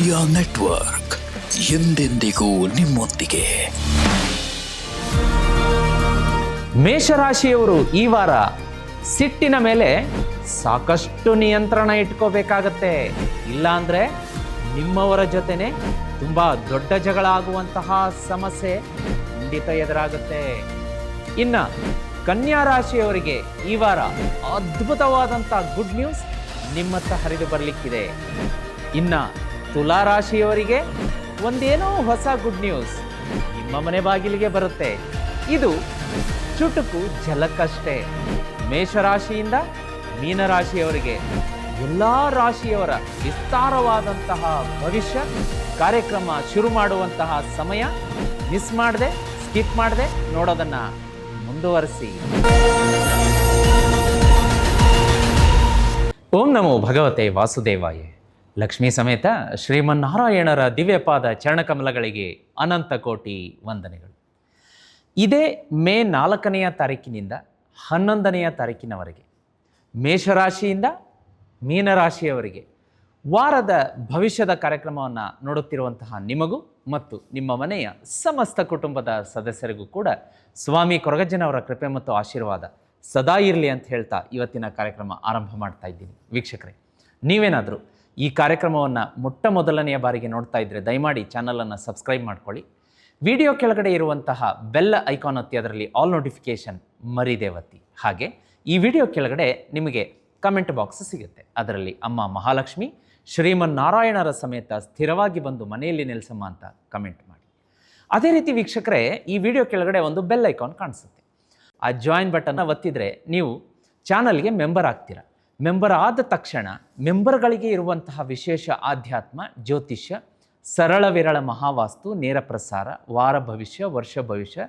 Media network ಎಂದೆಂದಿಗೂ ನಿಮ್ಮೊಂದಿಗೆ. ಮೇಷರಾಶಿಯವರು ಈ ವಾರ ಸಿಟ್ಟಿನ ಮೇಲೆ ಸಾಕಷ್ಟು ನಿಯಂತ್ರಣ ಇಟ್ಕೋಬೇಕಾಗತ್ತೆ. ಇಲ್ಲಾಂದ್ರೆ ನಿಮ್ಮವರ ಜೊತೆನೆ ತುಂಬಾ ದೊಡ್ಡ ಜಗಳ ಆಗುವಂತಹ ಸಮಸ್ಯೆ ಖಂಡಿತ ಎದುರಾಗುತ್ತೆ. ಇನ್ನ ಕನ್ಯಾ ರಾಶಿಯವರಿಗೆ ಈ ವಾರ ಅದ್ಭುತವಾದಂಥ ಗುಡ್ ನ್ಯೂಸ್ ನಿಮ್ಮತ್ತ ಹರಿದು ಬರಲಿಕ್ಕಿದೆ. ಇನ್ನ ತುಲಾ ರಾಶಿಯವರಿಗೆ ಒಂದೇನೋ ಹೊಸ ಗುಡ್ ನ್ಯೂಸ್ ನಿಮ್ಮ ಮನೆ ಬಾಗಿಲಿಗೆ ಬರುತ್ತೆ. ಇದು ಚುಟುಕು ಝಲಕಷ್ಟೇ. ಮೇಷರಾಶಿಯಿಂದ ಮೀನರಾಶಿಯವರಿಗೆ ಎಲ್ಲ ರಾಶಿಯವರ ವಿಸ್ತಾರವಾದಂತಹ ಭವಿಷ್ಯ ಕಾರ್ಯಕ್ರಮ ಶುರು ಮಾಡುವಂತಹ ಸಮಯ. ಮಿಸ್ ಮಾಡದೆ, ಸ್ಕಿಪ್ ಮಾಡದೆ ನೋಡೋದನ್ನ ಮುಂದುವರಿಸಿ. ಓಂ ನಮೋ ಭಗವತೆ ವಾಸುದೇವಾಯ. ಲಕ್ಷ್ಮೀ ಸಮೇತ ಶ್ರೀಮನ್ನಾರಾಯಣರ ದಿವ್ಯಪಾದ ಚರಣಕಮಲಗಳಿಗೆ ಅನಂತ ಕೋಟಿ ವಂದನೆಗಳು. ಇದೇ ಮೇ 4ನೇ ತಾರೀಕಿನಿಂದ 11ನೇ ತಾರೀಕಿನವರೆಗೆ ಮೇಷರಾಶಿಯಿಂದ ಮೀನರಾಶಿಯವರಿಗೆ ವಾರದ ಭವಿಷ್ಯದ ಕಾರ್ಯಕ್ರಮವನ್ನು ನೋಡುತ್ತಿರುವಂತಹ ನಿಮಗೂ ಮತ್ತು ನಿಮ್ಮ ಮನೆಯ ಸಮಸ್ತ ಕುಟುಂಬದ ಸದಸ್ಯರಿಗೂ ಕೂಡ ಸ್ವಾಮಿ ಕೊರಗಜ್ಜನವರ ಕೃಪೆ ಮತ್ತು ಆಶೀರ್ವಾದ ಸದಾ ಇರಲಿ ಅಂತ ಹೇಳ್ತಾ ಇವತ್ತಿನ ಕಾರ್ಯಕ್ರಮ ಆರಂಭ ಮಾಡ್ತಾ ಇದ್ದೀನಿ. ವೀಕ್ಷಕರೇ, ನೀವೇನಾದರೂ ಈ ಕಾರ್ಯಕ್ರಮವನ್ನು ಮೊಟ್ಟ ಮೊದಲನೆಯ ಬಾರಿಗೆ ನೋಡ್ತಾ ಇದ್ದರೆ ದಯಮಾಡಿ ಚಾನಲನ್ನು ಸಬ್ಸ್ಕ್ರೈಬ್ ಮಾಡ್ಕೊಳ್ಳಿ. ವಿಡಿಯೋ ಕೆಳಗಡೆ ಇರುವಂತಹ ಬೆಲ್ ಐಕಾನ್ ಒತ್ತಿ ಅದರಲ್ಲಿ ಆಲ್ ನೋಟಿಫಿಕೇಷನ್ ಮರಿದೇ ಒತ್ತಿ. ಹಾಗೆ ಈ ವಿಡಿಯೋ ಕೆಳಗಡೆ ನಿಮಗೆ ಕಮೆಂಟ್ ಬಾಕ್ಸ್ ಸಿಗುತ್ತೆ. ಅದರಲ್ಲಿ ಅಮ್ಮ ಮಹಾಲಕ್ಷ್ಮಿ ಶ್ರೀಮನ್ನಾರಾಯಣರ ಸಮೇತ ಸ್ಥಿರವಾಗಿ ಬಂದು ಮನೆಯಲ್ಲಿ ನೆಲೆಸಮ್ಮ ಅಂತ ಕಮೆಂಟ್ ಮಾಡಿ. ಅದೇ ರೀತಿ ವೀಕ್ಷಕರೇ, ಈ ವಿಡಿಯೋ ಕೆಳಗಡೆ ಒಂದು ಬೆಲ್ ಐಕಾನ್ ಕಾಣಿಸುತ್ತೆ. ಆ ಜಾಯಿನ್ ಬಟನ್ನ ಒತ್ತಿದರೆ ನೀವು ಚಾನಲ್ಗೆ ಮೆಂಬರ್ ಆಗ್ತೀರಾ. ಮೆಂಬರ್ ಆದ ತಕ್ಷಣ ಮೆಂಬರ್ಗಳಿಗೆ ಇರುವಂತಹ ವಿಶೇಷ ಆಧ್ಯಾತ್ಮ, ಜ್ಯೋತಿಷ್ಯ, ಸರಳ ವಿರಳ ಮಹಾವಾಸ್ತು, ನೇರ ಪ್ರಸಾರ, ವಾರ ಭವಿಷ್ಯ, ವರ್ಷ ಭವಿಷ್ಯ,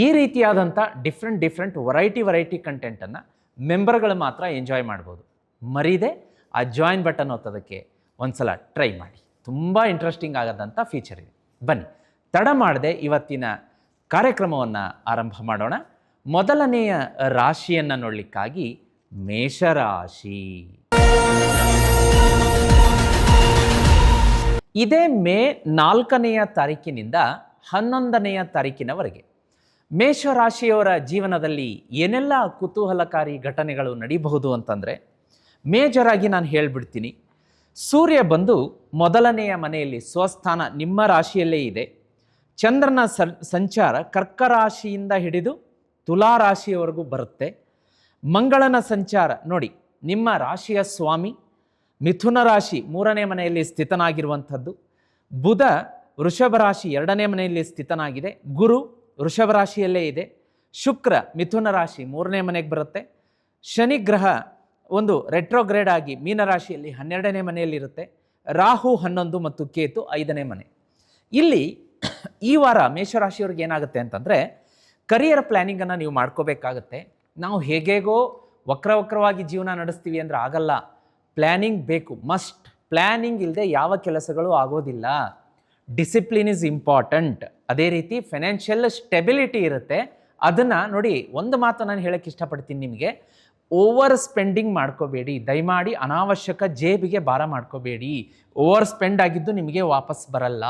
ಈ ರೀತಿಯಾದಂಥ ಡಿಫ್ರೆಂಟ್ ವೆರೈಟಿ ಕಂಟೆಂಟನ್ನು ಮೆಂಬರ್ಗಳು ಮಾತ್ರ ಎಂಜಾಯ್ ಮಾಡ್ಬೋದು. ಮರೀದೆ ಆ ಜಾಯಿನ್ ಬಟನ್ ಒತ್ತೋದಕ್ಕೆ ಒಂದ್ಸಲ ಟ್ರೈ ಮಾಡಿ. ತುಂಬ ಇಂಟ್ರೆಸ್ಟಿಂಗ್ ಆಗೋದಂಥ ಫೀಚರ್ ಇದೆ. ಬನ್ನಿ ತಡ ಮಾಡದೆ ಇವತ್ತಿನ ಕಾರ್ಯಕ್ರಮವನ್ನು ಆರಂಭ ಮಾಡೋಣ. ಮೊದಲನೆಯ ರಾಶಿಯನ್ನು ನೋಡಲಿಕ್ಕಾಗಿ ಮೇಷರಾಶಿ. ಇದೇ ಮೇ 4ನೇ ತಾರೀಕಿನಿಂದ 11ನೇ ತಾರೀಕಿನವರೆಗೆ ಮೇಷರಾಶಿಯವರ ಜೀವನದಲ್ಲಿ ಏನೆಲ್ಲ ಕುತೂಹಲಕಾರಿ ಘಟನೆಗಳು ನಡೀಬಹುದು ಅಂತಂದರೆ, ಮೇಜರಾಗಿ ನಾನು ಹೇಳಿಬಿಡ್ತೀನಿ. ಸೂರ್ಯ ಬಂದು ಮೊದಲನೆಯ ಮನೆಯಲ್ಲಿ ಸ್ವಸ್ಥಾನ ನಿಮ್ಮ ರಾಶಿಯಲ್ಲೇ ಇದೆ. ಚಂದ್ರನ ಸಂಚಾರ ಕರ್ಕ ರಾಶಿಯಿಂದ ಹಿಡಿದು ತುಲಾ ರಾಶಿಯವರೆಗೂ ಬರುತ್ತೆ. ಮಂಗಳನ ಸಂಚಾರ ನೋಡಿ, ನಿಮ್ಮ ರಾಶಿಯ ಸ್ವಾಮಿ ಮಿಥುನ ರಾಶಿ 3ನೇ ಮನೆಯಲ್ಲಿ ಸ್ಥಿತನಾಗಿರುವಂಥದ್ದು. ಬುಧ ವೃಷಭ ರಾಶಿ 2ನೇ ಮನೆಯಲ್ಲಿ ಸ್ಥಿತನಾಗಿದೆ. ಗುರು ವೃಷಭ ರಾಶಿಯಲ್ಲೇ ಇದೆ. ಶುಕ್ರ ಮಿಥುನ ರಾಶಿ 3ನೇ ಮನೆಗೆ ಬರುತ್ತೆ. ಶನಿ ಗ್ರಹ ಒಂದು ರೆಟ್ರೋಗ್ರೇಡ್ ಆಗಿ ಮೀನರಾಶಿಯಲ್ಲಿ 12ನೇ ಮನೆಯಲ್ಲಿರುತ್ತೆ. ರಾಹು 11 ಮತ್ತು ಕೇತು 5ನೇ ಮನೆ. ಇಲ್ಲಿ ಈ ವಾರ ಮೇಷರಾಶಿಯವ್ರಿಗೆ ಏನಾಗುತ್ತೆ ಅಂತಂದರೆ, ಕರಿಯರ್ ಪ್ಲ್ಯಾನಿಂಗನ್ನು ನೀವು ಮಾಡ್ಕೋಬೇಕಾಗತ್ತೆ. ನಾವು ಹೇಗೇಗೋ ವಕ್ರವಾಗಿ ಜೀವನ ನಡೆಸ್ತೀವಿ ಅಂದರೆ ಆಗಲ್ಲ. ಪ್ಲ್ಯಾನಿಂಗ್ ಬೇಕು, ಮಸ್ಟ್. ಪ್ಲ್ಯಾನಿಂಗ್ ಇಲ್ಲದೆ ಯಾವ ಕೆಲಸಗಳು ಆಗೋದಿಲ್ಲ. Discipline is important. ಅದೇ ರೀತಿ ಫೈನಾನ್ಷಿಯಲ್ ಸ್ಟೆಬಿಲಿಟಿ ಇರುತ್ತೆ. ಅದನ್ನು ನೋಡಿ, ಒಂದು ಮಾತು ನಾನು ಹೇಳೋಕ್ಕೆ ಇಷ್ಟಪಡ್ತೀನಿ ನಿಮಗೆ, ಓವರ್ ಸ್ಪೆಂಡಿಂಗ್ ಮಾಡ್ಕೋಬೇಡಿ. ದಯಮಾಡಿ ಅನಾವಶ್ಯಕ ಜೇಬಿಗೆ ಭಾರ ಮಾಡ್ಕೋಬೇಡಿ. ಓವರ್ ಸ್ಪೆಂಡ್ ಆಗಿದ್ದು ನಿಮಗೆ ವಾಪಸ್ ಬರಲ್ಲ.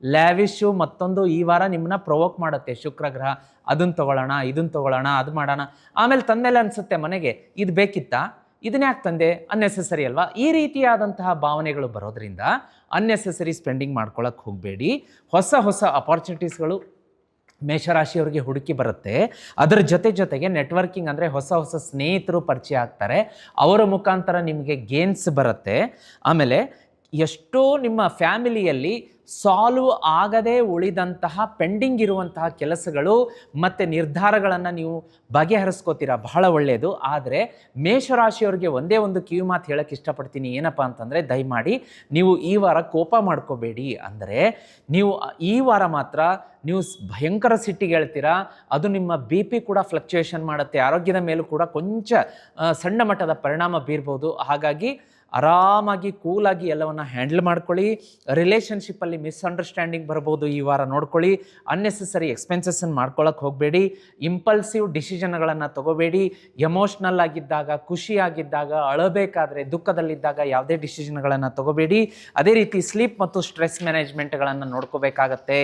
ಲ್ಯಾವಿಶು ಮತ್ತೊಂದು ಈ ವಾರ ನಿಮ್ಮನ್ನ ಪ್ರೊವೋಕ್ ಮಾಡುತ್ತೆ ಶುಕ್ರ ಗ್ರಹ. ಅದನ್ನು ತೊಗೊಳ್ಳೋಣ, ಇದನ್ನು ತೊಗೊಳ್ಳೋಣ, ಅದು ಮಾಡೋಣ. ಆಮೇಲೆ ತಂದೆಲ್ಲ ಅನಿಸುತ್ತೆ ಮನೆಗೆ, ಇದು ಬೇಕಿತ್ತಾ, ಇದನ್ನ ಯಾಕೆ ತಂದೆ, ಅನ್ನೆಸೆಸರಿ ಅಲ್ವಾ? ಈ ರೀತಿಯಾದಂತಹ ಭಾವನೆಗಳು ಬರೋದ್ರಿಂದ ಅನ್ನೆಸೆಸರಿ ಸ್ಪೆಂಡಿಂಗ್ ಮಾಡ್ಕೊಳ್ಳೋಕೆ ಹೋಗಬೇಡಿ. ಹೊಸ ಅಪಾರ್ಚುನಿಟೀಸ್ಗಳು ಮೇಷರಾಶಿಯವರಿಗೆ ಹುಡುಕಿ ಬರುತ್ತೆ. ಅದರ ಜೊತೆಗೆ ನೆಟ್ವರ್ಕಿಂಗ್ ಅಂದರೆ ಹೊಸ ಸ್ನೇಹಿತರು ಪರಿಚಯ ಆಗ್ತಾರೆ. ಅವರ ಮುಖಾಂತರ ನಿಮಗೆ ಗೇನ್ಸ್ ಬರುತ್ತೆ. ಆಮೇಲೆ ಎಷ್ಟೋ ನಿಮ್ಮ ಫ್ಯಾಮಿಲಿಯಲ್ಲಿ ಸಾಲ್ವ್ ಆಗದೇ ಉಳಿದಂತಹ ಪೆಂಡಿಂಗ್ ಇರುವಂತಹ ಕೆಲಸಗಳು ಮತ್ತು ನಿರ್ಧಾರಗಳನ್ನು ನೀವು ಬಗೆಹರಿಸ್ಕೋತೀರಾ, ಬಹಳ ಒಳ್ಳೆಯದು. ಆದರೆ ಮೇಷರಾಶಿಯವರಿಗೆ ಒಂದೇ ಒಂದು ಕಿವಿ ಮಾತು ಹೇಳೋಕ್ಕೆ ಇಷ್ಟಪಡ್ತೀನಿ. ಏನಪ್ಪ ಅಂತಂದರೆ, ದಯಮಾಡಿ ನೀವು ಈ ವಾರ ಕೋಪ ಮಾಡ್ಕೋಬೇಡಿ. ಅಂದರೆ ನೀವು ಈ ವಾರ ಮಾತ್ರ ನೀವು ಭಯಂಕರ ಸಿಟ್ಟಿಗೆ ಹೇಳ್ತೀರಾ. ಅದು ನಿಮ್ಮ BP ಕೂಡ ಫ್ಲಕ್ಚುಯೇಷನ್ ಮಾಡುತ್ತೆ. ಆರೋಗ್ಯದ ಮೇಲೂ ಕೂಡ ಕೊಂಚ ಸಣ್ಣ ಮಟ್ಟದ ಪರಿಣಾಮ ಬೀರ್ಬೋದು. ಹಾಗಾಗಿ ಆರಾಮಾಗಿ ಕೂಲಾಗಿ ಎಲ್ಲವನ್ನು ಹ್ಯಾಂಡಲ್ ಮಾಡ್ಕೊಳ್ಳಿ. ರಿಲೇಷನ್ಶಿಪ್ಪಲ್ಲಿ ಮಿಸ್ಅಂಡರ್ಸ್ಟ್ಯಾಂಡಿಂಗ್ ಬರ್ಬೋದು, ಈ ವಾರ ನೋಡ್ಕೊಳ್ಳಿ. ಅನ್ನೆಸೆಸರಿ ಎಕ್ಸ್ಪೆನ್ಸಸ್ಸನ್ನು ಮಾಡ್ಕೊಳ್ಳೋಕೆ ಹೋಗಬೇಡಿ. ಇಂಪಲ್ಸಿವ್ ಡಿಸಿಷನ್ಗಳನ್ನು ತಗೋಬೇಡಿ. ಎಮೋಷ್ನಲ್ ಆಗಿದ್ದಾಗ, ಖುಷಿಯಾಗಿದ್ದಾಗ, ಅಳಬೇಕಾದ್ರೆ, ದುಃಖದಲ್ಲಿದ್ದಾಗ ಯಾವುದೇ ಡಿಸಿಷನ್ಗಳನ್ನು ತಗೋಬೇಡಿ. ಅದೇ ರೀತಿ ಸ್ಲೀಪ್ ಮತ್ತು ಸ್ಟ್ರೆಸ್ ಮ್ಯಾನೇಜ್ಮೆಂಟ್ಗಳನ್ನು ನೋಡ್ಕೋಬೇಕಾಗತ್ತೆ.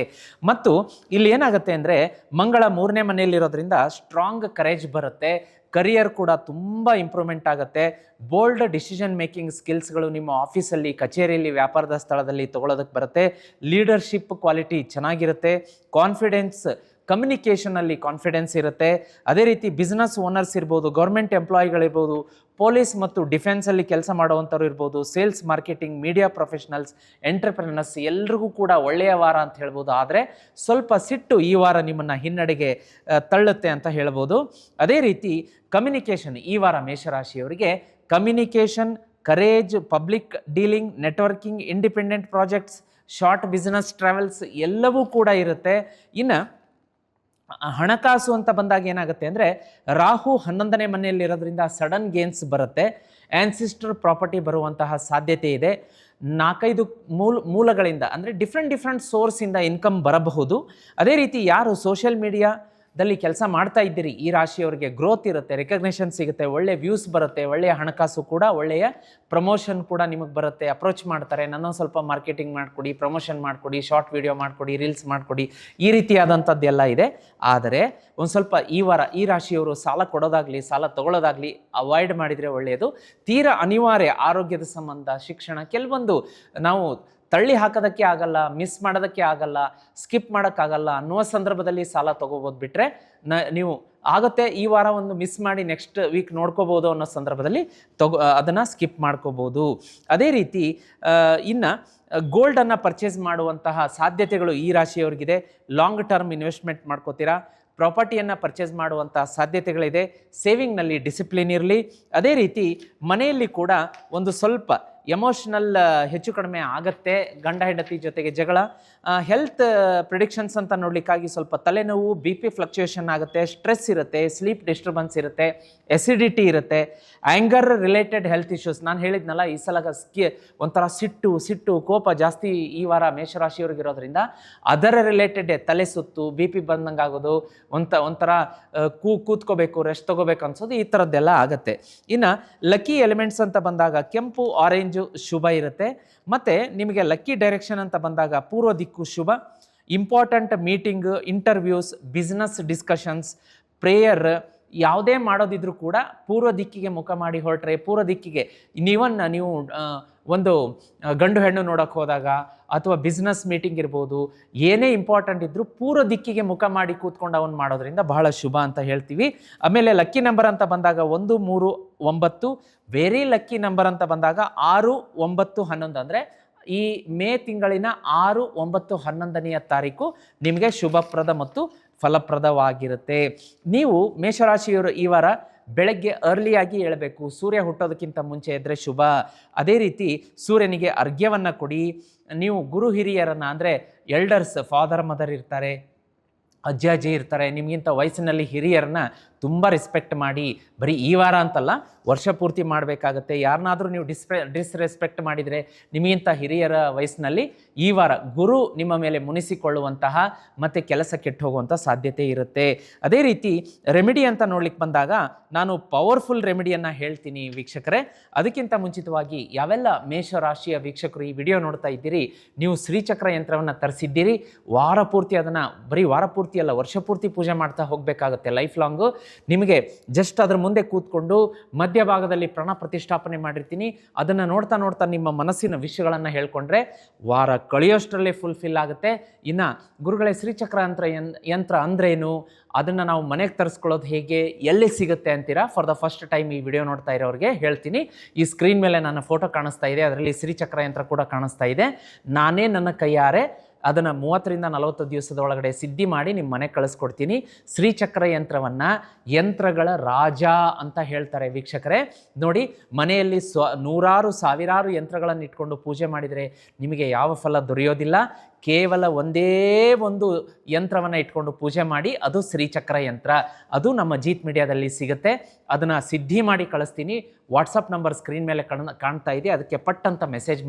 ಮತ್ತು ಇಲ್ಲಿ ಏನಾಗುತ್ತೆ ಅಂದರೆ ಮಂಗಳ 3ನೇ ಮನೆಯಲ್ಲಿರೋದ್ರಿಂದ ಸ್ಟ್ರಾಂಗ್ ಕರೇಜ್ ಬರುತ್ತೆ. ಕರಿಯರ್ ಕೂಡ ತುಂಬ ಇಂಪ್ರೂವ್ಮೆಂಟ್ ಆಗುತ್ತೆ. ಬೋಲ್ಡ್ ಡಿಸಿಷನ್ ಮೇಕಿಂಗ್ ಸ್ಕಿಲ್ಸ್ಗಳು ನಿಮ್ಮ ಆಫೀಸಲ್ಲಿ, ಕಚೇರಿಯಲ್ಲಿ, ವ್ಯಾಪಾರದ ಸ್ಥಳದಲ್ಲಿ ತೊಗೊಳೋದಕ್ಕೆ ಬರುತ್ತೆ. ಲೀಡರ್ಶಿಪ್ ಕ್ವಾಲಿಟಿ ಚೆನ್ನಾಗಿರುತ್ತೆ. ಕಮ್ಯುನಿಕೇಷನಲ್ಲಿ ಕಾನ್ಫಿಡೆನ್ಸ್ ಇರುತ್ತೆ. ಅದೇ ರೀತಿ ಬಿಸ್ನೆಸ್ ಓನರ್ಸ್ ಇರ್ಬೋದು, ಗೌರ್ಮೆಂಟ್ ಎಂಪ್ಲಾಯಿಗಳಿರ್ಬೋದು, ಪೊಲೀಸ್ ಮತ್ತು ಡಿಫೆನ್ಸಲ್ಲಿ ಕೆಲಸ ಮಾಡುವಂಥವ್ರು ಇರ್ಬೋದು, sales, marketing, media professionals, entrepreneurs ಎಲ್ರಿಗೂ ಕೂಡ ಒಳ್ಳೆಯ ವಾರ ಅಂತ ಹೇಳ್ಬೋದು. ಆದರೆ ಸ್ವಲ್ಪ ಸಿಟ್ಟು ಈ ವಾರ ನಿಮ್ಮನ್ನು ಹಿನ್ನಡೆಗೆ ತಳ್ಳುತ್ತೆ ಅಂತ ಹೇಳ್ಬೋದು. ಅದೇ ರೀತಿ ಕಮ್ಯುನಿಕೇಷನ್ ಈ ವಾರ ಮೇಷರಾಶಿಯವರಿಗೆ communication, courage, public dealing, networking, independent projects, short business travels ಎಲ್ಲವೂ ಕೂಡ ಇರುತ್ತೆ. ಇನ್ನು ಹಣಕಾಸು ಅಂತ ಬಂದಾಗ ಏನಾಗುತ್ತೆ ಅಂದರೆ ರಾಹು 11ನೇ ಮನೆಯಲ್ಲಿರೋದ್ರಿಂದ ಸಡನ್ ಗೇನ್ಸ್ ಬರುತ್ತೆ. ಆ್ಯನ್ಸಿಸ್ಟರ್ ಪ್ರಾಪರ್ಟಿ ಬರುವಂತಹ ಸಾಧ್ಯತೆ ಇದೆ. 4-5 ಮೂಲಗಳಿಂದ ಅಂದರೆ ಡಿಫ್ರೆಂಟ್ ಸೋರ್ಸಿಂದ ಇನ್ಕಮ್ ಬರಬಹುದು. ಅದೇ ರೀತಿ ಯಾರು ಸೋಷಿಯಲ್ ಮೀಡಿಯಾದಲ್ಲಿ ಕೆಲಸ ಮಾಡ್ತಾ ಇದ್ದೀರಿ ಈ ರಾಶಿಯವರಿಗೆ ಗ್ರೋತ್ ಇರುತ್ತೆ, ರೆಕಗ್ನೇಷನ್ ಸಿಗುತ್ತೆ, ಒಳ್ಳೆ ವ್ಯೂಸ್ ಬರುತ್ತೆ, ಒಳ್ಳೆಯ ಹಣಕಾಸು ಕೂಡ, ಒಳ್ಳೆಯ ಪ್ರಮೋಷನ್ ಕೂಡ ನಿಮಗೆ ಬರುತ್ತೆ. ಅಪ್ರೋಚ್ ಮಾಡ್ತಾರೆ, ನನ್ನೊಂದು ಸ್ವಲ್ಪ ಮಾರ್ಕೆಟಿಂಗ್ ಮಾಡಿಕೊಡಿ, ಪ್ರಮೋಷನ್ ಮಾಡಿಕೊಡಿ, ಶಾರ್ಟ್ ವಿಡಿಯೋ ಮಾಡಿಕೊಡಿ, ರೀಲ್ಸ್ ಮಾಡಿಕೊಡಿ, ಈ ರೀತಿಯಾದಂಥದ್ದೆಲ್ಲ ಇದೆ. ಆದರೆ ಒಂದು ಸ್ವಲ್ಪ ಈ ವಾರ ಈ ರಾಶಿಯವರು ಸಾಲ ಕೊಡೋದಾಗಲಿ, ಸಾಲ ತಗೊಳ್ಳೋದಾಗಲಿ ಅವಾಯ್ಡ್ ಮಾಡಿದರೆ ಒಳ್ಳೆಯದು. ತೀರಾ ಅನಿವಾರ್ಯ ಆರೋಗ್ಯದ ಸಂಬಂಧ, ಶಿಕ್ಷಣ, ಕೆಲವೊಂದು ನಾವು ತಳ್ಳಿ ಹಾಕೋದಕ್ಕೆ ಆಗಲ್ಲ, ಮಿಸ್ ಮಾಡೋದಕ್ಕೆ ಆಗಲ್ಲ, ಸ್ಕಿಪ್ ಮಾಡೋಕ್ಕಾಗಲ್ಲ ಅನ್ನುವ ಸಂದರ್ಭದಲ್ಲಿ ಸಾಲ ತೊಗೋಬೋದು. ಬಿಟ್ಟರೆ ನೀವು ಆಗುತ್ತೆ ಈ ವಾರ ಒಂದು ಮಿಸ್ ಮಾಡಿ ನೆಕ್ಸ್ಟ್ ವೀಕ್ ನೋಡ್ಕೋಬೋದು ಅನ್ನೋ ಸಂದರ್ಭದಲ್ಲಿ ಅದನ್ನು ಸ್ಕಿಪ್ ಮಾಡ್ಕೋಬೋದು. ಅದೇ ರೀತಿ ಇನ್ನು ಗೋಲ್ಡನ್ನು ಪರ್ಚೇಸ್ ಮಾಡುವಂತಹ ಸಾಧ್ಯತೆಗಳು ಈ ರಾಶಿಯವ್ರಿಗಿದೆ. ಲಾಂಗ್ ಟರ್ಮ್ ಇನ್ವೆಸ್ಟ್ಮೆಂಟ್ ಮಾಡ್ಕೋತೀರಾ. ಪ್ರಾಪರ್ಟಿಯನ್ನು ಪರ್ಚೇಸ್ ಮಾಡುವಂಥ ಸಾಧ್ಯತೆಗಳಿದೆ. ಸೇವಿಂಗ್ನಲ್ಲಿ ಡಿಸಿಪ್ಲಿನ್ ಇರಲಿ. ಅದೇ ರೀತಿ ಮನೆಯಲ್ಲಿ ಕೂಡ ಒಂದು ಸ್ವಲ್ಪ ಎಮೋಷ್ನಲ್ ಹೆಚ್ಚು ಕಡಿಮೆ ಆಗುತ್ತೆ, ಗಂಡ ಹೆಂಡತಿ ಜೊತೆಗೆ ಜಗಳ. ಹೆಲ್ತ್ ಪ್ರಿಡಿಕ್ಷನ್ಸ್ ಅಂತ ನೋಡಲಿಕ್ಕಾಗಿ ಸ್ವಲ್ಪ ತಲೆನೋವು, BP ಫ್ಲಕ್ಚುಯೇಷನ್ ಆಗುತ್ತೆ, ಸ್ಟ್ರೆಸ್ ಇರುತ್ತೆ, ಸ್ಲೀಪ್ ಡಿಸ್ಟರ್ಬೆನ್ಸ್ ಇರುತ್ತೆ, ಎಸಿಡಿಟಿ ಇರುತ್ತೆ, ಆ್ಯಂಗರ್ ರಿಲೇಟೆಡ್ ಹೆಲ್ತ್ ಇಶ್ಯೂಸ್. ನಾನು ಹೇಳಿದ್ನಲ್ಲ ಈ ಸಲ ಒಂಥರ ಸಿಟ್ಟು ಕೋಪ ಜಾಸ್ತಿ ಈ ವಾರ ಮೇಷರಾಶಿಯವ್ರಿಗಿರೋದ್ರಿಂದ ಅದರ ರಿಲೇಟೆಡ್ ತಲೆ ಸುತ್ತು, BP ಬಂದಂಗೆ ಆಗೋದು, ಒಂಥರ ಕೂತ್ಕೋಬೇಕು, ರೆಸ್ಟ್ ತೊಗೋಬೇಕು ಅನ್ಸೋದು, ಈ ಥರದ್ದೆಲ್ಲ ಆಗುತ್ತೆ. ಇನ್ನು ಲಕ್ಕಿ ಎಲಿಮೆಂಟ್ಸ್ ಅಂತ ಬಂದಾಗ ಕೆಂಪು, ಆರೆಂಜ್ ಶುಭ ಇರುತ್ತೆ. ಮತ್ತು ನಿಮಗೆ ಲಕ್ಕಿ ಡೈರೆಕ್ಷನ್ ಅಂತ ಬಂದಾಗ ಪೂರ್ವ ದಿಕ್ಕು ಶುಭ. Important meeting, interviews, business discussions, prayer ಯಾವುದೇ ಮಾಡೋದಿದ್ರೂ ಕೂಡ ಪೂರ್ವ ದಿಕ್ಕಿಗೆ ಮುಖ ಮಾಡಿ ಹೊರಟ್ರೆ, ಪೂರ್ವ ದಿಕ್ಕಿಗೆ ನೀವು ಒಂದು ಗಂಡು ಹೆಣ್ಣು ನೋಡೋಕ್ಕೆ ಹೋದಾಗ ಅಥವಾ ಬಿಸ್ನೆಸ್ ಮೀಟಿಂಗ್ ಇರ್ಬೋದು, ಏನೇ ಇಂಪಾರ್ಟೆಂಟ್ ಇದ್ದರೂ ಪೂರ್ವ ದಿಕ್ಕಿಗೆ ಮುಖ ಮಾಡಿ ಕೂತ್ಕೊಂಡು ಅವನು ಮಾಡೋದ್ರಿಂದ ಬಹಳ ಶುಭ ಅಂತ ಹೇಳ್ತೀವಿ. ಆಮೇಲೆ ಲಕ್ಕಿ ನಂಬರ್ ಅಂತ ಬಂದಾಗ 1, 3, 9. ವೆರಿ ಲಕ್ಕಿ ನಂಬರ್ ಅಂತ ಬಂದಾಗ 6, 9, 11 ಅಂದರೆ ಈ ಮೇ ತಿಂಗಳಿನ 6, 9, 11ನೇ ತಾರೀಕು ನಿಮಗೆ ಶುಭಪ್ರದ ಮತ್ತು ಫಲಪ್ರದವಾಗಿರುತ್ತೆ. ನೀವು ಮೇಷರಾಶಿಯವರು ಈ ವಾರ ಬೆಳಗ್ಗೆ ಅರ್ಲಿಯಾಗಿ ಏಳಬೇಕು. ಸೂರ್ಯ ಹುಟ್ಟೋದಕ್ಕಿಂತ ಮುಂಚೆ ಎದ್ದರೆ ಶುಭ. ಅದೇ ರೀತಿ ಸೂರ್ಯನಿಗೆ ಅರ್ಘ್ಯವನ್ನು ಕೊಡಿ. ನೀವು ಗುರು ಹಿರಿಯರನ್ನು ಅಂದರೆ ಎಲ್ಡರ್ಸ್, ಫಾದರ್ ಮದರ್ ಇರ್ತಾರೆ, ಅಜ್ಜಿ ಇರ್ತಾರೆ, ನಿಮಗಿಂತ ವಯಸ್ಸಿನಲ್ಲಿ ಹಿರಿಯರನ್ನ ತುಂಬ ರೆಸ್ಪೆಕ್ಟ್ ಮಾಡಿ. ಬರೀ ಈ ವಾರ ಅಂತಲ್ಲ, ವರ್ಷ ಪೂರ್ತಿ ಮಾಡಬೇಕಾಗತ್ತೆ. ಯಾರನ್ನಾದರೂ ನೀವು ಡಿಸ್ರೆಸ್ಪೆಕ್ಟ್ ಮಾಡಿದರೆ ನಿಮಗಿಂತ ಹಿರಿಯರ ವಯಸ್ಸಿನಲ್ಲಿ ಈ ವಾರ ಗುರು ನಿಮ್ಮ ಮೇಲೆ ಮುನಿಸಿಕೊಳ್ಳುವಂತಹ ಮತ್ತು ಕೆಲಸ ಕೆಟ್ಟು ಹೋಗುವಂಥ ಸಾಧ್ಯತೆ ಇರುತ್ತೆ. ಅದೇ ರೀತಿ ರೆಮಿಡಿ ಅಂತ ನೋಡ್ಲಿಕ್ಕೆ ಬಂದಾಗ ನಾನು ಪವರ್ಫುಲ್ ರೆಮಿಡಿಯನ್ನು ಹೇಳ್ತೀನಿ ವೀಕ್ಷಕರೇ. ಅದಕ್ಕಿಂತ ಮುಂಚಿತವಾಗಿ ಯಾವೆಲ್ಲ ಮೇಷರಾಶಿಯ ವೀಕ್ಷಕರು ಈ ವಿಡಿಯೋ ನೋಡ್ತಾ ಇದ್ದೀರಿ, ನೀವು ಶ್ರೀಚಕ್ರ ಯಂತ್ರವನ್ನು ತರಿಸಿದ್ದೀರಿ, ವಾರ ಪೂರ್ತಿ ಅದನ್ನು ಬರೀ ವಾರ ಪೂರ್ತಿ ಅಲ್ಲ, ವರ್ಷ ಪೂರ್ತಿ ಪೂಜೆ ಮಾಡ್ತಾ ಹೋಗಬೇಕಾಗುತ್ತೆ. ಲೈಫ್ ಲಾಂಗು ನಿಮಗೆ ಜಸ್ಟ್ ಅದ್ರ ಮುಂದೆ ಕೂತ್ಕೊಂಡು ಮಧ್ಯಭಾಗದಲ್ಲಿ ಪ್ರಾಣ ಪ್ರತಿಷ್ಠಾಪನೆ ಮಾಡಿರ್ತೀನಿ. ಅದನ್ನು ನೋಡ್ತಾ ನೋಡ್ತಾ ನಿಮ್ಮ ಮನಸ್ಸಿನ ವಿಷಯಗಳನ್ನು ಹೇಳ್ಕೊಂಡ್ರೆ ವಾರ ಕಳೆಯೋಷ್ಟರಲ್ಲೇ ಫುಲ್ಫಿಲ್ ಆಗುತ್ತೆ. ಇನ್ನು ಗುರುಗಳೇ ಶ್ರೀಚಕ್ರ ಯಂತ್ರ ಅಂದ್ರೇನು, ಅದನ್ನು ನಾವು ಮನೆಗೆ ತರಿಸ್ಕೊಳ್ಳೋದು ಹೇಗೆ, ಎಲ್ಲಿ ಸಿಗುತ್ತೆ ಅಂತೀರಾ? ಫಾರ್ ದ ಫಸ್ಟ್ ಟೈಮ್ ಈ ವಿಡಿಯೋ ನೋಡ್ತಾ ಇರೋರಿಗೆ ಹೇಳ್ತೀನಿ. ಈ ಸ್ಕ್ರೀನ್ ಮೇಲೆ ನನ್ನ ಫೋಟೋ ಕಾಣಿಸ್ತಾ ಇದೆ, ಅದರಲ್ಲಿ ಶ್ರೀಚಕ್ರ ಯಂತ್ರ ಕೂಡ ಕಾಣಿಸ್ತಾ ಇದೆ. ನಾನೇ ನನ್ನ ಕೈಯಾರೆ ಅದನ್ನು 30ರಿಂದ 40 ದಿವಸದ ಒಳಗಡೆ ಸಿದ್ಧಿ ಮಾಡಿ ನಿಮ್ಮ ಮನೆಗೆ ಕಳಿಸ್ಕೊಡ್ತೀನಿ. ಶ್ರೀಚಕ್ರ ಯಂತ್ರವನ್ನು ಯಂತ್ರಗಳ ರಾಜ ಅಂತ ಹೇಳ್ತಾರೆ ವೀಕ್ಷಕರೇ. ನೋಡಿ, ಮನೆಯಲ್ಲಿ ನೂರಾರು ಸಾವಿರಾರು ಯಂತ್ರಗಳನ್ನು ಇಟ್ಕೊಂಡು ಪೂಜೆ ಮಾಡಿದರೆ ನಿಮಗೆ ಯಾವ ಫಲ ದೊರೆಯೋದಿಲ್ಲ. ಕೇವಲ ಒಂದೇ ಒಂದು ಯಂತ್ರವನ್ನು ಇಟ್ಕೊಂಡು ಪೂಜೆ ಮಾಡಿ, ಅದು ಶ್ರೀಚಕ್ರ ಯಂತ್ರ. ಅದು ನಮ್ಮ ಜೀತ್ ಮೀಡಿಯಾದಲ್ಲಿ ಸಿಗುತ್ತೆ. ಅದನ್ನು ಸಿದ್ಧಿ ಮಾಡಿ ಕಳಿಸ್ತೀನಿ. ವಾಟ್ಸಪ್ ನಂಬರ್ ಸ್ಕ್ರೀನ್ ಮೇಲೆ ಕಾಣ್ತಾ ಇದೆ, ಅದಕ್ಕೆ ಪಟ್ ಅಂತ ಮೆಸೇಜ್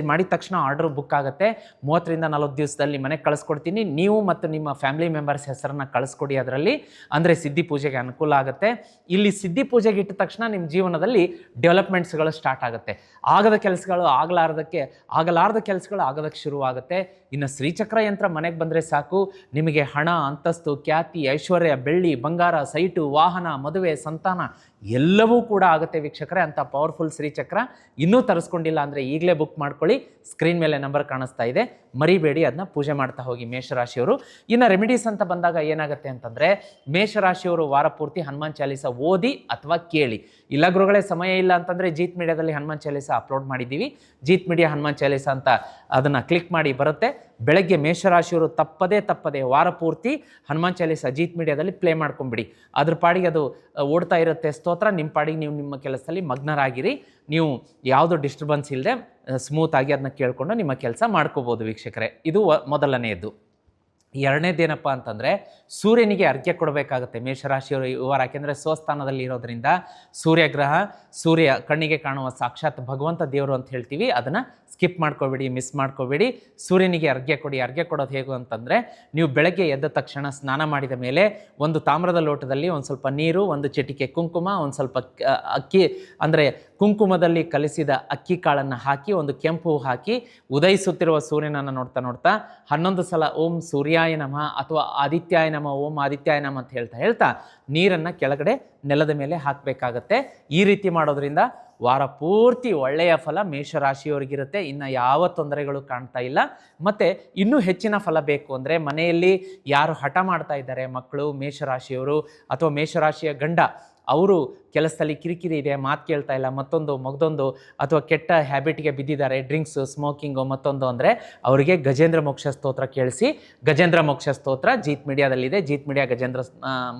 ಮಾಡಿದ ತಕ್ಷಣ ಆರ್ಡರ್ ಬುಕ್ ಆಗುತ್ತೆ. 30ರಿಂದ 40 ದಿವಸದಲ್ಲಿ ಮನೆಗೆ ಕಳಿಸ್ಕೊಡ್ತೀನಿ. ನೀವು ಮತ್ತು ನಿಮ್ಮ ಫ್ಯಾಮಿಲಿ ಮೆಂಬರ್ಸ್ ಹೆಸರನ್ನು ಕಳಿಸ್ಕೊಡಿ ಅದರಲ್ಲಿ, ಅಂದರೆ ಸಿದ್ಧಿ ಪೂಜೆಗೆ ಅನುಕೂಲ ಆಗುತ್ತೆ. ಇಲ್ಲಿ ಸಿದ್ಧಿ ಪೂಜೆಗೆ ಇಟ್ಟ ತಕ್ಷಣ ನಿಮ್ಮ ಜೀವನದಲ್ಲಿ ಡೆವಲಪ್ಮೆಂಟ್ಸ್ಗಳು ಸ್ಟಾರ್ಟ್ ಆಗುತ್ತೆ. ಆಗದ ಕೆಲಸಗಳು ಆಗಲಾರದ ಕೆಲಸಗಳು ಆಗೋದಕ್ಕೆ ಶುರುವಾಗುತ್ತೆ. ಇನ್ನು ಶ್ರೀಚಕ್ರ ಯಂತ್ರ ಮನೆಗೆ ಬಂದರೆ ಸಾಕು, ನಿಮಗೆ ಹಣ, ಅಂತಸ್ತು, ಖ್ಯಾತಿ, ಐಶ್ವರ್ಯ, ಬೆಳ್ಳಿ, ಬಂಗಾರ, ಸೈಟು, ವಾಹನ, ಮದುವೆ, ಸಂತಾನ ಎಲ್ಲವೂ ಕೂಡ ಆಗುತ್ತೆ ವೀಕ್ಷಕರೇ. ಅಂಥ ಪವರ್ಫುಲ್ ಶ್ರೀಚಕ್ರ ಇನ್ನೂ ತರಿಸ್ಕೊಂಡಿಲ್ಲ ಅಂದರೆ ಈಗಲೇ ಬುಕ್ ಮಾಡ್ಕೊಳ್ಳಿ. ಸ್ಕ್ರೀನ್ ಮೇಲೆ ನಂಬರ್ ಕಾಣಿಸ್ತಾ ಇದೆ, ಮರಿಬೇಡಿ, ಅದನ್ನ ಪೂಜೆ ಮಾಡ್ತಾ ಹೋಗಿ ಮೇಷರಾಶಿಯವರು. ಇನ್ನು ರೆಮಿಡೀಸ್ ಅಂತ ಬಂದಾಗ ಏನಾಗುತ್ತೆ ಅಂತಂದರೆ, ಮೇಷರಾಶಿಯವರು ವಾರ ಪೂರ್ತಿ ಹನುಮಾನ್ ಚಾಲೀಸ ಓದಿ ಅಥವಾ ಕೇಳಿ. ಇಲ್ಲ ಗುರುಗಳೇ ಸಮಯ ಇಲ್ಲ ಅಂತಂದರೆ ಜೀತ್ ಮೀಡಿಯಾದಲ್ಲಿ ಹನುಮಾನ್ ಚಾಲೀಸ ಅಪ್ಲೋಡ್ ಮಾಡಿದ್ದೀವಿ. ಜೀತ್ ಮೀಡಿಯಾ ಹನುಮಾನ್ ಚಾಲೀಸ ಅಂತ ಅದನ್ನು ಕ್ಲಿಕ್ ಮಾಡಿ ಬರುತ್ತೆ. ಬೆಳಗ್ಗೆ ಮೇಷರಾಶಿಯವರು ತಪ್ಪದೇ ವಾರ ಪೂರ್ತಿ ಹನುಮಾನ್ ಚಾಲೀಸ ಜೀತ್ ಮೀಡಿಯಾದಲ್ಲಿ ಪ್ಲೇ ಮಾಡ್ಕೊಂಬಿಡಿ. ಅದ್ರ ಪಾಡಿಗೆ ಅದು ಓಡ್ತಾ ಇರುತ್ತೆ ಸ್ತೋತ್ರ. ನಿಮ್ಮ ಪಾಡಿಗೆ ನೀವು ನಿಮ್ಮ ಕೆಲಸದಲ್ಲಿ ಮಗ್ನರಾಗಿರಿ. ನೀವು ಯಾವುದೋ ಡಿಸ್ಟರ್ಬೆನ್ಸ್ ಇಲ್ಲದೆ ಸ್ಮೂತಾಗಿ ಅದನ್ನ ಕೇಳಿಕೊಂಡು ನಿಮ್ಮ ಕೆಲಸ ಮಾಡ್ಕೋಬೋದು ವೀಕ್ಷಕರೇ. ಇದು ಮೊದಲನೆಯದು. ಎರಡನೇದೇನಪ್ಪ ಅಂತಂದರೆ, ಸೂರ್ಯನಿಗೆ ಅರ್ಘ್ಯ ಕೊಡಬೇಕಾಗುತ್ತೆ ಮೇಷರಾಶಿಯವರು ಈ ವಾರ. ಯಾಕೆಂದರೆ ಸ್ವಸ್ಥಾನದಲ್ಲಿ ಇರೋದ್ರಿಂದ ಸೂರ್ಯ ಕಣ್ಣಿಗೆ ಕಾಣುವ ಸಾಕ್ಷಾತ್ ಭಗವಂತ ದೇವರು ಅಂತ ಹೇಳ್ತೀವಿ. ಅದನ್ನು ಸ್ಕಿಪ್ ಮಾಡ್ಕೋಬೇಡಿ, ಮಿಸ್ ಮಾಡ್ಕೋಬೇಡಿ. ಸೂರ್ಯನಿಗೆ ಅರ್ಘ್ಯ ಕೊಡಿ. ಅರ್ಘ್ಯ ಕೊಡೋದು ಹೇಗೆ ಅಂತಂದರೆ, ನೀವು ಬೆಳಗ್ಗೆ ಎದ್ದ ತಕ್ಷಣ ಸ್ನಾನ ಮಾಡಿದ ಮೇಲೆ ಒಂದು ತಾಮ್ರದ ಲೋಟದಲ್ಲಿ ಒಂದು ಸ್ವಲ್ಪ ನೀರು, ಒಂದು ಚಿಟಿಕೆ ಕುಂಕುಮ, ಒಂದು ಸ್ವಲ್ಪ ಅಕ್ಕಿ, ಅಂದರೆ ಕುಂಕುಮದಲ್ಲಿ ಕಲಿಸಿದ ಅಕ್ಕಿ ಕಾಳನ್ನು ಹಾಕಿ, ಒಂದು ಕೆಂಪು ಹಾಕಿ, ಉದಯಿಸುತ್ತಿರುವ ಸೂರ್ಯನನ್ನು ನೋಡ್ತಾ 11 ಸಲ ಓಂ ಸೂರ್ಯಾಯ ನಮಃ ಅಥವಾ ಆದಿತ್ಯಾಯ ನಮಃ, ಓಂ ಆದಿತ್ಯಾಯ ನಮಃ ಅಂತ ಹೇಳ್ತಾ ನೀರನ್ನು ಕೆಳಗಡೆ ನೆಲದ ಮೇಲೆ ಹಾಕಬೇಕಾಗತ್ತೆ. ಈ ರೀತಿ ಮಾಡೋದ್ರಿಂದ ವಾರ ಪೂರ್ತಿ ಒಳ್ಳೆಯ ಫಲ ಮೇಷರಾಶಿಯವರಿಗಿರುತ್ತೆ. ಇನ್ನು ಯಾವ ತೊಂದರೆಗಳು ಕಾಣ್ತಾ ಇಲ್ಲ. ಮತ್ತು ಇನ್ನೂ ಹೆಚ್ಚಿನ ಫಲ ಬೇಕು ಅಂದರೆ, ಮನೆಯಲ್ಲಿ ಯಾರು ಹಠ ಮಾಡ್ತಾ ಇದ್ದಾರೆ ಮಕ್ಕಳು, ಮೇಷರಾಶಿಯವರು ಅಥವಾ ಮೇಷರಾಶಿಯ ಗಂಡ, ಅವರು ಕೆಲಸದಲ್ಲಿ ಕಿರಿಕಿರಿ ಇದೆ, ಮಾತು ಕೇಳ್ತಾ ಇಲ್ಲ, ಮಗದೊಂದು ಅಥವಾ ಕೆಟ್ಟ ಹ್ಯಾಬಿಟ್ಗೆ ಬಿದ್ದಿದ್ದಾರೆ, ಡ್ರಿಂಕ್ಸು, ಸ್ಮೋಕಿಂಗು, ಮತ್ತೊಂದು ಅಂದರೆ ಅವರಿಗೆ ಗಜೇಂದ್ರ ಮೋಕ್ಷ ಸ್ತೋತ್ರ ಕೇಳಿಸಿ. ಗಜೇಂದ್ರ ಮೋಕ್ಷ ಸ್ತೋತ್ರ ಜೀತ್ ಮೀಡಿಯಾದಲ್ಲಿದೆ. ಜೀತ್ ಮೀಡಿಯಾ ಗಜೇಂದ್ರ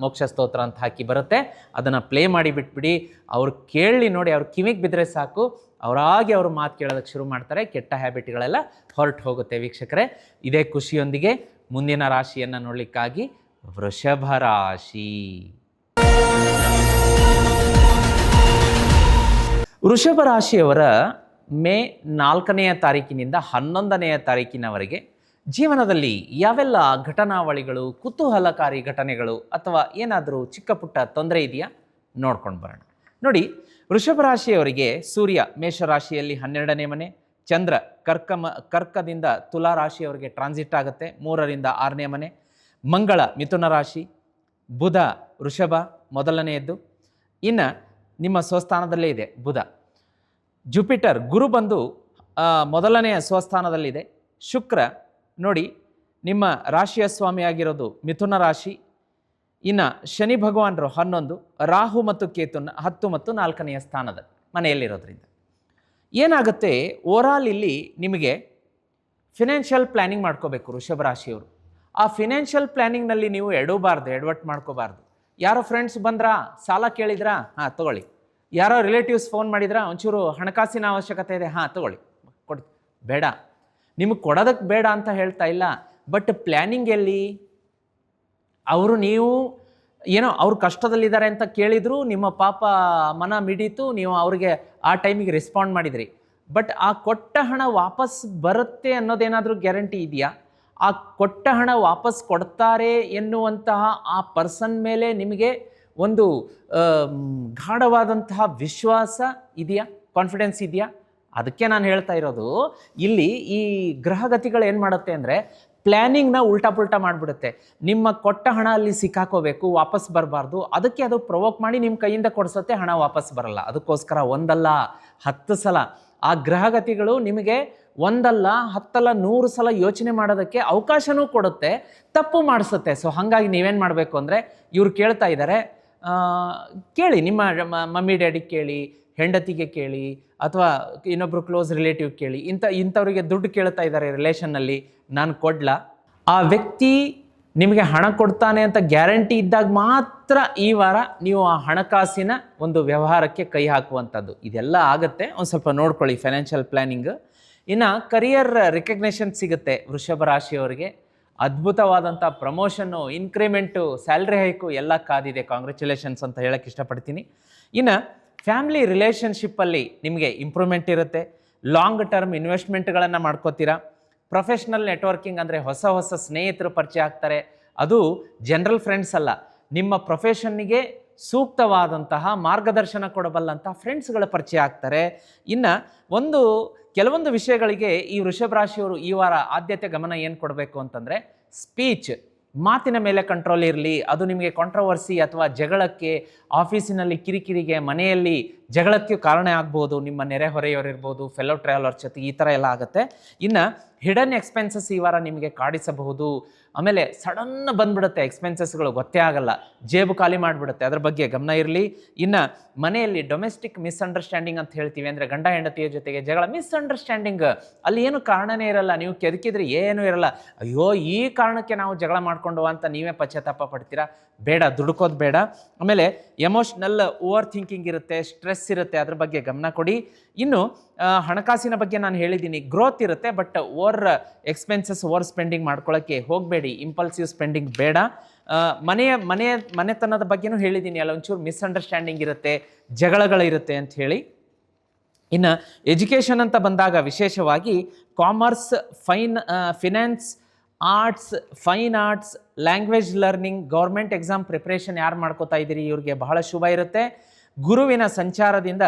ಮೋಕ್ಷ ಸ್ತೋತ್ರ ಅಂತ ಹಾಕಿ ಬರುತ್ತೆ. ಅದನ್ನು ಪ್ಲೇ ಮಾಡಿ ಬಿಟ್ಬಿಡಿ. ಅವ್ರು ಕೇಳಿ ನೋಡಿ, ಅವ್ರ ಕಿವಿಗೆ ಬಿದ್ದರೆ ಸಾಕು, ಅವರಾಗಿ ಅವರು ಮಾತು ಕೇಳೋದಕ್ಕೆ ಶುರು ಮಾಡ್ತಾರೆ. ಕೆಟ್ಟ ಹ್ಯಾಬಿಟ್ಗಳೆಲ್ಲ ಹೊರಟು ಹೋಗುತ್ತೆ ವೀಕ್ಷಕರೇ. ಇದೇ ಖುಷಿಯೊಂದಿಗೆ ಮುಂದಿನ ರಾಶಿಯನ್ನು ನೋಡಲಿಕ್ಕಾಗಿ ವೃಷಭ ರಾಶಿ. ವೃಷಭ ರಾಶಿಯವರ ಮೇ 4ನೇ ತಾರೀಕಿನಿಂದ 11ನೇ ತಾರೀಕಿನವರೆಗೆ ಜೀವನದಲ್ಲಿ ಯಾವೆಲ್ಲ ಘಟನಾವಳಿಗಳು, ಕುತೂಹಲಕಾರಿ ಘಟನೆಗಳು ಅಥವಾ ಏನಾದರೂ ಚಿಕ್ಕ ಪುಟ್ಟ ತೊಂದರೆ ಇದೆಯಾ ನೋಡ್ಕೊಂಡು ಬರೋಣ. ನೋಡಿ, ವೃಷಭ ರಾಶಿಯವರಿಗೆ ಸೂರ್ಯ ಮೇಷರಾಶಿಯಲ್ಲಿ 12ನೇ ಮನೆ, ಚಂದ್ರ ಕರ್ಕದಿಂದ ತುಲಾ ರಾಶಿಯವರಿಗೆ ಟ್ರಾನ್ಸಿಟ್ ಆಗುತ್ತೆ 3ರಿಂದ 6ನೇ ಮನೆ, ಮಂಗಳ ಮಿಥುನ ರಾಶಿ, ಬುಧ ವೃಷಭ ಮೊದಲನೆಯದ್ದು, ಇನ್ನು ನಿಮ್ಮ ಸ್ವಸ್ಥಾನದಲ್ಲೇ ಇದೆ ಬುಧ. ಜುಪಿಟರ್ ಗುರು ಬಂದು ಮೊದಲನೆಯ ಸ್ವಸ್ಥಾನದಲ್ಲಿದೆ. ಶುಕ್ರ ನೋಡಿ ನಿಮ್ಮ ರಾಶಿಯ ಸ್ವಾಮಿಯಾಗಿರೋದು ಮಿಥುನ ರಾಶಿ. ಇನ್ನು ಶನಿ ಭಗವಾನರು 11, ರಾಹು ಮತ್ತು ಕೇತು 10 ಮತ್ತು 4ನೇ ಸ್ಥಾನದ ಮನೆಯಲ್ಲಿರೋದ್ರಿಂದ ಏನಾಗುತ್ತೆ, ಓವರಾಲ್ ಇಲ್ಲಿ ನಿಮಗೆ ಫಿನಾನ್ಷಿಯಲ್ ಪ್ಲ್ಯಾನಿಂಗ್ ಮಾಡ್ಕೋಬೇಕು ವೃಷಭ ರಾಶಿಯವರು. ಆ ಫಿನಾನ್ಷಿಯಲ್ ಪ್ಲ್ಯಾನಿಂಗ್ನಲ್ಲಿ ನೀವು ಎಡವಟ್ ಮಾಡ್ಕೋಬಾರ್ದು. ಯಾರೋ ಫ್ರೆಂಡ್ಸ್ ಬಂದ್ರಾ, ಸಾಲ ಕೇಳಿದ್ರಾ, ಹಾಂ ತಗೊಳ್ಳಿ. ಯಾರೋ ರಿಲೇಟಿವ್ಸ್ ಫೋನ್ ಮಾಡಿದ್ರಾ, ಒಂಚೂರು ಹಣಕಾಸಿನ ಅವಶ್ಯಕತೆ ಇದೆ, ಹಾಂ ತಗೊಳ್ಳಿ, ಬೇಡ. ನಿಮಗೆ ಕೊಡೋದಕ್ಕೆ ಬೇಡ ಅಂತ ಹೇಳ್ತಾ ಇಲ್ಲ, ಬಟ್ ಪ್ಲ್ಯಾನಿಂಗ್ ಎಲ್ಲಿ? ನೀವು ಏನೋ ಅವ್ರು ಕಷ್ಟದಲ್ಲಿದ್ದಾರೆ ಅಂತ ಕೇಳಿದ್ರು, ನಿಮ್ಮ ಪಾಪ ಮನ ಮಿಡೀತು, ನೀವು ಅವ್ರಿಗೆ ಆ ಟೈಮಿಗೆ ರೆಸ್ಪಾಂಡ್ ಮಾಡಿದ್ರಿ. ಬಟ್ ಆ ಕೊಟ್ಟ ಹಣ ವಾಪಸ್ ಬರುತ್ತೆ ಅನ್ನೋದೇನಾದರೂ ಗ್ಯಾರಂಟಿ ಇದೆಯಾ? ಆ ಕೊಟ್ಟ ಹಣ ವಾಪಸ್ ಕೊಡ್ತಾರೆ ಎನ್ನುವಂತಹ ಆ ಪರ್ಸನ್ ಮೇಲೆ ನಿಮಗೆ ಒಂದು ಗಾಢವಾದಂತಹ ವಿಶ್ವಾಸ ಇದೆಯಾ, ಕಾನ್ಫಿಡೆನ್ಸ್ ಇದೆಯಾ? ಅದಕ್ಕೆ ನಾನು ಹೇಳ್ತಾ ಇರೋದು, ಇಲ್ಲಿ ಈ ಗ್ರಹಗತಿಗಳು ಏನು ಮಾಡುತ್ತೆ ಅಂದರೆ ಪ್ಲ್ಯಾನಿಂಗ್ನ ಉಲ್ಟಾ ಪುಲ್ಟಾ ಮಾಡಿಬಿಡುತ್ತೆ. ನಿಮ್ಮ ಕೊಟ್ಟ ಹಣ ಅಲ್ಲಿ ಸಿಕ್ಕಾಕೋಬೇಕು, ವಾಪಸ್ ಬರಬಾರ್ದು. ಅದಕ್ಕೆ ಅದು ಪ್ರೊವೋಕ್ ಮಾಡಿ ನಿಮ್ಮ ಕೈಯಿಂದ ಕೊಡಿಸುತ್ತೆ, ಹಣ ವಾಪಸ್ ಬರಲ್ಲ. ಅದಕ್ಕೋಸ್ಕರ 1 ಅಲ್ಲ 10 ಸಲ ಆ ಗ್ರಹಗತಿಗಳು ನಿಮಗೆ 1 ಅಲ್ಲ 10 ಅಲ್ಲ 100 ಸಲ ಯೋಚನೆ ಮಾಡೋದಕ್ಕೆ ಅವಕಾಶನೂ ಕೊಡುತ್ತೆ, ತಪ್ಪು ಮಾಡಿಸುತ್ತೆ. ಸೊ ಹಾಗಾಗಿ ನೀವೇನು ಮಾಡಬೇಕು ಅಂದರೆ, ಇವ್ರು ಕೇಳ್ತಾ ಇದ್ದಾರೆ, ಕೇಳಿ, ನಿಮ್ಮ ಮಮ್ಮಿ ಡ್ಯಾಡಿ ಕೇಳಿ, ಹೆಂಡತಿಗೆ ಕೇಳಿ, ಅಥವಾ ಇನ್ನೊಬ್ಬರು ಕ್ಲೋಸ್ ರಿಲೇಟಿವ್ ಕೇಳಿ. ಇಂಥವ್ರಿಗೆ ದುಡ್ಡು ಕೇಳ್ತಾ ಇದ್ದಾರೆ ರಿಲೇಷನ್ನಲ್ಲಿ, ನಾನು ಕೊಡ್ಲಾ? ಆ ವ್ಯಕ್ತಿ ನಿಮಗೆ ಹಣ ಕೊಡ್ತಾನೆ ಅಂತ ಗ್ಯಾರಂಟಿ ಇದ್ದಾಗ ಮಾತ್ರ ಈ ವಾರ ನೀವು ಆ ಹಣಕಾಸಿನ ಒಂದು ವ್ಯವಹಾರಕ್ಕೆ ಕೈ ಹಾಕುವಂಥದ್ದು. ಇದೆಲ್ಲ ಆಗುತ್ತೆ, ಒಂದು ಸ್ವಲ್ಪ ನೋಡ್ಕೊಳ್ಳಿ ಫೈನಾನ್ಷಿಯಲ್ ಪ್ಲ್ಯಾನಿಂಗ್. ಇನ್ನು ಕರಿಯರ್ ರಿಕಗ್ನೇಷನ್ ಸಿಗುತ್ತೆ ವೃಷಭ ರಾಶಿಯವರಿಗೆ. ಅದ್ಭುತವಾದಂಥ ಪ್ರಮೋಷನ್ನು, ಇನ್ಕ್ರಿಮೆಂಟು, ಸ್ಯಾಲ್ರಿ ಹೈಕು ಎಲ್ಲ ಕಾದಿದೆ. ಕಾಂಗ್ರ್ಯಾಚುಲೇಷನ್ಸ್ ಅಂತ ಹೇಳಕ್ಕೆ ಇಷ್ಟಪಡ್ತೀನಿ. ಇನ್ನು ಫ್ಯಾಮಿಲಿ ರಿಲೇಷನ್ಶಿಪ್ಪಲ್ಲಿ ನಿಮಗೆ ಇಂಪ್ರೂವ್ಮೆಂಟ್ ಇರುತ್ತೆ. ಲಾಂಗ್ ಟರ್ಮ್ ಇನ್ವೆಸ್ಟ್ಮೆಂಟ್ಗಳನ್ನು ಮಾಡ್ಕೋತೀರಾ. ಪ್ರೊಫೆಷ್ನಲ್ ನೆಟ್ವರ್ಕಿಂಗ್ ಅಂದರೆ ಹೊಸ ಹೊಸ ಸ್ನೇಹಿತರು ಪರಿಚಯ ಆಗ್ತಾರೆ. ಅದು ಜನರಲ್ ಫ್ರೆಂಡ್ಸ್ ಅಲ್ಲ, ನಿಮ್ಮ ಪ್ರೊಫೆಷನ್ನಿಗೆ ಸೂಕ್ತವಾದಂತಹ ಮಾರ್ಗದರ್ಶನ ಕೊಡಬಲ್ಲಂತಹ ಫ್ರೆಂಡ್ಸ್ಗಳ ಪರಿಚಯ ಆಗ್ತಾರೆ. ಇನ್ನು ಕೆಲವೊಂದು ವಿಷಯಗಳಿಗೆ ಈ ವೃಷಭ ರಾಶಿಯವರು ಈ ವಾರ ಆದ್ಯತೆ ಗಮನ ಏನು ಕೊಡಬೇಕು ಅಂತಂದರೆ, ಸ್ಪೀಚ್, ಮಾತಿನ ಮೇಲೆ ಕಂಟ್ರೋಲ್ ಇರಲಿ. ಅದು ನಿಮಗೆ ಕಾಂಟ್ರವರ್ಸಿ ಅಥವಾ ಜಗಳಕ್ಕೆ, ಆಫೀಸಿನಲ್ಲಿ ಕಿರಿಕಿರಿಗೆ, ಮನೆಯಲ್ಲಿ ಜಗಳಕ್ಕೆ ಕಾರಣ ಆಗ್ಬೋದು. ನಿಮ್ಮ ನೆರೆಹೊರೆಯವರಿರ್ಬೋದು, ಫೆಲೋ ಟ್ರಾವೆಲರ್ ಜೊತೆ ಈ ಥರ ಎಲ್ಲ ಆಗುತ್ತೆ. ಇನ್ನು ಹಿಡನ್ ಎಕ್ಸ್ಪೆನ್ಸಸ್ ಈ ವಾರ ನಿಮಗೆ ಕಾಡಿಸಬಹುದು. ಆಮೇಲೆ ಸಡನ್ ಬಂದ್ಬಿಡುತ್ತೆ ಎಕ್ಸ್ಪೆನ್ಸಸ್ಗಳು, ಗೊತ್ತೇ ಆಗಲ್ಲ, ಜೇಬು ಖಾಲಿ ಮಾಡಿಬಿಡುತ್ತೆ. ಅದ್ರ ಬಗ್ಗೆ ಗಮನ ಇರಲಿ. ಇನ್ನು ಮನೆಯಲ್ಲಿ ಡೊಮೆಸ್ಟಿಕ್ ಮಿಸ್ಅಂಡರ್ಸ್ಟ್ಯಾಂಡಿಂಗ್ ಅಂತ ಹೇಳ್ತೀವಿ, ಅಂದರೆ ಗಂಡ ಹೆಂಡತಿಯ ಜೊತೆಗೆ ಜಗಳ, ಮಿಸ್ಅಂಡರ್ಸ್ಟ್ಯಾಂಡಿಂಗ್. ಅಲ್ಲಿ ಏನು ಕಾರಣನೇ ಇರಲ್ಲ, ನೀವು ಕೆದಕಿದ್ರೆ ಏನೂ ಇರಲ್ಲ. ಅಯ್ಯೋ ಈ ಕಾರಣಕ್ಕೆ ನಾವು ಜಗಳ ಮಾಡಿಕೊಂಡು ಅಂತ ನೀವೇ ಪಶ್ಚಾತ್ತಾಪ ಪಡ್ತೀರಾ. ಬೇಡ, ದುಡುಕೋದು ಬೇಡ. ಆಮೇಲೆ ಎಮೋಷ್ನಲ್ ಓವರ್ ಥಿಂಕಿಂಗ್ ಇರುತ್ತೆ, ಸ್ಟ್ರೆಸ್ ಇರುತ್ತೆ, ಅದ್ರ ಬಗ್ಗೆ ಗಮನ ಕೊಡಿ. ಇನ್ನು ಹಣಕಾಸಿನ ಬಗ್ಗೆ ನಾನು ಹೇಳಿದ್ದೀನಿ, ಗ್ರೋತ್ ಇರುತ್ತೆ, but over expenses, over spending ಮಾಡ್ಕೊಳ್ಳೋಕ್ಕೆ ಹೋಗಬೇಡಿ. ಇಂಪಲ್ಸಿವ್ ಸ್ಪೆಂಡಿಂಗ್ ಬೇಡ. ಮನೆತನದ ಬಗ್ಗೆನೂ ಹೇಳಿದ್ದೀನಿ, ಅಲ್ಲ ಒಂಚೂರು ಮಿಸ್ಅಂಡರ್ಸ್ಟ್ಯಾಂಡಿಂಗ್ ಇರುತ್ತೆ, ಜಗಳಗಳಿರುತ್ತೆ ಅಂತ ಹೇಳಿ. ಇನ್ನು ಎಜುಕೇಷನ್ ಅಂತ ಬಂದಾಗ ವಿಶೇಷವಾಗಿ commerce, finance, arts, fine arts, language learning, government exam preparation ಯಾರು ಮಾಡ್ಕೋತಾ ಇದ್ದೀರಿ ಇವ್ರಿಗೆ ಬಹಳ ಶುಭ ಇರುತ್ತೆ. ಗುರುವಿನ ಸಂಚಾರದಿಂದ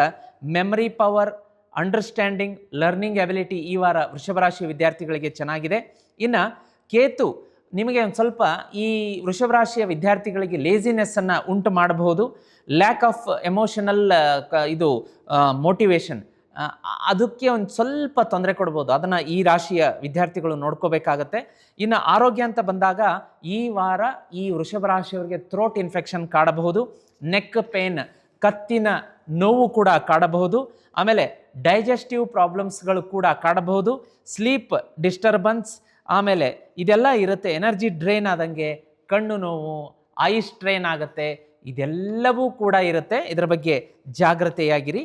memory power, understanding, learning ability ಈ ವಾರ ವೃಷಭ ರಾಶಿ ವಿದ್ಯಾರ್ಥಿಗಳಿಗೆ ಚೆನ್ನಾಗಿದೆ. ಇನ್ನು ಕೇತು ನಿಮಗೆ ಒಂದು ಸ್ವಲ್ಪ ಈ ವೃಷಭ ರಾಶಿಯ ವಿದ್ಯಾರ್ಥಿಗಳಿಗೆ ಲೇಸಿನೆಸ್ಸನ್ನು ಉಂಟು ಮಾಡಬಹುದು. ಲ್ಯಾಕ್ ಆಫ್ ಎಮೋಷನಲ್ ಮೋಟಿವೇಶನ್, ಅದಕ್ಕೆ ಒಂದು ಸ್ವಲ್ಪ ತೊಂದರೆ ಕೊಡ್ಬೋದು. ಅದನ್ನು ಈ ರಾಶಿಯ ವಿದ್ಯಾರ್ಥಿಗಳು ನೋಡ್ಕೋಬೇಕಾಗತ್ತೆ. ಇನ್ನು ಆರೋಗ್ಯ ಅಂತ ಬಂದಾಗ ಈ ವಾರ ಈ ವೃಷಭ ರಾಶಿಯವರಿಗೆ ಥ್ರೋಟ್ ಇನ್ಫೆಕ್ಷನ್ ಕಾಡಬಹುದು, ನೆಕ್ ಪೇನ್, ಕತ್ತಿನ ನೋವು ಕೂಡ ಕಾಡಬಹುದು. ಆಮೇಲೆ ಡೈಜೆಸ್ಟಿವ್ ಪ್ರಾಬ್ಲಮ್ಸ್ಗಳು ಕೂಡ ಕಾಡಬಹುದು, ಸ್ಲೀಪ್ ಡಿಸ್ಟರ್ಬನ್ಸ್, ಆಮೇಲೆ ಇದೆಲ್ಲ ಇರುತ್ತೆ. ಎನರ್ಜಿ ಡ್ರೈನ್ ಆದಂಗೆ, ಕಣ್ಣು ನೋವು, ಐ ಸ್ಟ್ರೈನ್ ಆಗುತ್ತೆ, ಇದೆಲ್ಲವೂ ಕೂಡ ಇರುತ್ತೆ. ಇದರ ಬಗ್ಗೆ ಜಾಗ್ರತೆಯಾಗಿರಿ.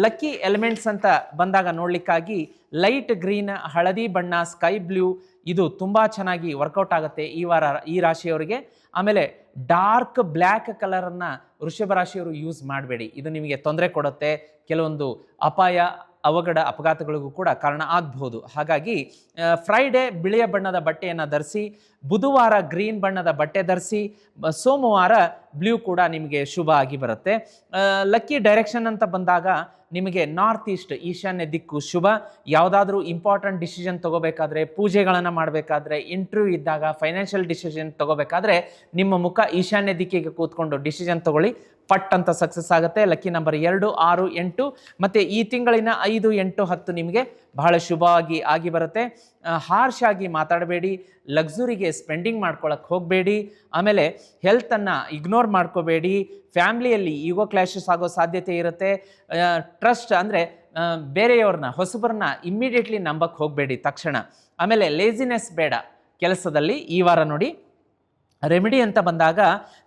ಲಕ್ಕಿ ಎಲಿಮೆಂಟ್ಸ್ ಅಂತ ಬಂದಾಗ ನೋಡಲಿಕ್ಕಾಗಿ ಲೈಟ್ ಗ್ರೀನ್, ಹಳದಿ ಬಣ್ಣ, ಸ್ಕೈ ಬ್ಲೂ ಇದು ತುಂಬ ಚೆನ್ನಾಗಿ ವರ್ಕೌಟ್ ಆಗುತ್ತೆ ಈ ವಾರ ಈ ರಾಶಿಯವರಿಗೆ. ಆಮೇಲೆ ಡಾರ್ಕ್ ಬ್ಲ್ಯಾಕ್ ಕಲರನ್ನು ವೃಷಭ ರಾಶಿಯವರು ಯೂಸ್ ಮಾಡಬೇಡಿ, ಇದು ನಿಮಗೆ ತೊಂದರೆ ಕೊಡುತ್ತೆ. ಕೆಲವೊಂದು ಅಪಾಯ, ಅವಘಡ, ಅಪಘಾತಗಳಿಗೂ ಕೂಡ ಕಾರಣ ಆಗಬಹುದು. ಹಾಗಾಗಿ ಫ್ರೈಡೇ ಬಿಳಿಯ ಬಣ್ಣದ ಬಟ್ಟೆಯನ್ನು ಧರಿಸಿ, ಬುಧವಾರ ಗ್ರೀನ್ ಬಣ್ಣದ ಬಟ್ಟೆ ಧರಿಸಿ, ಸೋಮವಾರ ಬ್ಲೂ ಕೂಡ ನಿಮಗೆ ಶುಭ ಆಗಿ ಬರುತ್ತೆ. ಲಕ್ಕಿ ಡೈರೆಕ್ಷನ್ ಅಂತ ಬಂದಾಗ ನಿಮಗೆ ನಾರ್ತ್ ಈಸ್ಟ್, ಈಶಾನ್ಯ ದಿಕ್ಕು ಶುಭ. ಯಾವುದಾದ್ರೂ ಇಂಪಾರ್ಟೆಂಟ್ ಡಿಸಿಷನ್ ತಗೋಬೇಕಾದ್ರೆ, ಪೂಜೆಗಳನ್ನು ಮಾಡಬೇಕಾದ್ರೆ, ಇಂಟರ್ವ್ಯೂ ಇದ್ದಾಗ, ಫೈನಾನ್ಷಿಯಲ್ ಡಿಸಿಷನ್ ತಗೋಬೇಕಾದ್ರೆ ನಿಮ್ಮ ಮುಖ ಈಶಾನ್ಯ ದಿಕ್ಕಿಗೆ ಕೂತ್ಕೊಂಡು ಡಿಸಿಷನ್ ತಗೊಳ್ಳಿ, ಪಟ್ ಅಂತ ಸಕ್ಸಸ್ ಆಗುತ್ತೆ. ಲಕ್ಕಿ ನಂಬರ್ 2, 6, 8 ಮತ್ತು ಈ ತಿಂಗಳಿನ 5, 8, 10 ನಿಮಗೆ ಬಹಳ ಶುಭವಾಗಿ ಆಗಿ ಬರುತ್ತೆ. ಹಾರ್ಶ್ ಆಗಿ ಮಾತಾಡಬೇಡಿ, ಲಕ್ಸುರಿಗೆ ಸ್ಪೆಂಡಿಂಗ್ ಮಾಡ್ಕೊಳಕ್ಕೆ ಹೋಗಬೇಡಿ. ಆಮೇಲೆ ಹೆಲ್ತನ್ನು ಇಗ್ನೋರ್ ಮಾಡ್ಕೋಬೇಡಿ. ಫ್ಯಾಮ್ಲಿಯಲ್ಲಿ ಈಗೋ ಕ್ಲಾಶಸ್ ಆಗೋ ಸಾಧ್ಯತೆ ಇರುತ್ತೆ. ಟ್ರಸ್ಟ್ ಅಂದರೆ ಬೇರೆಯವ್ರನ್ನ, ಹೊಸಬರನ್ನ ಇಮ್ಮಿಡಿಯೇಟ್ಲಿ ನಂಬಕ್ಕೆ ಹೋಗಬೇಡಿ ತಕ್ಷಣ. ಆಮೇಲೆ ಲೇಸಿನೆಸ್ ಬೇಡ ಕೆಲಸದಲ್ಲಿ ಈ ವಾರ ನೋಡಿ. ರೆಮಿಡಿ ಅಂತ ಬಂದಾಗ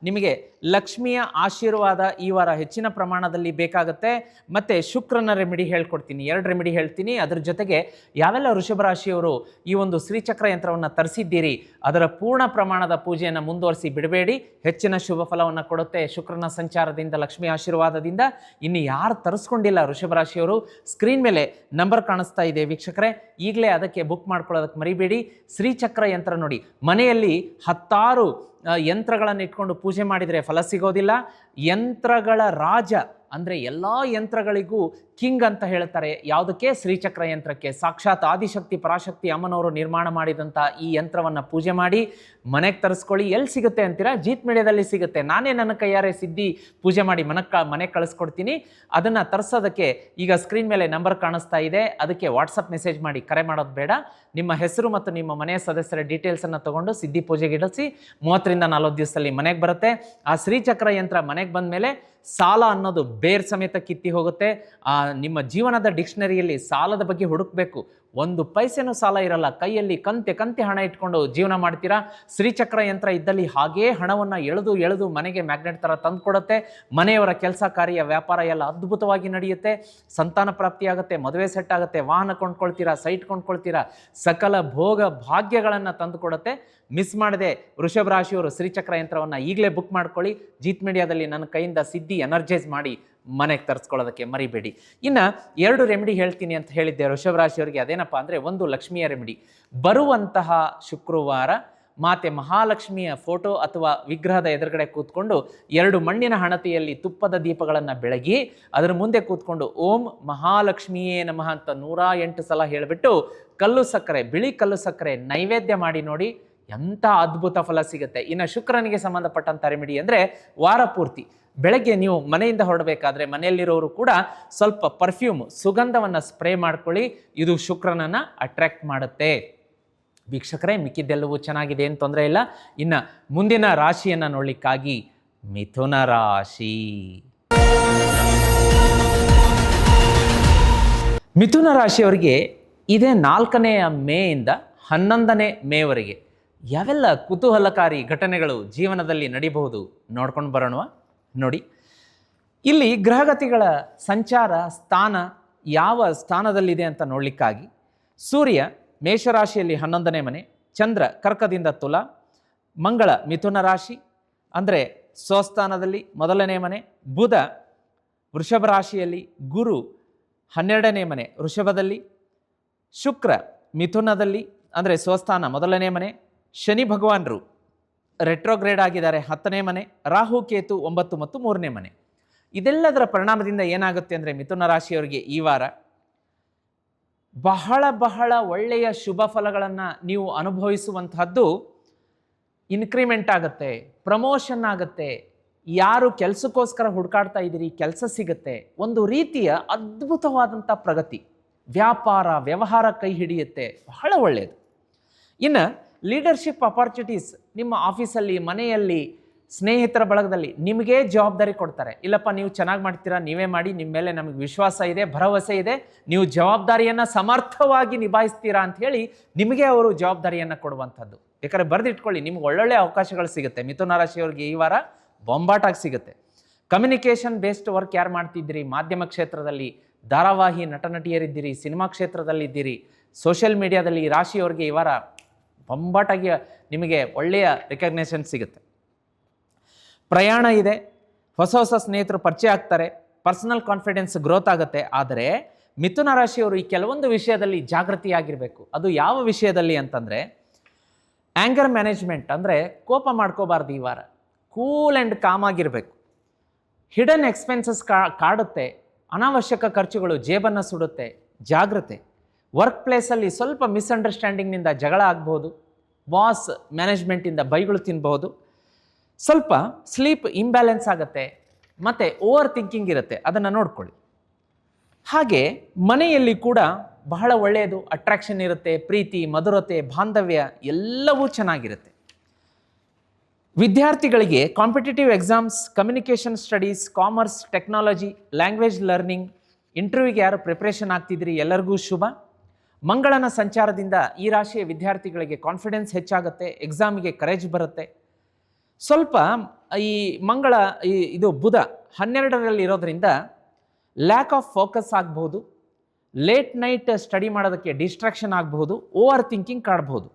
ನಿಮಗೆ ಲಕ್ಷ್ಮಿಯ ಆಶೀರ್ವಾದ ಈ ವಾರ ಹೆಚ್ಚಿನ ಪ್ರಮಾಣದಲ್ಲಿ ಬೇಕಾಗುತ್ತೆ. ಮತ್ತು ಶುಕ್ರನ ರೆಮಿಡಿ ಹೇಳ್ಕೊಡ್ತೀನಿ, 2 ರೆಮಿಡಿ ಹೇಳ್ತೀನಿ. ಅದರ ಜೊತೆಗೆ ಯಾವೆಲ್ಲ ವೃಷಭ ರಾಶಿಯವರು ಈ ಒಂದು ಶ್ರೀಚಕ್ರ ಯಂತ್ರವನ್ನು ತರಿಸಿದ್ದೀರಿ ಅದರ ಪೂರ್ಣ ಪ್ರಮಾಣದ ಪೂಜೆಯನ್ನು ಮುಂದುವರಿಸಿ ಬಿಡಬೇಡಿ, ಹೆಚ್ಚಿನ ಶುಭ ಫಲವನ್ನು ಕೊಡುತ್ತೆ ಶುಕ್ರನ ಸಂಚಾರದಿಂದ, ಲಕ್ಷ್ಮಿ ಆಶೀರ್ವಾದದಿಂದ. ಇನ್ನು ಯಾರು ತರಿಸ್ಕೊಂಡಿಲ್ಲ ವೃಷಭ ರಾಶಿಯವರು, ಸ್ಕ್ರೀನ್ ಮೇಲೆ ನಂಬರ್ ಕಾಣಿಸ್ತಾ ಇದೆ ವೀಕ್ಷಕರೇ, ಈಗಲೇ ಅದಕ್ಕೆ ಬುಕ್ ಮಾಡ್ಕೊಳ್ಳೋದಕ್ಕೆ ಮರಿಬೇಡಿ. ಶ್ರೀಚಕ್ರ ಯಂತ್ರ ನೋಡಿ, ಮನೆಯಲ್ಲಿ 10 ಯಂತ್ರಗಳನ್ನು ಇಟ್ಕೊಂಡು ಪೂಜೆ ಮಾಡಿದರೆ ಫಲ ಸಿಗೋದಿಲ್ಲ. ಯಂತ್ರಗಳ ರಾಜ ಅಂದರೆ ಎಲ್ಲ ಯಂತ್ರಗಳಿಗೂ ಕಿಂಗ್ ಅಂತ ಹೇಳ್ತಾರೆ. ಯಾವುದಕ್ಕೆ? ಶ್ರೀಚಕ್ರ ಯಂತ್ರಕ್ಕೆ. ಸಾಕ್ಷಾತ್ ಆದಿಶಕ್ತಿ ಪರಾಶಕ್ತಿ ಅಮ್ಮನವರು ನಿರ್ಮಾಣ ಮಾಡಿದಂಥ ಈ ಯಂತ್ರವನ್ನು ಪೂಜೆ ಮಾಡಿ ಮನೆಗೆ ತರಿಸ್ಕೊಳ್ಳಿ. ಎಲ್ಲಿ ಸಿಗುತ್ತೆ ಅಂತೀರಾ? ಜೀತ್ ಮೀಡಿಯಾದಲ್ಲಿ ಸಿಗುತ್ತೆ. ನಾನೇ ನನ್ನ ಕೈಯಾರೆ ಸಿದ್ಧಿ ಪೂಜೆ ಮಾಡಿ ಮನೆಗೆ ಕಳಿಸ್ಕೊಡ್ತೀನಿ. ಅದನ್ನು ತರಿಸೋದಕ್ಕೆ ಈಗ ಸ್ಕ್ರೀನ್ ಮೇಲೆ ನಂಬರ್ ಕಾಣಿಸ್ತಾ ಇದೆ, ಅದಕ್ಕೆ ವಾಟ್ಸಪ್ ಮೆಸೇಜ್ ಮಾಡಿ, ಕರೆ ಮಾಡೋದು ಬೇಡ. ನಿಮ್ಮ ಹೆಸರು ಮತ್ತು ನಿಮ್ಮ ಮನೆಯ ಸದಸ್ಯರ ಡೀಟೇಲ್ಸನ್ನು ತೊಗೊಂಡು ಸಿದ್ಧಿ ಪೂಜೆಗೆ ಇಡಿಸಿ 30 ರಿಂದ 40 ದಿವಸದಲ್ಲಿ ಮನೆಗೆ ಬರುತ್ತೆ. ಆ ಶ್ರೀಚಕ್ರ ಯಂತ್ರ ಮನೆಗೆ ಬಂದ ಮೇಲೆ ಸಾಲ ಅನ್ನೋದು ಬೇರ್ ಸಮೇತ ಕಿತ್ತಿ ಹೋಗುತ್ತೆ. ನಿಮ್ಮ ಜೀವನದ ಡಿಕ್ಷನರಿಯಲ್ಲಿ ಸಾಲದ ಬಗ್ಗೆ ಹುಡುಕಬೇಕು. ಒಂದು ಪೈಸೆನೂ ಸಾಲ ಇರಲ್ಲ, ಕೈಯಲ್ಲಿ ಕಂತೆ ಕಂತೆ ಹಣ ಇಟ್ಕೊಂಡು ಜೀವನ ಮಾಡ್ತೀರಾ. ಶ್ರೀಚಕ್ರ ಯಂತ್ರ ಇದ್ದಲ್ಲಿ ಹಾಗೇ ಹಣವನ್ನು ಎಳೆದು ಎಳೆದು ಮನೆಗೆ ಮ್ಯಾಗ್ನೆಟ್ ಥರ ತಂದು ಕೊಡುತ್ತೆ. ಮನೆಯವರ ಕೆಲಸ ಕಾರ್ಯ ವ್ಯಾಪಾರ ಎಲ್ಲ ಅದ್ಭುತವಾಗಿ ನಡೆಯುತ್ತೆ. ಸಂತಾನ ಪ್ರಾಪ್ತಿಯಾಗುತ್ತೆ, ಮದುವೆ ಸೆಟ್ ಆಗುತ್ತೆ, ವಾಹನ ಕೊಂಡ್ಕೊಳ್ತೀರಾ, ಸೈಟ್ ಕೊಂಡ್ಕೊಳ್ತೀರಾ, ಸಕಲ ಭೋಗ ಭಾಗ್ಯಗಳನ್ನು ತಂದು ಕೊಡುತ್ತೆ. ಮಿಸ್ ಮಾಡದೆ ವೃಷಭ ರಾಶಿಯವರು ಶ್ರೀಚಕ್ರ ಯಂತ್ರವನ್ನು ಈಗಲೇ ಬುಕ್ ಮಾಡ್ಕೊಳ್ಳಿ. ಜೀತ್ ಮೀಡಿಯಾದಲ್ಲಿ ನನ್ನ ಕೈಯಿಂದ ಸಿದ್ಧಿ ಎನರ್ಜೈಸ್ ಮಾಡಿ ಮನೆಗೆ ತರಿಸ್ಕೊಳ್ಳೋದಕ್ಕೆ ಮರಿಬೇಡಿ. ಇನ್ನು 2 ರೆಮಿಡಿ ಹೇಳ್ತೀನಿ ಅಂತ ಹೇಳಿದ್ದೆ ವೃಷಭ ರಾಶಿಯವರಿಗೆ. ಅದೇನಪ್ಪ ಅಂದರೆ, ಒಂದು ಲಕ್ಷ್ಮಿಯ ರೆಮಿಡಿ. ಬರುವಂತಹ ಶುಕ್ರವಾರ ಮಾತೆ ಮಹಾಲಕ್ಷ್ಮಿಯ ಫೋಟೋ ಅಥವಾ ವಿಗ್ರಹದ ಎದುರುಗಡೆ ಕೂತ್ಕೊಂಡು 2 ಮಣ್ಣಿನ ಹಣತೆಯಲ್ಲಿ ತುಪ್ಪದ ದೀಪಗಳನ್ನು ಬೆಳಗಿ ಅದರ ಮುಂದೆ ಕೂತ್ಕೊಂಡು ಓಂ ಮಹಾಲಕ್ಷ್ಮಿಯೇ ನಮಃ ಅಂತ 108 ಸಲ ಹೇಳಿಬಿಟ್ಟು ಕಲ್ಲು ಸಕ್ಕರೆ, ಬಿಳಿ ಕಲ್ಲು ಸಕ್ಕರೆ ನೈವೇದ್ಯ ಮಾಡಿ ನೋಡಿ, ಎಂಥ ಅದ್ಭುತ ಫಲ ಸಿಗುತ್ತೆ. ಇನ್ನು ಶುಕ್ರನಿಗೆ ಸಂಬಂಧಪಟ್ಟಂಥ ರೆಮಿಡಿ ಅಂದರೆ, ವಾರ ಪೂರ್ತಿ ಬೆಳಗ್ಗೆ ನೀವು ಮನೆಯಿಂದ ಹೊರಡಬೇಕಾದ್ರೆ ಮನೆಯಲ್ಲಿರೋರು ಕೂಡ ಸ್ವಲ್ಪ ಪರ್ಫ್ಯೂಮ್ ಸುಗಂಧವನ್ನು ಸ್ಪ್ರೇ ಮಾಡ್ಕೊಳ್ಳಿ. ಇದು ಶುಕ್ರನನ್ನು ಅಟ್ರಾಕ್ಟ್ ಮಾಡುತ್ತೆ. ವೀಕ್ಷಕರೇ, ಮಿಕ್ಕಿದ್ದೆಲ್ಲವೂ ಚೆನ್ನಾಗಿದೆ, ಏನು ತೊಂದರೆ ಇಲ್ಲ. ಇನ್ನು ಮುಂದಿನ ರಾಶಿಯನ್ನು ನೋಡಲಿಕ್ಕಾಗಿ ಮಿಥುನ ರಾಶಿ. ಮಿಥುನ ರಾಶಿಯವರಿಗೆ ಇದೇ 4ನೇ ಮೇಯಿಂದ 11ನೇ ಮೇವರೆಗೆ ಯಾವೆಲ್ಲ ಕುತೂಹಲಕಾರಿ ಘಟನೆಗಳು ಜೀವನದಲ್ಲಿ ನಡೀಬಹುದು ನೋಡ್ಕೊಂಡು ಬರೋಣ. ನೋಡಿ, ಇಲ್ಲಿ ಗ್ರಹಗತಿಗಳ ಸಂಚಾರ ಸ್ಥಾನ ಯಾವ ಸ್ಥಾನದಲ್ಲಿದೆ ಅಂತ ನೋಡಲಿಕ್ಕಾಗಿ, ಸೂರ್ಯ ಮೇಷರಾಶಿಯಲ್ಲಿ 11ನೇ ಮನೆ, ಚಂದ್ರ ಕರ್ಕದಿಂದ ತುಲಾ, ಮಂಗಳ ಮಿಥುನ ರಾಶಿ ಅಂದರೆ ಸ್ವಸ್ಥಾನದಲ್ಲಿ 1ನೇ ಮನೆ, ಬುಧ ವೃಷಭ ರಾಶಿಯಲ್ಲಿ, ಗುರು 12ನೇ ಮನೆ ವೃಷಭದಲ್ಲಿ, ಶುಕ್ರ ಮಿಥುನದಲ್ಲಿ ಅಂದರೆ ಸ್ವಸ್ಥಾನ 1ನೇ ಮನೆ, ಶನಿ ಭಗವಾನರು ರೆಟ್ರೋಗ್ರೇಡ್ ಆಗಿದ್ದಾರೆ 10ನೇ ಮನೆ, ರಾಹು ಕೇತು 9 ಮತ್ತು 3ನೇ ಮನೆ. ಇದೆಲ್ಲದರ ಪರಿಣಾಮದಿಂದ ಏನಾಗುತ್ತೆ ಅಂದರೆ, ಮಿಥುನ ರಾಶಿಯವರಿಗೆ ಈ ವಾರ ಬಹಳ ಬಹಳ ಒಳ್ಳೆಯ ಶುಭ ಫಲಗಳನ್ನು ನೀವು ಅನುಭವಿಸುವಂತಹದ್ದು. ಇನ್ಕ್ರಿಮೆಂಟ್ ಆಗುತ್ತೆ, ಪ್ರಮೋಷನ್ ಆಗುತ್ತೆ, ಯಾರು ಕೆಲಸಕ್ಕೋಸ್ಕರ ಹುಡುಕಾಡ್ತಾ ಇದ್ದೀರಿ ಕೆಲಸ ಸಿಗುತ್ತೆ, ಒಂದು ರೀತಿಯ ಅದ್ಭುತವಾದಂಥ ಪ್ರಗತಿ, ವ್ಯಾಪಾರ ವ್ಯವಹಾರ ಕೈ ಹಿಡಿಯುತ್ತೆ, ಬಹಳ ಒಳ್ಳೆಯದು. ಇನ್ನು ಲೀಡರ್ಶಿಪ್ ಅಪಾರ್ಚುನಿಟೀಸ್ ನಿಮ್ಮ ಆಫೀಸಲ್ಲಿ, ಮನೆಯಲ್ಲಿ, ಸ್ನೇಹಿತರ ಬಳಗದಲ್ಲಿ ನಿಮಗೇ ಜವಾಬ್ದಾರಿ ಕೊಡ್ತಾರೆ. ಇಲ್ಲಪ್ಪ ನೀವು ಚೆನ್ನಾಗಿ ಮಾಡ್ತೀರಾ, ನೀವೇ ಮಾಡಿ, ನಿಮ್ಮ ಮೇಲೆ ನಮಗೆ ವಿಶ್ವಾಸ ಇದೆ, ಭರವಸೆ ಇದೆ, ನೀವು ಜವಾಬ್ದಾರಿಯನ್ನು ಸಮರ್ಥವಾಗಿ ನಿಭಾಯಿಸ್ತೀರಾ ಅಂತ ಹೇಳಿ ನಿಮಗೆ ಅವರು ಜವಾಬ್ದಾರಿಯನ್ನು ಕೊಡುವಂಥದ್ದು. ಬೇಕಾದ್ರೆ ಬರೆದಿಟ್ಕೊಳ್ಳಿ, ನಿಮ್ಗೆ ಒಳ್ಳೊಳ್ಳೆ ಅವಕಾಶಗಳು ಸಿಗುತ್ತೆ. ಮಿಥುನ ರಾಶಿಯವರಿಗೆ ಈ ವಾರ ಬೊಂಬಾಟಾಗಿ ಸಿಗುತ್ತೆ. ಕಮ್ಯುನಿಕೇಷನ್ ಬೇಸ್ಡ್ ವರ್ಕ್ ಯಾರು ಮಾಡ್ತಿದ್ದೀರಿ, ಮಾಧ್ಯಮ ಕ್ಷೇತ್ರದಲ್ಲಿ, ಧಾರಾವಾಹಿ ನಟ ನಟಿಯರಿದ್ದೀರಿ, ಸಿನಿಮಾ ಕ್ಷೇತ್ರದಲ್ಲಿದ್ದೀರಿ, ಸೋಷಿಯಲ್ ಮೀಡಿಯಾದಲ್ಲಿ, ಈ ರಾಶಿಯವರಿಗೆ ಈ ವಾರ ಬೊಂಬಾಟಾಗಿ ನಿಮಗೆ ಒಳ್ಳೆಯ ರೆಕಗ್ನೇಷನ್ ಸಿಗುತ್ತೆ. ಪ್ರಯಾಣ ಇದೆ, ಹೊಸ ಹೊಸ ಸ್ನೇಹಿತರು ಪರಿಚಯ ಆಗ್ತಾರೆ, ಪರ್ಸನಲ್ ಕಾನ್ಫಿಡೆನ್ಸ್ ಗ್ರೋತ್ ಆಗುತ್ತೆ. ಆದರೆ ಮಿಥುನ ರಾಶಿಯವರು ಈ ಕೆಲವೊಂದು ವಿಷಯದಲ್ಲಿ ಜಾಗೃತಿಯಾಗಿರಬೇಕು. ಅದು ಯಾವ ವಿಷಯದಲ್ಲಿ ಅಂತಂದರೆ, ಆ್ಯಂಗರ್ ಮ್ಯಾನೇಜ್ಮೆಂಟ್ ಅಂದರೆ ಕೋಪ ಮಾಡ್ಕೋಬಾರ್ದು ಈ ವಾರ. ಕೂಲ್ ಆ್ಯಂಡ್ ಕಾಮ್ ಆಗಿರಬೇಕು. ಹಿಡನ್ ಎಕ್ಸ್ಪೆನ್ಸಸ್ ಕಾಡುತ್ತೆ, ಅನಾವಶ್ಯಕ ಖರ್ಚುಗಳು ಜೇಬನ್ನು ಸುಡುತ್ತೆ, ಜಾಗ್ರತೆ. ವರ್ಕ್ ಪ್ಲೇಸಲ್ಲಿ ಸ್ವಲ್ಪ ಮಿಸ್ಅಂಡರ್ಸ್ಟ್ಯಾಂಡಿಂಗ್ನಿಂದ ಜಗಳ ಆಗ್ಬೋದು, ಬಾಸ್ ಮ್ಯಾನೇಜ್ಮೆಂಟಿಂದ ಬೈಗಳು ತಿನ್ಬೋದು, ಸ್ವಲ್ಪ ಸ್ಲೀಪ್ ಇಂಬ್ಯಾಲೆನ್ಸ್ ಆಗುತ್ತೆ, ಮತ್ತು ಓವರ್ ಥಿಂಕಿಂಗ್ ಇರುತ್ತೆ, ಅದನ್ನು ನೋಡ್ಕೊಳ್ಳಿ. ಹಾಗೆ ಮನೆಯಲ್ಲಿ ಕೂಡ ಬಹಳ ಒಳ್ಳೆಯದು, ಅಟ್ರಾಕ್ಷನ್ ಇರುತ್ತೆ, ಪ್ರೀತಿ ಮಧುರತೆ ಬಾಂಧವ್ಯ ಎಲ್ಲವೂ ಚೆನ್ನಾಗಿರುತ್ತೆ. ವಿದ್ಯಾರ್ಥಿಗಳಿಗೆ competitive exams, communication studies, commerce, technology, language learning, ಇಂಟರ್ವ್ಯೂಗೆ ಯಾರು ಪ್ರಿಪ್ರೇಷನ್ ಆಗ್ತಿದ್ರಿ ಎಲ್ಲರಿಗೂ ಶುಭ. ಮಂಗಳನ ಸಂಚಾರದಿಂದ ಈ ರಾಶಿಯ ವಿದ್ಯಾರ್ಥಿಗಳಿಗೆ ಕಾನ್ಫಿಡೆನ್ಸ್ ಹೆಚ್ಚಾಗುತ್ತೆ, ಎಕ್ಸಾಮಿಗೆ ಕರೇಜ್ ಬರುತ್ತೆ. ಸ್ವಲ್ಪ ಈ ಮಂಗಳ ಇದು ಬುಧ 12ರಲ್ಲಿ ಇರೋದ್ರಿಂದ ಲ್ಯಾಕ್ ಆಫ್ ಫೋಕಸ್ ಆಗ್ಬೋದು, ಲೇಟ್ ನೈಟ್ ಸ್ಟಡಿ ಮಾಡೋದಕ್ಕೆ ಡಿಸ್ಟ್ರಾಕ್ಷನ್ ಆಗಬಹುದು, ಓವರ್ ಥಿಂಕಿಂಗ್ ಕಾಡ್ಬೋದು.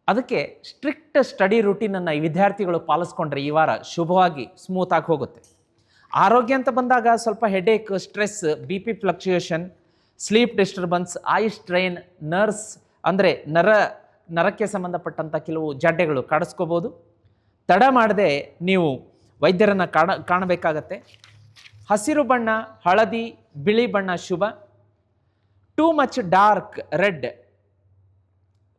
ಅದಕ್ಕೆ ಸ್ಟ್ರಿಕ್ಟ್ ಸ್ಟಡಿ ರೂಟೀನನ್ನು ಈ ವಿದ್ಯಾರ್ಥಿಗಳು ಪಾಲಿಸ್ಕೊಂಡ್ರೆ ಈ ವಾರ ಶುಭವಾಗಿ ಸ್ಮೂತಾಗಿ ಹೋಗುತ್ತೆ. ಆರೋಗ್ಯ ಅಂತ ಬಂದಾಗ ಸ್ವಲ್ಪ headache, stress, B P fluctuation, sleep disturbance, I strain, ಅಂದರೆ ನರಕ್ಕೆ ಸಂಬಂಧಪಟ್ಟಂಥ ಕೆಲವು ಜಡ್ಡೆಗಳು ಕಾಡಿಸ್ಕೋಬೋದು. ತಡ ಮಾಡದೆ ನೀವು ವೈದ್ಯರನ್ನು ಕಾಣಬೇಕಾಗತ್ತೆ. ಹಸಿರು ಬಣ್ಣ, ಹಳದಿ, ಬಿಳಿ ಬಣ್ಣ ಶುಭ. ಟೂ ಮಚ್ ಡಾರ್ಕ್ ರೆಡ್,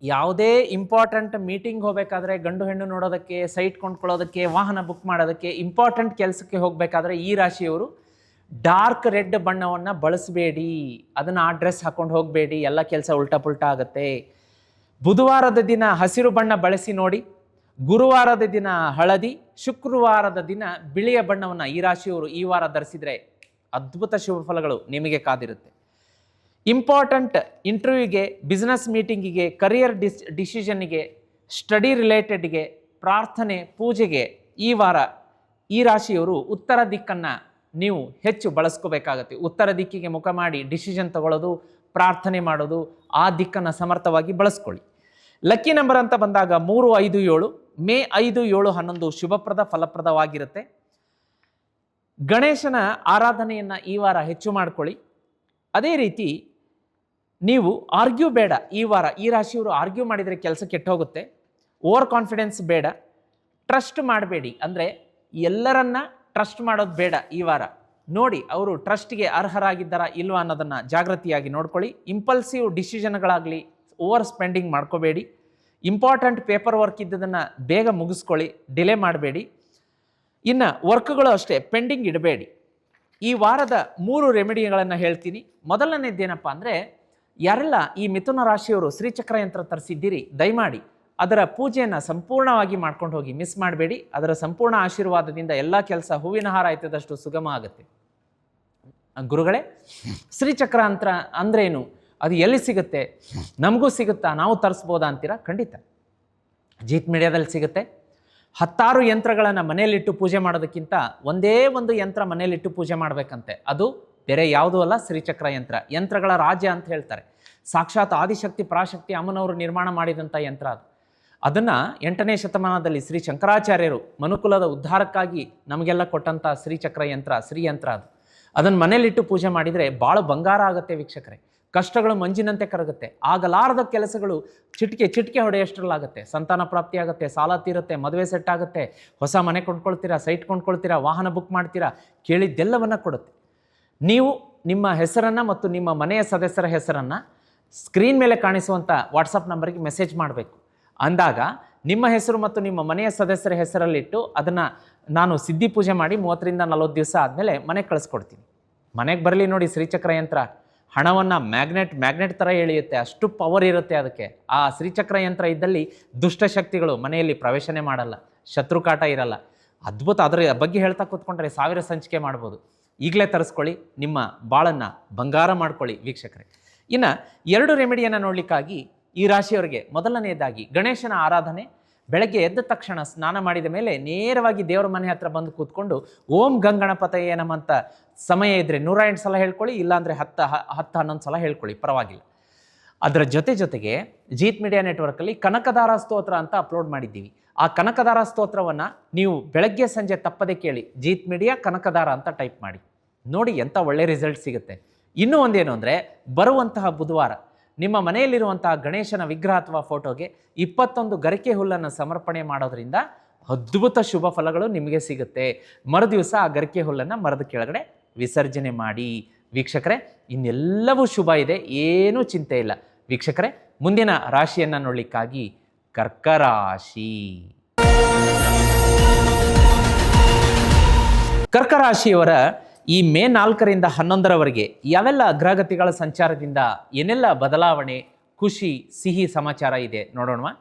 ಯಾವುದೇ ಇಂಪಾರ್ಟೆಂಟ್ ಮೀಟಿಂಗ್ ಹೋಗಬೇಕಾದ್ರೆ, ಗಂಡು ಹೆಣ್ಣು ನೋಡೋದಕ್ಕೆ, ಸೈಟ್ ಕೊಂಡ್ಕೊಳ್ಳೋದಕ್ಕೆ, ವಾಹನ ಬುಕ್ ಮಾಡೋದಕ್ಕೆ, ಇಂಪಾರ್ಟೆಂಟ್ ಕೆಲಸಕ್ಕೆ ಹೋಗಬೇಕಾದ್ರೆ ಈ ರಾಶಿಯವರು ಡಾರ್ಕ್ ರೆಡ್ ಬಣ್ಣವನ್ನು ಬಳಸಬೇಡಿ. ಅದನ್ನು ಆ ಡ್ರೆಸ್ ಹಾಕೊಂಡು ಹೋಗಬೇಡಿ, ಎಲ್ಲ ಕೆಲಸ ಉಲ್ಟಾ ಪುಲ್ಟಾ ಆಗುತ್ತೆ. ಬುಧವಾರದ ದಿನ ಹಸಿರು ಬಣ್ಣ ಬಳಸಿ ನೋಡಿ, ಗುರುವಾರದ ದಿನ ಹಳದಿ, ಶುಕ್ರವಾರದ ದಿನ ಬಿಳಿಯ ಬಣ್ಣವನ್ನು ಈ ರಾಶಿಯವರು ಈ ವಾರ ಧರಿಸಿದರೆ ಅದ್ಭುತ ಶುಭ ಫಲಗಳು ನಿಮಗೆ ಕಾದಿರುತ್ತೆ. ಇಂಪಾರ್ಟೆಂಟ್ ಇಂಟರ್ವ್ಯೂಗೆ, ಬಿಸ್ನೆಸ್ ಮೀಟಿಂಗಿಗೆ, ಕರಿಯರ್ ಡಿಸಿಷನ್ನಿಗೆ, ಸ್ಟಡಿ ರಿಲೇಟೆಡ್ಗೆ, ಪ್ರಾರ್ಥನೆ, ಪೂಜೆಗೆ ಈ ವಾರ ಈ ರಾಶಿಯವರು ಉತ್ತರ ದಿಕ್ಕನ್ನು ನೀವು ಹೆಚ್ಚು ಬಳಸ್ಕೋಬೇಕಾಗತ್ತೆ. ಉತ್ತರ ದಿಕ್ಕಿಗೆ ಮುಖ ಮಾಡಿ ಡಿಸಿಷನ್ ತಗೊಳ್ಳೋದು, ಪ್ರಾರ್ಥನೆ ಮಾಡೋದು, ಆ ದಿಕ್ಕನ್ನು ಸಮರ್ಥವಾಗಿ ಬಳಸ್ಕೊಳ್ಳಿ. ಲಕ್ಕಿ ನಂಬರ್ ಅಂತ ಬಂದಾಗ 3, 5, 7, ಮೇ 5, 7, 11 ಶುಭಪ್ರದ ಫಲಪ್ರದವಾಗಿರುತ್ತೆ. ಗಣೇಶನ ಆರಾಧನೆಯನ್ನು ಈ ವಾರ ಹೆಚ್ಚು ಮಾಡ್ಕೊಳ್ಳಿ. ಅದೇ ರೀತಿ ನೀವು ಆರ್ಗ್ಯೂ ಬೇಡ. ಈ ವಾರ ಈ ರಾಶಿಯವರು ಆರ್ಗ್ಯೂ ಮಾಡಿದರೆ ಕೆಲಸ ಕೆಟ್ಟೋಗುತ್ತೆ. ಓವರ್ ಕಾನ್ಫಿಡೆನ್ಸ್ ಬೇಡ. ಟ್ರಸ್ಟ್ ಮಾಡಬೇಡಿ, ಅಂದರೆ ಎಲ್ಲರನ್ನ ಟ್ರಸ್ಟ್ ಮಾಡೋದು ಬೇಡ. ಈ ವಾರ ನೋಡಿ ಅವರು ಟ್ರಸ್ಟ್ಗೆ ಅರ್ಹರಾಗಿದ್ದಾರಾ ಇಲ್ವಾ ಅನ್ನೋದನ್ನು ಜಾಗೃತಿಯಾಗಿ ನೋಡ್ಕೊಳ್ಳಿ. ಇಂಪಲ್ಸಿವ್ ಡಿಸಿಷನ್ಗಳಾಗಲಿ ಓವರ್ ಸ್ಪೆಂಡಿಂಗ್ ಮಾಡ್ಕೋಬೇಡಿ. ಇಂಪಾರ್ಟೆಂಟ್ ಪೇಪರ್ ವರ್ಕ್ ಇದ್ದದನ್ನು ಬೇಗ ಮುಗಿಸ್ಕೊಳ್ಳಿ, ಡಿಲೇ ಮಾಡಬೇಡಿ. ಇನ್ನು ವರ್ಕ್ಗಳು ಅಷ್ಟೇ ಪೆಂಡಿಂಗ್ ಇಡಬೇಡಿ. ಈ ವಾರದ 3 ರೆಮಿಡಿಗಳನ್ನು ಹೇಳ್ತೀನಿ. ಮೊದಲನೇದ್ದೇನಪ್ಪ ಅಂದರೆ, ಯಾರೆಲ್ಲ ಈ ಮಿಥುನ ರಾಶಿಯವರು ಶ್ರೀಚಕ್ರ ಯಂತ್ರ ತರಿಸಿದ್ದೀರಿ, ದಯಮಾಡಿ ಅದರ ಪೂಜೆಯನ್ನು ಸಂಪೂರ್ಣವಾಗಿ ಮಾಡ್ಕೊಂಡು ಹೋಗಿ, ಮಿಸ್ ಮಾಡಬೇಡಿ. ಅದರ ಸಂಪೂರ್ಣ ಆಶೀರ್ವಾದದಿಂದ ಎಲ್ಲ ಕೆಲಸ ಹೂವಿನ ಹಾರ ಆಯ್ತದಷ್ಟು ಸುಗಮ ಆಗುತ್ತೆ. ಗುರುಗಳೇ, ಶ್ರೀಚಕ್ರ ಯಂತ್ರ ಅಂದ್ರೇನು, ಅದು ಎಲ್ಲಿ ಸಿಗುತ್ತೆ, ನಮಗೂ ಸಿಗುತ್ತಾ, ನಾವು ತರಿಸ್ಬೋದಾ ಅಂತೀರಾ? ಖಂಡಿತ ಜೀತ್ ಮೀಡಿಯಾದಲ್ಲಿ ಸಿಗುತ್ತೆ. 10 ಯಂತ್ರಗಳನ್ನು ಮನೆಯಲ್ಲಿಟ್ಟು ಪೂಜೆ ಮಾಡೋದಕ್ಕಿಂತ ಒಂದೇ ಒಂದು ಯಂತ್ರ ಮನೆಯಲ್ಲಿಟ್ಟು ಪೂಜೆ ಮಾಡಬೇಕಂತೆ. ಅದು ಬೇರೆ ಯಾವುದೂ ಅಲ್ಲ, ಶ್ರೀಚಕ್ರ ಯಂತ್ರ. ಯಂತ್ರಗಳ ರಾಜ್ಯ ಅಂತ ಹೇಳ್ತಾರೆ. ಸಾಕ್ಷಾತ್ ಆದಿಶಕ್ತಿ ಪರಾಶಕ್ತಿ ಅಮ್ಮನವರು ನಿರ್ಮಾಣ ಮಾಡಿದಂಥ ಯಂತ್ರ ಅದು. ಅದನ್ನು 8ನೇ ಶತಮಾನದಲ್ಲಿ ಶ್ರೀ ಶಂಕರಾಚಾರ್ಯರು ಮನುಕುಲದ ಉದ್ಧಾರಕ್ಕಾಗಿ ನಮಗೆಲ್ಲ ಕೊಟ್ಟಂಥ ಶ್ರೀಚಕ್ರ ಯಂತ್ರ, ಶ್ರೀಯಂತ್ರ ಅದು. ಅದನ್ನು ಮನೆಯಲ್ಲಿಟ್ಟು ಪೂಜೆ ಮಾಡಿದರೆ ಭಾಳ ಬಂಗಾರ ಆಗುತ್ತೆ ವೀಕ್ಷಕರೇ. ಕಷ್ಟಗಳು ಮಂಜಿನಂತೆ ಕರಗುತ್ತೆ. ಆಗಲಾರದ ಕೆಲಸಗಳು ಚಿಟಿಕೆ ಹೊಡೆಯಷ್ಟರಲ್ಲಾಗುತ್ತೆ. ಸಂತಾನ ಪ್ರಾಪ್ತಿ ಆಗುತ್ತೆ, ಸಾಲ ತೀರುತ್ತೆ, ಮದುವೆ ಸೆಟ್ ಆಗುತ್ತೆ, ಹೊಸ ಮನೆ ಕೊಂಡ್ಕೊಳ್ತೀರಾ, ಸೈಟ್ ಕೊಂಡ್ಕೊಳ್ತೀರಾ, ವಾಹನ ಬುಕ್ ಮಾಡ್ತೀರಾ, ಕೇಳಿದ್ದೆಲ್ಲವನ್ನು ಕೊಡುತ್ತೆ. ನೀವು ನಿಮ್ಮ ಹೆಸರನ್ನು ಮತ್ತು ನಿಮ್ಮ ಮನೆಯ ಸದಸ್ಯರ ಹೆಸರನ್ನು ಸ್ಕ್ರೀನ್ ಮೇಲೆ ಕಾಣಿಸುವಂಥ ವಾಟ್ಸಪ್ ನಂಬರ್ಗೆ ಮೆಸೇಜ್ ಮಾಡಬೇಕು. ಅಂದಾಗ ನಿಮ್ಮ ಹೆಸರು ಮತ್ತು ನಿಮ್ಮ ಮನೆಯ ಸದಸ್ಯರ ಹೆಸರಲ್ಲಿಟ್ಟು ಅದನ್ನು ನಾನು ಸಿದ್ಧಿ ಪೂಜೆ ಮಾಡಿ 30ರಿಂದ 40 ದಿವಸ ಆದಮೇಲೆ ಮನೆಗೆ ಕಳಿಸ್ಕೊಡ್ತೀನಿ. ಮನೆಗೆ ಬರಲಿ ನೋಡಿ ಶ್ರೀಚಕ್ರ ಯಂತ್ರ. ಹಣವನ್ನು ಮ್ಯಾಗ್ನೆಟ್ ಥರ ಎಳೆಯುತ್ತೆ, ಅಷ್ಟು ಪವರ್ ಇರುತ್ತೆ ಅದಕ್ಕೆ. ಆ ಶ್ರೀಚಕ್ರ ಯಂತ್ರ ಇದ್ದಲ್ಲಿ ದುಷ್ಟಶಕ್ತಿಗಳು ಮನೆಯಲ್ಲಿ ಪ್ರವೇಶನೇ ಮಾಡಲ್ಲ, ಶತ್ರುಕಾಟ ಇರಲ್ಲ. ಅದ್ಭುತ. ಅದರ ಬಗ್ಗೆ ಹೇಳ್ತಾ ಕೂತ್ಕೊಂಡ್ರೆ 1000 ಸಂಚಿಕೆ ಮಾಡ್ಬೋದು. ಈಗಲೇ ತರಿಸ್ಕೊಳ್ಳಿ, ನಿಮ್ಮ ಬಾಳನ್ನು ಬಂಗಾರ ಮಾಡ್ಕೊಳ್ಳಿ ವೀಕ್ಷಕರೇ. ಇನ್ನು 2 ರೆಮಿಡಿಯನ್ನು ನೋಡಲಿಕ್ಕಾಗಿ ಈ ರಾಶಿಯವರಿಗೆ ಮೊದಲನೆಯದಾಗಿ ಗಣೇಶನ ಆರಾಧನೆ. ಬೆಳಗ್ಗೆ ಎದ್ದ ತಕ್ಷಣ ಸ್ನಾನ ಮಾಡಿದ ಮೇಲೆ ನೇರವಾಗಿ ದೇವರ ಮನೆ ಹತ್ರ ಬಂದು ಕೂತ್ಕೊಂಡು ಓಂ ಗಂಗಣಪತಯೇ ನಮಃ ಅಂತ ಸಮಯ ಇದ್ದರೆ 108 ಸಲ ಹೇಳ್ಕೊಳ್ಳಿ, ಇಲ್ಲಾಂದರೆ 10-11 ಸಲ ಹೇಳ್ಕೊಳ್ಳಿ, ಪರವಾಗಿಲ್ಲ. ಅದರ ಜೊತೆಗೆ ಜೀತ್ ಮೀಡಿಯಾ ನೆಟ್ವರ್ಕಲ್ಲಿ ಕನಕದಾರ ಸ್ತೋತ್ರ ಅಂತ ಅಪ್ಲೋಡ್ ಮಾಡಿದ್ದೀವಿ. ಆ ಕನಕದಾರ ಸ್ತೋತ್ರವನ್ನು ನೀವು ಬೆಳಗ್ಗೆ ಸಂಜೆ ತಪ್ಪದೆ ಕೇಳಿ. ಜೀತ್ ಮೀಡಿಯಾ ಕನಕದಾರ ಅಂತ ಟೈಪ್ ಮಾಡಿ ನೋಡಿ, ಎಂಥ ಒಳ್ಳೆ ರಿಸಲ್ಟ್ ಸಿಗುತ್ತೆ. ಇನ್ನೂ ಒಂದೇನು ಅಂದರೆ, ಬರುವಂತಹ ಬುಧವಾರ ನಿಮ್ಮ ಮನೆಯಲ್ಲಿರುವಂತಹ ಗಣೇಶನ ವಿಗ್ರಹ ಅಥವಾ ಫೋಟೋಗೆ 21 ಗರಿಕೆ ಹುಲ್ಲನ್ನು ಸಮರ್ಪಣೆ ಮಾಡೋದ್ರಿಂದ ಅದ್ಭುತ ಶುಭ ಫಲಗಳು ನಿಮಗೆ ಸಿಗುತ್ತೆ. ಮರುದಿವಸ ಆ ಗರಿಕೆ ಹುಲ್ಲನ್ನು ಮರದ ಕೆಳಗಡೆ ವಿಸರ್ಜನೆ ಮಾಡಿ. ವೀಕ್ಷಕರೇ, ಇನ್ನೆಲ್ಲವೂ ಶುಭ ಇದೆ, ಏನೂ ಚಿಂತೆ ಇಲ್ಲ. ವೀಕ್ಷಕರೇ, ಮುಂದಿನ ರಾಶಿಯನ್ನು ನೋಡಲಿಕ್ಕಾಗಿ ಕರ್ಕರಾಶಿ. ಕರ್ಕರಾಶಿಯವರ ಈ ಮೇ 4ರಿಂದ 11ರವರೆಗೆ ಯಾವೆಲ್ಲ ಗ್ರಹಗತಿಗಳ ಸಂಚಾರದಿಂದ ಏನೆಲ್ಲ ಬದಲಾವಣೆ, ಖುಷಿ, ಸಿಹಿ ಸಮಾಚಾರ ಇದೆ ನೋಡೋಣ.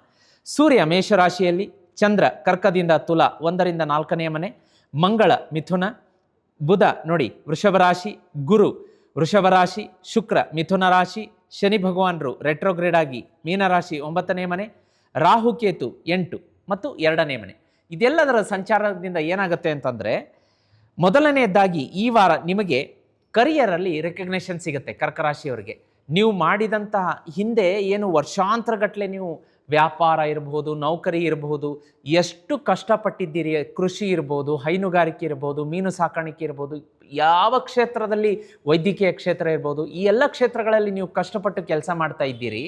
ಸೂರ್ಯ ಮೇಷರಾಶಿಯಲ್ಲಿ, ಚಂದ್ರ ಕರ್ಕದಿಂದ ತುಲ 1ರಿಂದ 4ನೇ ಮನೆ, ಮಂಗಳ ಮಿಥುನ, ಬುಧ ನೋಡಿ ವೃಷಭ ರಾಶಿ, ಗುರು ವೃಷಭ ರಾಶಿ, ಶುಕ್ರ ಮಿಥುನ ರಾಶಿ, ಶನಿ ಭಗವಾನರು ರೆಟ್ರೋಗ್ರೇಡ್ ಆಗಿ ಮೀನರಾಶಿ 9ನೇ ಮನೆ, ರಾಹು ಕೇತು 8 ಮತ್ತು 2ನೇ ಮನೆ. ಇದೆಲ್ಲದರ ಸಂಚಾರದಿಂದ ಏನಾಗುತ್ತೆ ಅಂತಂದರೆ, ಮೊದಲನೆಯದಾಗಿ ಈ ವಾರ ನಿಮಗೆ ಕರಿಯರಲ್ಲಿ ರೆಕಗ್ನೇಷನ್ ಸಿಗುತ್ತೆ. ಕರ್ಕರಾಶಿಯವರಿಗೆ ನೀವು ಮಾಡಿದಂತಹ ಹಿಂದೆ ಏನು ವರ್ಷಾಂತರಗಟ್ಟಲೆ ನೀವು ವ್ಯಾಪಾರ ಇರಬಹುದು, ನೌಕರಿ ಇರಬಹುದು, ಎಷ್ಟು ಕಷ್ಟಪಟ್ಟಿದ್ದೀರಿ, ಕೃಷಿ ಇರ್ಬೋದು, ಹೈನುಗಾರಿಕೆ ಇರ್ಬೋದು, ಮೀನು ಸಾಕಾಣಿಕೆ ಇರ್ಬೋದು, ಯಾವ ಕ್ಷೇತ್ರದಲ್ಲಿ, ವೈದ್ಯಕೀಯ ಕ್ಷೇತ್ರ ಇರ್ಬೋದು, ಈ ಎಲ್ಲ ಕ್ಷೇತ್ರಗಳಲ್ಲಿ ನೀವು ಕಷ್ಟಪಟ್ಟು ಕೆಲಸ ಮಾಡ್ತಾ ಇದ್ದೀರಿ.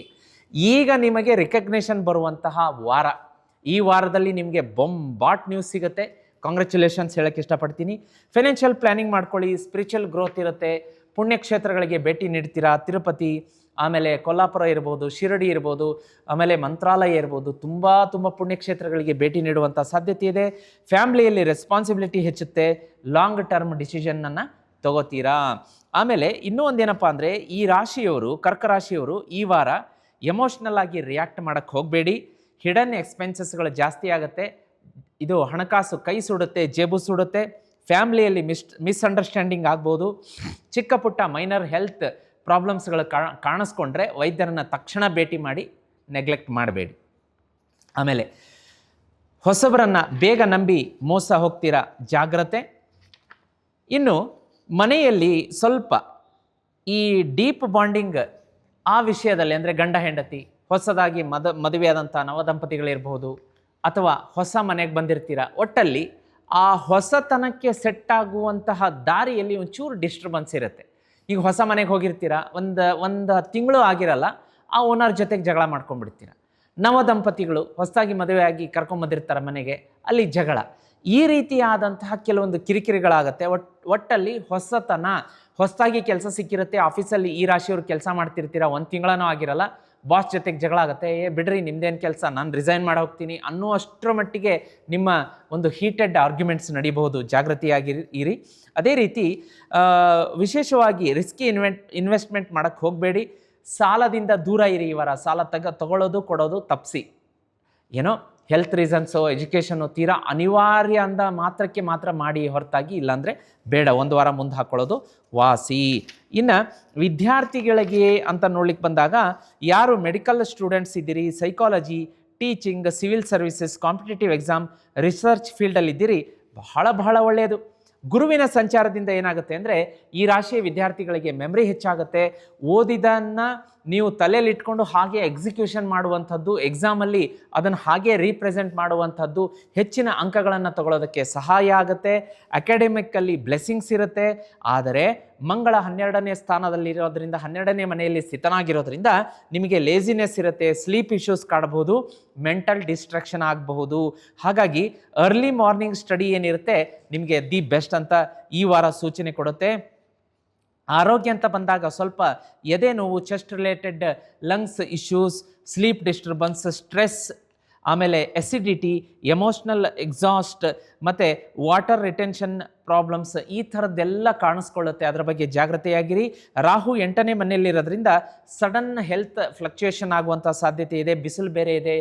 ಈಗ ನಿಮಗೆ ರೆಕಗ್ನೇಷನ್ ಬರುವಂತಹ ವಾರ. ಈ ವಾರದಲ್ಲಿ ನಿಮಗೆ ಬೊಂಬಾಟ್ ನ್ಯೂಸ್ ಸಿಗುತ್ತೆ. ಕಾಂಗ್ರ್ಯಾಚುಲೇಷನ್ಸ್ ಹೇಳೋಕ್ಕೆ ಇಷ್ಟಪಡ್ತೀನಿ. ಫೈನಾನ್ಷಿಯಲ್ ಪ್ಲ್ಯಾನಿಂಗ್ ಮಾಡ್ಕೊಳ್ಳಿ, ಸ್ಪಿರಿಚುವಲ್ ಗ್ರೋತ್ ಇರುತ್ತೆ, ಪುಣ್ಯಕ್ಷೇತ್ರಗಳಿಗೆ ಭೇಟಿ ನೀಡ್ತೀರಾ. ತಿರುಪತಿ, ಆಮೇಲೆ ಕೊಲ್ಲಾಪುರ ಇರ್ಬೋದು, ಶಿರಡಿ ಇರ್ಬೋದು, ಆಮೇಲೆ ಮಂತ್ರಾಲಯ ಇರ್ಬೋದು, ತುಂಬ ಪುಣ್ಯಕ್ಷೇತ್ರಗಳಿಗೆ ಭೇಟಿ ನೀಡುವಂಥ ಸಾಧ್ಯತೆ ಇದೆ. ಫ್ಯಾಮ್ಲಿಯಲ್ಲಿ ರೆಸ್ಪಾನ್ಸಿಬಿಲಿಟಿ ಹೆಚ್ಚುತ್ತೆ, ಲಾಂಗ್ ಟರ್ಮ್ ಡಿಸಿಷನ್ನನ್ನು ತಗೋತೀರಾ. ಆಮೇಲೆ ಇನ್ನೂ ಒಂದೇನಪ್ಪ ಅಂದರೆ, ಈ ರಾಶಿಯವರು, ಕರ್ಕರಾಶಿಯವರು ಈ ವಾರ ಎಮೋಷ್ನಲ್ ಆಗಿ ರಿಯಾಕ್ಟ್ ಮಾಡೋಕ್ಕೆ ಹೋಗಬೇಡಿ. ಹಿಡನ್ ಎಕ್ಸ್ಪೆನ್ಸಸ್ಗಳು ಜಾಸ್ತಿ ಆಗುತ್ತೆ. ಇದು ಹಣಕಾಸು ಕೈ ಸುಡುತ್ತೆ, ಜೇಬು ಸುಡುತ್ತೆ. ಫ್ಯಾಮ್ಲಿಯಲ್ಲಿ ಮಿಸ್ಅಂಡರ್ಸ್ಟ್ಯಾಂಡಿಂಗ್ ಆಗ್ಬೋದು. ಚಿಕ್ಕ ಪುಟ್ಟ ಮೈನರ್ ಹೆಲ್ತ್ ಪ್ರಾಬ್ಲಮ್ಸ್ಗಳು ಕಾಣಿಸ್ಕೊಂಡ್ರೆ ವೈದ್ಯರನ್ನು ತಕ್ಷಣ ಭೇಟಿ ಮಾಡಿ, ನೆಗ್ಲೆಕ್ಟ್ ಮಾಡಬೇಡಿ. ಆಮೇಲೆ ಹೊಸಬರನ್ನು ಬೇಗ ನಂಬಿ ಮೋಸ ಹೋಗ್ತೀರಾ, ಜಾಗ್ರತೆ. ಇನ್ನು ಮನೆಯಲ್ಲಿ ಸ್ವಲ್ಪ ಈ ಡೀಪ್ ಬಾಂಡಿಂಗ್ ಆ ವಿಷಯದಲ್ಲಿ, ಅಂದರೆ ಗಂಡ ಹೆಂಡತಿ ಹೊಸದಾಗಿ ಮದುವೆಯಾದಂಥ ನವದಂಪತಿಗಳಿರ್ಬೋದು, ಅಥವಾ ಹೊಸ ಮನೆಗೆ ಬಂದಿರ್ತೀರ, ಒಟ್ಟಲ್ಲಿ ಆ ಹೊಸತನಕ್ಕೆ ಸೆಟ್ ಆಗುವಂತಹ ದಾರಿಯಲ್ಲಿ ಒಂಚೂರು ಡಿಸ್ಟರ್ಬೆನ್ಸ್ ಇರುತ್ತೆ. ಈಗ ಹೊಸ ಮನೆಗೆ ಹೋಗಿರ್ತೀರ, ಒಂದು ತಿಂಗಳು ಆಗಿರಲ್ಲ, ಆ ಓನರ್ ಜೊತೆಗೆ ಜಗಳ ಮಾಡ್ಕೊಂಡ್ಬಿಡ್ತೀರ. ನವದಂಪತಿಗಳು ಹೊಸದಾಗಿ ಮದುವೆಯಾಗಿ ಕರ್ಕೊಂಬಂದಿರ್ತಾರೆ ಮನೆಗೆ, ಅಲ್ಲಿ ಜಗಳ. ಈ ರೀತಿಯಾದಂತಹ ಕೆಲವೊಂದು ಕಿರಿಕಿರಿಗಳಾಗುತ್ತೆ. ಒಟ್ಟಲ್ಲಿ ಹೊಸದಾಗಿ ಕೆಲಸ ಸಿಕ್ಕಿರುತ್ತೆ, ಆಫೀಸಲ್ಲಿ ಈ ರಾಶಿಯವರು ಕೆಲಸ ಮಾಡ್ತಿರ್ತೀರ, ಒಂದು ತಿಂಗಳನೂ ಆಗಿರಲ್ಲ, ಬಾಸ್ ಜೊತೆಗೆ ಜಗಳ ಆಗುತ್ತೆ. ಬಿಡ್ರಿ ನಿಮ್ಮದೇನು ಕೆಲಸ, ನಾನು ರಿಸೈನ್ ಮಾಡಿ ಹೋಗ್ತೀನಿ ಅನ್ನೋ ಅಷ್ಟರ ಮಟ್ಟಿಗೆ ನಿಮ್ಮ ಒಂದು ಹೀಟೆಡ್ ಆರ್ಗ್ಯುಮೆಂಟ್ಸ್ ನಡೀಬಹುದು. ಜಾಗೃತಿಯಾಗಿರಿ. ಅದೇ ರೀತಿ ವಿಶೇಷವಾಗಿ ರಿಸ್ಕಿ ಇನ್ವೆಸ್ಟ್ಮೆಂಟ್ ಮಾಡೋಕ್ಕೆ ಹೋಗಬೇಡಿ. ಸಾಲದಿಂದ ದೂರ ಇರಿ. ಇವರ ಸಾಲ ತಗೊಳ್ಳೋದು ಕೊಡೋದು ತಪ್ಪಿಸಿ. ಏನೋ ಹೆಲ್ತ್ ರೀಸನ್ಸು, ಎಜುಕೇಷನ್ನು ತೀರಾ ಅನಿವಾರ್ಯ ಅಂದ ಮಾತ್ರ ಮಾಡಿ, ಹೊರತಾಗಿ ಇಲ್ಲಾಂದರೆ ಬೇಡ, ಒಂದು ವಾರ ಮುಂದೆ ಹಾಕ್ಕೊಳ್ಳೋದು ವಾಸಿ. ಇನ್ನು ವಿದ್ಯಾರ್ಥಿಗಳಿಗೆ ಅಂತ ನೋಡ್ಲಿಕ್ಕೆ ಬಂದಾಗ, ಯಾರು ಮೆಡಿಕಲ್ ಸ್ಟೂಡೆಂಟ್ಸ್ ಇದ್ದೀರಿ, psychology, teaching, civil services, competitive exam, research ಫೀಲ್ಡಲ್ಲಿ ಇದ್ದೀರಿ, ಬಹಳ ಒಳ್ಳೆಯದು. ಗುರುವಿನ ಸಂಚಾರದಿಂದ ಏನಾಗುತ್ತೆ ಅಂದರೆ, ಈ ರಾಶಿಯ ವಿದ್ಯಾರ್ಥಿಗಳಿಗೆ ಮೆಮರಿ ಹೆಚ್ಚಾಗುತ್ತೆ. ಓದಿದನ್ನು ನೀವು ತಲೆಯಲ್ಲಿ ಇಟ್ಕೊಂಡು ಹಾಗೆ ಎಕ್ಸಿಕ್ಯೂಷನ್ ಮಾಡುವಂಥದ್ದು, ಎಕ್ಸಾಮಲ್ಲಿ ಅದನ್ನು ಹಾಗೆ ರೀಪ್ರೆಸೆಂಟ್ ಮಾಡುವಂಥದ್ದು, ಹೆಚ್ಚಿನ ಅಂಕಗಳನ್ನು ತಗೊಳ್ಳೋದಕ್ಕೆ ಸಹಾಯ ಆಗುತ್ತೆ. ಅಕಾಡೆಮಿಕ್ಕಲ್ಲಿ ಬ್ಲೆಸ್ಸಿಂಗ್ಸ್ ಇರುತ್ತೆ. ಆದರೆ ಮಂಗಳ 12ನೇ ಸ್ಥಾನದಲ್ಲಿರೋದ್ರಿಂದ, 12ನೇ ಮನೆಯಲ್ಲಿ ಸ್ಥಿತನಾಗಿರೋದ್ರಿಂದ ನಿಮಗೆ ಲೇಸಿನೆಸ್ ಇರುತ್ತೆ, ಸ್ಲೀಪ್ ಇಶ್ಯೂಸ್ ಕಾಣಬಹುದು, ಮೆಂಟಲ್ ಡಿಸ್ಟ್ರಾಕ್ಷನ್ ಆಗಬಹುದು. ಹಾಗಾಗಿ ಅರ್ಲಿ ಮಾರ್ನಿಂಗ್ ಸ್ಟಡಿ ಏನಿರುತ್ತೆ ನಿಮಗೆ ದಿ ಬೆಸ್ಟ್ ಅಂತ ಈ ವಾರ ಸೂಚನೆ ಕೊಡುತ್ತೆ. ಆರೋಗ್ಯ ಅಂತ ಬಂದಾಗ ಸ್ವಲ್ಪ ಎದೆ ನೋವು, chest related lungs issues, sleep disturbance, stress, ಆಮೇಲೆ ಎಸಿಡಿಟಿ, ಎಮೋಷ್ನಲ್ ಎಕ್ಸಾಸ್ಟ್ ಮತ್ತು ವಾಟರ್ ರಿಟೆನ್ಷನ್ ಪ್ರಾಬ್ಲಮ್ಸ್, ಈ ಥರದ್ದೆಲ್ಲ ಕಾಣಿಸ್ಕೊಳ್ಳುತ್ತೆ. ಅದರ ಬಗ್ಗೆ ಜಾಗ್ರತೆಯಾಗಿರಿ. ರಾಹು 8ನೇ ಮನೆಯಲ್ಲಿರೋದ್ರಿಂದ ಸಡನ್ ಹೆಲ್ತ್ ಫ್ಲಕ್ಚುಯೇಷನ್ ಆಗುವಂಥ ಸಾಧ್ಯತೆ ಇದೆ. ಬಿಸಿಲು ಬೇರೆ ಇದೆ,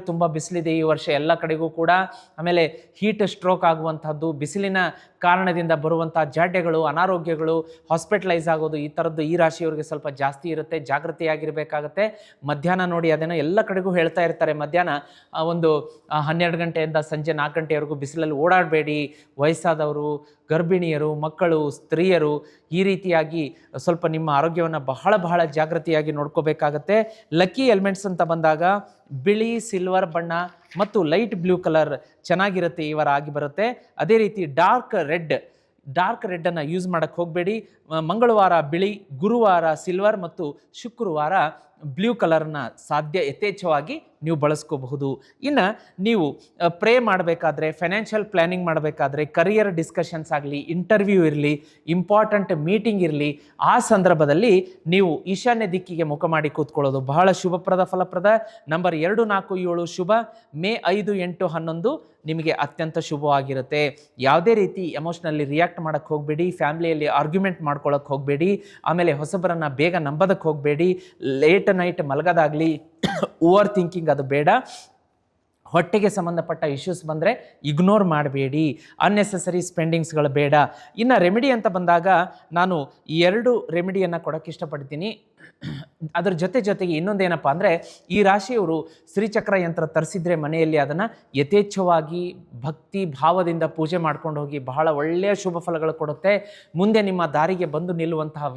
ತುಂಬ ಬಿಸಿಲಿದೆ ಈ ವರ್ಷ ಎಲ್ಲ ಕಡೆಗೂ ಕೂಡ. ಆಮೇಲೆ ಹೀಟ್ ಸ್ಟ್ರೋಕ್ ಆಗುವಂಥದ್ದು, ಬಿಸಿಲಿನ ಕಾರಣದಿಂದ ಬರುವಂಥ ಜಾಡ್ಯಗಳು, ಅನಾರೋಗ್ಯಗಳು, ಹಾಸ್ಪಿಟಲೈಸ್ ಆಗೋದು, ಈ ಥರದ್ದು ಈ ರಾಶಿಯವರಿಗೆ ಸ್ವಲ್ಪ ಜಾಸ್ತಿ ಇರುತ್ತೆ. ಜಾಗೃತಿಯಾಗಿರಬೇಕಾಗತ್ತೆ. ಮಧ್ಯಾಹ್ನ ನೋಡಿ, ಅದೇನೋ ಎಲ್ಲ ಕಡೆಗೂ ಹೇಳ್ತಾ ಇರ್ತಾರೆ, ಮಧ್ಯಾಹ್ನ ಒಂದು 12 ಗಂಟೆಯಿಂದ ಸಂಜೆ 4 ಗಂಟೆವರೆಗೂ ಬಿಸಿಲಲ್ಲಿ ಓಡಾಡಬೇಡಿ. ವಯಸ್ಸಾದವರು, ಗರ್ಭಿಣಿಯರು, ಮಕ್ಕಳು, ಸ್ತ್ರೀಯರು ಈ ರೀತಿಯಾಗಿ ಸ್ವಲ್ಪ ನಿಮ್ಮ ಆರೋಗ್ಯವನ್ನು ಬಹಳ ಜಾಗೃತಿಯಾಗಿ ನೋಡ್ಕೋಬೇಕಾಗತ್ತೆ. ಲಕ್ಕಿ ಎಲಿಮೆಂಟ್ಸ್ ಅಂತ ಬಂದಾಗ ಬಿಳಿ, ಸಿಲ್ವರ್ ಬಣ್ಣ ಮತ್ತು ಲೈಟ್ ಬ್ಲೂ ಕಲರ್ ಚೆನ್ನಾಗಿರುತ್ತೆ, ಈ ವಾರ ಆಗಿ ಬರುತ್ತೆ. ಅದೇ ರೀತಿ ಡಾರ್ಕ್ ರೆಡ್ಡನ್ನು ಯೂಸ್ ಮಾಡೋಕ್ಕೆ ಹೋಗಬೇಡಿ. ಮಂಗಳವಾರ ಬಿಳಿ, ಗುರುವಾರ ಸಿಲ್ವರ್ ಮತ್ತು ಶುಕ್ರವಾರ ಬ್ಲೂ ಕಲರ್ನ ಯಥೇಚ್ಛವಾಗಿ ನೀವು ಬಳಸ್ಕೋಬಹುದು. ಇನ್ನು ನೀವು ಪ್ರೇ ಮಾಡಬೇಕಾದ್ರೆ, ಫೈನಾನ್ಷಿಯಲ್ ಪ್ಲ್ಯಾನಿಂಗ್ ಮಾಡಬೇಕಾದ್ರೆ, ಕರಿಯರ್ ಡಿಸ್ಕಷನ್ಸ್ ಆಗಲಿ, ಇಂಟರ್ವ್ಯೂ ಇರಲಿ, ಇಂಪಾರ್ಟೆಂಟ್ ಮೀಟಿಂಗ್ ಇರಲಿ, ಆ ಸಂದರ್ಭದಲ್ಲಿ ನೀವು ಈಶಾನ್ಯ ದಿಕ್ಕಿಗೆ ಮುಖ ಮಾಡಿ ಕೂತ್ಕೊಳ್ಳೋದು ಬಹಳ ಫಲಪ್ರದ. ನಂಬರ್ 2, 4, 7 ಶುಭ. ಮೇ 5, 8, 11 ನಿಮಗೆ ಅತ್ಯಂತ ಶುಭವಾಗಿರುತ್ತೆ. ಯಾವುದೇ ರೀತಿ ಎಮೋಷ್ನಲ್ಲಿ ರಿಯಾಕ್ಟ್ ಮಾಡೋಕ್ಕೆ ಹೋಗಬೇಡಿ. ಫ್ಯಾಮಿಲಿಯಲ್ಲಿ ಆರ್ಗ್ಯುಮೆಂಟ್ ಮಾಡ್ಕೊಳ್ಳೋಕ್ಕೆ ಹೋಗಬೇಡಿ. ಆಮೇಲೆ ಹೊಸಬರನ್ನು ಬೇಗ ನಂಬೋದಕ್ಕೆ ಹೋಗಬೇಡಿ. ಲೇಟ್ ನೈಟ್ ಮಲಗೋದಾಗಲಿ, ಓವರ್ ಥಿಂಕಿಂಗ್ ಅದು ಬೇಡ. ಹೊಟ್ಟೆಗೆ ಸಂಬಂಧಪಟ್ಟ ಇಶ್ಯೂಸ್ ಬಂದರೆ ಇಗ್ನೋರ್ ಮಾಡಬೇಡಿ. ಅನ್ನೆಸೆಸರಿ ಸ್ಪೆಂಡಿಂಗ್ಸ್ಗಳು ಬೇಡ. ಇನ್ನು ರೆಮಿಡಿ ಅಂತ ಬಂದಾಗ ನಾನು 2 ರೆಮಿಡಿಯನ್ನು ಕೊಡೋಕ್ಕೆ ಇಷ್ಟಪಡ್ತೀನಿ. ಅದರ ಜೊತೆಗೆ ಇನ್ನೊಂದೇನಪ್ಪ ಅಂದರೆ, ಈ ರಾಶಿಯವರು ಶ್ರೀಚಕ್ರ ಯಂತ್ರ ತರಿಸಿದ್ರೆ ಮನೆಯಲ್ಲಿ ಅದನ್ನು ಯಥೇಚ್ಛವಾಗಿ ಭಕ್ತಿ ಭಾವದಿಂದ ಪೂಜೆ ಮಾಡ್ಕೊಂಡು ಹೋಗಿ, ಬಹಳ ಒಳ್ಳೆಯ ಶುಭ ಫಲಗಳು ಕೊಡುತ್ತೆ. ಮುಂದೆ ನಿಮ್ಮ ದಾರಿಗೆ ಬಂದು ನಿಲ್ಲುವಂತಹ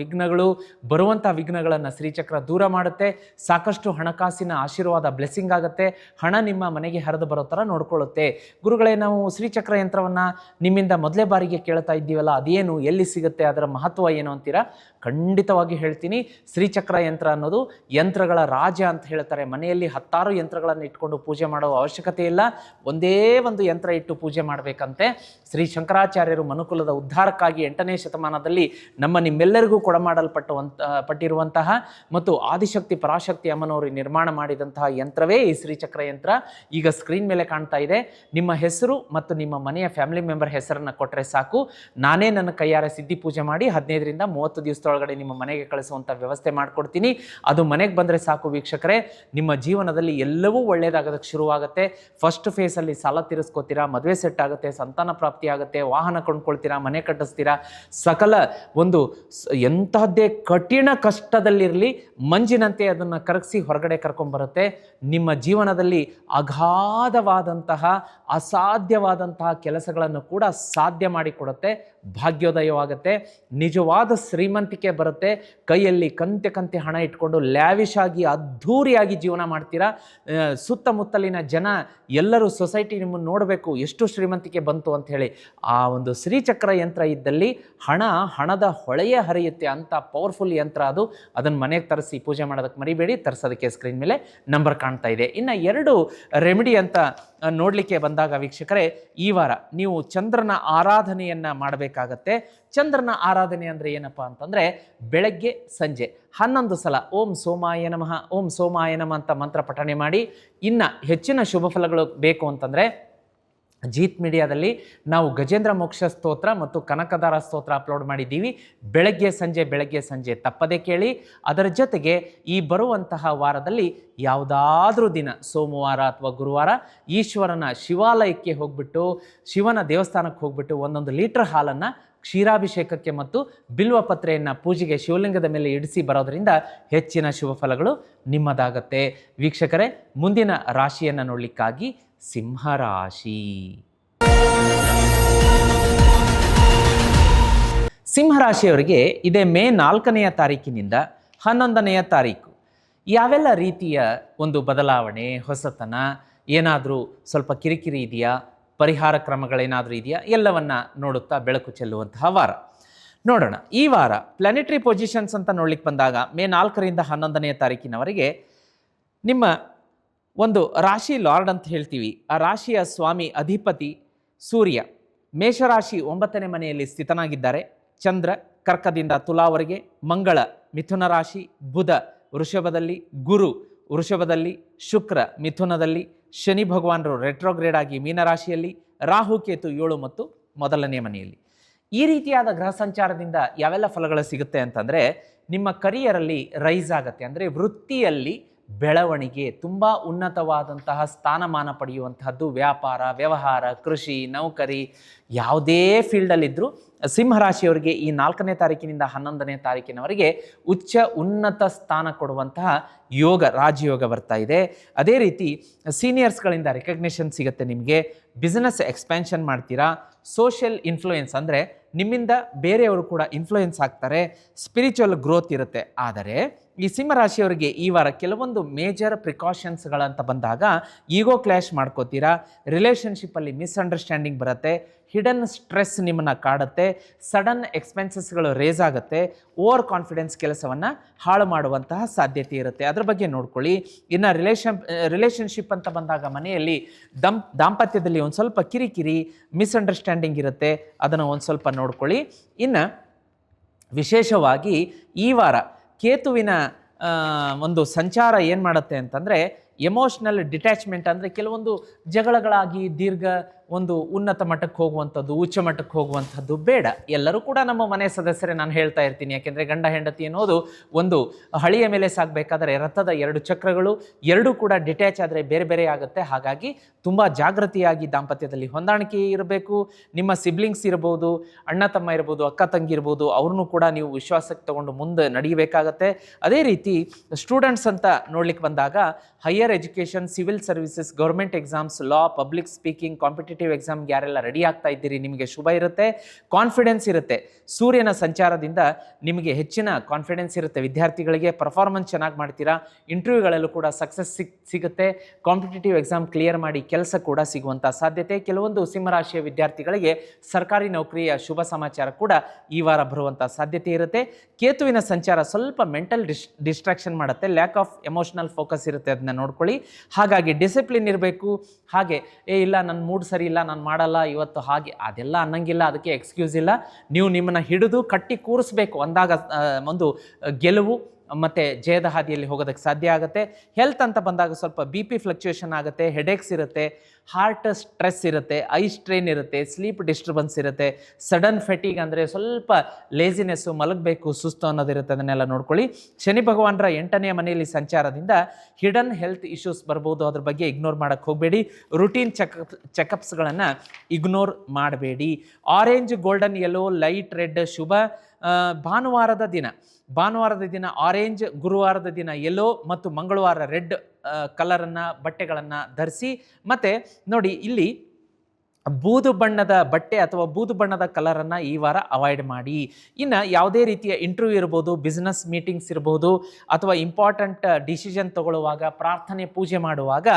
ಬರುವಂತಹ ವಿಘ್ನಗಳನ್ನು ಶ್ರೀಚಕ್ರ ದೂರ ಮಾಡುತ್ತೆ. ಸಾಕಷ್ಟು ಹಣಕಾಸಿನ ಆಶೀರ್ವಾದ, ಬ್ಲೆಸ್ಸಿಂಗ್ ಆಗುತ್ತೆ. ಹಣ ನಿಮ್ಮ ಮನೆಗೆ ಹರಿದು ಬರೋ ಥರ ನೋಡ್ಕೊಳ್ಳುತ್ತೆ. ಗುರುಗಳೇ, ನಾವು ಶ್ರೀಚಕ್ರ ಯಂತ್ರವನ್ನು ನಿಮ್ಮಿಂದ ಮೊದಲೇ ಬಾರಿಗೆ ಕೇಳ್ತಾ ಇದ್ದೀವಲ್ಲ, ಅದೇನು, ಎಲ್ಲಿ ಸಿಗುತ್ತೆ, ಅದರ ಮಹತ್ವ ಏನು ಅಂತೀರಾ? ಖಂಡಿತವಾಗಿ ಹೇಳ್ತೀನಿ. ಶ್ರೀಚಕ್ರ ಯಂತ್ರ ಅನ್ನೋದು ಯಂತ್ರಗಳ ರಾಜ ಅಂತ ಹೇಳ್ತಾರೆ. ಮನೆಯಲ್ಲಿ 10 ಯಂತ್ರಗಳನ್ನು ಇಟ್ಕೊಂಡು ಪೂಜೆ ಮಾಡೋ ಅವಶ್ಯಕತೆ ಇಲ್ಲ. ಒಂದೇ ಒಂದು ಯಂತ್ರ ಇಟ್ಟು ಪೂಜೆ ಮಾಡಬೇಕಂತೆ. ಶ್ರೀ ಶಂಕರಾಚಾರ್ಯರು ಮನುಕುಲದ ಉದ್ಧಾರಕ್ಕಾಗಿ 8ನೇ ಶತಮಾನದಲ್ಲಿ ನಿಮ್ಮೆಲ್ಲರಿಗೂ ಪಟ್ಟಿರುವಂತಹ ಮತ್ತು ಆದಿಶಕ್ತಿ ಪರಾಶಕ್ತಿ ಅಮ್ಮನವರು ನಿರ್ಮಾಣ ಮಾಡಿದಂತಹ ಯಂತ್ರವೇ ಈ ಶ್ರೀಚಕ್ರ ಯಂತ್ರ. ಈಗ ಸ್ಕ್ರೀನ್ ಮೇಲೆ ಕಾಣ್ತಾ ಇದೆ. ನಿಮ್ಮ ಹೆಸರು ಮತ್ತು ನಿಮ್ಮ ಮನೆಯ ಫ್ಯಾಮಿಲಿ ಮೆಂಬರ್ ಹೆಸರನ್ನು ಕೊಟ್ಟರೆ ಸಾಕು. ನಾನೇ ನನ್ನ ಕೈಯಾರೆ ಸಿದ್ಧಿ ಪೂಜೆ ಮಾಡಿ 15ರಿಂದ 30 ದಿವಸದೊಳಗಡೆ ನಿಮ್ಮ ಮನೆಗೆ ಕಳಿಸುವಂಥ ವ್ಯವಸ್ಥೆ ಮಾಡಿಕೊಡ್ತೀನಿ. ಅದು ಮನೆಗೆ ಬಂದರೆ ಸಾಕು ವೀಕ್ಷಕರೇ, ನಿಮ್ಮ ಜೀವನದಲ್ಲಿ ಎಲ್ಲವೂ ಒಳ್ಳೆಯದಾಗೋದಕ್ಕೆ ಶುರುವಾಗುತ್ತೆ. ಫಸ್ಟ್ ಫೇಸಲ್ಲಿ ಸಾಲ ತೀರಿಸ್ಕೋತೀರಾ, ಮದುವೆ ಸೆಟ್ ಆಗುತ್ತೆ, ಸಂತಾನ ಪ್ರಾಪ್ತಿ ಆಗುತ್ತೆ, ವಾಹನ ಕೊಂಡ್ಕೊಳ್ತೀರಾ, ಮನೆ ಕಟ್ಟಿಸ್ತೀರಾ. ಸಕಲ ಒಂದು ಎಂತಹದ್ದೇ ಕಠಿಣ ಕಷ್ಟದಲ್ಲಿರಲಿ ಮಂಜಿನಂತೆ ಅದನ್ನು ಕರಗಿಸಿ ಹೊರಗಡೆ ಕರ್ಕೊಂಡ್ಬರುತ್ತೆ. ನಿಮ್ಮ ಜೀವನದಲ್ಲಿ ಅಗಾಧವಾದಂತಹ ಅಸಾಧ್ಯವಾದಂತಹ ಕೆಲಸಗಳನ್ನು ಕೂಡ ಸಾಧ್ಯ ಮಾಡಿಕೊಡುತ್ತೆ. ಭಾಗ್ಯೋದಯವಾಗುತ್ತೆ, ನಿಜವಾದ ಶ್ರೀಮಂತಿಕೆ ಬರುತ್ತೆ. ಕೈಯಲ್ಲಿ ಕಂತೆ ಹಣ ಇಟ್ಕೊಂಡು ಲ್ಯಾವಿಶ್ ಆಗಿ ಅದ್ಧೂರಿಯಾಗಿ ಜೀವನ ಮಾಡ್ತೀರಾ. ಸುತ್ತಮುತ್ತಲಿನ ಜನ ಎಲ್ಲರೂ ಸೊಸೈಟಿ ನಿಮ್ಮನ್ನು ನೋಡಬೇಕು ಎಷ್ಟು ಶ್ರೀಮಂತಿಕೆ ಬಂತು ಅಂತ ಹೇಳಿ. ಆ ಒಂದು ಶ್ರೀಚಕ್ರ ಯಂತ್ರ ಇದ್ದಲ್ಲಿ ಹಣದ ಹೊಳೆಯೇ ಹರಿಯುತ್ತೆ. ಅಂತ ಪವರ್ಫುಲ್ ಯಂತ್ರ ಅದು. ಅದನ್ನು ಮನೆಗೆ ತರಿಸಿ ಪೂಜೆ ಮಾಡೋದಕ್ಕೆ ಮರಿಬೇಡಿ. ತರಿಸೋದಕ್ಕೆ ಸ್ಕ್ರೀನ್ ಮೇಲೆ ನಂಬರ್ ಕಾಣ್ತಾ ಇದೆ. ಇನ್ನು 2 ರೆಮಿಡಿ ಅಂತ ನೋಡಲಿಕ್ಕೆ ಬಂದಾಗ ವೀಕ್ಷಕರೇ, ಈ ವಾರ ನೀವು ಚಂದ್ರನ ಆರಾಧನೆಯನ್ನು ಮಾಡಬೇಕಾಗತ್ತೆ. ಚಂದ್ರನ ಆರಾಧನೆ ಅಂದರೆ ಏನಪ್ಪ ಅಂತಂದರೆ, ಬೆಳಗ್ಗೆ ಸಂಜೆ 11 ಸಲ ಓಂ ಸೋಮಾಯ ನಮಃ ಓಂ ಸೋಮಾಯ ನಮಃ ಅಂತ ಮಂತ್ರ ಪಠಣೆ ಮಾಡಿ. ಇನ್ನು ಹೆಚ್ಚಿನ ಶುಭ ಫಲಗಳು ಬೇಕು ಅಂತಂದರೆ ಜೀತ್ ಮೀಡಿಯಾದಲ್ಲಿ ನಾವು ಗಜೇಂದ್ರ ಮೋಕ್ಷ ಸ್ತೋತ್ರ ಮತ್ತು ಕನಕದಾರ ಸ್ತೋತ್ರ ಅಪ್ಲೋಡ್ ಮಾಡಿದ್ದೀವಿ. ಬೆಳಗ್ಗೆ ಸಂಜೆ ತಪ್ಪದೆ ಕೇಳಿ. ಅದರ ಜೊತೆಗೆ ಈ ಬರುವಂತಹ ವಾರದಲ್ಲಿ ಯಾವುದಾದ್ರೂ ದಿನ ಸೋಮವಾರ ಅಥವಾ ಗುರುವಾರ ಈಶ್ವರನ ಶಿವಾಲಯಕ್ಕೆ ಹೋಗ್ಬಿಟ್ಟು, ಶಿವನ ದೇವಸ್ಥಾನಕ್ಕೆ ಹೋಗ್ಬಿಟ್ಟು 1 ಲೀಟರ್ ಹಾಲನ್ನು ಕ್ಷೀರಾಭಿಷೇಕಕ್ಕೆ ಮತ್ತು ಬಿಲ್ವಪತ್ರೆಯನ್ನು ಪೂಜೆಗೆ ಶಿವಲಿಂಗದ ಮೇಲೆ ಇಡಿಸಿ ಬರೋದರಿಂದ ಹೆಚ್ಚಿನ ಶುಭ ಫಲಗಳು ನಿಮ್ಮದಾಗತ್ತೆ. ವೀಕ್ಷಕರೇ, ಮುಂದಿನ ರಾಶಿಯನ್ನು ನೋಡಲಿಕ್ಕಾಗಿ ಸಿಂಹರಾಶಿ. ಸಿಂಹರಾಶಿಯವರಿಗೆ ಇದೇ ಮೇ 4ನೇ ತಾರೀಕಿನಿಂದ 11ನೇ ತಾರೀಕು ಯಾವೆಲ್ಲ ರೀತಿಯ ಒಂದು ಬದಲಾವಣೆ, ಹೊಸತನ, ಏನಾದರೂ ಸ್ವಲ್ಪ ಕಿರಿಕಿರಿ ಇದೆಯಾ, ಪರಿಹಾರ ಕ್ರಮಗಳೇನಾದರೂ ಇದೆಯಾ, ಎಲ್ಲವನ್ನ ನೋಡುತ್ತಾ ಬೆಳಕು ಚೆಲ್ಲುವಂತಹ ವಾರ. ನೋಡೋಣ. ಈ ವಾರ ಪ್ಲಾನೆಟರಿ ಪೊಸಿಷನ್ಸ್ ಅಂತ ನೋಡ್ಲಿಕ್ಕೆ ಬಂದಾಗ ಮೇ 4ರಿಂದ 11ನೇ ತಾರೀಕಿನವರೆಗೆ ನಿಮ್ಮ ಒಂದು ರಾಶಿ ಲಾರ್ಡ್ ಅಂತ ಹೇಳ್ತೀವಿ, ಆ ರಾಶಿಯ ಸ್ವಾಮಿ ಅಧಿಪತಿ ಸೂರ್ಯ ಮೇಷರಾಶಿ 9ನೇ ಮನೆಯಲ್ಲಿ ಸ್ಥಿತನಾಗಿದ್ದಾರೆ. ಚಂದ್ರ ಕರ್ಕದಿಂದ ತುಲಾವರೆಗೆ, ಮಂಗಳ ಮಿಥುನ ರಾಶಿ, ಬುಧ ವೃಷಭದಲ್ಲಿ, ಗುರು ವೃಷಭದಲ್ಲಿ, ಶುಕ್ರ ಮಿಥುನದಲ್ಲಿ, ಶನಿ ಭಗವಾನರು ರೆಟ್ರೋಗ್ರೇಡ್ ಆಗಿ ಮೀನರಾಶಿಯಲ್ಲಿ, ರಾಹು ಕೇತು 7 ಮತ್ತು 1ನೇ ಮನೆಯಲ್ಲಿ. ಈ ರೀತಿಯಾದ ಗ್ರಹ ಸಂಚಾರದಿಂದ ಯಾವೆಲ್ಲ ಫಲಗಳು ಸಿಗುತ್ತೆ ಅಂತಂದರೆ, ನಿಮ್ಮ ಕರಿಯರಲ್ಲಿ ರೈಸ್ ಆಗುತ್ತೆ, ಅಂದರೆ ವೃತ್ತಿಯಲ್ಲಿ ಬೆಳವಣಿಗೆ, ತುಂಬ ಉನ್ನತವಾದಂತಹ ಸ್ಥಾನಮಾನ ಪಡೆಯುವಂತಹದ್ದು. ವ್ಯಾಪಾರ, ವ್ಯವಹಾರ, ಕೃಷಿ, ನೌಕರಿ, ಯಾವುದೇ ಫೀಲ್ಡಲ್ಲಿದ್ದರೂ ಸಿಂಹರಾಶಿಯವರಿಗೆ ಈ 4ನೇ ತಾರೀಕಿನಿಂದ 11ನೇ ತಾರೀಕಿನವರೆಗೆ ಉನ್ನತ ಸ್ಥಾನ ಕೊಡುವಂತಹ ಯೋಗ, ರಾಜಯೋಗ ಬರ್ತಾ ಇದೆ. ಅದೇ ರೀತಿ ಸೀನಿಯರ್ಸ್ಗಳಿಂದ ರೆಕಗ್ನಿಷನ್ ಸಿಗುತ್ತೆ ನಿಮಗೆ. ಬಿಸ್ನೆಸ್ ಎಕ್ಸ್ಪ್ಯಾನ್ಷನ್ ಮಾಡ್ತೀರಾ. ಸೋಷಿಯಲ್ ಇನ್ಫ್ಲೂಯೆನ್ಸ್ ಅಂದರೆ ನಿಮ್ಮಿಂದ ಬೇರೆಯವರು ಕೂಡ ಇನ್ಫ್ಲೂಯೆನ್ಸ್ ಆಗ್ತಾರೆ. ಸ್ಪಿರಿಚುವಲ್ ಗ್ರೋತ್ ಇರುತ್ತೆ. ಆದರೆ ಈ ಸಿಂಹರಾಶಿಯವರಿಗೆ ಈ ವಾರ ಕೆಲವೊಂದು ಮೇಜರ್ ಪ್ರಿಕಾಷನ್ಸ್ಗಳಂತ ಬಂದಾಗ ಈಗೋ ಕ್ಲಾಶ್ ಮಾಡ್ಕೋತೀರಾ. ರಿಲೇಷನ್ಶಿಪ್ಪಲ್ಲಿ ಮಿಸ್ಅಂಡರ್ಸ್ಟ್ಯಾಂಡಿಂಗ್ ಬರುತ್ತೆ. ಹಿಡನ್ ಸ್ಟ್ರೆಸ್ ನಿಮ್ಮನ್ನು ಕಾಡುತ್ತೆ. ಸಡನ್ ಎಕ್ಸ್ಪೆನ್ಸಸ್ಗಳು ರೇಸ್ ಆಗುತ್ತೆ. ಓವರ್ ಕಾನ್ಫಿಡೆನ್ಸ್ ಕೆಲಸವನ್ನು ಹಾಳು ಮಾಡುವಂತಹ ಸಾಧ್ಯತೆ ಇರುತ್ತೆ. ಅದ್ರ ಬಗ್ಗೆ ನೋಡ್ಕೊಳ್ಳಿ. ಇನ್ನು ರಿಲೇಷನ್ಶಿಪ್ ಅಂತ ಬಂದಾಗ ಮನೆಯಲ್ಲಿ ದಾಂಪತ್ಯದಲ್ಲಿ ಒಂದು ಸ್ವಲ್ಪ ಕಿರಿಕಿರಿ, ಮಿಸ್ಅಂಡರ್ಸ್ಟ್ಯಾಂಡಿಂಗ್ ಇರುತ್ತೆ. ಅದನ್ನು ಒಂದು ಸ್ವಲ್ಪ ನೋಡ್ಕೊಳ್ಳಿ. ಇನ್ನು ವಿಶೇಷವಾಗಿ ಈ ವಾರ ಕೇತುವಿನ ಒಂದು ಸಂಚಾರ ಏನು ಮಾಡುತ್ತೆ ಅಂತಂದರೆ, ಎಮೋಷ್ನಲ್ ಡಿಟ್ಯಾಚ್ಮೆಂಟ್, ಅಂದರೆ ಕೆಲವೊಂದು ಜಗಳಗಳಾಗಿ ದೀರ್ಘ ಒಂದು ಉನ್ನತ ಮಟ್ಟಕ್ಕೆ ಹೋಗುವಂಥದ್ದು, ಉಚ್ಚ ಮಟ್ಟಕ್ಕೆ ಹೋಗುವಂಥದ್ದು ಬೇಡ. ಎಲ್ಲರೂ ಕೂಡ ನಮ್ಮ ಮನೆ ಸದಸ್ಯರೇ, ನಾನು ಹೇಳ್ತಾ ಇರ್ತೀನಿ. ಯಾಕೆಂದರೆ ಗಂಡ ಹೆಂಡತಿ ಅನ್ನೋದು ಒಂದು ಹಳಿಯ ಮೇಲೆ ಸಾಗಬೇಕಾದ್ರೆ ರಥದ 2 ಚಕ್ರಗಳು ಎರಡೂ ಕೂಡ ಡಿಟ್ಯಾಚ್ ಆದರೆ ಬೇರೆ ಬೇರೆ ಆಗುತ್ತೆ. ಹಾಗಾಗಿ ತುಂಬ ಜಾಗೃತಿಯಾಗಿ ದಾಂಪತ್ಯದಲ್ಲಿ ಹೊಂದಾಣಿಕೆ ಇರಬೇಕು. ನಿಮ್ಮ ಸಿಬ್ಲಿಂಗ್ಸ್ ಇರ್ಬೋದು, ಅಣ್ಣ ತಮ್ಮ ಇರ್ಬೋದು, ಅಕ್ಕ ತಂಗಿ ಇರ್ಬೋದು, ಅವ್ರನ್ನೂ ಕೂಡ ನೀವು ವಿಶ್ವಾಸಕ್ಕೆ ತಗೊಂಡು ಮುಂದೆ ನಡೆಯಬೇಕಾಗತ್ತೆ. ಅದೇ ರೀತಿ ಸ್ಟೂಡೆಂಟ್ಸ್ ಅಂತ ನೋಡ್ಲಿಕ್ಕೆ ಬಂದಾಗ higher education, civil services, government exams, law, public speaking, competitive ಎಕ್ಸಾಮ್ಗೆ ಯಾರೆಲ್ಲ ರೆಡಿ ಆಗ್ತಾ ಇದ್ದೀರಿ, ನಿಮಗೆ ಶುಭ ಇರುತ್ತೆ. ಕಾನ್ಫಿಡೆನ್ಸ್ ಇರುತ್ತೆ. ಸೂರ್ಯನ ಸಂಚಾರದಿಂದ ನಿಮಗೆ ಹೆಚ್ಚಿನ ಕಾನ್ಫಿಡೆನ್ಸ್ ಇರುತ್ತೆ. ವಿದ್ಯಾರ್ಥಿಗಳಿಗೆ ಪರ್ಫಾರ್ಮೆನ್ಸ್ ಚೆನ್ನಾಗಿ ಮಾಡ್ತೀರಾ. ಇಂಟರ್ವ್ಯೂಗಳಲ್ಲೂ ಕೂಡ ಸಕ್ಸಸ್ ಸಿಗುತ್ತೆ. ಕಾಂಪಿಟೇಟಿವ್ ಎಕ್ಸಾಮ್ ಕ್ಲಿಯರ್ ಮಾಡಿ ಕೆಲಸ ಕೂಡ ಸಿಗುವಂಥ ಸಾಧ್ಯತೆ. ಕೆಲವೊಂದು ಸಿಂಹರಾಶಿಯ ವಿದ್ಯಾರ್ಥಿಗಳಿಗೆ ಸರ್ಕಾರಿ ನೌಕರಿಯ ಶುಭ ಸಮಾಚಾರ ಕೂಡ ಈ ವಾರ ಬರುವಂಥ ಸಾಧ್ಯತೆ ಇರುತ್ತೆ. ಕೇತುವಿನ ಸಂಚಾರ ಸ್ವಲ್ಪ ಮೆಂಟಲ್ ಡಿಸ್ಟ್ರಾಕ್ಷನ್ ಮಾಡುತ್ತೆ. ಲ್ಯಾಕ್ ಆಫ್ ಎಮೋಷನಲ್ ಫೋಕಸ್ ಇರುತ್ತೆ. ಅದನ್ನ ನೋಡ್ಕೊಳ್ಳಿ. ಹಾಗಾಗಿ ಡಿಸಿಪ್ಲಿನ್ ಇರಬೇಕು. ಹಾಗೆ ಇಲ್ಲ ನನ್ನ ಮೂಡ್ ಸರಿ ಇಲ್ಲ, ನಾನು ಮಾಡಲ್ಲ ಇವತ್ತು, ಹಾಗೆ ಅದೆಲ್ಲ ಅನ್ನಂಗಿಲ್ಲ. ಅದಕ್ಕೆ ಎಕ್ಸ್ಕ್ಯೂಸ್ ಇಲ್ಲ. ನೀವು ನಿಮ್ಮನ್ನು ಹಿಡಿದು ಕಟ್ಟಿ ಕೂರಿಸ್ಬೇಕು. ಅಂದಾಗ ಒಂದು ಗೆಲುವು ಮತ್ತು ಜಯದ ಹಾದಿಯಲ್ಲಿ ಹೋಗೋದಕ್ಕೆ ಸಾಧ್ಯ ಆಗುತ್ತೆ. ಹೆಲ್ತ್ ಅಂತ ಬಂದಾಗ ಸ್ವಲ್ಪ ಬಿ ಪಿ ಫ್ಲಕ್ಚುಯೇಷನ್ ಆಗುತ್ತೆ, ಹೆಡೇಕ್ಸ್ ಇರುತ್ತೆ, ಹಾರ್ಟ್ ಸ್ಟ್ರೆಸ್ ಇರುತ್ತೆ, ಐ ಸ್ಟ್ರೈನ್ ಇರುತ್ತೆ, ಸ್ಲೀಪ್ ಡಿಸ್ಟರ್ಬೆನ್ಸ್ ಇರುತ್ತೆ, ಸಡನ್ ಫೆಟಿಗ್ ಅಂದರೆ ಸ್ವಲ್ಪ ಲೇಸಿನೆಸ್ಸು, ಮಲಗಬೇಕು, ಸುಸ್ತು ಅನ್ನೋದಿರುತ್ತೆ. ಅದನ್ನೆಲ್ಲ ನೋಡ್ಕೊಳ್ಳಿ. ಶನಿ ಭಗವಾನರ 8ನೇ ಮನೆಯಲ್ಲಿ ಸಂಚಾರದಿಂದ ಹಿಡನ್ ಹೆಲ್ತ್ ಇಶ್ಯೂಸ್ ಬರ್ಬೋದು, ಅದ್ರ ಬಗ್ಗೆ ಇಗ್ನೋರ್ ಮಾಡೋಕ್ಕೆ ಹೋಗಬೇಡಿ. ರುಟೀನ್ ಚೆಕಪ್ಸ್ಗಳನ್ನು ಇಗ್ನೋರ್ ಮಾಡಬೇಡಿ. Orange, golden, yellow, light red ಶುಭ. ಭಾನುವಾರದ ದಿನ ಆರೆಂಜ್, ಗುರುವಾರದ ದಿನ ಯೆಲ್ಲೋ ಮತ್ತು ಮಂಗಳವಾರ ರೆಡ್ ಕಲರನ್ನು ಬಟ್ಟೆಗಳನ್ನು ಧರಿಸಿ. ಮತ್ತು ನೋಡಿ ಇಲ್ಲಿ ಬೂದು ಬಣ್ಣದ ಬಟ್ಟೆ ಅಥವಾ ಬೂದು ಬಣ್ಣದ ಕಲರನ್ನು ಈ ವಾರ ಅವಾಯ್ಡ್ ಮಾಡಿ. ಇನ್ನು ಯಾವುದೇ ರೀತಿಯ ಇಂಟರ್ವ್ಯೂ ಇರ್ಬೋದು, ಬಿಸ್ನೆಸ್ ಮೀಟಿಂಗ್ಸ್ ಇರ್ಬೋದು, ಅಥವಾ ಇಂಪಾರ್ಟೆಂಟ್ ಡಿಸಿಷನ್ ತಗೊಳ್ಳುವಾಗ, ಪ್ರಾರ್ಥನೆ ಪೂಜೆ ಮಾಡುವಾಗ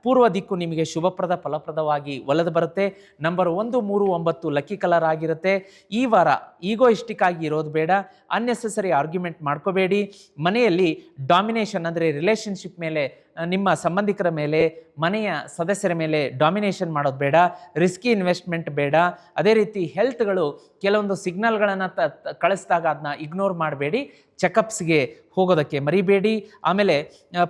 ಪೂರ್ವ ದಿಕ್ಕು ನಿಮಗೆ ಶುಭಪ್ರದ ಫಲಪ್ರದವಾಗಿ ಒಲಿದು ಬರುತ್ತೆ. ನಂಬರ್ 1, 3, 9 ಲಕ್ಕಿ ಕಲರ್ ಆಗಿರುತ್ತೆ. ಈ ವಾರ ಈಗೋಯಿಸ್ಟಿಕ್ ಆಗಿ ಇರೋದು ಬೇಡ, ಅನ್ನೆಸೆಸರಿ ಆರ್ಗ್ಯುಮೆಂಟ್ ಮಾಡ್ಕೋಬೇಡಿ. ಮನೆಯಲ್ಲಿ ಡಾಮಿನೇಷನ್ ಅಂದರೆ ರಿಲೇಷನ್ಶಿಪ್ ಮೇಲೆ, ನಿಮ್ಮ ಸಂಬಂಧಿಕರ ಮೇಲೆ, ಮನೆಯ ಸದಸ್ಯರ ಮೇಲೆ ಡಾಮಿನೇಷನ್ ಮಾಡೋದು ಬೇಡ. ರಿಸ್ಕಿ ಇನ್ವೆಸ್ಟ್ಮೆಂಟ್ ಬೇಡ. ಅದೇ ರೀತಿ ಹೆಲ್ತ್ಗಳು ಕೆಲವೊಂದು ಸಿಗ್ನಲ್ಗಳನ್ನು ಕಳಿಸಿದಾಗ ಅದನ್ನ ಇಗ್ನೋರ್ ಮಾಡಬೇಡಿ. ಚೆಕಪ್ಸ್ಗೆ ಹೋಗೋದಕ್ಕೆ ಮರಿಬೇಡಿ. ಆಮೇಲೆ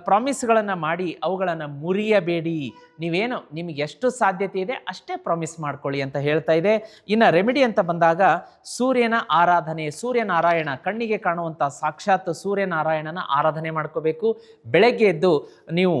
ಪ್ರಾಮಿಸ್ಗಳನ್ನು ಮಾಡಿ ಅವುಗಳನ್ನು ಮುರಿಯಬೇಡಿ. ನೀವೇನು ನಿಮಗೆ ಎಷ್ಟು ಸಾಧ್ಯತೆ ಇದೆ ಅಷ್ಟೇ ಪ್ರಾಮಿಸ್ ಮಾಡ್ಕೊಳ್ಳಿ ಅಂತ ಹೇಳ್ತಾ ಇದೆ. ಇನ್ನು ರೆಮಿಡಿ ಅಂತ ಬಂದಾಗ ಸೂರ್ಯನ ಆರಾಧನೆ, ಸೂರ್ಯನಾರಾಯಣ, ಕಣ್ಣಿಗೆ ಕಾಣುವಂಥ ಸಾಕ್ಷಾತ್ ಸೂರ್ಯನಾರಾಯಣನ ಆರಾಧನೆ ಮಾಡ್ಕೋಬೇಕು. ಬೆಳಗ್ಗೆ ಎದ್ದು ನೀವು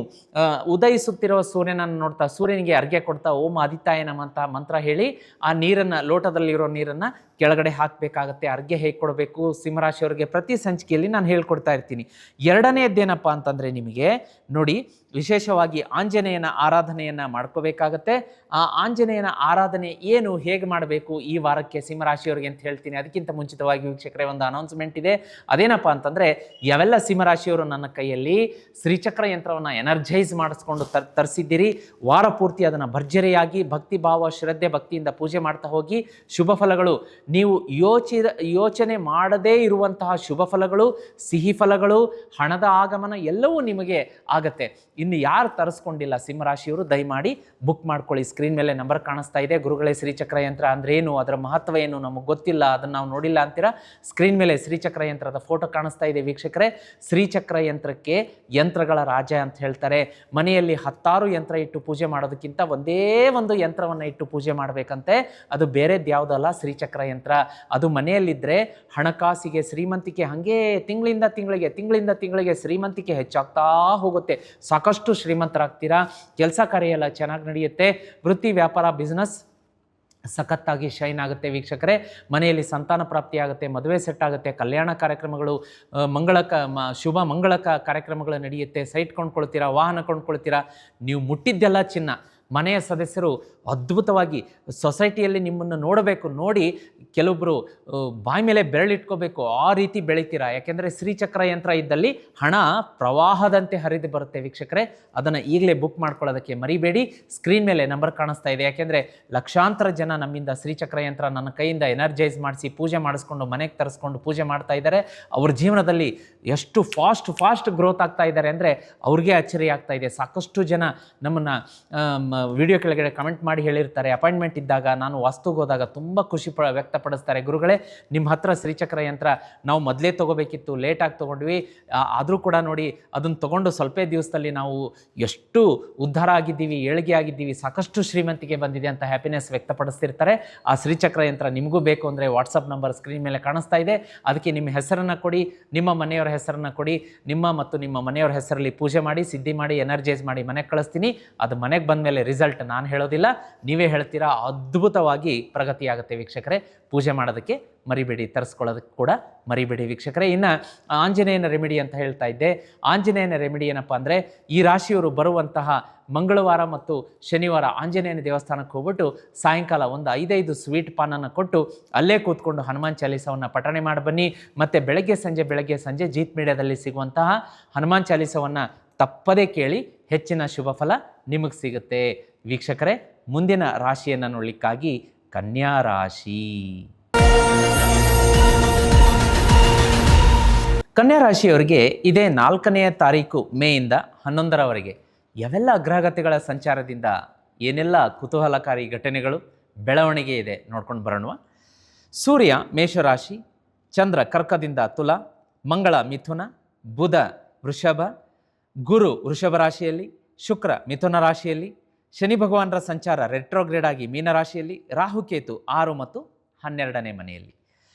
ಉದಯಿಸುತ್ತಿರುವ ಸೂರ್ಯನನ್ನು ನೋಡ್ತಾ, ಸೂರ್ಯನಿಗೆ ಅರ್ಘ್ಯ ಕೊಡ್ತಾ ಓಂ ಆದಿತ್ಯಾಯ ನಮಃ ಅಂತ ಮಂತ್ರ ಹೇಳಿ ಆ ನೀರನ್ನು, ಲೋಟದಲ್ಲಿರೋ ನೀರನ್ನು ಕೆಳಗಡೆ ಹಾಕಬೇಕಾಗತ್ತೆ. ಅರ್ಘ್ಯ ಹೇಗೆ ಕೊಡಬೇಕು ಸಿಂಹರಾಶಿಯವರಿಗೆ ಪ್ರತಿ ಸಂಚಿಕೆಯಲ್ಲಿ ನಾನು ಹೇಳ್ಕೊಡ್ತಾ ಇರ್ತೀನಿ. ಎರಡನೇದ್ದೇನಪ್ಪ ಅಂತಂದರೆ ನಿಮಗೆ ನೋಡಿ, ವಿಶೇಷವಾಗಿ ಆಂಜನೇಯನ ಆರಾಧನೆಯನ್ನು ಮಾಡ್ಕೋಬೇಕಾಗತ್ತೆ. ಆ ಆಂಜನೇಯನ ಆರಾಧನೆ ಏನು, ಹೇಗೆ ಮಾಡಬೇಕು ಈ ವಾರಕ್ಕೆ ಸಿಂಹರಾಶಿಯವರಿಗೆ ಅಂತ ಹೇಳ್ತೀನಿ. ಅದಕ್ಕಿಂತ ಮುಂಚಿತವಾಗಿ ವೀಕ್ಷಕರೇ ಒಂದು ಅನೌನ್ಸ್ಮೆಂಟ್ ಇದೆ. ಅದೇನಪ್ಪ ಅಂತಂದರೆ, ಯಾವೆಲ್ಲ ಸಿಂಹರಾಶಿಯವರು ನನ್ನ ಕೈಯಲ್ಲಿ ಶ್ರೀಚಕ್ರ ಯಂತ್ರವನ್ನು ಎನರ್ಜೈಸ್ ಮಾಡಿಸ್ಕೊಂಡು ತರಿಸಿದ್ದೀರಿ, ವಾರ ಪೂರ್ತಿ ಅದನ್ನು ಭರ್ಜರಿಯಾಗಿ ಭಕ್ತಿ ಭಾವ, ಶ್ರದ್ಧೆ, ಭಕ್ತಿಯಿಂದ ಪೂಜೆ ಮಾಡ್ತಾ ಹೋಗಿ. ಶುಭ ಫಲಗಳು, ನೀವು ಯೋಚನೆ ಮಾಡದೇ ಇರುವಂತಹ ಶುಭ ಫಲಗಳು, ಸಿಹಿ ಫಲಗಳು, ಹಣದ ಆಗಮನ ಎಲ್ಲವೂ ನಿಮಗೆ ಆಗತ್ತೆ. ಇನ್ನು ಯಾರು ತರಿಸ್ಕೊಂಡಿಲ್ಲ ಸಿಂಹರಾಶಿಯವರು ದಯಮಾಡಿ ಬುಕ್ ಮಾಡ್ಕೊಳ್ಳಿ. ಸ್ಕ್ರೀನ್ ಮೇಲೆ ನಂಬರ್ ಕಾಣಿಸ್ತಾ ಇದೆ. ಗುರುಗಳೇ ಶ್ರೀಚಕ್ರ ಯಂತ್ರ ಅಂದ್ರೆ ಏನು, ಅದರ ಮಹತ್ವ ಏನು, ನಮಗೆ ಗೊತ್ತಿಲ್ಲ, ಅದನ್ನು ನಾವು ನೋಡಿಲ್ಲ ಅಂತೀರಾ, ಸ್ಕ್ರೀನ್ ಮೇಲೆ ಶ್ರೀಚಕ್ರ ಯಂತ್ರದ ಫೋಟೋ ಕಾಣಿಸ್ತಾ ಇದೆ ವೀಕ್ಷಕರೇ. ಶ್ರೀಚಕ್ರ ಯಂತ್ರಕ್ಕೆ ಯಂತ್ರಗಳ ರಾಜ ಅಂತ ಹೇಳ್ತಾರೆ. ಮನೆಯಲ್ಲಿ 10 ಯಂತ್ರ ಇಟ್ಟು ಪೂಜೆ ಮಾಡೋದಕ್ಕಿಂತ ಒಂದೇ ಒಂದು ಯಂತ್ರವನ್ನು ಇಟ್ಟು ಪೂಜೆ ಮಾಡಬೇಕಂತೆ. ಅದು ಬೇರೆದು ಯಾವುದಲ್ಲ, ಶ್ರೀಚಕ್ರ ಯಂತ್ರ. ಅದು ಮನೆಯಲ್ಲಿದ್ದರೆ ಹಣಕಾಸಿಗೆ, ಶ್ರೀಮಂತಿಕೆ ಹಾಗೇ ತಿಂಗಳಿಂದ ತಿಂಗಳಿಗೆ ಶ್ರೀಮಂತಿಕೆ ಹೆಚ್ಚಾಗ್ತಾ ಹೋಗುತ್ತೆ. ಸಾಕಷ್ಟು ಶ್ರೀಮಂತರಾಗ್ತೀರಾ. ಕೆಲಸ ಕಾರ್ಯ ಎಲ್ಲ ಚೆನ್ನಾಗಿ ನಡೆಯುತ್ತೆ. ವೃತ್ತಿ, ವ್ಯಾಪಾರ, ಬಿಸ್ನೆಸ್ ಸಖತ್ತಾಗಿ ಶೈನ್ ಆಗುತ್ತೆ ವೀಕ್ಷಕರೇ. ಮನೆಯಲ್ಲಿ ಸಂತಾನ ಪ್ರಾಪ್ತಿ ಆಗುತ್ತೆ, ಮದುವೆ ಸೆಟ್ ಆಗುತ್ತೆ, ಕಲ್ಯಾಣ ಕಾರ್ಯಕ್ರಮಗಳು, ಶುಭ ಮಂಗಳ ಕಾರ್ಯಕ್ರಮಗಳು ನಡೆಯುತ್ತೆ. ಸೈಟ್ ಕೊಂಡ್ಕೊಳ್ತೀರಾ, ವಾಹನ ಕೊಂಡ್ಕೊಳ್ತೀರಾ. ನೀವು ಮುಟ್ಟಿದ್ದೆಲ್ಲ ಚಿನ್ನ. ಮನೆಯ ಸದಸ್ಯರು ಅದ್ಭುತವಾಗಿ ಸೊಸೈಟಿಯಲ್ಲಿ ನಿಮ್ಮನ್ನು ನೋಡಬೇಕು, ನೋಡಿ ಕೆಲವೊಬ್ಬರು ಬಾಯಿ ಮೇಲೆ ಬೆರಳಿಟ್ಕೋಬೇಕು, ಆ ರೀತಿ ಬೆಳಿತೀರಾ. ಯಾಕೆಂದರೆ ಶ್ರೀಚಕ್ರ ಯಂತ್ರ ಇದ್ದಲ್ಲಿ ಹಣ ಪ್ರವಾಹದಂತೆ ಹರಿದು ಬರುತ್ತೆ ವೀಕ್ಷಕರೇ. ಅದನ್ನು ಈಗಲೇ ಬುಕ್ ಮಾಡ್ಕೊಳ್ಳೋದಕ್ಕೆ ಮರಿಬೇಡಿ. ಸ್ಕ್ರೀನ್ ಮೇಲೆ ನಂಬರ್ ಕಾಣಿಸ್ತಾ ಇದೆ. ಯಾಕೆಂದರೆ ಲಕ್ಷಾಂತರ ಜನ ನಮ್ಮಿಂದ ಶ್ರೀಚಕ್ರ ಯಂತ್ರ ನನ್ನ ಕೈಯಿಂದ ಎನರ್ಜೈಸ್ ಮಾಡಿಸಿ ಪೂಜೆ ಮಾಡಿಸ್ಕೊಂಡು ಮನೆಗೆ ತರಿಸ್ಕೊಂಡು ಪೂಜೆ ಮಾಡ್ತಾ ಇದ್ದಾರೆ. ಅವ್ರ ಜೀವನದಲ್ಲಿ ಎಷ್ಟು ಫಾಸ್ಟ್ ಗ್ರೋತ್ ಆಗ್ತಾ ಇದ್ದಾರೆ ಅಂದರೆ ಅವ್ರಿಗೆ ಅಚ್ಚರಿ ಆಗ್ತಾ ಇದೆ. ಸಾಕಷ್ಟು ಜನ ನಮ್ಮನ್ನು ವಿಡಿಯೋ ಕೆಳಗಡೆ ಕಮೆಂಟ್ ಮಾಡಿ ಹೇಳಿರ್ತಾರೆ. ಅಪಾಯಿಂಟ್ಮೆಂಟ್ ಇದ್ದಾಗ, ನಾನು ವಾಸ್ತುಗೆ ಹೋದಾಗ ತುಂಬ ಖುಷಿ ವ್ಯಕ್ತಪಡಿಸ್ತಾರೆ. ಗುರುಗಳೇ, ನಿಮ್ಮ ಹತ್ರ ಶ್ರೀಚಕ್ರ ಯಂತ್ರ ನಾವು ಮೊದಲೇ ತೊಗೋಬೇಕಿತ್ತು, ಲೇಟಾಗಿ ತೊಗೊಂಡ್ವಿ, ಆದರೂ ಕೂಡ ನೋಡಿ ಅದನ್ನು ತೊಗೊಂಡು ಸ್ವಲ್ಪ ದಿವಸದಲ್ಲಿ ನಾವು ಎಷ್ಟು ಉದ್ಧಾರ ಆಗಿದ್ದೀವಿ, ಏಳಿಗೆ ಆಗಿದ್ದೀವಿ, ಸಾಕಷ್ಟು ಶ್ರೀಮಂತಿಗೆ ಬಂದಿದೆ ಅಂತ ಹ್ಯಾಪಿನೆಸ್ ವ್ಯಕ್ತಪಡಿಸ್ತಿರ್ತಾರೆ. ಆ ಶ್ರೀಚಕ್ರ ಯಂತ್ರ ನಿಮಗೂ ಬೇಕು ಅಂದರೆ ವಾಟ್ಸಪ್ ನಂಬರ್ ಸ್ಕ್ರೀನ್ ಮೇಲೆ ಕಾಣಿಸ್ತಾ ಇದೆ. ಅದಕ್ಕೆ ನಿಮ್ಮ ಹೆಸರನ್ನು ಕೊಡಿ, ನಿಮ್ಮ ಮನೆಯವರ ಹೆಸರನ್ನು ಕೊಡಿ. ನಿಮ್ಮ ಮತ್ತು ನಿಮ್ಮ ಮನೆಯವರ ಹೆಸರಲ್ಲಿ ಪೂಜೆ ಮಾಡಿ, ಸಿದ್ಧಿ ಮಾಡಿ, ಎನರ್ಜೈಸ್ ಮಾಡಿ ಮನೆಗೆ ಕಳಿಸ್ತೀನಿ. ಅದು ಮನೆಗೆ ಬಂದ ಮೇಲೆ ರಿಸಲ್ಟ್ ನಾನು ಹೇಳೋದಿಲ್ಲ, ನೀವೇ ಹೇಳ್ತೀರಾ. ಅದ್ಭುತವಾಗಿ ಪ್ರಗತಿಯಾಗುತ್ತೆ ವೀಕ್ಷಕರೇ. ಪೂಜೆ ಮಾಡೋದಕ್ಕೆ ಮರಿಬೇಡಿ, ತರಿಸ್ಕೊಳ್ಳೋದಕ್ಕೆ ಕೂಡ ಮರಿಬೇಡಿ ವೀಕ್ಷಕರೇ. ಇನ್ನು ಆಂಜನೇಯನ ರೆಮಿಡಿ ಅಂತ ಹೇಳ್ತಾ ಇದ್ದೆ. ಆಂಜನೇಯನ ರೆಮಿಡಿ ಏನಪ್ಪ ಅಂದರೆ, ಈ ರಾಶಿಯವರು ಬರುವಂತಹ ಮಂಗಳವಾರ ಮತ್ತು ಶನಿವಾರ ಆಂಜನೇಯನ ದೇವಸ್ಥಾನಕ್ಕೆ ಹೋಗ್ಬಿಟ್ಟು ಸಾಯಂಕಾಲ ಒಂದು 5 ಸ್ವೀಟ್ ಪಾನನ್ನು ಕೊಟ್ಟು ಅಲ್ಲೇ ಕೂತ್ಕೊಂಡು ಹನುಮಾನ್ ಚಾಲೀಸವನ್ನು ಪಠಣೆ ಮಾಡಿ ಬನ್ನಿ. ಮತ್ತು ಬೆಳಗ್ಗೆ ಸಂಜೆ ಜೀತ್ ಮೀಡಿಯಾದಲ್ಲಿ ಸಿಗುವಂತಹ ಹನುಮಾನ್ ಚಾಲೀಸವನ್ನು ತಪ್ಪದೇ ಕೇಳಿ. ಹೆಚ್ಚಿನ ಶುಭ ಫಲ ನಿಮಗೆ ಸಿಗುತ್ತೆ ವೀಕ್ಷಕರೇ. ಮುಂದಿನ ರಾಶಿಯನ್ನು ನೋಡಲಿಕ್ಕಾಗಿ ಕನ್ಯಾ ರಾಶಿ. ಕನ್ಯಾ ರಾಶಿಯವರಿಗೆ ಇದೇ 4ನೇ ತಾರೀಕು ಮೇಯಿಂದ 11ರವರೆಗೆ ಯಾವೆಲ್ಲ ಗ್ರಹಗತಿಗಳ ಸಂಚಾರದಿಂದ ಏನೆಲ್ಲ ಕುತೂಹಲಕಾರಿ ಘಟನೆಗಳು, ಬೆಳವಣಿಗೆ ಇದೆ ನೋಡ್ಕೊಂಡು ಬರೋಣ. ಸೂರ್ಯ ಮೇಷರಾಶಿ, ಚಂದ್ರ ಕರ್ಕದಿಂದ ತುಲಾ, ಮಂಗಳ ಮಿಥುನ, ಬುಧ ವೃಷಭ, ಗುರು ವೃಷಭ ರಾಶಿಯಲ್ಲಿ, ಶುಕ್ರ ಮಿಥುನ ರಾಶಿಯಲ್ಲಿ, ಶನಿ ಭಗವಾನರ ಸಂಚಾರ ರೆಟ್ರೋಗ್ರೇಡ್ ಆಗಿ ಮೀನ ರಾಶಿಯಲ್ಲಿ, ರಾಹುಕೇತು 6 ಮತ್ತು 12ನೇ ಮನೆಯಲ್ಲಿ.